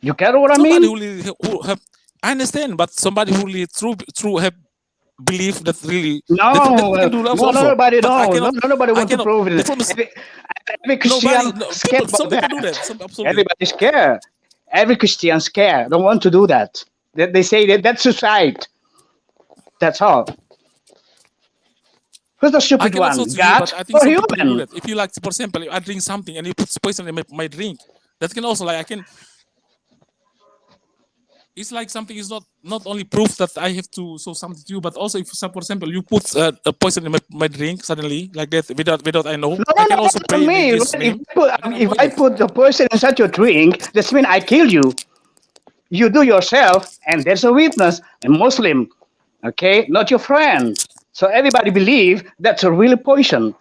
You get what I mean? I understand, but somebody who really true have belief that really No, that can do that also. nobody, But I no, cannot. nobody I want to cannot. prove The it. problem is Every Christian nobody. No, scared people, some about people do that. that. Some absolutely. Everybody's scared. Every Christian scared. Don't want to do that. They say that that's suicide. That's all. Who's the I stupid cannot one? say to you, God but I think or some people do human? that. If you like, for example, if I drink something and you put poison in my drink, that can also like I can. It's like something is not only proof that I have to show something to you, but also if, for example, you put a poison in my drink suddenly like that without I know, No, I can no, also not pray in me. Jesus' If, name. if I put the poison inside your drink, that means I kill you. You do yourself, and there's a witness, a Muslim, okay, not your friend. So everybody believe that's a real poison.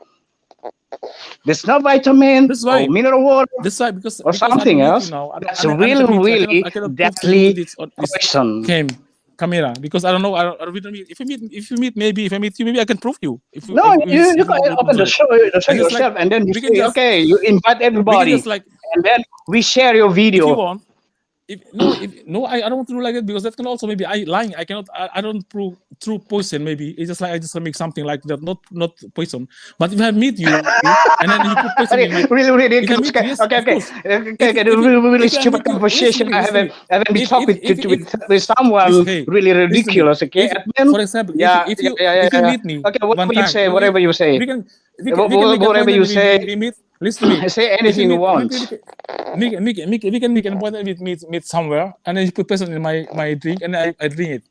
There's no vitamin That's or why. mineral water That's why because or I don't something meet you else. now. That's I really, cannot meet you. really I cannot prove to you deadly this poison. camera because I don't know. I don't meet. If you meet, maybe if I meet you, maybe I can prove you. No, you can open the show And it's yourself, like, and then you we can say, just- okay, you invite we can everybody, just like and then we share your if you video. want. I don't want to do like that because that can also maybe I lying. I cannot. I don't prove true poison. Maybe it's just like I just make something like that, not poison. But if I meet you and then you put poison in my Really, if I meet you, yes, okay, of course. really if I stupid meet you- conversation. I haven't been If- talking if- with someone hey, really listen to me. ridiculous. Okay, If- and then, for example, yeah, if you yeah. meet me, Okay, one whatever you time, say, whatever you say, we can make an whatever you appointment, say, we meet. Listen to me. say If anything you meet- want. we can make an appointment with meet somewhere, and then you put poison in my drink, and I drink it.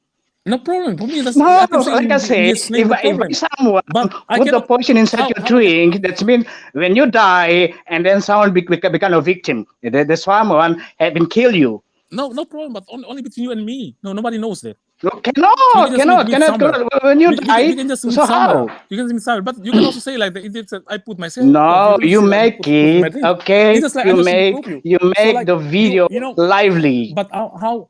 No problem for me. That's No, I can say like I in say, Jesus' name, no problem. if someone But I put the cannot- poison inside how- your how- drink, that means when you die and then someone become a victim, the someone have been kill you. No problem. But only between you and me. No, nobody knows that. No, We can just cannot. meet somewhere. When you We die, can just meet so somewhere. how? You can meet somewhere, but you can also say like that. It's I put myself. No, can you say, like, make put my it drink. okay. It's just like I You just make prove you So, make like, the video you know, lively. But how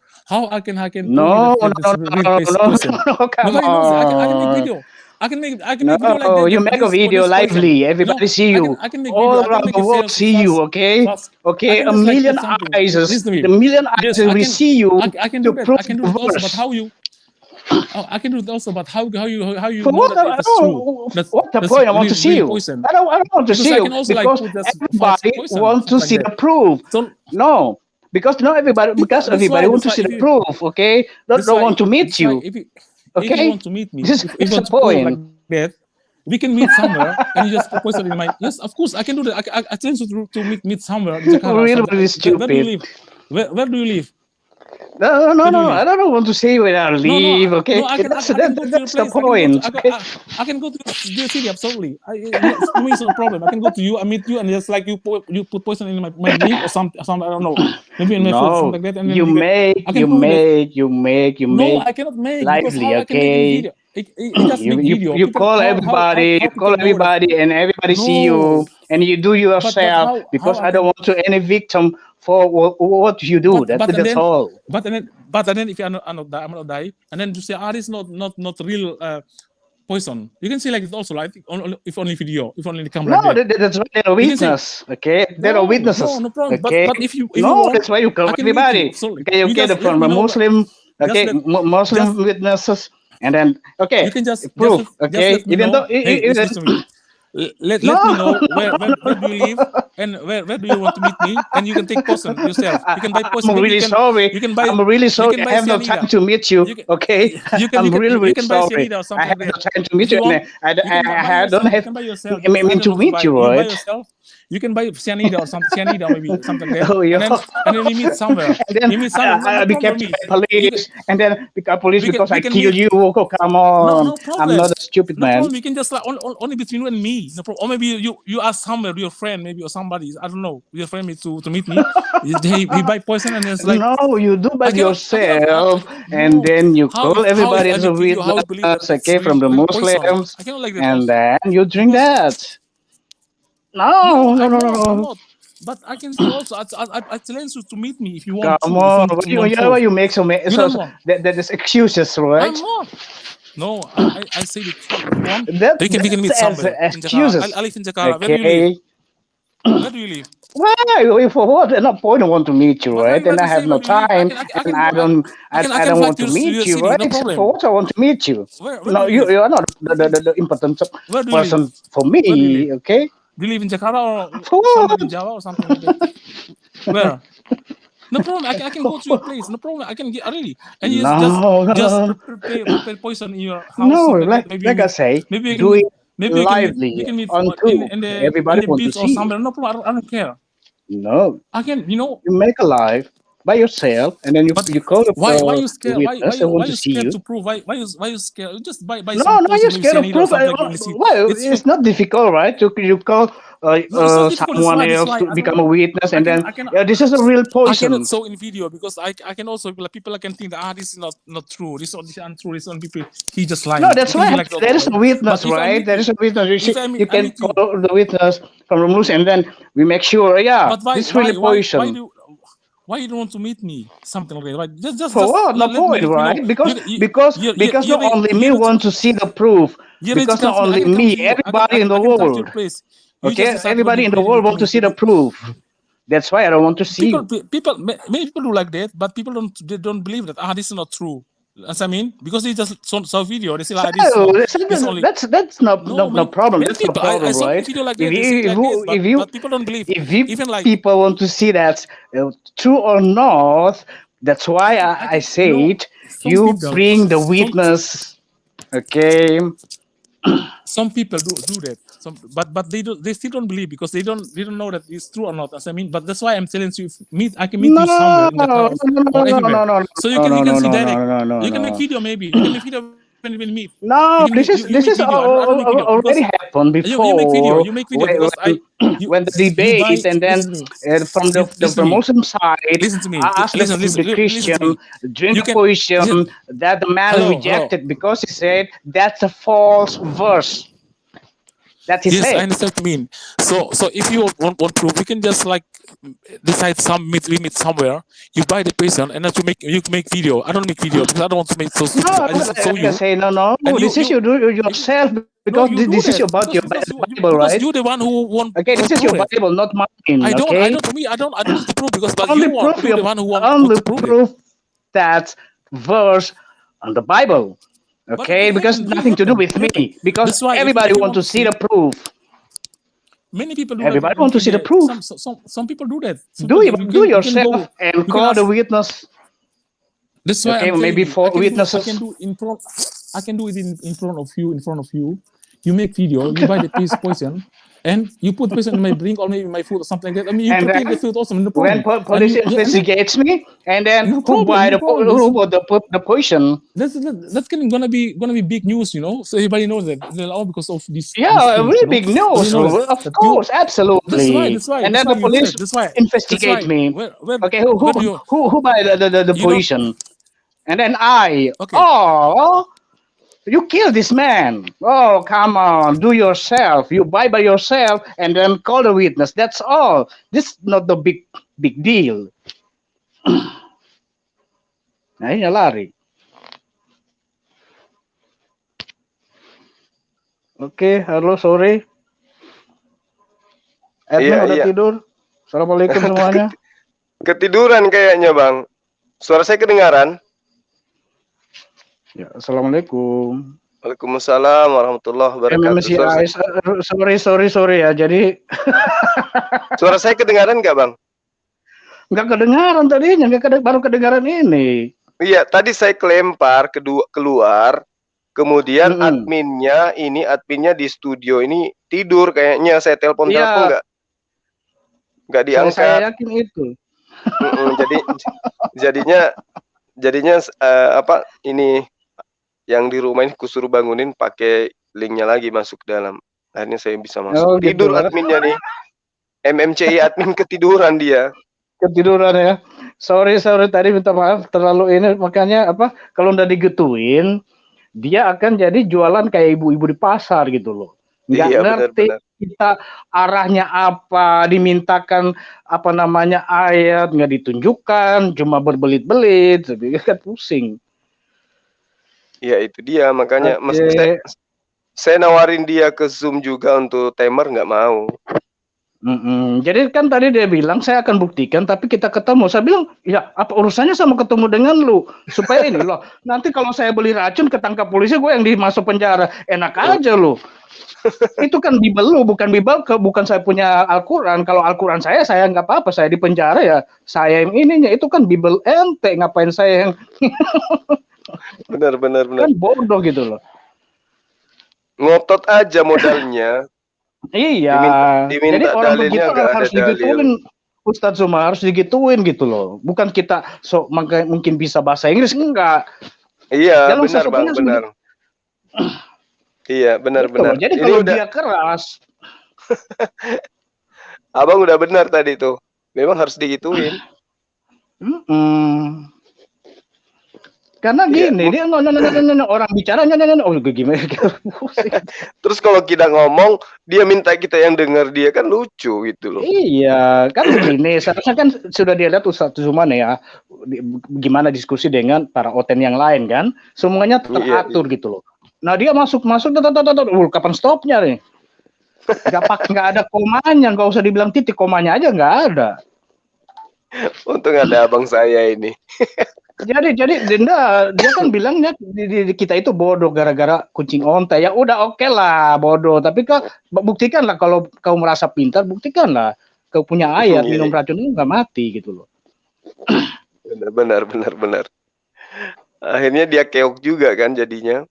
I can No, prove that that's a real person? come Nobody knows it. I can make on. video. I can make video like that. No, you that make a this- for video this person. lively. Everybody see you. I can make All video. I can around make the it world fast, see you. Okay, fast. okay. I can A just, like, million put something. eyes. Listen to me. The million Yes, eyes I will can- see you I can to do that. prove I can do the it also. But verse. how you? I can do it also. But how you For know what? that it's true? What's the that's point? I want to real- see real you. poison. I don't want to Because see I you can also, like, because put this everybody false poison, want to something see like the that. proof. So No, because not everybody. Because that's everybody why- want to that's see why the if proof. Okay, don't that's why- want to meet that's why you. If you Okay, want to meet me, this if is you the want to prove like point. that, we can meet somewhere, and you just propose it in my. Yes, of course, I can do that. I tell you to meet somewhere in Jakarta. Really, something. really Where do you stupid. live? Where do you live? No, Where do you I live? don't want to say where I live. Okay, No, I can, that's I can go to your that's the place. point. Okay? I can go to your city. Absolutely. To me, it's no problem. I can go to you. I meet you, and just like you put poison in my drink or something. I don't know. Maybe in my food, No, something like that. And then you I can prove it. you make. No, I cannot make because lively. how I can make Okay, a video? It just make video. you People- call how everybody, people know that- and everybody see you, No. and you do yourself how because I I don't want to any victim for what you do. But That's then- all. But then if I'm not die, and then you say, this is not real poison. You can say like it also, like if only video, if only the camera. No, like that. that's why there are You can say- witnesses. Okay, there are witnesses. No problem. Okay, But if you no, want, that's why you call I can meet everybody. you. So Okay, you okay, just from let a me know- Muslim. Okay, let- Muslim just- witnesses, and then okay, You can just proof. just Okay, let me even know. though Hey, listen to me. Let me know where do you live and where do you want to meet me, and you can take poison yourself. You can buy poison. I'm maybe really you can, sorry. You can buy. I'm really sorry. can I buy have no cyanida. time to meet you. You can- Okay, You can. I'm you can, really, you really can buy sorry. cyanida or I something have like no that. time to meet If you. you want, I you can buy don't yourself. have You can buy yourself. I mean I don't to know meet buy. you, You buy right? yourself. You can buy cyanida or something, cyanida or maybe something like that. Oh, yeah. And then we meet somewhere. And then you meet somewhere. I No be problem kept for me. by police, and then become police we can- because we I can kill meet- you. Oh, come on. No problem. I'm not a stupid No man. problem. We can just like only between you and me. No problem. Or maybe you ask somewhere, your friend, maybe or somebody. I don't know. Your friend to meet me. he buy poison and it's like No, you do by I cannot- yourself, and no. then you How call if- everybody how if as a I meet you, how you believe witness, that it's okay, from the real poison? Muslims, I cannot like that. and also. then you drink that. No, I'm no. not. But I can say also, I challenge you to meet me if you want. Come to, on, if what you want you to. make so many. You So, don't want. that is excuses, right? I'm not. No, I say the truth. If you want, That, we can meet that's somewhere in Jakarta. excuses. I live in Jakarta. Where do you live? Okay. Where do you live? Why? For what? At no point I want to meet you, But right? like And I you have say, no what do you mean? time, and I don't, I can don't fly want to to meet your you, city, right? no problem. For what I want to meet you? Where do No, you live? you are not the important Where do you live? person for Where do you me, live? okay? Do you live in Jakarta or For somewhere in what? Java or something like that? Where? No problem. I can go to your place. No problem. I can get really. And you just No, prepare poison in your house, no. something like that. Like I say, Maybe do it we lively can meet on too. in Everybody the want to beach or see somewhere. it. No problem. I don't care. No, I can, you make a live by yourself, and then you call why the you scared? witness. I want to You see scared you. to prove? Why you scared? Just buy No, some no, you're poison, maybe scared of cyanide or proof. something like that. You see, Well, it's it's not difficult, right? You call no, it's not difficult. someone That's else why to I don't become a know. witness, and then I can this is a real I cannot poison. show in video because I can also like people can think that this is not true. This is untrue. This is people. He just lying. No, It that's can be right. like that, There is a right? witness, But if I right? meet There you, is a witness. if You I can meet you, call the witness from the news, and then we make sure. Yeah, but this is really poison. why you don't want to meet me? Something like that. Right? For what? No Let point, me know. right? Because not only me want to see the proof. Because not I only can come me, to you. everybody in the I can come to your world. place. You just Okay, decide what everybody in the you world want to see the proof. That's why I don't want to see you. Many people do like that, but people don't believe that. This is not true. As I mean, because they just saw video, they say like this. That's no problem. That's no problem, I saw right? video like that. They say like this, but people don't believe. If people want to see that true or not, that's why I said you bring the witness. Okay. Some people do that. But they still don't believe because they don't know that it's true or not. As I mean, but that's why I'm telling you, I can meet you somewhere in the house or everywhere. So you can see direct. You can make video maybe. You can make video when we meet. No, this is already happened before. You make video because when the debate and then from the Muslim side, listen to me. I asked the Christian drink the poison that the man rejected because he said that's a false verse. That he said. I understand what you mean. So if you want proof, you can just like decide we meet somewhere. You buy the person and then you make video. I don't make video because I don't want to make so. No, I just show you. Say no. This is you do yourself because this is about your Bible, right? Because you're the one who want. Okay, this is your Bible, not mine. I don't. Okay? I don't want to prove because but only you're the one who want only to prove prove that verse on the Bible. Okay, because nothing to do with me. Because everybody want to see the proof. Many people do. Everybody want to see the proof. Some people do that. Do yourself and call the witness. That's why okay, maybe four witnesses. I can do it in front of you. You make video. You buy the poison. And you put poison in my drink or maybe my food or something like that. I mean, you put it in the food also. No problem. When police investigates me, and then who bought the poison? That's gonna be big news, you know. So everybody knows that. All because of this. Yeah, really big news. Of course, absolutely. That's why. And then the police investigate me. Okay, who buy the poison? And then I. Okay. Oh. You kill this man. Oh, come on. Do yourself. You buy by yourself and then call the witness. That's all. This is not the big deal. Nah, ini lari. Oke, halo, sore. Edmund udah tidur. Assalamualaikum semuanya. Ketiduran kayaknya, Bang. Suara saya kedengaran? Ya, assalamualaikum. Waalaikumsalam warahmatullahi wabarakatuh. Sorry ya. Jadi suara saya kedengaran nggak, Bang? Nggak kedengaran tadinya, baru kedengaran ini. Iya, tadi saya kelempar keluar, kemudian adminnya di studio ini tidur kayaknya. Saya telepon nggak diangkat. Saya yakin itu. jadinya ini yang di rumah ini kusuruh bangunin pakai linknya lagi masuk dalam. Akhirnya saya bisa masuk. Tidur gitu, adminnya nih. MMCI admin ketiduran dia. Ketiduran ya. Sorry tadi minta maaf terlalu ini, makanya kalau udah digetuin dia akan jadi jualan kayak ibu-ibu di pasar gitu loh. Nggak ngerti kita arahnya apa, dimintakan ayat nggak ditunjukkan, cuma berbelit-belit, kan pusing. Ya itu dia, makanya saya nawarin dia ke Zoom juga untuk timer, nggak mau. Jadi kan tadi dia bilang saya akan buktikan, tapi kita ketemu. Saya bilang, ya apa urusannya sama ketemu dengan lu? Supaya ini loh. Nanti kalau saya beli racun ketangkap polisi, gue yang dimasuk penjara. Enak aja lu. Itu kan Bible lu, bukan Bible, bukan saya punya Al-Quran. Kalau Al-Quran saya nggak apa-apa. Saya di penjara ya. Saya yang ininya itu kan Bible ente. Ngapain saya yang Benar. kan bodoh gitu loh. Ngotot aja modalnya. Iya. Diminta Jadi orang dalilnya begitu nggak ada harus dalil. digituin. Ustadz Zuma harus digituin gitu loh. Bukan kita mungkin bisa bahasa Inggris, enggak. Iya, Dalam benar Bang, sesuatunya benar. Iya, gitu benar. loh. Jadi Ini kalau udah dia keras, Abang udah benar tadi tuh. Memang harus digituin. karena Iya, gini dia orang bicara oh gimana Terus kalau kita ngomong, dia minta kita yang dengar dia, kan lucu gitu loh. Iya, kan begini. Seharusnya kan sudah dia lihat Ustadz Zuman ya, gimana diskusi dengan para oten yang lain kan, semuanya teratur gitu loh. Nah dia masuk, kapan stopnya nih? Nggak ada komanya, nggak usah dibilang titik, komanya aja nggak ada. Untung ada abang saya ini. Jadi Dinda dia kan bilangnya kita itu bodoh gara-gara kucing onta. Ya udah oke lah bodoh, tapi kau buktikanlah kalau kau merasa pintar, buktikanlah kau punya ayat minum racun itu nggak mati gitu loh. Benar. Akhirnya dia keok juga kan jadinya.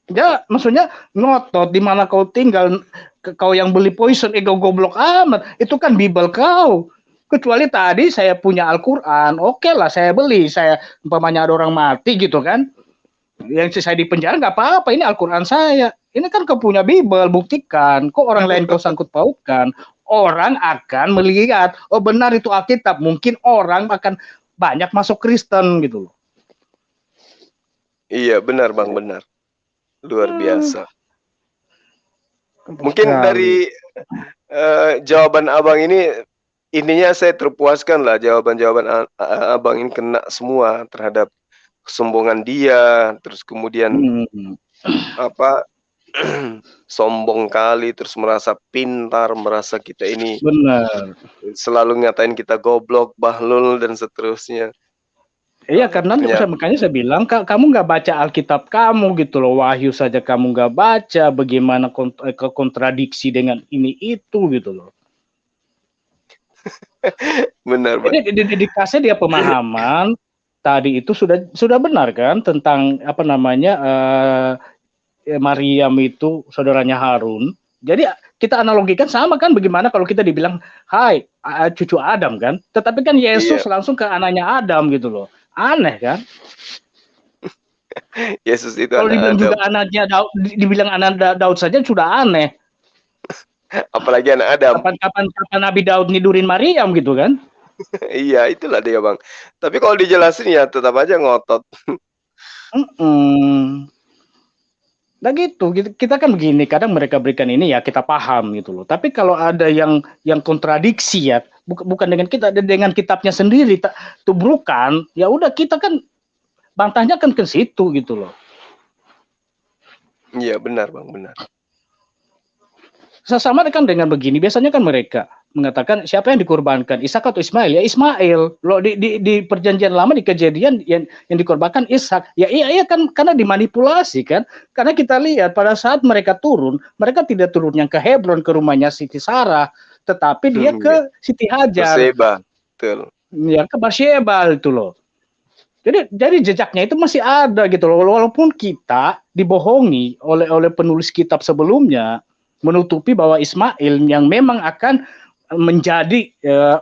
Ya maksudnya ngotot di mana kau tinggal, kau yang beli poison, goblok amat. Itu kan Bible kau. Kecuali tadi saya punya Al-Quran, oke lah saya beli, saya umpamanya ada orang mati gitu kan, yang saya di penjara nggak apa-apa, ini Al-Quran saya, ini kan kau punya Bible, buktikan, kok orang lain kau sangkut pautkan, orang akan melihat, oh benar itu Alkitab, mungkin orang akan banyak masuk Kristen gitu loh. Iya benar Bang, benar, luar biasa. Mungkin dari jawaban abang ini, intinya saya terpuaskan lah, jawaban-jawaban abang ini kena semua terhadap kesombongan dia, terus kemudian apa sombong kali, terus merasa pintar, merasa kita ini benar, selalu ngatain kita goblok, bahlul dan seterusnya. Iya karena makanya saya bilang kamu nggak baca Alkitab kamu gitu loh, Wahyu saja kamu nggak baca, bagaimana kontradiksi dengan ini itu gitu loh. Benar, Jadi dikasih dia pemahaman tadi itu sudah benar kan tentang apa namanya Maryam itu saudaranya Harun. Jadi kita analogikan sama kan, bagaimana kalau kita dibilang hai cucu Adam kan, tetapi kan Yesus langsung ke anaknya Adam gitu loh, aneh kan? Yesus itu kalau dibilang Adam. Juga anaknya Daud, dibilang anak Daud saja sudah aneh. Apalagi anak Adam. Kapan Nabi Daud nidurin Maryam gitu kan? Iya, itulah dia Bang. Tapi kalau dijelasin ya tetap aja ngotot. Nah gitu, kita kan begini, kadang mereka berikan ini ya kita paham gitu loh. Tapi kalau ada yang kontradiksi ya, bukan dengan kita, dengan kitabnya sendiri, tubrukan, ya udah kita kan bantahnya kan ke situ gitu loh. Iya benar Bang, benar. Sama kan dengan begini, biasanya kan mereka mengatakan siapa yang dikorbankan, Ishak atau Ismail? Ya Ismail. Loh di perjanjian lama, di kejadian yang dikorbankan Ishak. Ya iya kan, karena dimanipulasi kan. Karena kita lihat pada saat mereka turun, mereka tidak turun yang ke Hebron, ke rumahnya Siti Sarah, tetapi dia ke Siti Hajar. Berseba, betul. Ya ke Bathsheba itu loh. Jadi jejaknya itu masih ada gitu loh. Walaupun kita dibohongi oleh penulis kitab sebelumnya, menutupi bahwa Ismail yang memang akan menjadi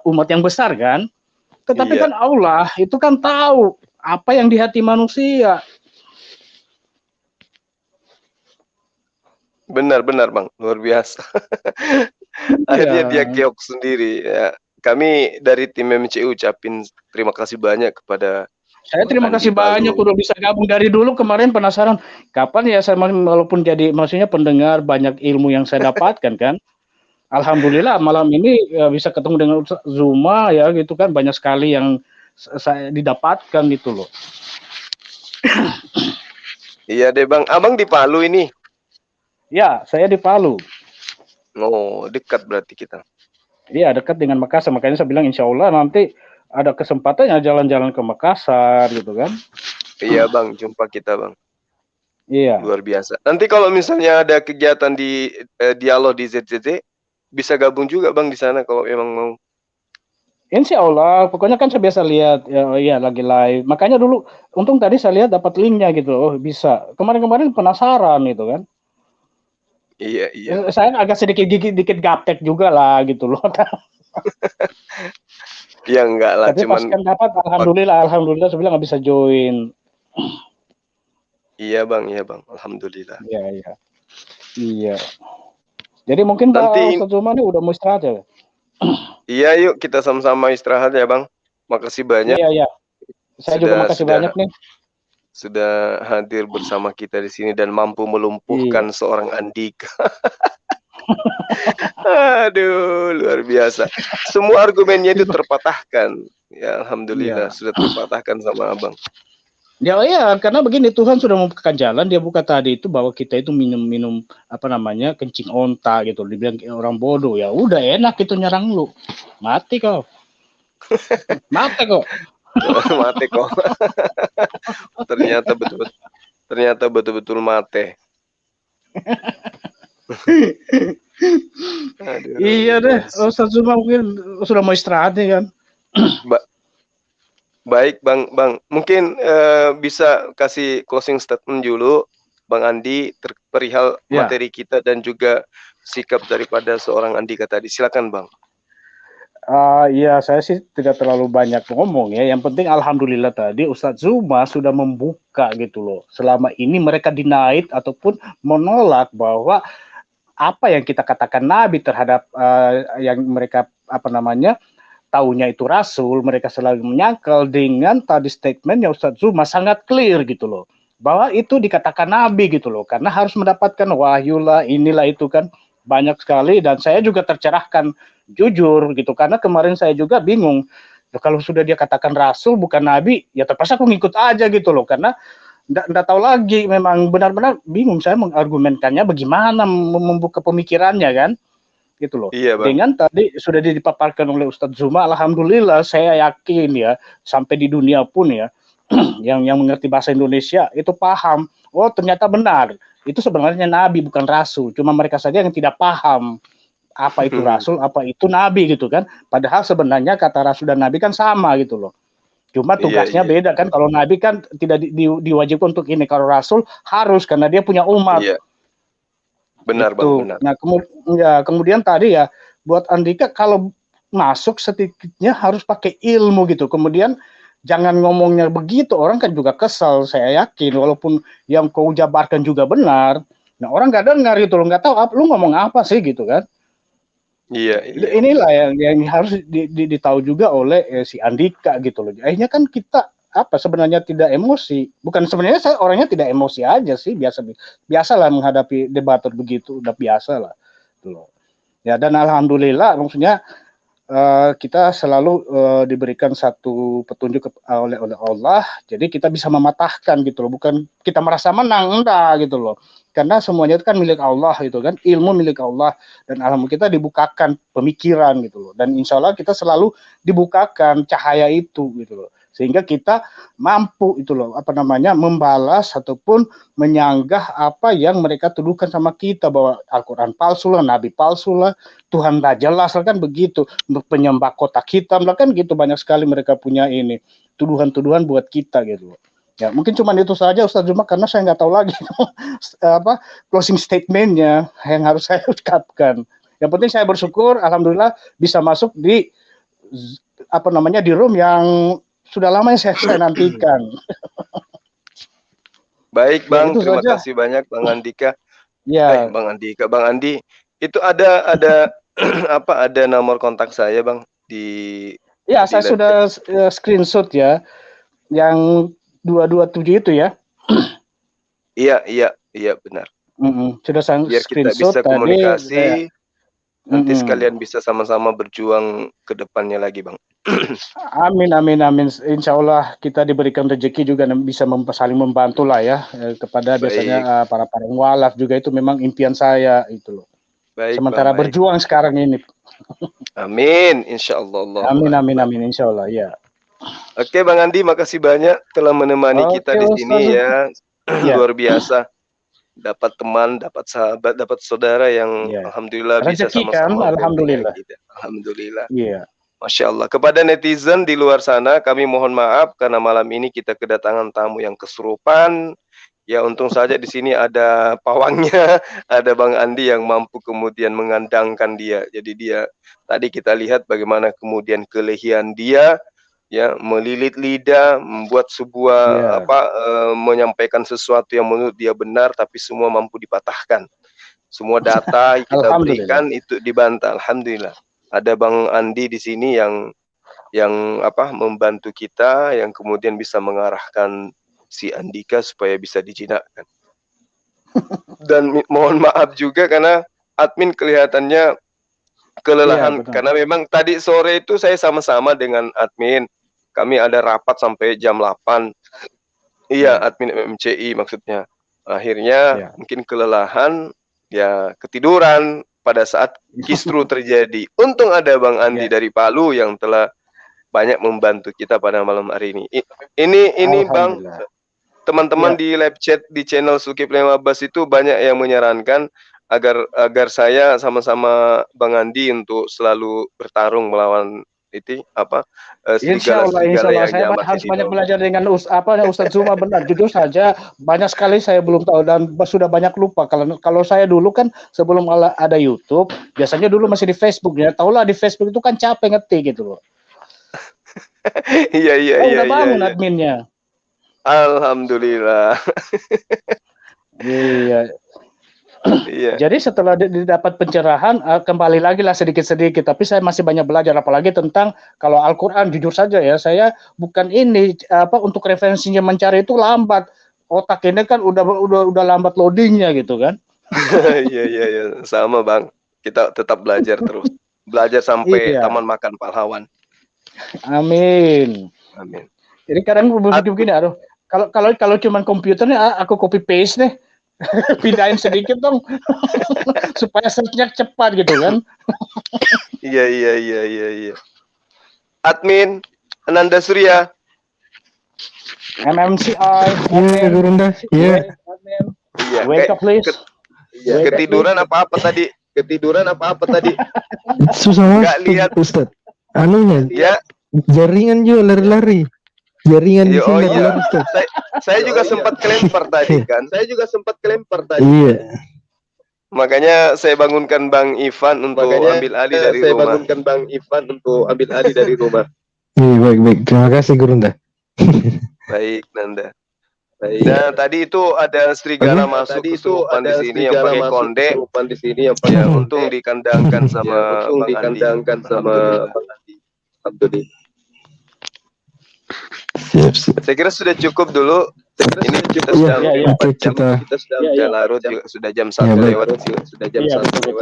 umat yang besar kan, tetapi kan Allah itu kan tahu apa yang di hati manusia. Benar Bang, luar biasa. Akhirnya dia keok sendiri ya. Kami dari tim MCU ucapin terima kasih banyak kepada saya terima kasih banyak udah bisa gabung dari dulu, kemarin penasaran kapan ya saya walaupun jadi maksudnya pendengar banyak ilmu yang saya dapatkan kan. Alhamdulillah malam ini bisa ketemu dengan Zuma ya gitu kan, banyak sekali yang saya didapatkan gitu loh. Iya deh Bang, abang di Palu ini? Ya saya di Palu. Oh, dekat berarti kita. Iya, dekat dengan Makassar. Makanya saya bilang insya Allah nanti ada kesempatannya jalan-jalan ke Makassar gitu kan. Iya bang, jumpa kita bang. Iya. Luar biasa. Nanti kalau misalnya ada kegiatan di dialog di ZZZ, bisa gabung juga bang di sana kalau memang mau. Insya Allah, pokoknya kan saya biasa lihat, ya lagi live. Makanya dulu, untung tadi saya lihat dapat linknya gitu, oh bisa. Kemarin-kemarin penasaran gitu kan. Iya, iya. Saya agak sedikit gaptek juga lah gitu loh. Ya enggak lah, Tapi pas cuman kan dapat, alhamdulillah saya bilang nggak bisa join. iya bang, alhamdulillah. Iya. Jadi mungkin Nanti Pak Ustadz Zuma ini udah mau istirahat ya? iya yuk kita sama-sama istirahat ya bang. Makasih banyak. Iya. Saya juga makasih banyak nih. Sudah hadir bersama kita di sini dan mampu melumpuhkan seorang Andika. Aduh, luar biasa. Semua argumennya itu terpatahkan. Ya, alhamdulillah sudah terpatahkan sama abang. Ya, karena begini, Tuhan sudah membukakan jalan. Dia buka tadi itu bahwa kita itu minum kencing onta gitu. Dibilang orang bodoh, ya udah enak itu nyerang lu, mati kau. Mati kok. Mati kok. Ternyata betul-betul mati. Aduh, iya deh, Ustadz Zuma mungkin sudah mau istirahat nih kan. Baik bang, mungkin bisa kasih closing statement dulu Bang Andi perihal materi kita dan juga sikap daripada seorang Andika tadi. Silakan bang. Iya, saya sih tidak terlalu banyak ngomong ya. Yang penting alhamdulillah tadi Ustadz Zuma sudah membuka gitu loh. Selama ini mereka denied ataupun menolak bahwa apa yang kita katakan Nabi terhadap yang mereka taunya itu Rasul, mereka selalu menyangkal dengan tadi statementnya Ustadz Zuma sangat clear gitu loh. Bahwa itu dikatakan Nabi gitu loh. Karena harus mendapatkan wahyu lah, inilah itu kan. Banyak sekali dan saya juga tercerahkan jujur gitu. Karena kemarin saya juga bingung. Kalau sudah dia katakan Rasul bukan Nabi, ya terpaksa aku ngikut aja gitu loh. Karena enggak tahu lagi, memang benar-benar bingung saya mengargumenkannya bagaimana membuka pemikirannya kan. Gitu loh. Iya, Bang. Dengan tadi sudah dipaparkan oleh Ustadz Zuma, alhamdulillah saya yakin ya sampai di dunia pun ya yang mengerti bahasa Indonesia itu paham. Oh ternyata benar. Itu sebenarnya Nabi bukan Rasul. Cuma mereka saja yang tidak paham apa itu Rasul, apa itu Nabi gitu kan. Padahal sebenarnya kata Rasul dan Nabi kan sama gitu loh. Cuma tugasnya beda kan. Kalau Nabi kan tidak diwajibkan untuk ini. Kalau Rasul harus karena dia punya umat. Iya. Benar gitu. Bang, benar. Nah kemudian tadi ya buat Andika kalau masuk sedikitnya harus pakai ilmu gitu. Kemudian jangan ngomongnya begitu, orang kan juga kesel. Saya yakin walaupun yang kau jabarkan juga benar. Nah orang nggak dengar gitu, lo nggak tahu lu ngomong apa sih gitu kan. Iya. Inilah yang harus ditahu juga oleh si Andika gitu loh. Akhirnya kan kita sebenarnya tidak emosi. Bukan sebenarnya saya orangnya tidak emosi aja sih, biasalah menghadapi debater begitu, udah biasa lah. Ya dan alhamdulillah maksudnya kita selalu diberikan satu petunjuk oleh Allah, jadi kita bisa mematahkan gitu loh, bukan kita merasa menang, enggak gitu loh. Karena semuanya itu kan milik Allah gitu kan, ilmu milik Allah dan alhamdulillah kita dibukakan pemikiran gitu loh. Dan insya Allah kita selalu dibukakan cahaya itu gitu loh. Sehingga kita mampu itu loh membalas ataupun menyanggah apa yang mereka tuduhkan sama kita bahwa Al-Quran palsu lah, Nabi palsu lah, Tuhan tak jelas kan begitu, untuk penyembah kotak hitam lah kan gitu, banyak sekali mereka punya ini tuduhan-tuduhan buat kita gitu. Ya mungkin cuma itu saja Ustadz Zuma karena saya nggak tahu lagi closing statementnya yang harus saya ucapkan. Yang penting saya bersyukur alhamdulillah bisa masuk di di room yang sudah lama saya nantikan. Baik Bang, Ya, terima saja. kasih banyak Bang Andika. Ya. Bang Andika, Bang Andi, itu ada ada nomor kontak saya Bang di. Ya, saya sudah screenshot ya, yang 227 itu ya. Iya benar. Sudah saya Biar kita screenshot bisa komunikasi. tadi. Nanti sekalian bisa sama-sama berjuang ke depannya lagi Bang. Amin. Insya Allah kita diberikan rezeki juga dan bisa saling membantu lah ya kepada biasanya para walaf juga itu memang impian saya itu loh. Baik, sementara Bang, baik. berjuang sekarang ini. Amin, insya Allah. Amin, amin, amin, insya Allah, ya. Oke, Bang Andi, makasih banyak telah menemani kita Oke, di Ustaz. sini ya. Ya. Luar biasa. Dapat teman, dapat sahabat, dapat saudara yang Ya. alhamdulillah bisa Rezeki kan, sama-sama alhamdulillah. kita. Alhamdulillah. Iya. Masya Allah. Kepada netizen di luar sana, kami mohon maaf karena malam ini kita kedatangan tamu yang kesurupan. Ya, untung saja di sini ada pawangnya, ada Bang Andi yang mampu kemudian mengandangkan dia. Jadi dia tadi kita lihat bagaimana kemudian kelehian dia, ya, melilit lidah, membuat sebuah menyampaikan sesuatu yang menurut dia benar, tapi semua mampu dipatahkan. Semua data kita berikan itu dibantah. Alhamdulillah. Ada Bang Andi di sini yang membantu kita, yang kemudian bisa mengarahkan si Andika supaya bisa dijinakkan. Dan mohon maaf juga karena admin kelihatannya kelelahan, karena memang tadi sore itu saya sama-sama dengan admin. Kami ada rapat sampai jam 8. Iya, admin MMCI maksudnya. Akhirnya mungkin kelelahan, ya ketiduran pada saat kisru terjadi. Untung ada Bang Andi dari Palu yang telah banyak membantu kita pada malam hari ini. Ini Bang, teman-teman di live chat di channel Zulkifli Abbas itu banyak yang menyarankan agar saya sama-sama Bang Andi untuk selalu bertarung melawan Insya Allah saya harus banyak belajar dengan Ustadz Zuma, benar. Jujur saja banyak sekali saya belum tahu dan sudah banyak lupa. Kalau saya dulu kan sebelum ada YouTube, biasanya dulu masih di Facebook ya. Tahulah di Facebook itu kan capek ngetik gitu loh. Iya. Udah bangun adminnya. Alhamdulillah. Iya. Jadi setelah didapat pencerahan, kembali lagi lah sedikit-sedikit. Tapi saya masih banyak belajar, apalagi tentang kalau Al-Quran. Jujur saja ya, saya bukan ini untuk referensinya mencari itu lambat. Otak ini kan udah lambat loadingnya gitu kan. Iya, sama Bang. Kita tetap belajar terus. Belajar sampai taman makan pahlawan. Amin. Jadi kadang begini, aduh. Kalau cuman komputernya aku copy paste nih. Pindahin sedikit dong supaya search-nya cepat gitu kan. Iya. Admin Ananda Surya. MMCI. Iya, Gurunda. Iya. Wake up please. Ketiduran apa tadi? Susah Nggak lihat Ustaz. Anunya. Ya. Jaringan juga lari-lari. Jaringan di sini lari-lari Ustaz. Saya juga sempat kelempar tadi kan. Iya. Makanya saya bangunkan Bang Ivan untuk ambil alih dari rumah. Iya, baik. Terima kasih Gurunda. Baik, Nanda. Nah, tadi itu ada serigala masuk kesurupan di sini yang pakai konde. Ya, untung dikandangkan sama Bang Andi. Alhamdulillah. Siap. Saya kira sudah cukup dulu. Ini kita sudah larut juga, sudah jam 1 lewat.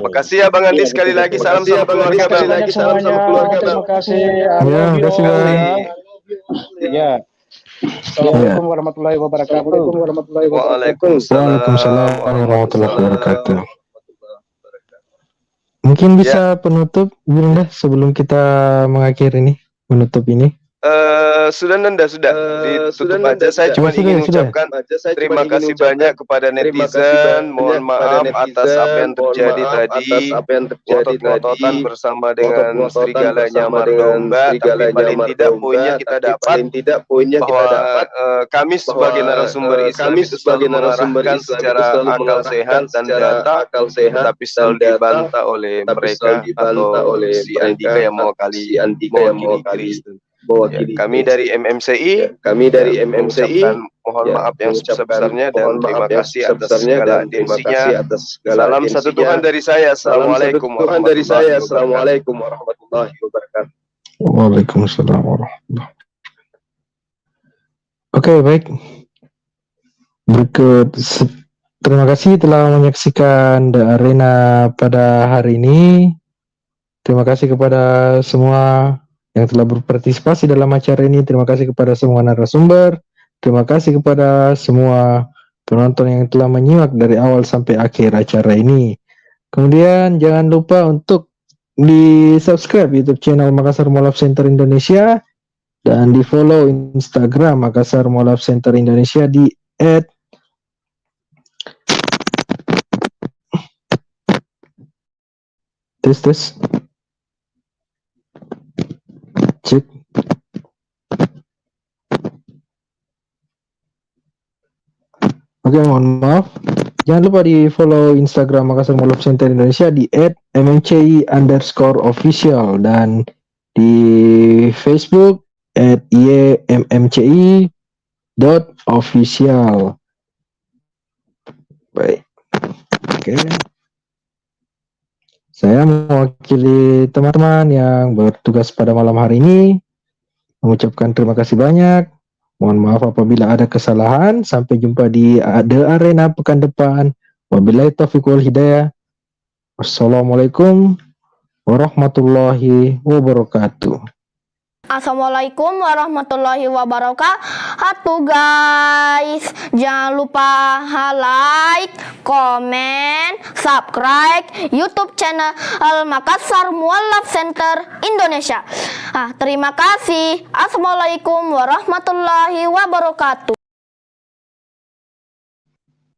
Makasih ya Bang Andi, sekali lagi salam sama keluarga Bang. Terima kasih. Ya. Assalamualaikum warahmatullahi wabarakatuh. Waalaikumsalam warahmatullahi wabarakatuh. Mungkin bisa penutup Gurunda sebelum kita mengakhiri ini, menutup ini. Sudah ditutup aja. Saya cuma ingin mengucapkan terima kasih banyak kepada netizen. Mohon maaf atas apa yang terjadi tadi, ngotot-ngototan bersama dengan serigalanya Margomba. Tapi paling tidak poinnya kita dapat bahwa kami sebagai narasumber Islam itu selalu mengarahkan secara akal sehat dan data, tapi selalu dibantah oleh mereka atau si Andika yang mewakili Kristen. Kami dari MMCI mohon maaf yang sebesar-besarnya dan terima kasih atas segala atensinya. Salam satu Tuhan dari saya. Assalamualaikum warahmatullahi wabarakatuh. Waalaikumsalam warahmatullahi. Oke, baik. Berikut terima kasih telah menyaksikan The Arena pada hari ini. Terima kasih kepada semua yang telah berpartisipasi dalam acara ini. Terima kasih kepada semua narasumber. Terima kasih kepada semua penonton yang telah menyimak dari awal sampai akhir acara ini. Kemudian jangan lupa untuk di subscribe YouTube channel Makassar Mualaf Center Indonesia dan di follow Instagram Makassar Mualaf Center Indonesia di tes cek. Oke, mohon maaf. Jangan lupa di follow Instagram Makassar Mualaf Center Indonesia di @mmci_official dan di Facebook @ymmci.official. Baik. Oke. Saya mewakili teman-teman yang bertugas pada malam hari ini mengucapkan terima kasih banyak. Mohon maaf apabila ada kesalahan. Sampai jumpa di The Arena pekan depan. Wabillahi taufiq wal hidayah. Wassalamualaikum warahmatullahi wabarakatuh. Assalamualaikum warahmatullahi wabarakatuh guys. Jangan lupa like, komen, subscribe YouTube channel Makassar Mualaf Center Indonesia. Terima kasih. Assalamualaikum warahmatullahi wabarakatuh.